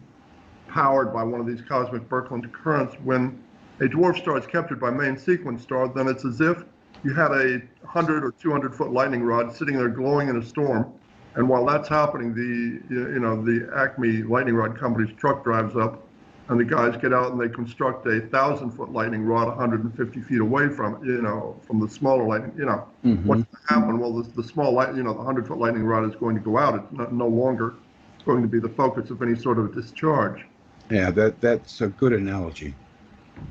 powered by one of these cosmic Birkeland currents. When a dwarf star is captured by main sequence star, then it's as if you had a 100 or 200 foot lightning rod sitting there glowing in a storm. And while that's happening, the Acme lightning rod company's truck drives up, and the guys get out and they construct a 1,000-foot lightning rod 150 feet away from the smaller lightning. What's going to happen? Well, the small light, the 100-foot lightning rod is going to go out. It's no longer going to be the focus of any sort of discharge. Yeah, that's a good analogy.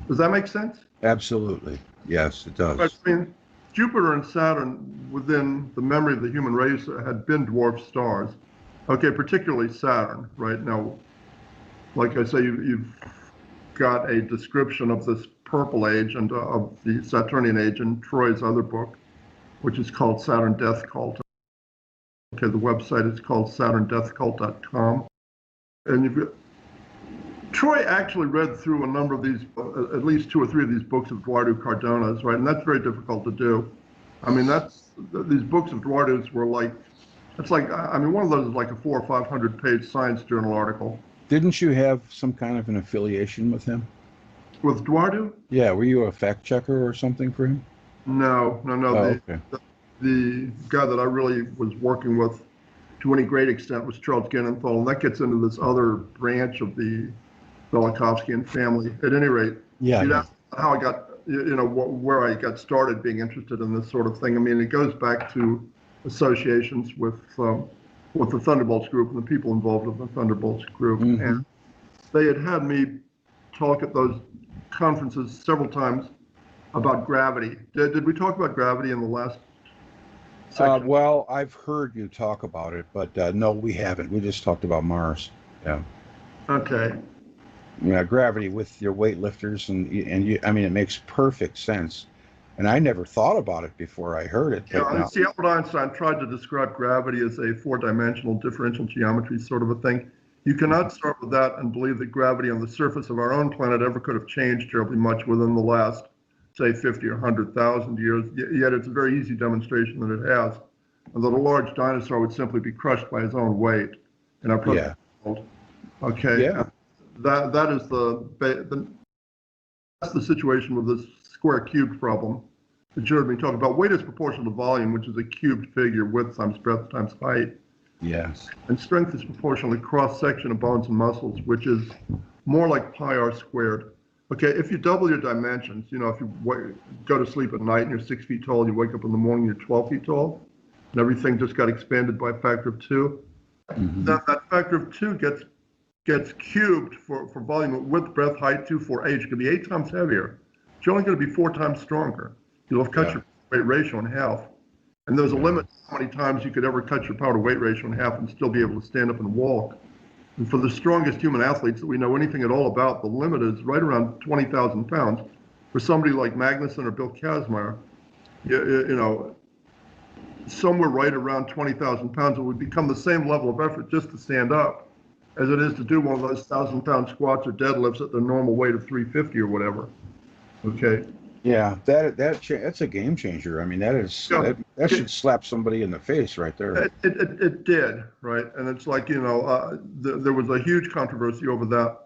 Does that make sense? Absolutely. Yes, it does. I mean, Jupiter and Saturn, within the memory of the human race, had been dwarf stars. Okay, particularly Saturn. Right now, like I say, you've got a description of this purple age and of the Saturnian age in Troy's other book, which is called Saturn Death Cult. Okay, the website is called SaturnDeathCult.com. And Troy actually read through a number of these, at least 2 or 3 of these books of Eduardo Cardona's, right? And that's very difficult to do. I mean, these books of Eduardo's were like, one of those is like a 400 or 500 page science journal article. Didn't you have some kind of an affiliation with him? With Eduardo? Yeah, were you a fact checker or something for him? No. Oh, okay. The guy that I really was working with to any great extent was Charles Ginenthal, and that gets into this other branch of the Velikovsky family. At any rate, that's how I got, where I got started being interested in this sort of thing. I mean, it goes back to associations with the Thunderbolts group and the people involved in the Thunderbolts group. And they had me talk at those conferences several times about gravity. Did we talk about gravity in the last section? Well, I've heard you talk about it, but no, we haven't. We just talked about Mars. Yeah. Okay. Yeah, gravity with your weightlifters and you. I mean, it makes perfect sense. And I never thought about it before I heard it. Yeah, see, Albert Einstein tried to describe gravity as a 4-dimensional differential geometry sort of a thing. You cannot start with that and believe that gravity on the surface of our own planet ever could have changed terribly much within the last, say, 50 or 100,000 years. Yet it's a very easy demonstration that it has, and that a large dinosaur would simply be crushed by his own weight in our present world. Okay. Yeah. That is that's the situation with this square cubed problem that you heard me talk about. Weight is proportional to volume, which is a cubed figure, width times breadth times height. Yes. And strength is proportional to cross-section of bones and muscles, which is more like pi r squared. Okay, if you double your dimensions, if you go to sleep at night and you're 6 feet tall, you wake up in the morning, you're 12 feet tall, and everything just got expanded by a factor of 2. That factor of 2 gets cubed for volume, width, breadth, height, 2, 4, age. It could be 8 times heavier. It's only going to be 4 times stronger. You'll have cut your weight ratio in half. And there's a limit to how many times you could ever cut your power to weight ratio in half and still be able to stand up and walk. And for the strongest human athletes that we know anything at all about, the limit is right around 20,000 pounds. For somebody like Magnuson or Bill Kazmaier, somewhere right around 20,000 pounds, it would become the same level of effort just to stand up as it is to do one of those 1,000-pound squats or deadlifts at the normal weight of 350 or whatever. Okay. Yeah, that's a game changer. I mean, that should slap somebody in the face right there. It did, right? And it's like, there was a huge controversy over that.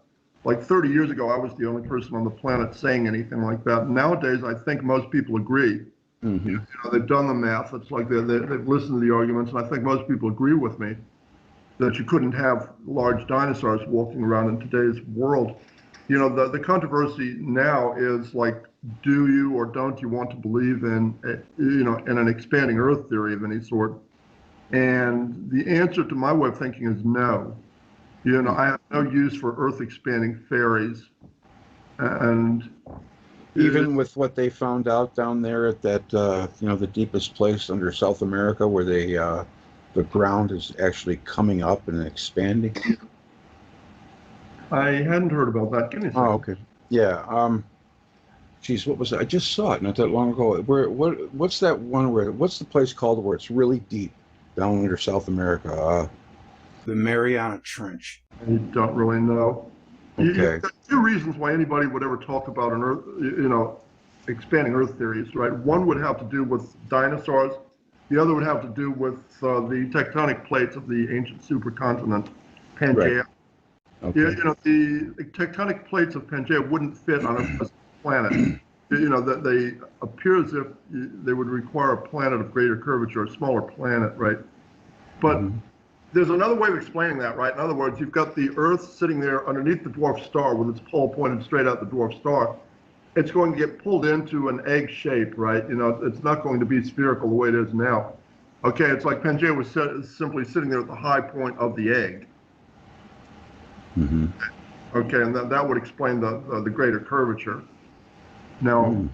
Like 30 years ago, I was the only person on the planet saying anything like that. Nowadays, I think most people agree. They've done the math. It's like they've listened to the arguments, and I think most people agree with me that you couldn't have large dinosaurs walking around in today's world. The controversy now is like, do you or don't you want to believe in an expanding Earth theory of any sort? And the answer to my way of thinking is no. I have no use for Earth expanding fairies. And even with what they found out down there at that, the deepest place under South America where the ground is actually coming up and expanding. I hadn't heard about that. Give me a second. Oh, okay. Yeah. Geez, what was that? I just saw it not that long ago. What's that one what's the place called where it's really deep down under South America? The Mariana Trench. I don't really know. Okay. There's 2 reasons why anybody would ever talk about an Earth, expanding Earth theories, right? One would have to do with dinosaurs. The other would have to do with the tectonic plates of the ancient supercontinent, Pangaea. Right. Okay. The tectonic plates of Pangaea wouldn't fit on a planet. that they appear as if they would require a planet of greater curvature, a smaller planet, right? But there's another way of explaining that, right? In other words, you've got the Earth sitting there underneath the dwarf star with its pole pointed straight out the dwarf star. It's going to get pulled into an egg shape, right? It's not going to be spherical the way it is now. Okay, it's like Pangaea was simply sitting there at the high point of the egg. Okay, and that would explain the greater curvature. Now,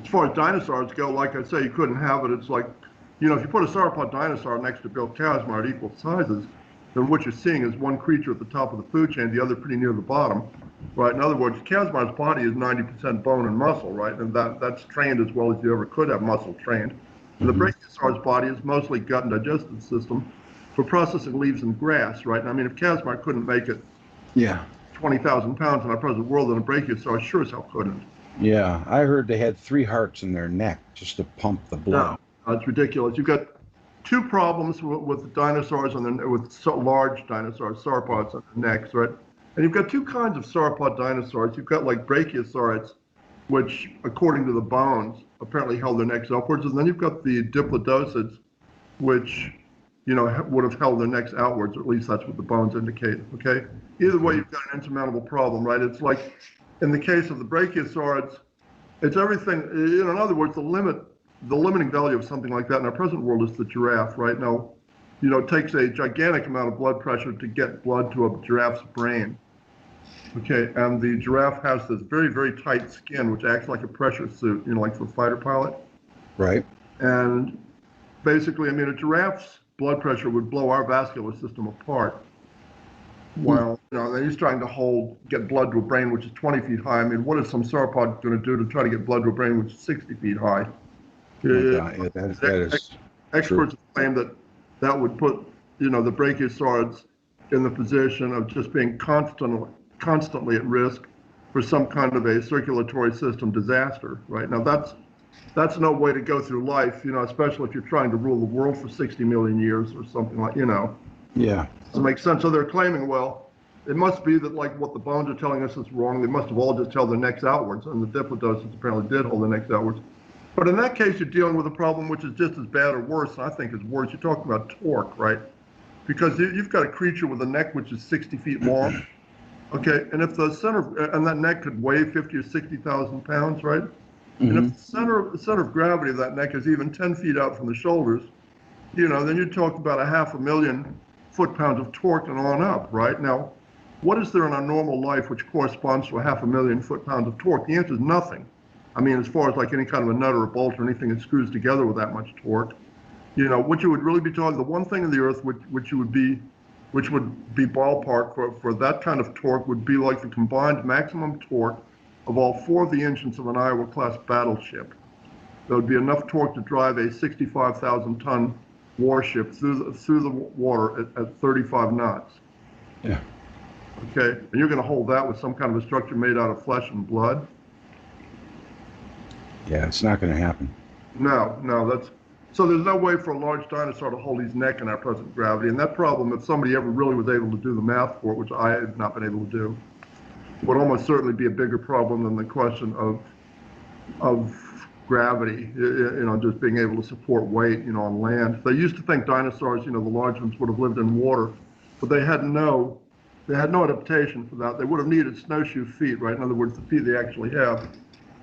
as far as dinosaurs go, like I say, you couldn't have it. It's like, if you put a sauropod dinosaur next to Bill Kazmar at equal sizes, then what you're seeing is one creature at the top of the food chain, the other pretty near the bottom, right? In other words, Kazmar's body is 90% bone and muscle, right? And that's trained as well as you ever could have muscle trained. And the Brachiosaur's body is mostly gut and digestive system for processing leaves and grass, right? And I mean, if Kazmar couldn't make it 20,000 pounds in our present world, then a Brachiosaur sure as hell couldn't. Yeah, I heard they had 3 hearts in their neck just to pump the blood. No, it's ridiculous. You've got 2 problems with dinosaurs and with large dinosaurs, sauropods on their necks, right? And you've got 2 kinds of sauropod dinosaurs. You've got like brachiosaurids, which, according to the bones, apparently held their necks upwards, and then you've got the diplodocids, which would have held their necks outwards, or at least that's what the bones indicate. Okay. Either way, you've got an insurmountable problem, right? It's like in the case of the brachiosaurids, it's everything. In other words, the limiting value of something like that in our present world is the giraffe, right? Now, it takes a gigantic amount of blood pressure to get blood to a giraffe's brain. Okay, and the giraffe has this very, very tight skin, which acts like a pressure suit, like for a fighter pilot. Right. And basically, I mean, a giraffe's blood pressure would blow our vascular system apart. While, then he's trying to get blood to a brain which is 20 feet high. I mean, what is some sauropod going to do to try to get blood to a brain which is 60 feet high? Experts claim that would put, the brachiosaurids in the position of just being constantly at risk for some kind of a circulatory system disaster, right? Now, that's no way to go through life, especially if you're trying to rule the world for 60 million years or something like, Yeah. Doesn't make sense. So they're claiming, well, it must be that like what the bones are telling us is wrong. They must have all just held their necks outwards, and the diplodocids apparently did hold their necks outwards. But in that case, you're dealing with a problem which is just as bad or worse, and I think is worse. You're talking about torque, right? Because you've got a creature with a neck which is 60 feet long, okay? And if the and that neck could weigh 50 or 60,000 pounds, right? And if the center of gravity of that neck is even 10 feet out from the shoulders, then you're talking about 500,000 foot-pounds of torque and on up, right? Now, what is there in our normal life which corresponds to 500,000 foot-pounds of torque? The answer is nothing. I mean, as far as like any kind of a nut or a bolt or anything that screws together with that much torque, what you would really be talking, the one thing in the Earth which would be ballpark for that kind of torque would be like the combined maximum torque of all 4 of the engines of an Iowa-class battleship. There would be enough torque to drive a 65,000-ton warship through the water at 35 knots. Yeah. Okay, and you're going to hold that with some kind of a structure made out of flesh and blood? Yeah, it's not going to happen. No, so there's no way for a large dinosaur to hold his neck in our present gravity, and that problem, if somebody ever really was able to do the math for it, which I have not been able to do, would almost certainly be a bigger problem than the question of gravity, just being able to support weight, on land. They used to think dinosaurs, the large ones would have lived in water, but they had no adaptation for that. They would have needed snowshoe feet, right? In other words, the feet they actually have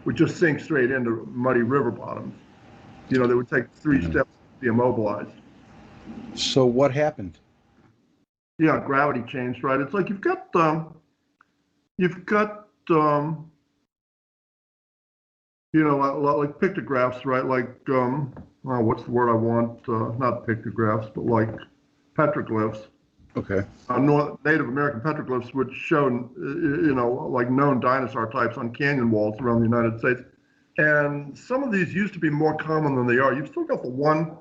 would just sink straight into muddy river bottoms. They would take 3 steps to be immobilized. So what happened? Yeah, gravity changed, right? It's like you've got like pictographs, right? Like, what's the word I want? Not pictographs, but like petroglyphs. Okay. Native American petroglyphs, which show, like known dinosaur types on canyon walls around the United States. And some of these used to be more common than they are. You've still got the one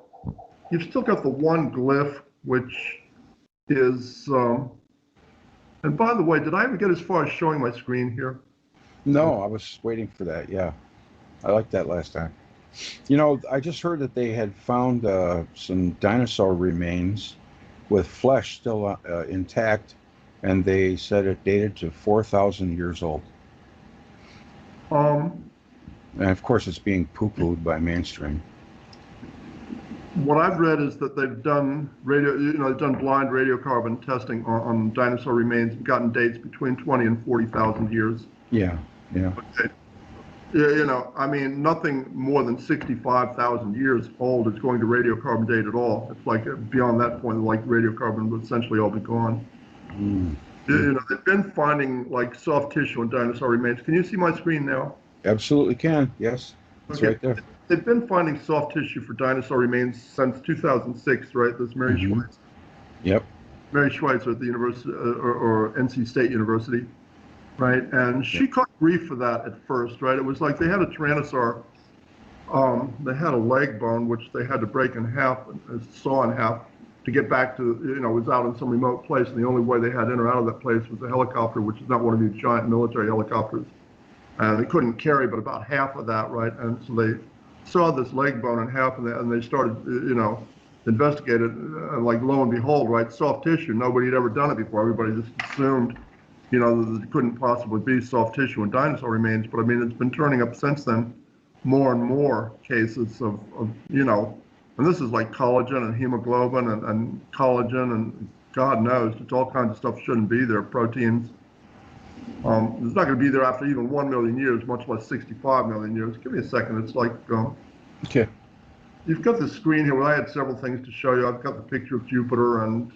glyph, which is, and by the way, did I ever get as far as showing my screen here? No, I was waiting for that. Yeah. I liked that last time. I just heard that they had found some dinosaur remains with flesh still intact, and they said it dated to 4,000 years old. And of course, it's being poo-pooed by mainstream. What I've read is that they've done they've done blind radiocarbon testing on dinosaur remains and gotten dates between 20 and 40,000 years. Yeah, yeah. Okay. I mean, nothing more than 65,000 years old is going to radiocarbon date at all. It's like beyond that point, like radiocarbon would essentially all be gone. They've been finding like soft tissue in dinosaur remains. Can you see my screen now? Absolutely can. Yes, it's right there. They've been finding soft tissue for dinosaur remains since 2006, right? This Mary Schweitzer. Yep. Mary Schweitzer at the University or NC State University, right? And she caught grief for that at first, right? It was like they had a Tyrannosaur. They had a leg bone which they had to break in half, saw in half, to get back to, it was out in some remote place, and the only way they had in or out of that place was a helicopter, which is not one of these giant military helicopters. And they couldn't carry but about half of that, right? And so they saw this leg bone in half, and they started, investigated, and like lo and behold, right, soft tissue. Nobody had ever done it before. Everybody just assumed, that it couldn't possibly be soft tissue in dinosaur remains. But I mean, it's been turning up since then, more and more cases of and this is like collagen and hemoglobin and collagen and God knows, it's all kinds of stuff shouldn't be there, proteins. It's not going to be there after even 1 million years, much less 65 million years. Give me a second. It's like, okay. You've got the screen here where I had several things to show you. I've got the picture of Jupiter and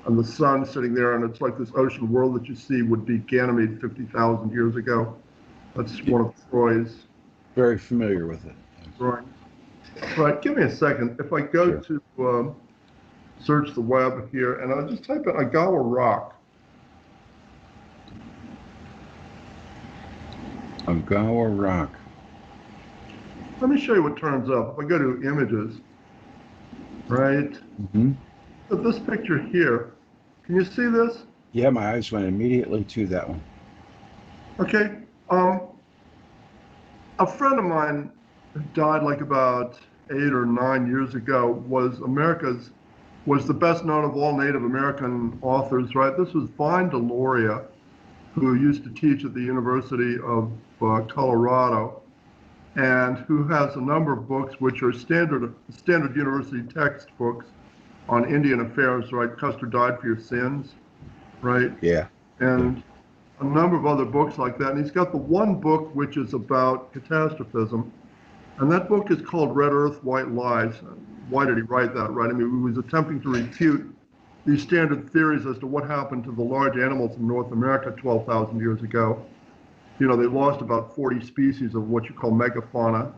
the sun sitting there, and it's like this ocean world that you see would be Ganymede 50,000 years ago. That's one of Troy's. Very familiar with it. Right. Right. Give me a second. If I go to search the web here, and I'll just type in Agawa Rock. Agawa Rock. Let me show you what turns up. If I go to images, right? But this picture here, can you see this? Yeah, my eyes went immediately to that one. Okay. A friend of mine died like about 8 or 9 years ago, was the best known of all Native American authors, right? This was Vine Deloria, who used to teach at the University of Colorado, and who has a number of books which are standard university textbooks on Indian affairs, right? Custer Died for Your Sins, right? Yeah. And a number of other books like that. And he's got the one book which is about catastrophism, and that book is called Red Earth, White Lies. Why did he write that, right? I mean, he was attempting to refute these standard theories as to what happened to the large animals in North America 12,000 years ago. They lost about 40 species of what you call megafauna,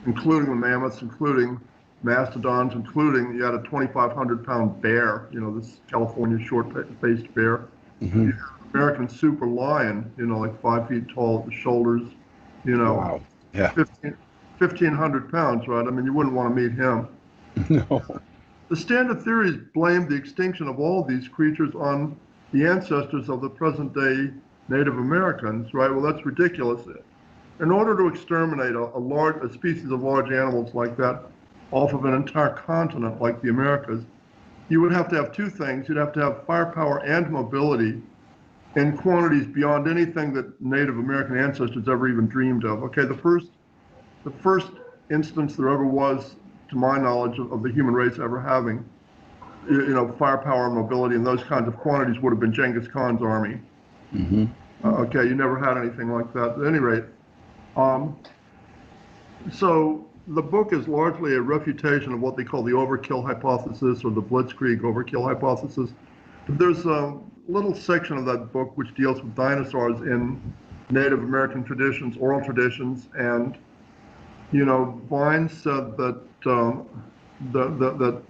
including the mammoths, including mastodons, including, you had a 2,500-pound bear, this California short-faced bear. You had an American super lion, like 5 feet tall at the shoulders, Wow. Yeah. 1,500 pounds, right? I mean, you wouldn't want to meet him. No. The standard theories blame the extinction of all these creatures on the ancestors of the present-day Native Americans, right? Well, that's ridiculous. In order to exterminate a species of large animals like that off of an entire continent like the Americas, you would have to have two things. You'd have to have firepower and mobility in quantities beyond anything that Native American ancestors ever even dreamed of. Okay, the first instance there ever was, to my knowledge, of the human race ever having, firepower and mobility and those kinds of quantities would have been Genghis Khan's army. Okay, you never had anything like that. At any rate, so the book is largely a refutation of what they call the overkill hypothesis or the blitzkrieg overkill hypothesis. There's a little section of that book which deals with dinosaurs in Native American traditions, oral traditions, and Vine said that that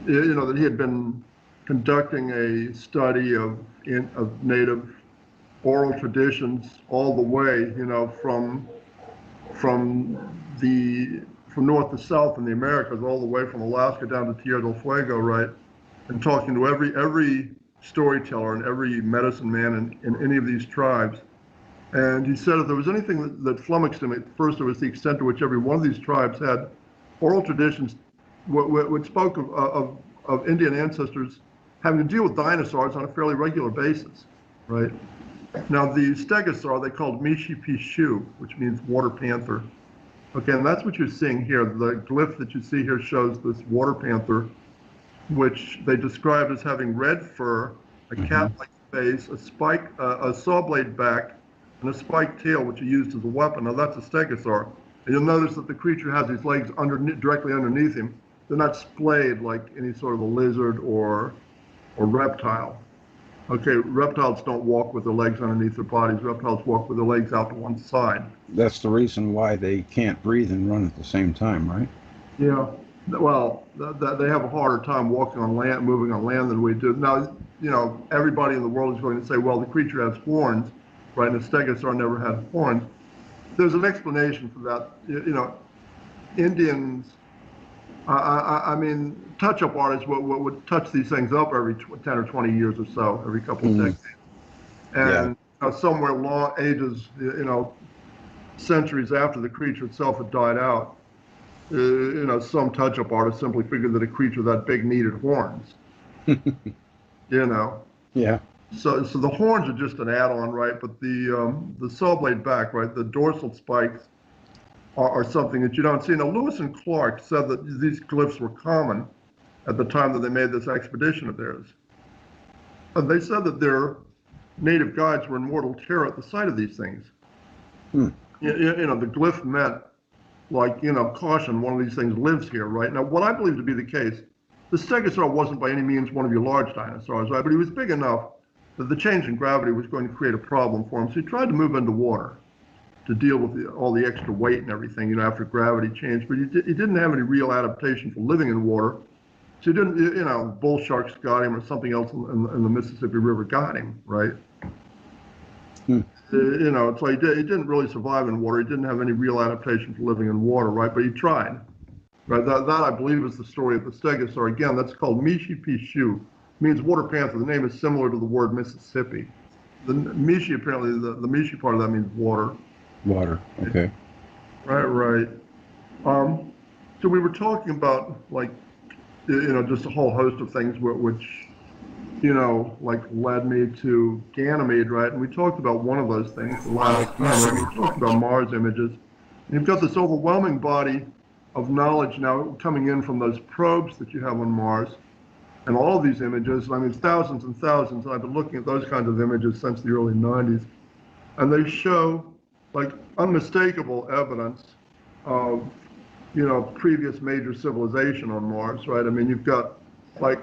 he had been conducting a study of Native oral traditions all the way, from north to south in the Americas, all the way from Alaska down to Tierra del Fuego, right? And talking to every storyteller and every medicine man in any of these tribes. And he said if there was anything that flummoxed him, at first it was the extent to which every one of these tribes had oral traditions which spoke of Indian ancestors having to deal with dinosaurs on a fairly regular basis, right? Now, the stegosaur they called Mishi-Pishu, which means water panther. Okay, and that's what you're seeing here. The glyph that you see here shows this water panther, which they describe as having red fur, a cat-like face, a saw blade back, and a spiked tail, which are used as a weapon. Now, that's a stegosaur. And you'll notice that the creature has these legs directly underneath him. They're not splayed like any sort of a lizard or reptile. Okay, reptiles don't walk with their legs underneath their bodies. Reptiles walk with their legs out to one side. That's the reason why they can't breathe and run at the same time, right? Yeah. Well, they have a harder time walking on land, moving on land than we do. Now, you know, everybody in the world is going to say, well, the creature has horns, right? And the stegosaur never had horns. There's an explanation for that. You know, Indians, I mean, touch-up artists would touch these things up every 10 or 20 years or so, every couple of decades. And somewhere long ages, you know, centuries after the creature itself had died out, you know, some touch-up artists simply figured that a creature that big needed horns. You know. Yeah. So the horns are just an add-on, right? But the saw blade back, right? The dorsal spikes are something that you don't see. Now, Lewis and Clark said that these glyphs were common at the time that they made this expedition of theirs. And they said that their native guides were in mortal terror at the sight of these things. You know, the glyph meant, like, you know, caution, one of these things lives here, right? Now, what I believe to be the case, the stegosaur wasn't by any means one of your large dinosaurs, right? But he was big enough that the change in gravity was going to create a problem for him. So he tried to move into water to deal with all the extra weight and everything, you know, after gravity changed. But he didn't have any real adaptation for living in water. So he didn't, you know, bull sharks got him or something else in the Mississippi River got him, right? You know, so he didn't really survive in water. He didn't have any real adaptation for living in water, right? But he tried, right? That I believe is the story of the stegosaur. Again, that's called Mishi-Pishu. Means water panther. The name is similar to the word Mississippi. The Mishi, apparently, the Mishi part of that means water. Water, okay. Right. So we were talking about, like, you know, just a whole host of things which, you know, like led me to Ganymede, right? And we talked about one of those things the last time, right? We talked about Mars images. And you've got this overwhelming body of knowledge now coming in from those probes that you have on Mars. And all of these images, I mean, it's thousands and thousands, and I've been looking at those kinds of images since the early 90s. And they show, like, unmistakable evidence of, you know, previous major civilization on Mars, right? I mean, you've got, like,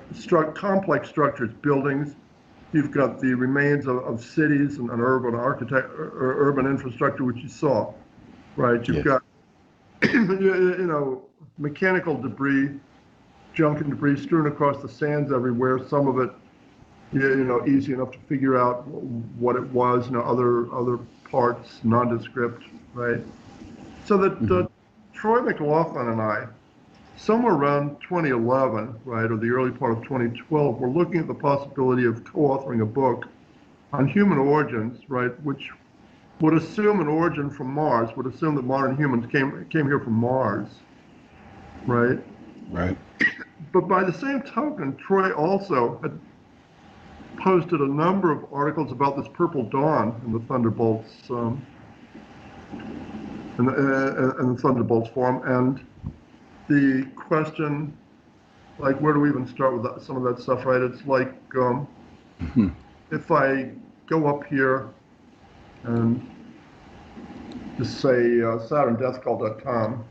complex structures, buildings. You've got the remains of cities and urban infrastructure, which you saw, right? You've got, you know, mechanical debris, junk and debris strewn across the sands everywhere. Some of it, you know, easy enough to figure out what it was. You know, other parts nondescript, right? So that Troy McLaughlin and I, somewhere around 2011, right, or the early part of 2012, we're looking at the possibility of co-authoring a book on human origins, right, which would assume an origin from Mars, would assume that modern humans came here from Mars, right? Right. But by the same token, Troy also had posted a number of articles about this purple dawn in the Thunderbolts, in the Thunderbolts forum, and the question, like, where do we even start with some of that stuff, right? It's like, if I go up here and just say SaturnDeathCall.com,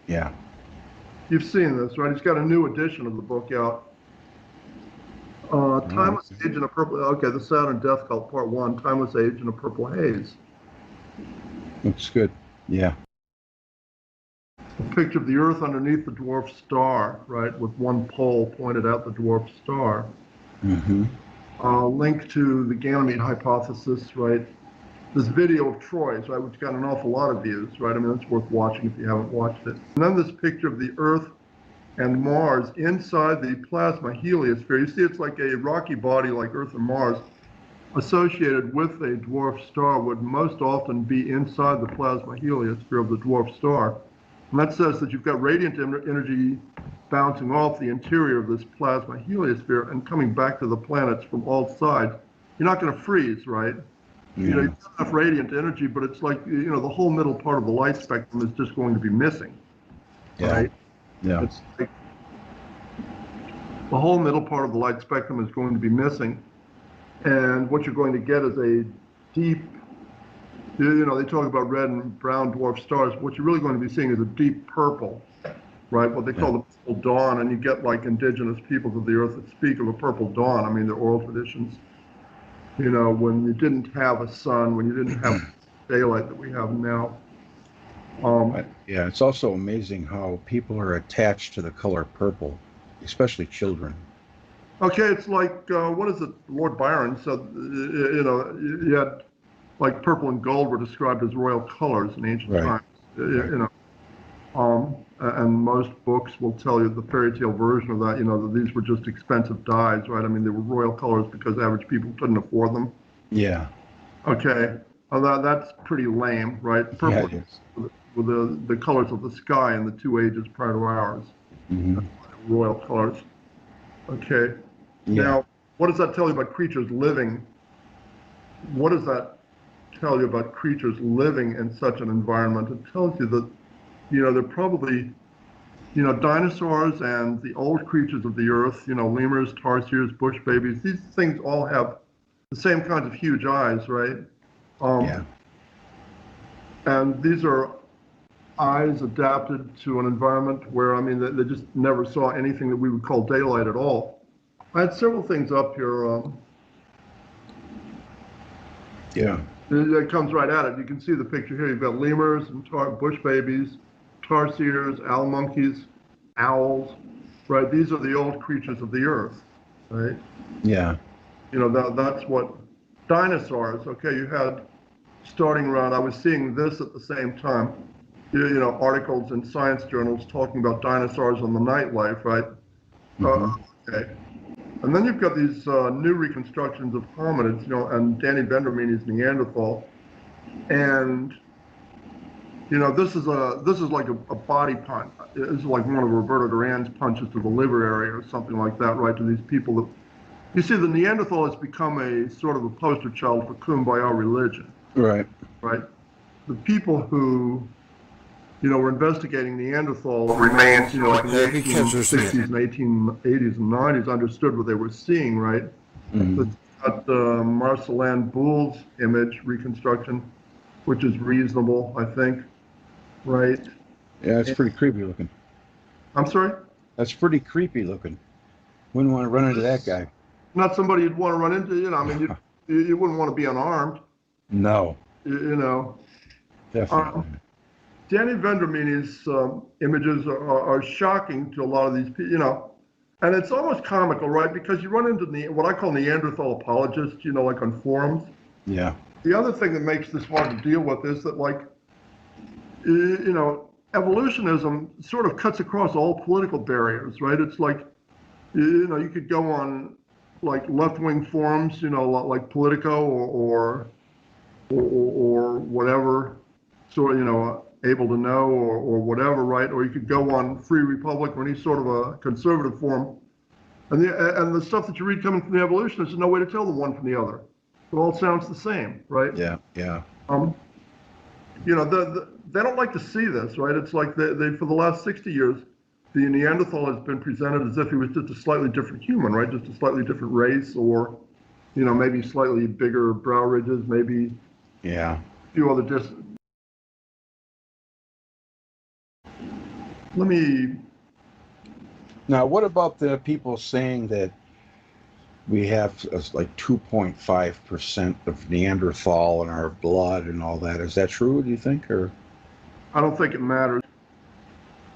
yeah. You've seen this, right? He's got a new edition of the book out. Timeless Age in a Purple, okay, the Saturn Death Cult, Part 1, Timeless Age in a Purple Haze. Looks good, yeah. A picture of the Earth underneath the dwarf star, right, with one pole pointed out the dwarf star. Link to the Ganymede hypothesis, right? This video of Troy's, right, which got an awful lot of views, right? I mean, it's worth watching if you haven't watched it. And then this picture of the Earth and Mars inside the plasma heliosphere. You see, it's like a rocky body like Earth and Mars associated with a dwarf star would most often be inside the plasma heliosphere of the dwarf star. And that says that you've got radiant energy bouncing off the interior of this plasma heliosphere and coming back to the planets from all sides. You're not going to freeze, right? Yeah. You know, you've got enough radiant energy, but it's like, you know, the whole middle part of the light spectrum is just going to be missing, right? Yeah. It's like the whole middle part of the light spectrum is going to be missing. And what you're going to get is a deep, you know, they talk about red and brown dwarf stars. What you're really going to be seeing is a deep purple, right? What they call the purple dawn. And you get like indigenous peoples of the earth that speak of a purple dawn. I mean, they're oral traditions. You know, when you didn't have a sun, when you didn't have daylight that we have now. Yeah, it's also amazing how people are attached to the color purple, especially children. Okay, it's like, what is it? Lord Byron said, you know, you had like purple and gold were described as royal colors in ancient times, you know. And most books will tell you the fairy tale version of that, you know, that these were just expensive dyes, right? I mean, they were royal colors because average people couldn't afford them. Yeah. Okay, that's pretty lame, right? Purple with the colors of the sky in the 2 ages prior to ours. Mm-hmm. Royal colors. Okay. Yeah. Now, what does that tell you about creatures living? What does that tell you about creatures living in such an environment? It tells you that, you know, they're probably, you know, dinosaurs and the old creatures of the earth, you know, lemurs, tarsiers, bush babies, these things all have the same kinds of huge eyes, right? Yeah. And these are eyes adapted to an environment where, I mean, they just never saw anything that we would call daylight at all. I had several things up here. Yeah. It comes right at it. You can see the picture here. You've got lemurs and bush babies, tarsiers, owl monkeys, owls, right? These are the old creatures of the earth, right? Yeah. You know, that's what dinosaurs, okay, you had starting around, I was seeing this at the same time, you know, articles in science journals talking about dinosaurs on the nightlife, right? Okay. And then you've got these new reconstructions of hominids, you know, and Danny Vendramini's Neanderthal. And, you know, this is like a body punch. This is like one of Roberto Duran's punches to the liver area or something like that, right? To these people that, you see, the Neanderthal has become a sort of a poster child for Kumbaya religion. Right. Right. The people who, you know, were investigating Neanderthal remains, you know, like in the 1860s and 1880s and 90s, understood what they were seeing, right? Mm-hmm. Got Marcelin Boule's image reconstruction, which is reasonable, I think, right? Yeah, it's pretty creepy looking. I'm sorry? That's pretty creepy looking. Wouldn't want to run into that guy. Not somebody you'd want to run into, you know, I mean, you wouldn't want to be unarmed. No. You know. Definitely. Danny Vendramini's images are shocking to a lot of these people, you know, and it's almost comical, right? Because you run into what I call Neanderthal apologists, you know, like on forums. Yeah. The other thing that makes this hard to deal with is that, like, you know, evolutionism sort of cuts across all political barriers, right? It's like, you know, you could go on like left-wing forums, you know, like Politico or whatever, sort of, you know, Able to Know or whatever, right? Or you could go on Free Republic or any sort of a conservative forum, and the stuff that you read coming from the evolutionists, there's no way to tell the one from the other. It all sounds the same, right? Yeah, yeah. You know, they don't like to see this, right? It's like they for the last 60 years, the Neanderthal has been presented as if he was just a slightly different human, right? Just a slightly different race, or, you know, maybe slightly bigger brow ridges, maybe a few other Now, what about the people saying that we have like 2.5% of Neanderthal in our blood and all that? Is that true, do you think? Or I don't think it matters.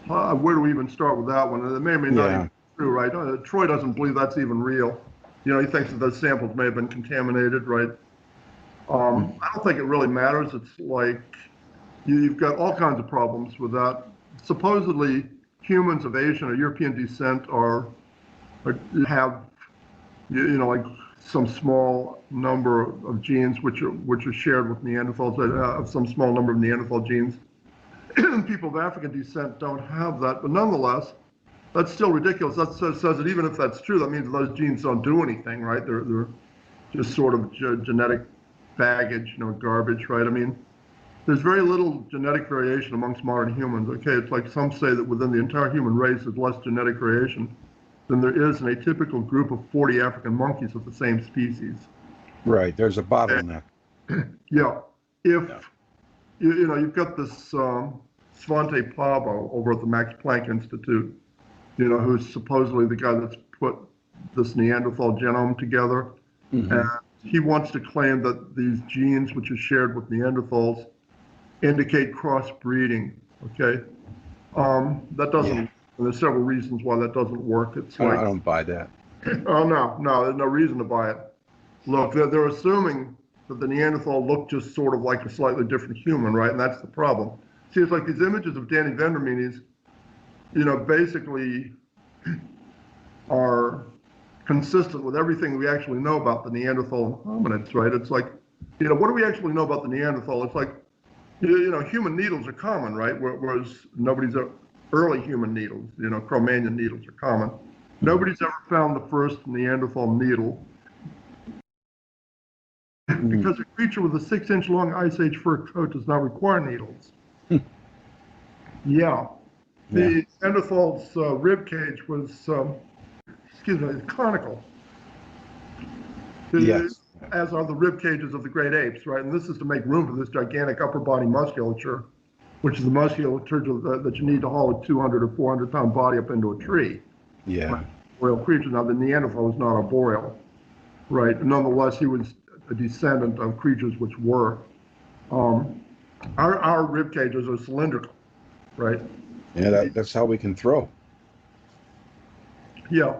Where do we even start with that one? It may or may not be true, right? Troy doesn't believe that's even real. You know, he thinks that those samples may have been contaminated, right? I don't think it really matters. It's like you've got all kinds of problems with that. Supposedly, humans of Asian or European descent have, you know, like some small number of genes which are shared with Neanderthals, of some small number of Neanderthal genes. people of African descent don't have that, but nonetheless, that's still ridiculous. That says that even if that's true, that means those genes don't do anything, right? They're just sort of genetic baggage, garbage, right? I mean, there's very little genetic variation amongst modern humans, okay? It's like some say that within the entire human race there's less genetic variation than there is in a typical group of 40 African monkeys of the same species. Right, there's a bottleneck. Yeah, if, you've got this Svante Pabo over at the Max Planck Institute, who's supposedly the guy that's put this Neanderthal genome together. And he wants to claim that these genes, which are shared with Neanderthals, indicate crossbreeding, okay? That doesn't, and there's several reasons why that doesn't work. It's like, I don't buy that. Oh, no, there's no reason to buy it. Look, they're assuming that the Neanderthal looked just sort of like a slightly different human, right? And that's the problem. See, it's like these images of Danny Vendermenes, basically are consistent with everything we actually know about the Neanderthal hominids, right? It's like, what do we actually know about the Neanderthal? It's like, human needles are common, right? Whereas nobody's early human needles, Cro-Magnon needles are common. Nobody's ever found the first Neanderthal needle because a creature with a 6-inch long Ice Age fur coat does not require needles. Yeah. The Neanderthal's rib cage was, conical. Yes. As are the rib cages of the great apes, right? And this is to make room for this gigantic upper body musculature, which is the musculature that you need to haul a 200 or 400 pound body up into a tree. Yeah. Boreal creature. Now, the Neanderthal was not a boreal, right? Nonetheless, he was a descendant of creatures which were. Our rib cages are cylindrical, right? Yeah, that's how we can throw. Yeah.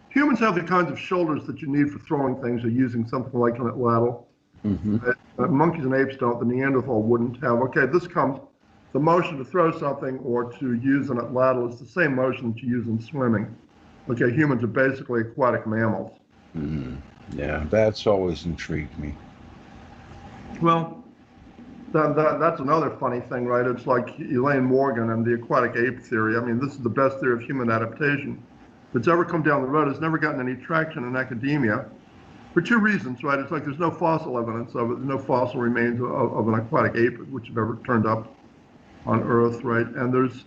Humans have the kinds of shoulders that you need for throwing things or using something like an atlatl. Monkeys and apes don't. The Neanderthal wouldn't have. Okay, this comes, the motion to throw something or to use an atlatl is the same motion that you use in swimming. Okay, humans are basically aquatic mammals. Yeah, that's always intrigued me. Well, that's another funny thing, right? It's like Elaine Morgan and the aquatic ape theory. I mean, this is the best theory of human adaptation that's ever come down the road. It's never gotten any traction in academia for two reasons, right? It's like there's no fossil evidence of it. There's no fossil remains of an aquatic ape which have ever turned up on Earth, right? And there's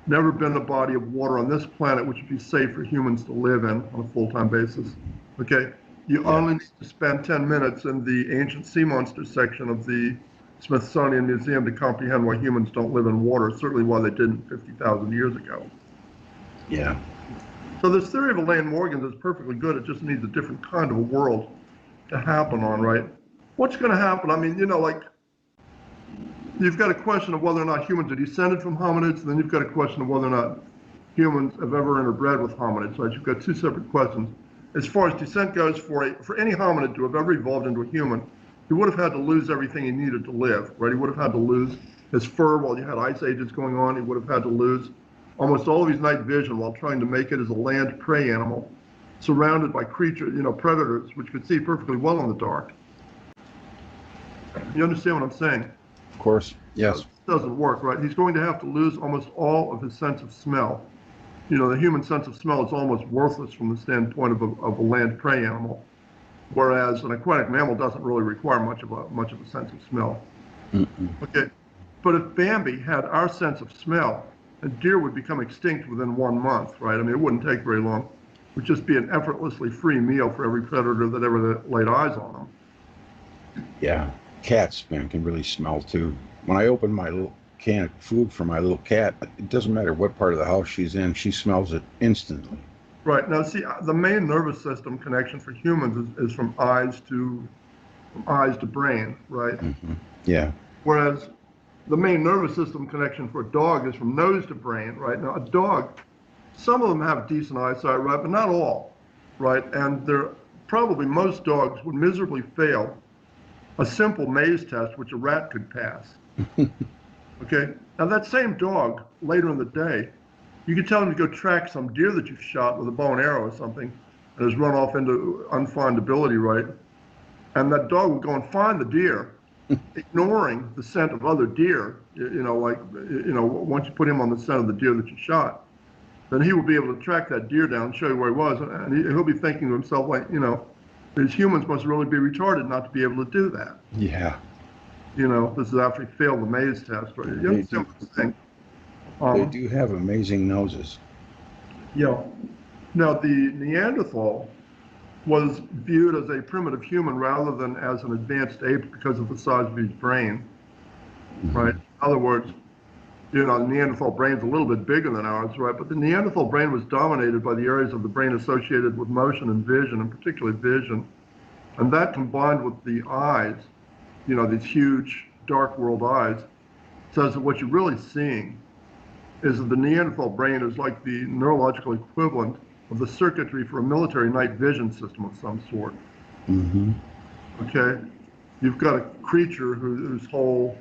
never been a body of water on this planet which would be safe for humans to live in on a full-time basis, okay? You only need to spend 10 minutes in the ancient sea monster section of the Smithsonian Museum to comprehend why humans don't live in water, certainly why they didn't 50,000 years ago. Yeah. So this theory of Elaine Morgan's is perfectly good. It just needs a different kind of a world to happen on, right? What's going to happen? I mean, like, you've got a question of whether or not humans are descended from hominids, and then you've got a question of whether or not humans have ever interbred with hominids, right? You've got two separate questions. As far as descent goes, for any hominid to have ever evolved into a human, he would have had to lose everything he needed to live, right? He would have had to lose his fur while you had ice ages going on. He would have had to lose almost all of his night vision while trying to make it as a land prey animal, surrounded by creatures, predators, which could see perfectly well in the dark. You understand what I'm saying? Of course, yes. It doesn't work, right? He's going to have to lose almost all of his sense of smell. The human sense of smell is almost worthless from the standpoint of a land prey animal, whereas an aquatic mammal doesn't really require much of a sense of smell. Okay, but if Bambi had our sense of smell, and deer would become extinct within 1 month, right? I mean, it wouldn't take very long. It would just be an effortlessly free meal for every predator that ever laid eyes on them. Yeah, cats, man, can really smell too. When I open my little can of food for my little cat, it doesn't matter what part of the house she's in, she smells it instantly. Right, now see, the main nervous system connection for humans is from eyes to brain, right? Yeah. Whereas the main nervous system connection for a dog is from nose to brain, right? Now, a dog, some of them have decent eyesight, right, but not all, right? And probably most dogs would miserably fail a simple maze test, which a rat could pass. Okay, now that same dog, later in the day, you could tell him to go track some deer that you've shot with a bow and arrow or something, and has run off into unfindability, right? And that dog would go and find the deer, ignoring the scent of other deer, once you put him on the scent of the deer that you shot, then he will be able to track that deer down and show you where he was. And he'll be thinking to himself, like, these humans must really be retarded not to be able to do that. Yeah. This is after he failed the maze test. Right? You understand what I'm saying? They do have amazing noses. Yeah. Now, the Neanderthal was viewed as a primitive human rather than as an advanced ape because of the size of his brain, right? In other words, the Neanderthal brain's a little bit bigger than ours, right? But the Neanderthal brain was dominated by the areas of the brain associated with motion and vision, and particularly vision. And that combined with the eyes, these huge dark world eyes, says that what you're really seeing is that the Neanderthal brain is like the neurological equivalent of the circuitry for a military night vision system of some sort. Mm-hmm. Okay? You've got a creature whose whole,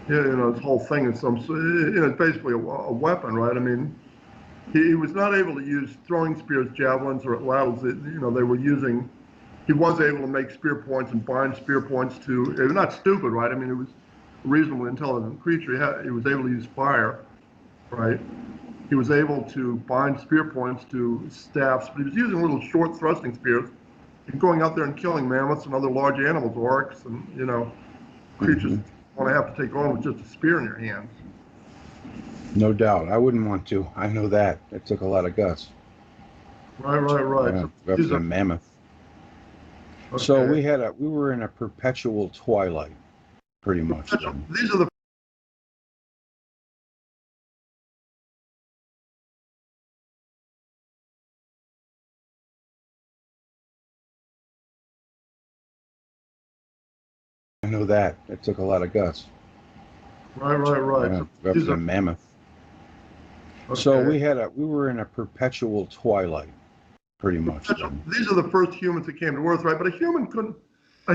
his whole thing is it's basically a weapon, right? I mean, he was not able to use throwing spears, javelins, or ladders. They were using, he was able to make spear points and bind spear points to, it was not stupid, right? I mean, it was a reasonably intelligent creature. He was able to use fire, right? He was able to bind spear points to staffs, but he was using little short thrusting spears and going out there and killing mammoths and other large animals, orcs, and, creatures you want to have to take on with just a spear in your hands. No doubt. I wouldn't want to. I know that. It took a lot of guts. Right. Yeah, up to a mammoth. Okay. So we were in a perpetual twilight, pretty much. These are the I know that. It took a lot of guts. Right. Yeah, up to a mammoth. Okay. So we were in a perpetual twilight, pretty much. These are the first humans that came to Earth, right? But a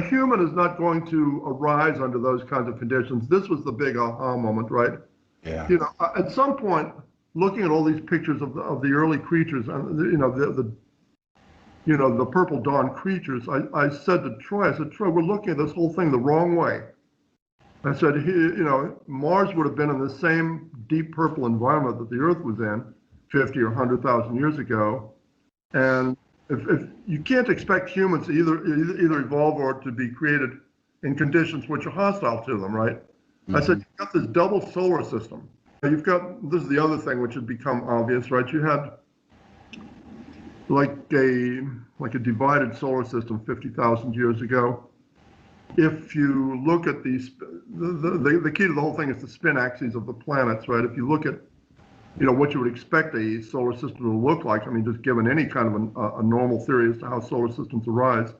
human is not going to arise under those kinds of conditions. This was the big aha moment, right? Yeah. At some point, looking at all these pictures of the early creatures, and the purple dawn creatures, I said to Troy, we're looking at this whole thing the wrong way. I said, Mars would have been in the same deep purple environment that the Earth was in 50 or 100,000 years ago. And if you can't expect humans to either evolve or to be created in conditions which are hostile to them, right? Mm-hmm. I said, you've got this double solar system. This is the other thing which had become obvious, right? You had like a divided solar system 50,000 years ago. If you look at the key to the whole thing is the spin axes of the planets, right? If you look at, what you would expect a solar system to look like, I mean, just given any kind of a normal theory as to how solar systems arise,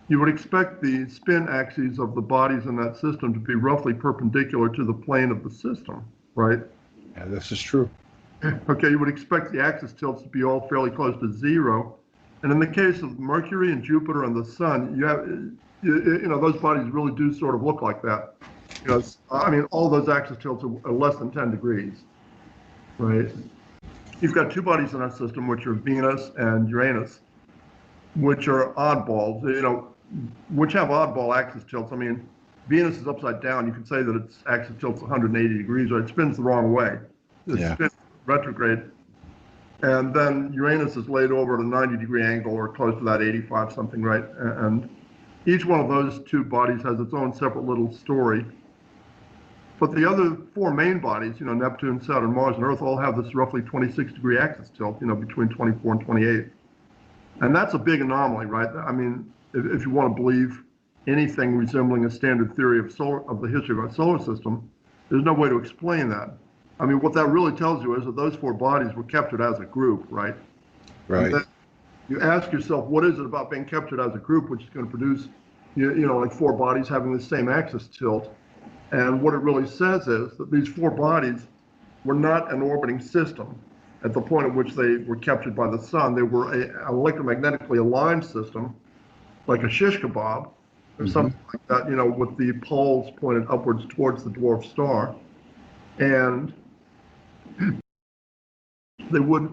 you would expect the spin axes of the bodies in that system to be roughly perpendicular to the plane of the system, right? Yeah, this is true. Okay, you would expect the axis tilts to be all fairly close to zero. And in the case of Mercury and Jupiter and the Sun, you have, those bodies really do sort of look like that. All those axis tilts are less than 10 degrees, right? You've got two bodies in our system, which are Venus and Uranus, which are oddballs, which have oddball axis tilts. I mean, Venus is upside down. You can say that its axis tilt's 180 degrees, or it spins the wrong way. It spins retrograde. And then Uranus is laid over at a 90-degree angle or close to that 85 something, right? And each one of those two bodies has its own separate little story. But the other four main bodies, Neptune, Saturn, Mars, and Earth, all have this roughly 26-degree axis tilt, between 24 and 28. And that's a big anomaly, right? I mean, if you want to believe anything resembling a standard theory of the history of our solar system, there's no way to explain that. I mean, what that really tells you is that those four bodies were captured as a group, right? Right. You ask yourself, what is it about being captured as a group which is going to produce, like four bodies having the same axis tilt? And what it really says is that these four bodies were not an orbiting system at the point at which they were captured by the sun. They were an electromagnetically aligned system, like a shish kebab or something like that, with the poles pointed upwards towards the dwarf star. And they would,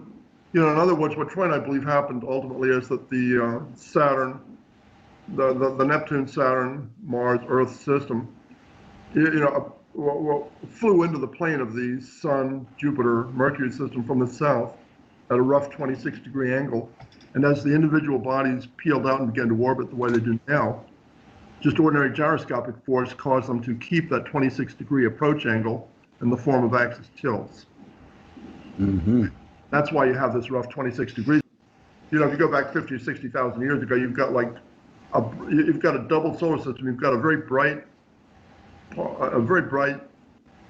in other words, what Troy and I believe happened ultimately is that the Saturn the Neptune, Saturn, Mars, Earth system, flew into the plane of the Sun, Jupiter, Mercury system from the south at a rough 26-degree angle. And as the individual bodies peeled out and began to orbit the way they do now, just ordinary gyroscopic force caused them to keep that 26-degree approach angle in the form of axis tilts. Mm-hmm. That's why you have this rough 26 degrees. If you go back 50 or 60,000 years ago, you've got a double solar system. You've got a very bright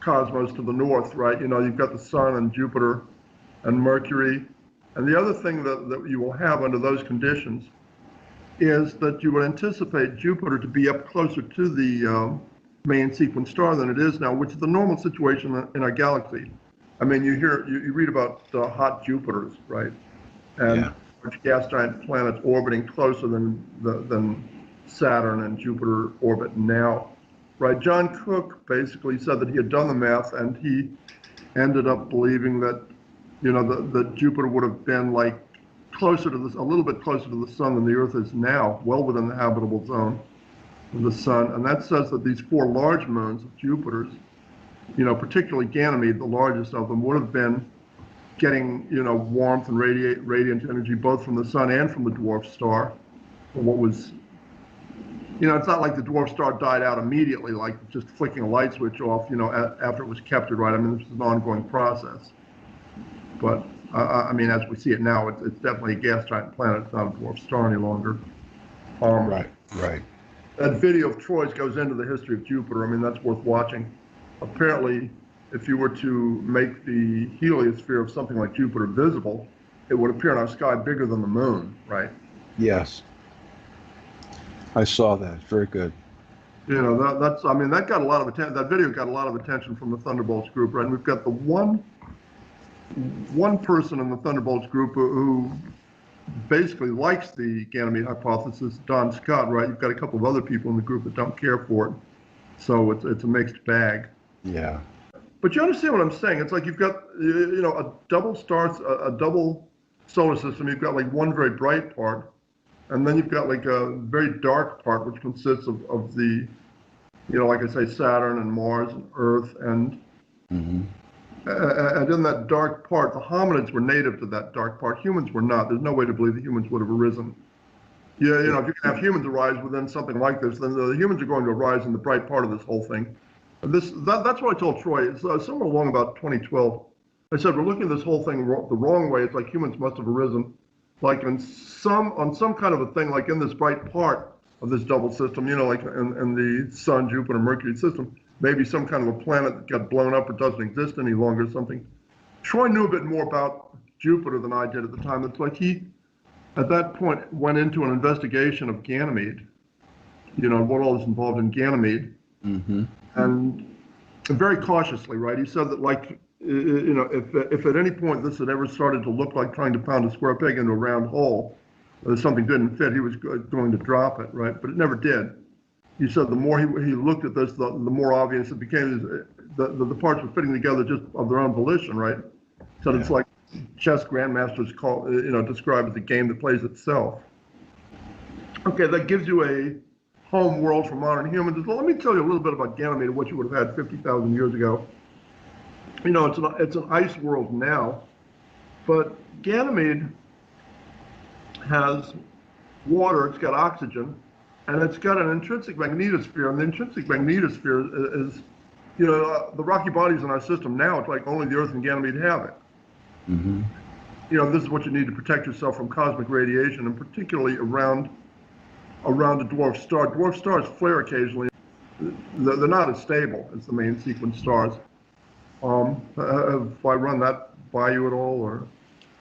cosmos to the north, right? You've got the Sun and Jupiter and Mercury. And the other thing that you will have under those conditions is that you would anticipate Jupiter to be up closer to the main sequence star than it is now, which is the normal situation in our galaxy. I mean, you read about hot Jupiters, right? And gas giant planets orbiting closer than Saturn and Jupiter orbit now, right? John Cook basically said that he had done the math, and he ended up believing that, that Jupiter would have been like a little bit closer to the Sun than the Earth is now, well within the habitable zone of the Sun. And that says that these 4 large moons of Jupiter's, particularly Ganymede, the largest of them, would have been getting, warmth and radiant energy both from the Sun and from the dwarf star. What was, it's not like the dwarf star died out immediately, like just flicking a light switch off, after it was captured, right? I mean, this is an ongoing process. But, I mean, as we see it now, it's definitely a gas giant planet. It's not a dwarf star any longer. Right. That video of Troy's goes into the history of Jupiter. I mean, that's worth watching. Apparently, if you were to make the heliosphere of something like Jupiter visible, it would appear in our sky bigger than the moon, right? Yes. I saw that. Very good. That got a lot of attention. That video got a lot of attention from the Thunderbolts group, right? And we've got the one person in the Thunderbolts group who basically likes the Ganymede hypothesis, Don Scott, right? You've got a couple of other people in the group that don't care for it. So it's a mixed bag. Yeah. But you understand what I'm saying? It's like you've got, a double solar system. You've got like one very bright part, and then you've got like a very dark part, which consists of the, like I say, Saturn and Mars and Earth. And and in that dark part, the hominids were native to that dark part. Humans were not. There's no way to believe that humans would have arisen. If you can have humans arise within something like this, then the humans are going to arise in the bright part of this whole thing. That's what I told Troy. It's somewhere along about 2012. I said, we're looking at this whole thing the wrong way. It's like humans must have arisen, like on some kind of a thing, like in this bright part of this double system, like in the Sun, Jupiter, Mercury system. Maybe some kind of a planet that got blown up or doesn't exist any longer or something. Troy knew a bit more about Jupiter than I did at the time. It's like he, at that point, went into an investigation of Ganymede, what all is involved in Ganymede. And very cautiously, right? He said that, like, if at any point this had ever started to look like trying to pound a square peg into a round hole, or something didn't fit, he was going to drop it, right? But it never did. He said the more he looked at this, the more obvious it became. The parts were fitting together just of their own volition, right? So it's like chess grandmasters describe as a game that plays itself. Okay, that gives you a home world for modern humans. Well, let me tell you a little bit about Ganymede, what you would have had 50,000 years ago. It's an ice world now, but Ganymede has water, it's got oxygen, and it's got an intrinsic magnetosphere, and the intrinsic magnetosphere is, the rocky bodies in our system now, it's like only the Earth and Ganymede have it. This is what you need to protect yourself from cosmic radiation, and particularly around a dwarf star. Dwarf stars flare occasionally. They're not as stable as the main sequence stars. Have I run that by you at all, or?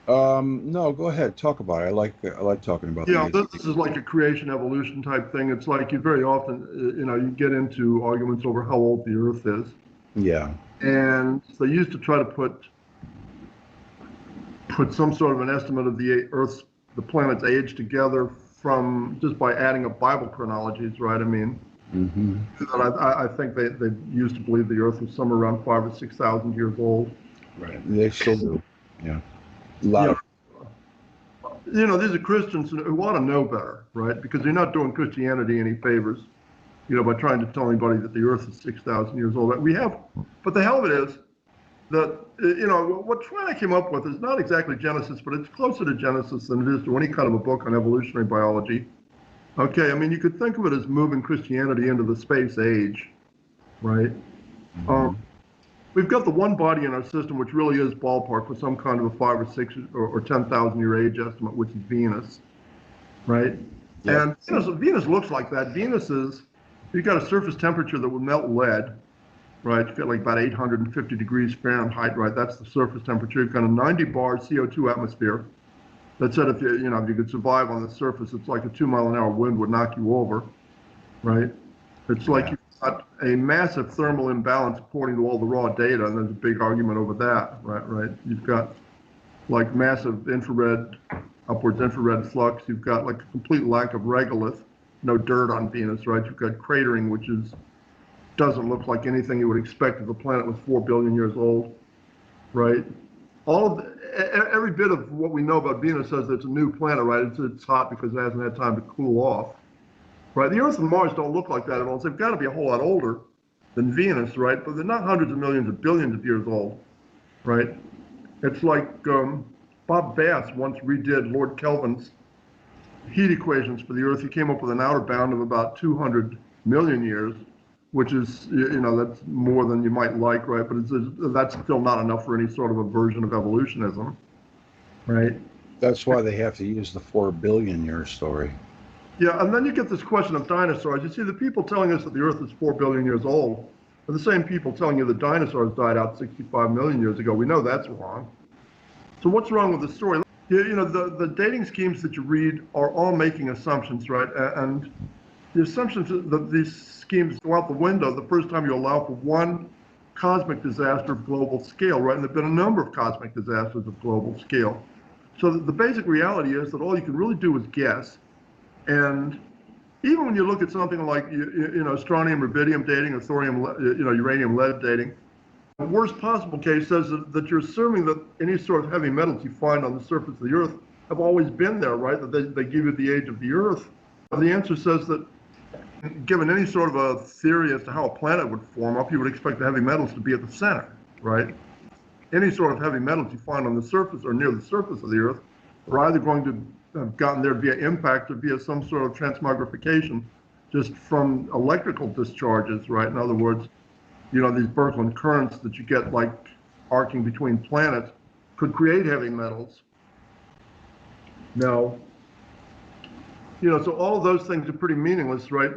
No, go ahead. Talk about it. I like talking about this is like a creation evolution type thing. It's like you very often, you get into arguments over how old the Earth is. Yeah. And they used to try to put some sort of an estimate of the planet's age together from just by adding up Bible chronologies, right? I mean, I think they used to believe the Earth was somewhere around 5,000 or 6,000 years old. Right. They still do. Yeah. these are Christians who ought to know better, right? Because they're not doing Christianity any favors, by trying to tell anybody that the earth is 6,000 years old. But the hell of it is that, what Schwann came up with is not exactly Genesis, but it's closer to Genesis than it is to any kind of a book on evolutionary biology. Okay, I mean, you could think of it as moving Christianity into the space age, right? We've got the one body in our system which really is ballpark for some kind of a 5 or 6 or 10,000 year age estimate, which is Venus, right? Yeah. And Venus looks like that. Venus is, you've got a surface temperature that would melt lead, right? You've got like about 850 degrees Fahrenheit, right? That's the surface temperature. You've got a 90 bar CO2 atmosphere. That said, if you could survive on the surface, it's like a 2 mile an hour wind would knock you over, right? It's like you've got a massive thermal imbalance according to all the raw data, and there's a big argument over that, right? You've got like massive infrared, upwards infrared flux. You've got like a complete lack of regolith, no dirt on Venus, right? You've got cratering, which doesn't look like anything you would expect if the planet was 4 billion years old, right? Every bit of what we know about Venus says that it's a new planet, right? It's hot because it hasn't had time to cool off, right? The Earth and Mars don't look like that at all. So they've got to be a whole lot older than Venus, right? But they're not hundreds of millions of billions of years old, right? It's like Bob Bass once redid Lord Kelvin's heat equations for the Earth. He came up with an outer bound of about 200 million years, which is, that's more than you might like, right? But that's still not enough for any sort of a version of evolutionism, right? That's why they have to use the 4 billion year story. Yeah, and then you get this question of dinosaurs. You see, the people telling us that the Earth is 4 billion years old are the same people telling you that dinosaurs died out 65 million years ago. We know that's wrong. So what's wrong with the story? The dating schemes that you read are all making assumptions, right? And the assumptions that these schemes go out the window the first time you allow for one cosmic disaster of global scale, right? And there have been a number of cosmic disasters of global scale. So the basic reality is that all you can really do is guess. And even when you look at something like, strontium rubidium dating or thorium, uranium lead dating, the worst possible case says that you're assuming that any sort of heavy metals you find on the surface of the Earth have always been there, right? That they give you the age of the Earth. The answer says that given any sort of a theory as to how a planet would form up, you would expect the heavy metals to be at the center, right? Any sort of heavy metals you find on the surface or near the surface of the Earth are either going to have gotten there via impact or via some sort of transmogrification just from electrical discharges, right? In other words, these Birkeland currents that you get like arcing between planets could create heavy metals. Now, so all of those things are pretty meaningless, right?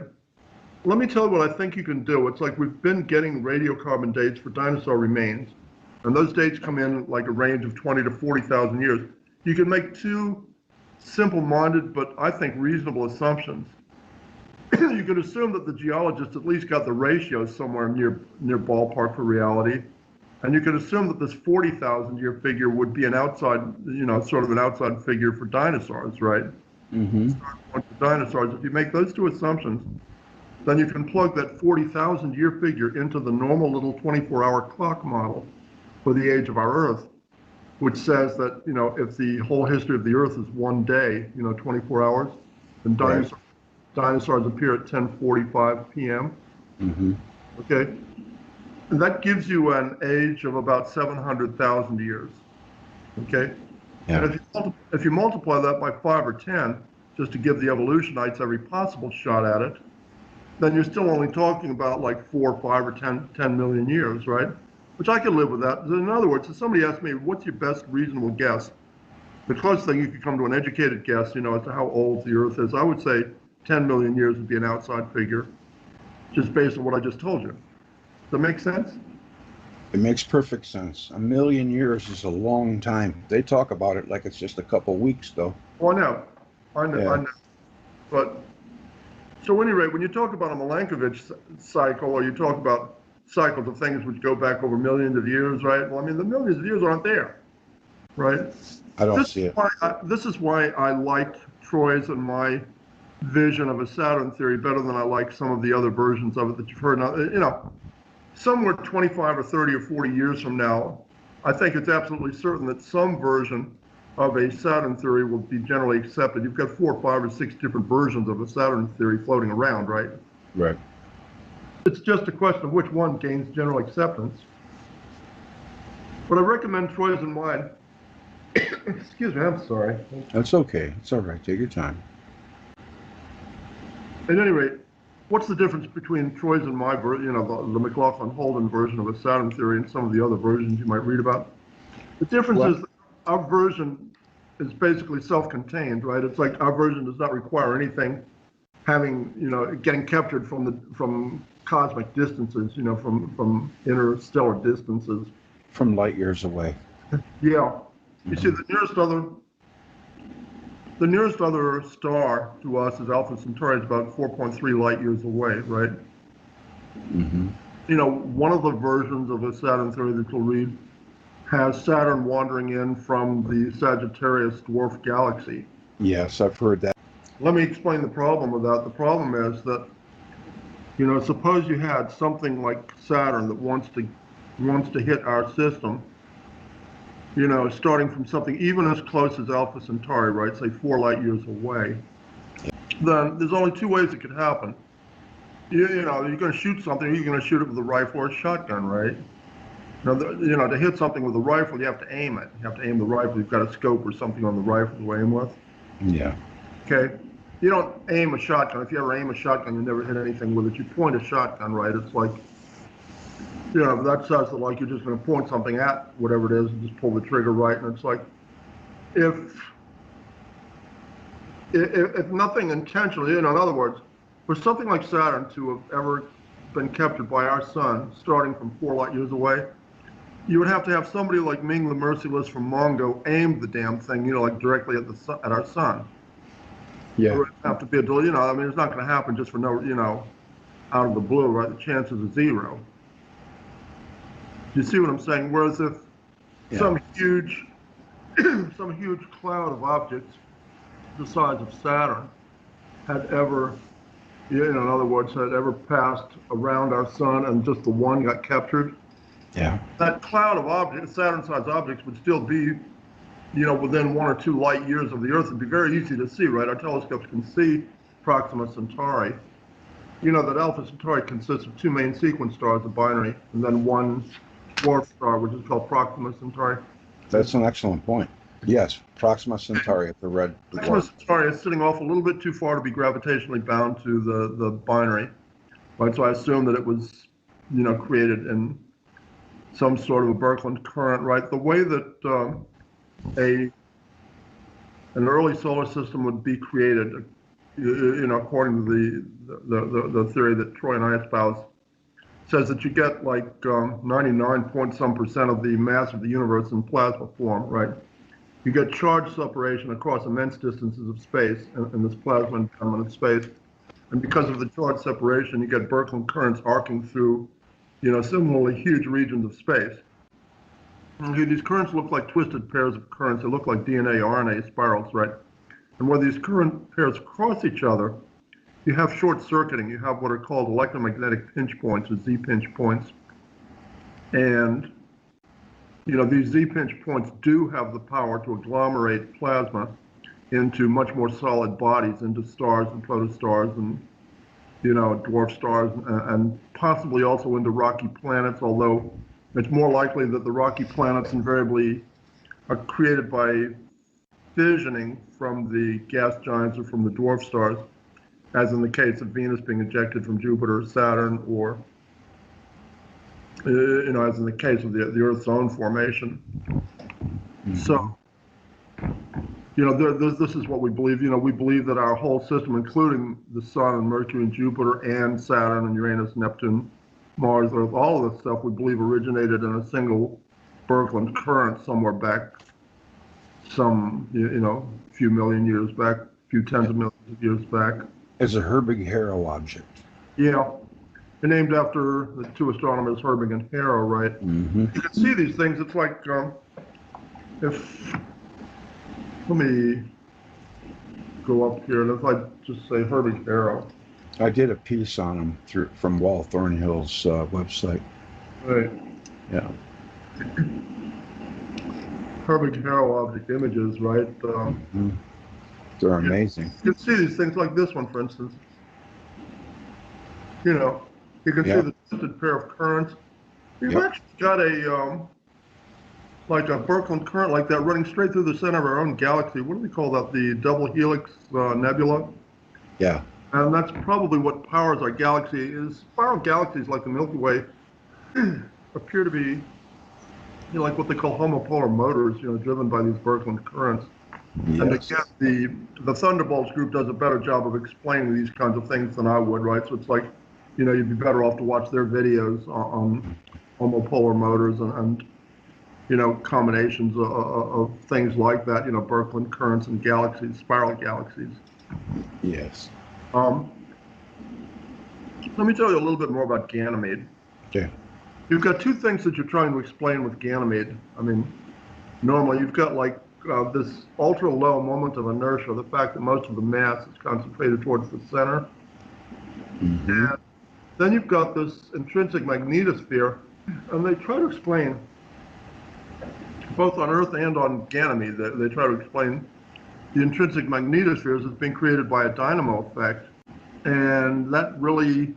Let me tell you what I think you can do. It's like we've been getting radiocarbon dates for dinosaur remains, and those dates come in like a range of 20 to 40,000 years. You can make two simple-minded, but I think reasonable assumptions. You could assume that the geologists at least got the ratios somewhere near ballpark for reality. And you could assume that this 40,000 year figure would be an outside, sort of an outside figure for dinosaurs, right? Mm-hmm. For dinosaurs. If you make those two assumptions, then you can plug that 40,000 year figure into the normal little 24-hour clock model for the age of our Earth, which says that, if the whole history of the Earth is one day, 24 hours, then dinosaurs appear at 10:45 p.m. Mm-hmm. Okay? And that gives you an age of about 700,000 years. Okay? Yeah. And if you multiply that by 5 or 10, just to give the evolutionites every possible shot at it, then you're still only talking about like 4, 5, or 10 million years, right? Which I can live with that. In other words, if somebody asked me, what's your best reasonable guess? The closest thing you could come to an educated guess, as to how old the Earth is, I would say 10 million years would be an outside figure, just based on what I just told you. Does that make sense? It makes perfect sense. 1 million years is a long time. They talk about it like it's just a couple weeks, though. Well, I know. But, so at any rate, when you talk about a Milankovitch cycle, or you talk about cycles of things which go back over millions of years, right? Well, I mean, the millions of years aren't there, right? I don't see it. This is why I like Troy's and my vision of a Saturn theory better than I like some of the other versions of it that you've heard. Now, somewhere 25 or 30 or 40 years from now, I think it's absolutely certain that some version of a Saturn theory will be generally accepted. You've got 4, 5, or 6 different versions of a Saturn theory floating around, right? Right. It's just a question of which one gains general acceptance. But I recommend Troyes and mine. Excuse me, I'm sorry. That's okay. It's all right. Take your time. At any rate, what's the difference between Troyes and my version, the McLaughlin Holden version of a Saturn theory and some of the other versions you might read about? The difference is that our version is basically self-contained, right? It's like our version does not require anything getting captured from cosmic distances, from interstellar distances. From light years away. Yeah. You see, the nearest other star to us is Alpha Centauri. It's about 4.3 light years away, right? Mm-hmm. One of the versions of a Saturn theory that you'll read has Saturn wandering in from the Sagittarius dwarf galaxy. Yes, I've heard that. Let me explain the problem with that. The problem is that, suppose you had something like Saturn that wants to hit our system, starting from something even as close as Alpha Centauri, right, say 4 light years away, then there's only 2 ways it could happen. You're going to shoot something, or you're going to shoot it with a rifle or a shotgun, right? To hit something with a rifle, you have to aim it. You have to aim the rifle. You've got a scope or something on the rifle to aim with. Yeah. Okay? You don't aim a shotgun. If you ever aim a shotgun, you never hit anything with it. You point a shotgun, right? It's like, that says that like you're just going to point something at whatever it is and just pull the trigger right. And it's like, if nothing intentionally, in other words, for something like Saturn to have ever been captured by our sun, starting from 4 light years away, you would have to have somebody like Ming the Merciless from Mongo aim the damn thing, like directly at our sun. Yeah. It would have to be it's not going to happen just for out of the blue, right? The chances are 0. You see what I'm saying? Whereas if some huge cloud of objects the size of Saturn had ever, in other words, had ever passed around our sun and just the one got captured, that cloud of objects, Saturn-sized objects, would still be, within 1 or 2 light years of the Earth. It'd be very easy to see, right? Our telescopes can see Proxima Centauri. That Alpha Centauri consists of 2 main sequence stars, a binary, and then 1 dwarf star, which is called Proxima Centauri. That's an excellent point. Yes, Proxima Centauri, the red dwarf. Proxima Centauri is sitting off a little bit too far to be gravitationally bound to the binary, right? So I assume that it was, created in some sort of a Birkeland current, right? The way that an early solar system would be created, according to the theory that Troy and I espouse, says that you get like 99% of the mass of the universe in plasma form, right? You get charge separation across immense distances of space in this plasma impermanent space. And because of the charge separation, you get Birkeland currents arcing through, similarly huge regions of space. And these currents look like twisted pairs of currents. They look like DNA, RNA spirals, right? And where these current pairs cross each other, you have short circuiting. You have what are called electromagnetic pinch points, or Z pinch points. And, these Z pinch points do have the power to agglomerate plasma into much more solid bodies, into stars and protostars and, dwarf stars, and possibly also into rocky planets, although it's more likely that the rocky planets invariably are created by fissioning from the gas giants or from the dwarf stars, as in the case of Venus being ejected from Jupiter or Saturn, or, as in the case of the Earth's own formation. Mm-hmm. So, this is what we believe. We believe that our whole system, including the Sun and Mercury and Jupiter and Saturn and Uranus, Neptune, Mars, Earth, all of this stuff we believe originated in a single Birkeland current somewhere back, some, few million years back, few tens of millions of years back. As a Herbig-Haro object. Yeah. They're named after the 2 astronomers, Herbig and Haro, right? Mm-hmm. You can see these things. It's like, let me go up here, and if I just say Herbig-Haro. I did a piece on them from Wal Thornhill's website. Right. Yeah. Herbig Haro object images, right? They're amazing. You can see these things like this one, for instance. You know, you can see the twisted pair of currents. You've actually got a, like a Birkeland current like that running straight through the center of our own galaxy. What do we call that? The double helix nebula? Yeah. And that's probably what powers our galaxy. Is spiral galaxies like the Milky Way appear to be, you know, like what they call homopolar motors, you know, driven by these Birkeland currents. Yes. And again, the Thunderbolts group does a better job of explaining these kinds of things than I would, right? So it's like, you know, you'd be better off to watch their videos on homopolar motors and you know, combinations of things like that, you know, Birkeland currents and galaxies, spiral galaxies. Yes. Let me tell you a little bit more about Ganymede. Okay. You've got two things that you're trying to explain with Ganymede. I mean, normally you've got like this ultra low moment of inertia, the fact that most of the mass is concentrated towards the center. And then you've got this intrinsic magnetosphere, and they try to explain, both on Earth and on Ganymede, they try to explain the intrinsic magnetospheres as being created by a dynamo effect. And that really,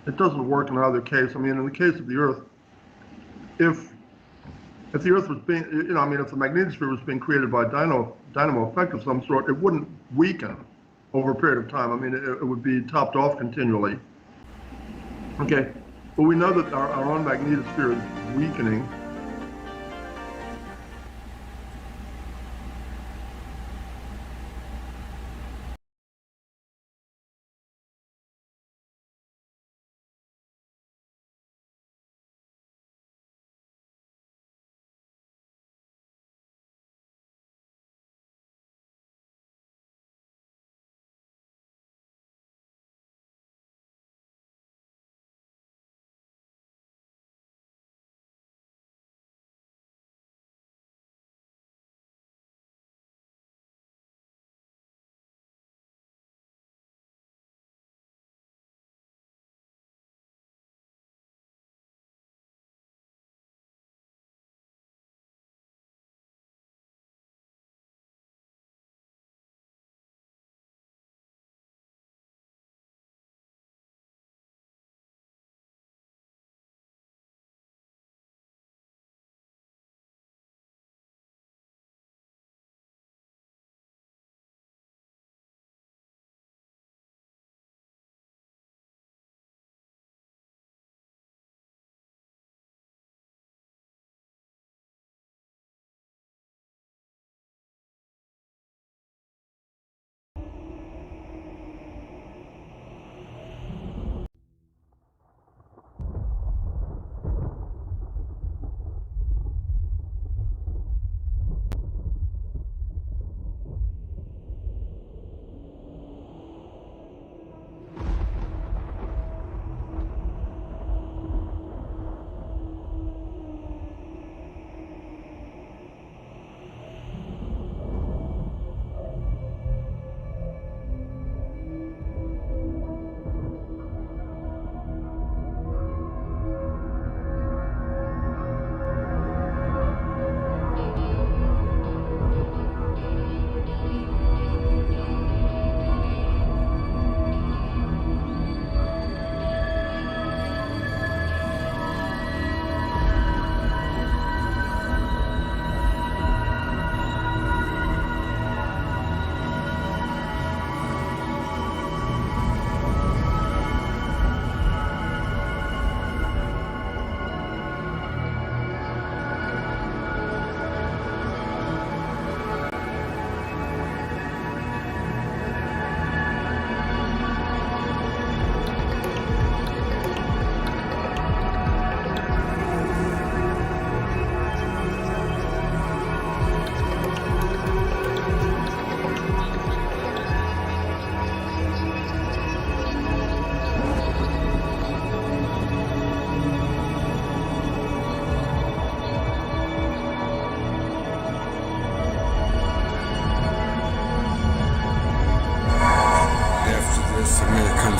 it doesn't work in either case. I mean, in the case of the Earth, if the Earth was being, you know, I mean, if the magnetosphere was being created by a dynamo effect of some sort, it wouldn't weaken over a period of time. I mean, it would be topped off continually. Okay, but we know that our own magnetosphere is weakening.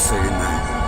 say goodnight.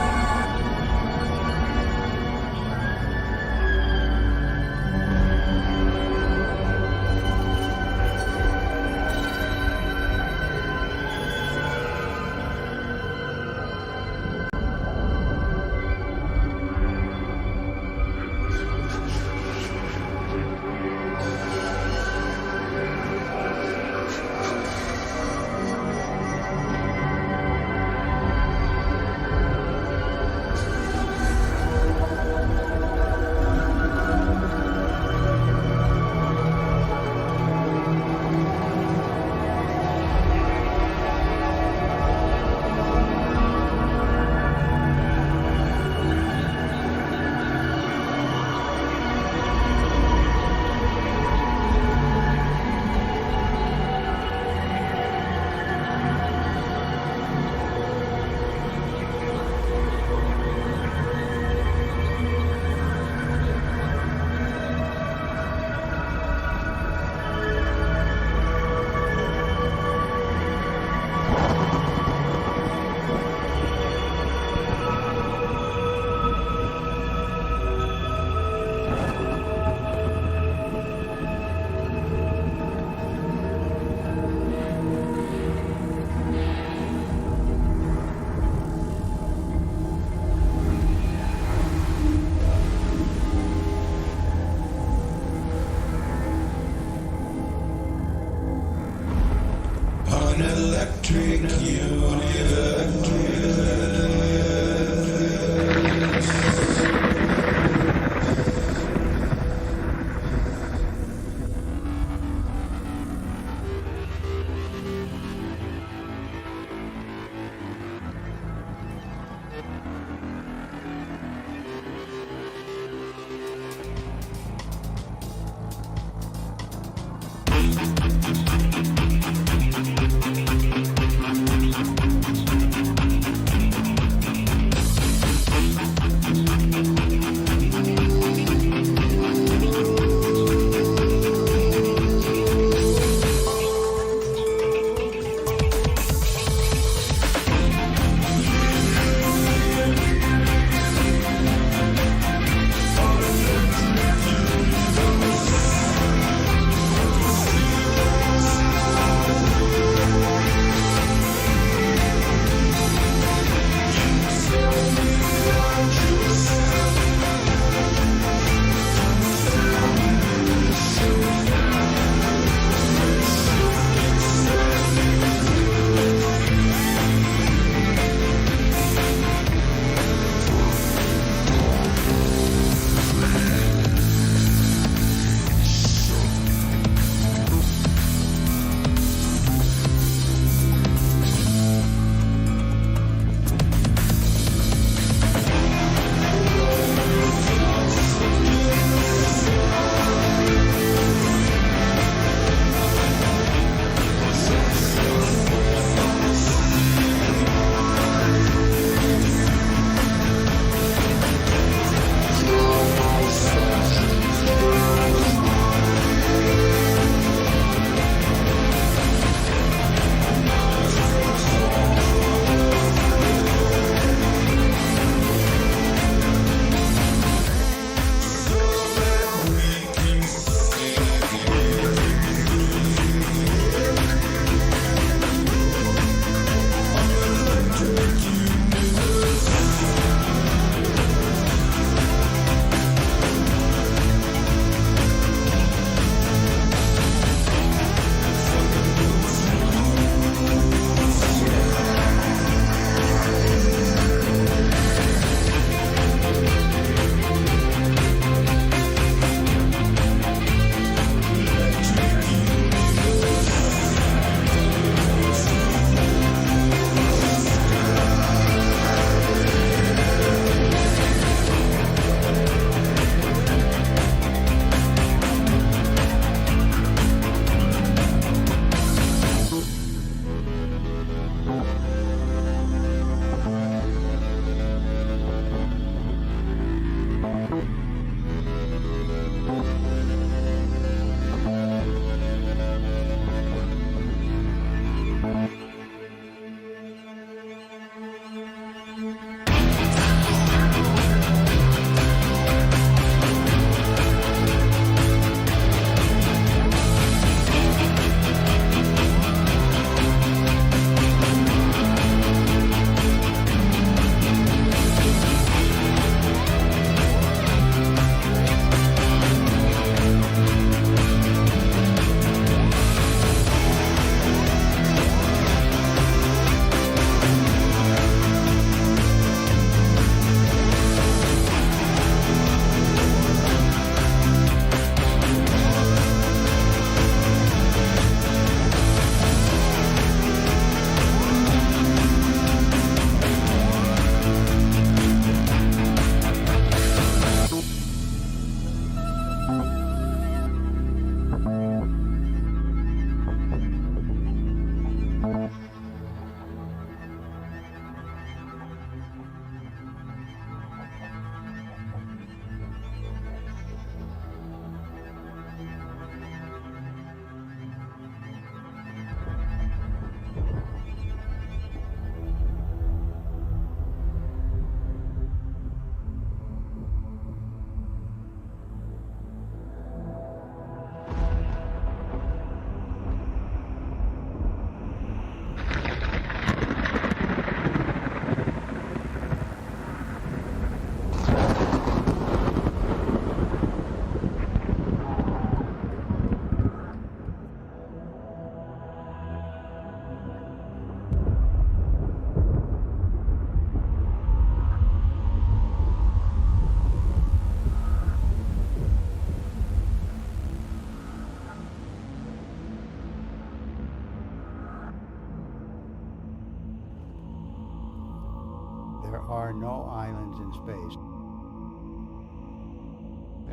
There are no islands in space.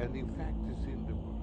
And in fact, it's in the works.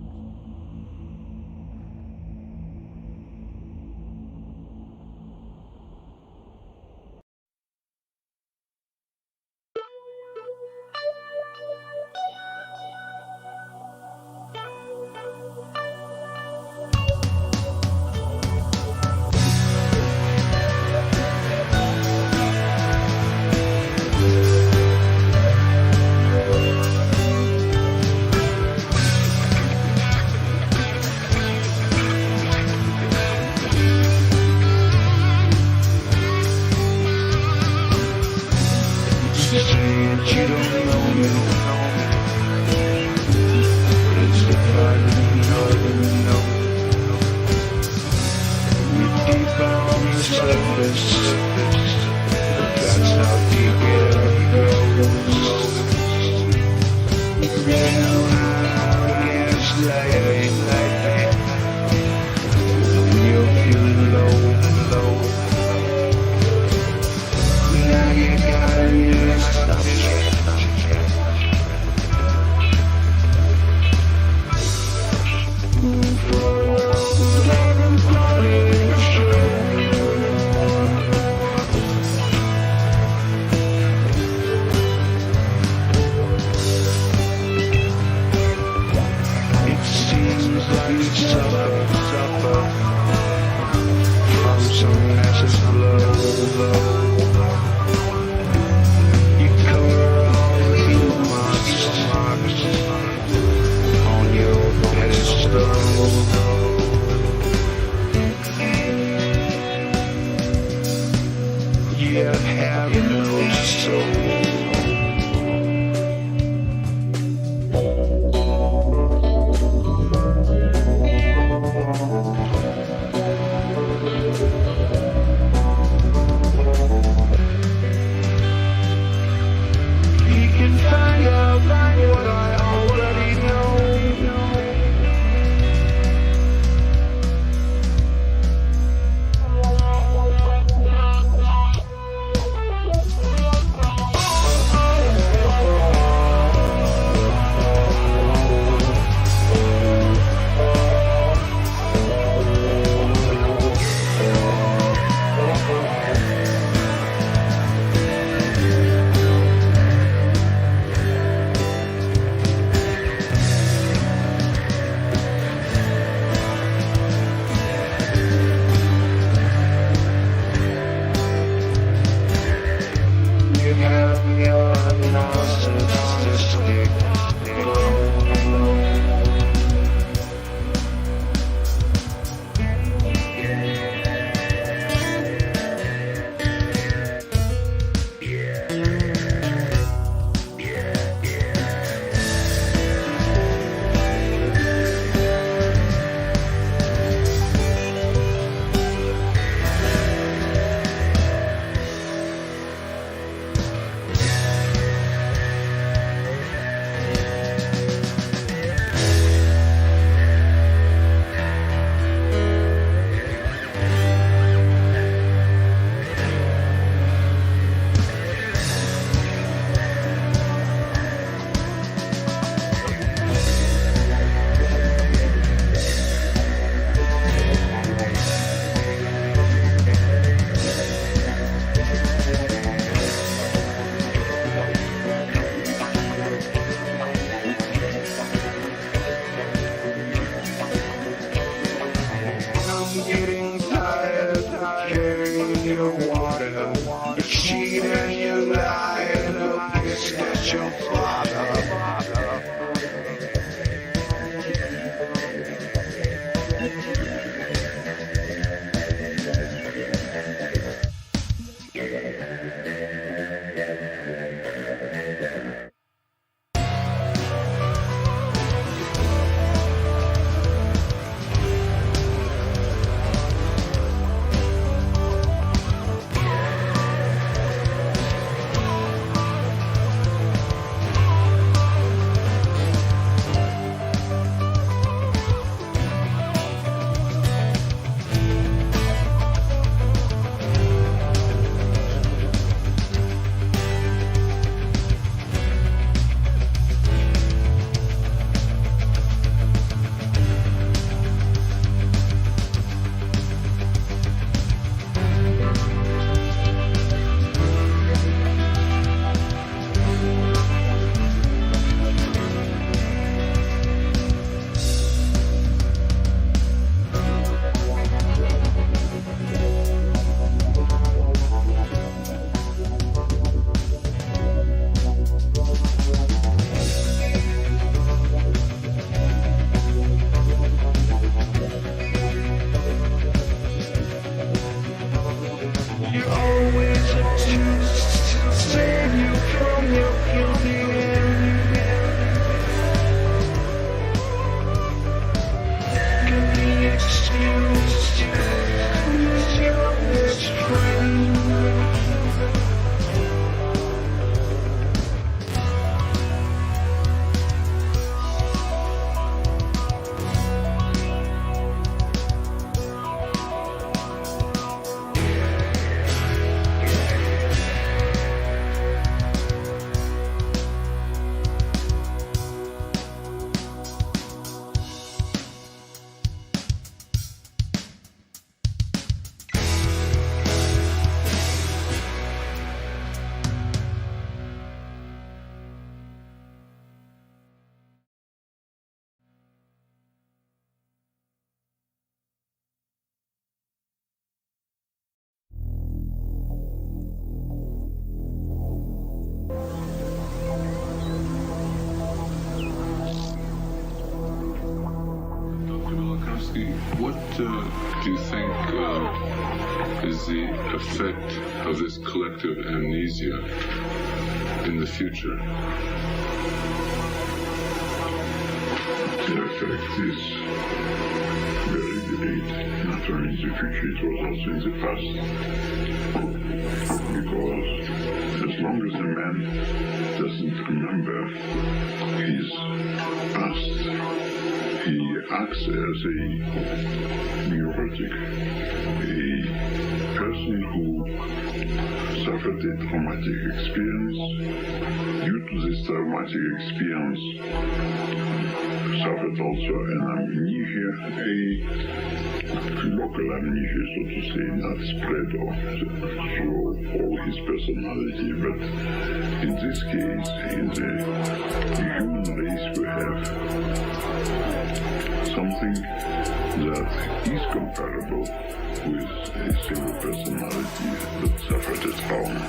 do you think is the effect of this collective amnesia in the future? The effect is very great, not only in the future, it was also in the past. Because as long as a man doesn't remember his past, he acts as a neurotic, a person who suffered a traumatic experience. Due to this traumatic experience, suffered also an amnesia, a local amnesia, so to say, not spread through all his personality, but in this case, in the human race, we have something that is comparable with a single personality that suffered a trauma.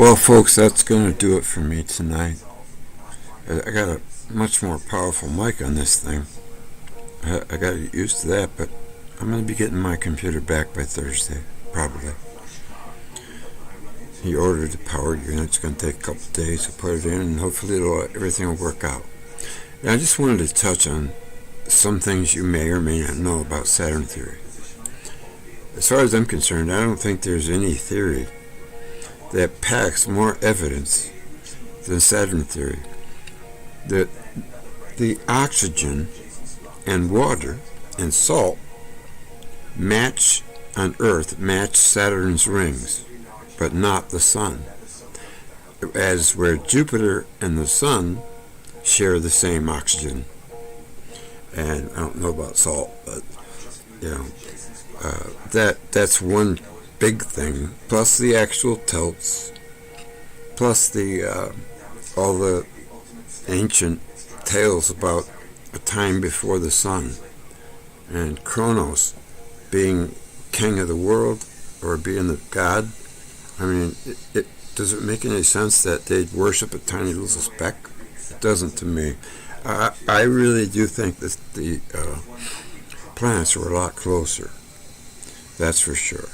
Well, folks, that's going to do it for me tonight. I got a much more powerful mic on this thing. I got to get used to that, but I'm going to be getting my computer back by Thursday, probably. He ordered the power unit. It's going to take a couple of days to put it in, and hopefully everything will work out. And I just wanted to touch on some things you may or may not know about Saturn theory. As far as I'm concerned, I don't think there's any theory that packs more evidence than Saturn theory. That the oxygen and water and salt match on Earth, match Saturn's rings, but not the sun. As where Jupiter and the sun share the same oxygen. And I don't know about salt, but that's one big thing. Plus the actual tilts, plus the all the ancient tales about a time before the sun, and Kronos being king of the world or being the god. I mean, it does it make any sense that they'd worship a tiny little speck? It doesn't to me. I really do think that the planets are a lot closer. That's for sure.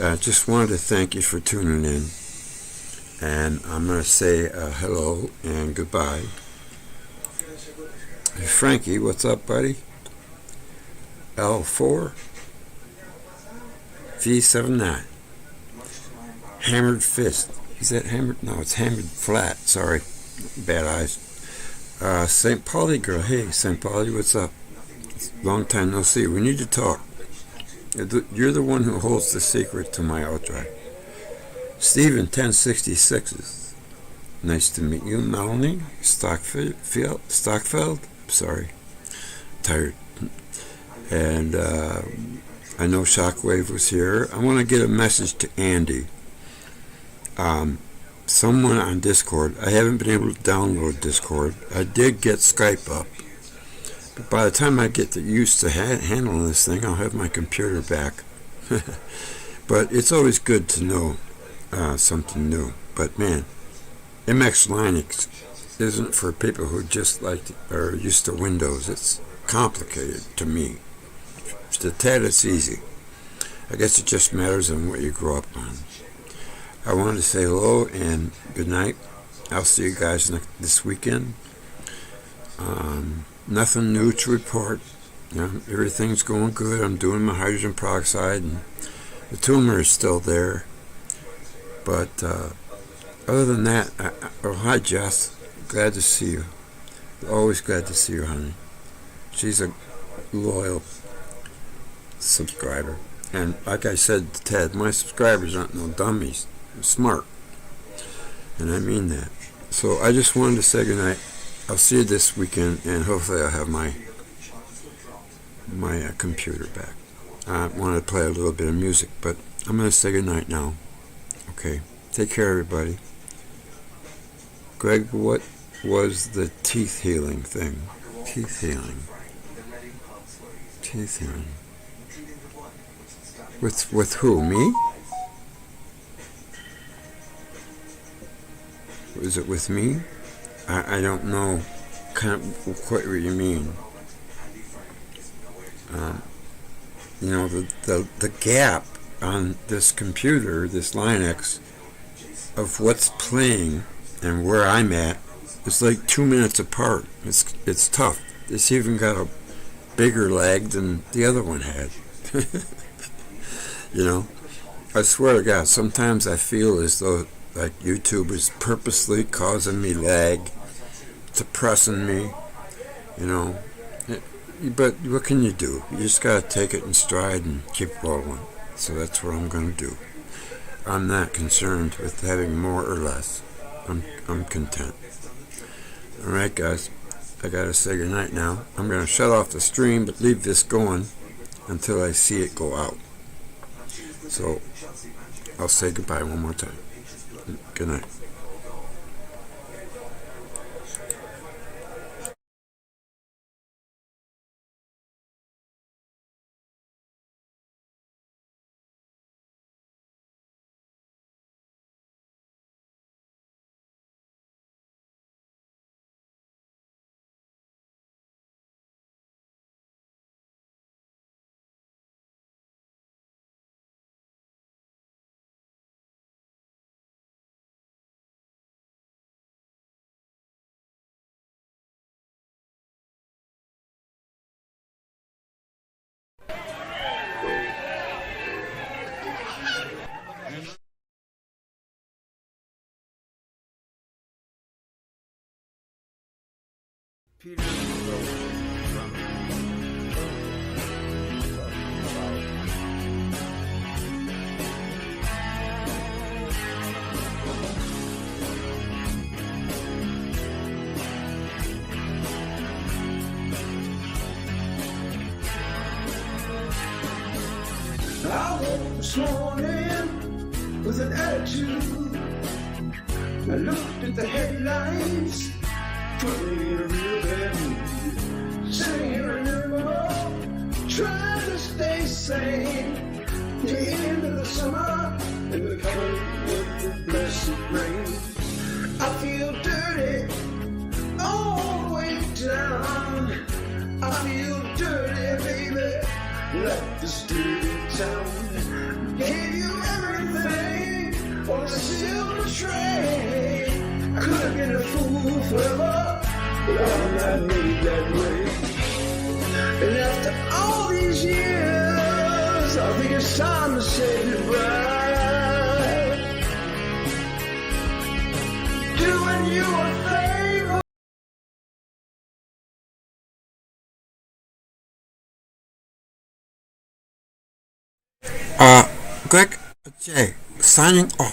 I just wanted to thank you for tuning in. And I'm going to say hello and goodbye. Hey, Frankie, what's up, buddy? L4 V79. Hammered Fist. Is that hammered? No, it's hammered flat. Sorry. Bad eyes. St. Pauli girl. Hey, St. Pauli, what's up? Long time no see. We need to talk. You're the one who holds the secret to my outdrive. Steven 1066. Nice to meet you. Melanie Stockfeld. Sorry. Tired. And I know Shockwave was here. I want to get a message to Andy. Someone on Discord. I haven't been able to download Discord. I did get Skype up. But by the time I get used to handling this thing, I'll have my computer back. But it's always good to know something new. But man, MX Linux isn't for people who just are used to Windows. It's complicated to me. To Ted, it's easy. I guess it just matters on what you grow up on. I wanted to say hello and good night. I'll see you guys this weekend. Nothing new to report. Everything's going good. I'm doing my hydrogen peroxide, and the tumor is still there. But other than that, hi Jess. Glad to see you. Always glad to see you, honey. She's a loyal subscriber. And like I said to Ted, my subscribers aren't no dummies. They're smart. And I mean that. So I just wanted to say goodnight. I'll see you this weekend, and hopefully I'll have my computer back. I wanted to play a little bit of music, but I'm going to say goodnight now. Okay. Take care, everybody. Greg, what was the teeth healing thing? Teeth healing. Teeth healing. With who? Me? Is it with me? I don't know kind of quite what you mean. The gap on this computer, this Linux, of what's playing and where I'm at, is like 2 minutes apart. It's tough. It's even got a bigger lag than the other one had. I swear to God, sometimes I feel as though like YouTube is purposely causing me lag, suppressing me, But what can you do? You just gotta take it in stride and keep rolling. So that's what I'm gonna do. I'm not concerned with having more or less. I'm content. All right, guys. I gotta say goodnight now. I'm gonna shut off the stream, but leave this going until I see it go out. So I'll say goodbye one more time. Good night. Peter wrote from I woke this morning with an attitude. I looked at the headlines, put me in a real bad mood. Sitting here in Limbo, trying to stay sane. The end of the summer and the coming of the blessed rain. I feel dirty all the way down. I feel dirty, baby, like this dirty town. Gave you everything on a silver tray. I could have been a fool forever, but I'm not made that way. And after all these years, I think it's time to say goodbye. Doing you a favor. Greg J. signing off.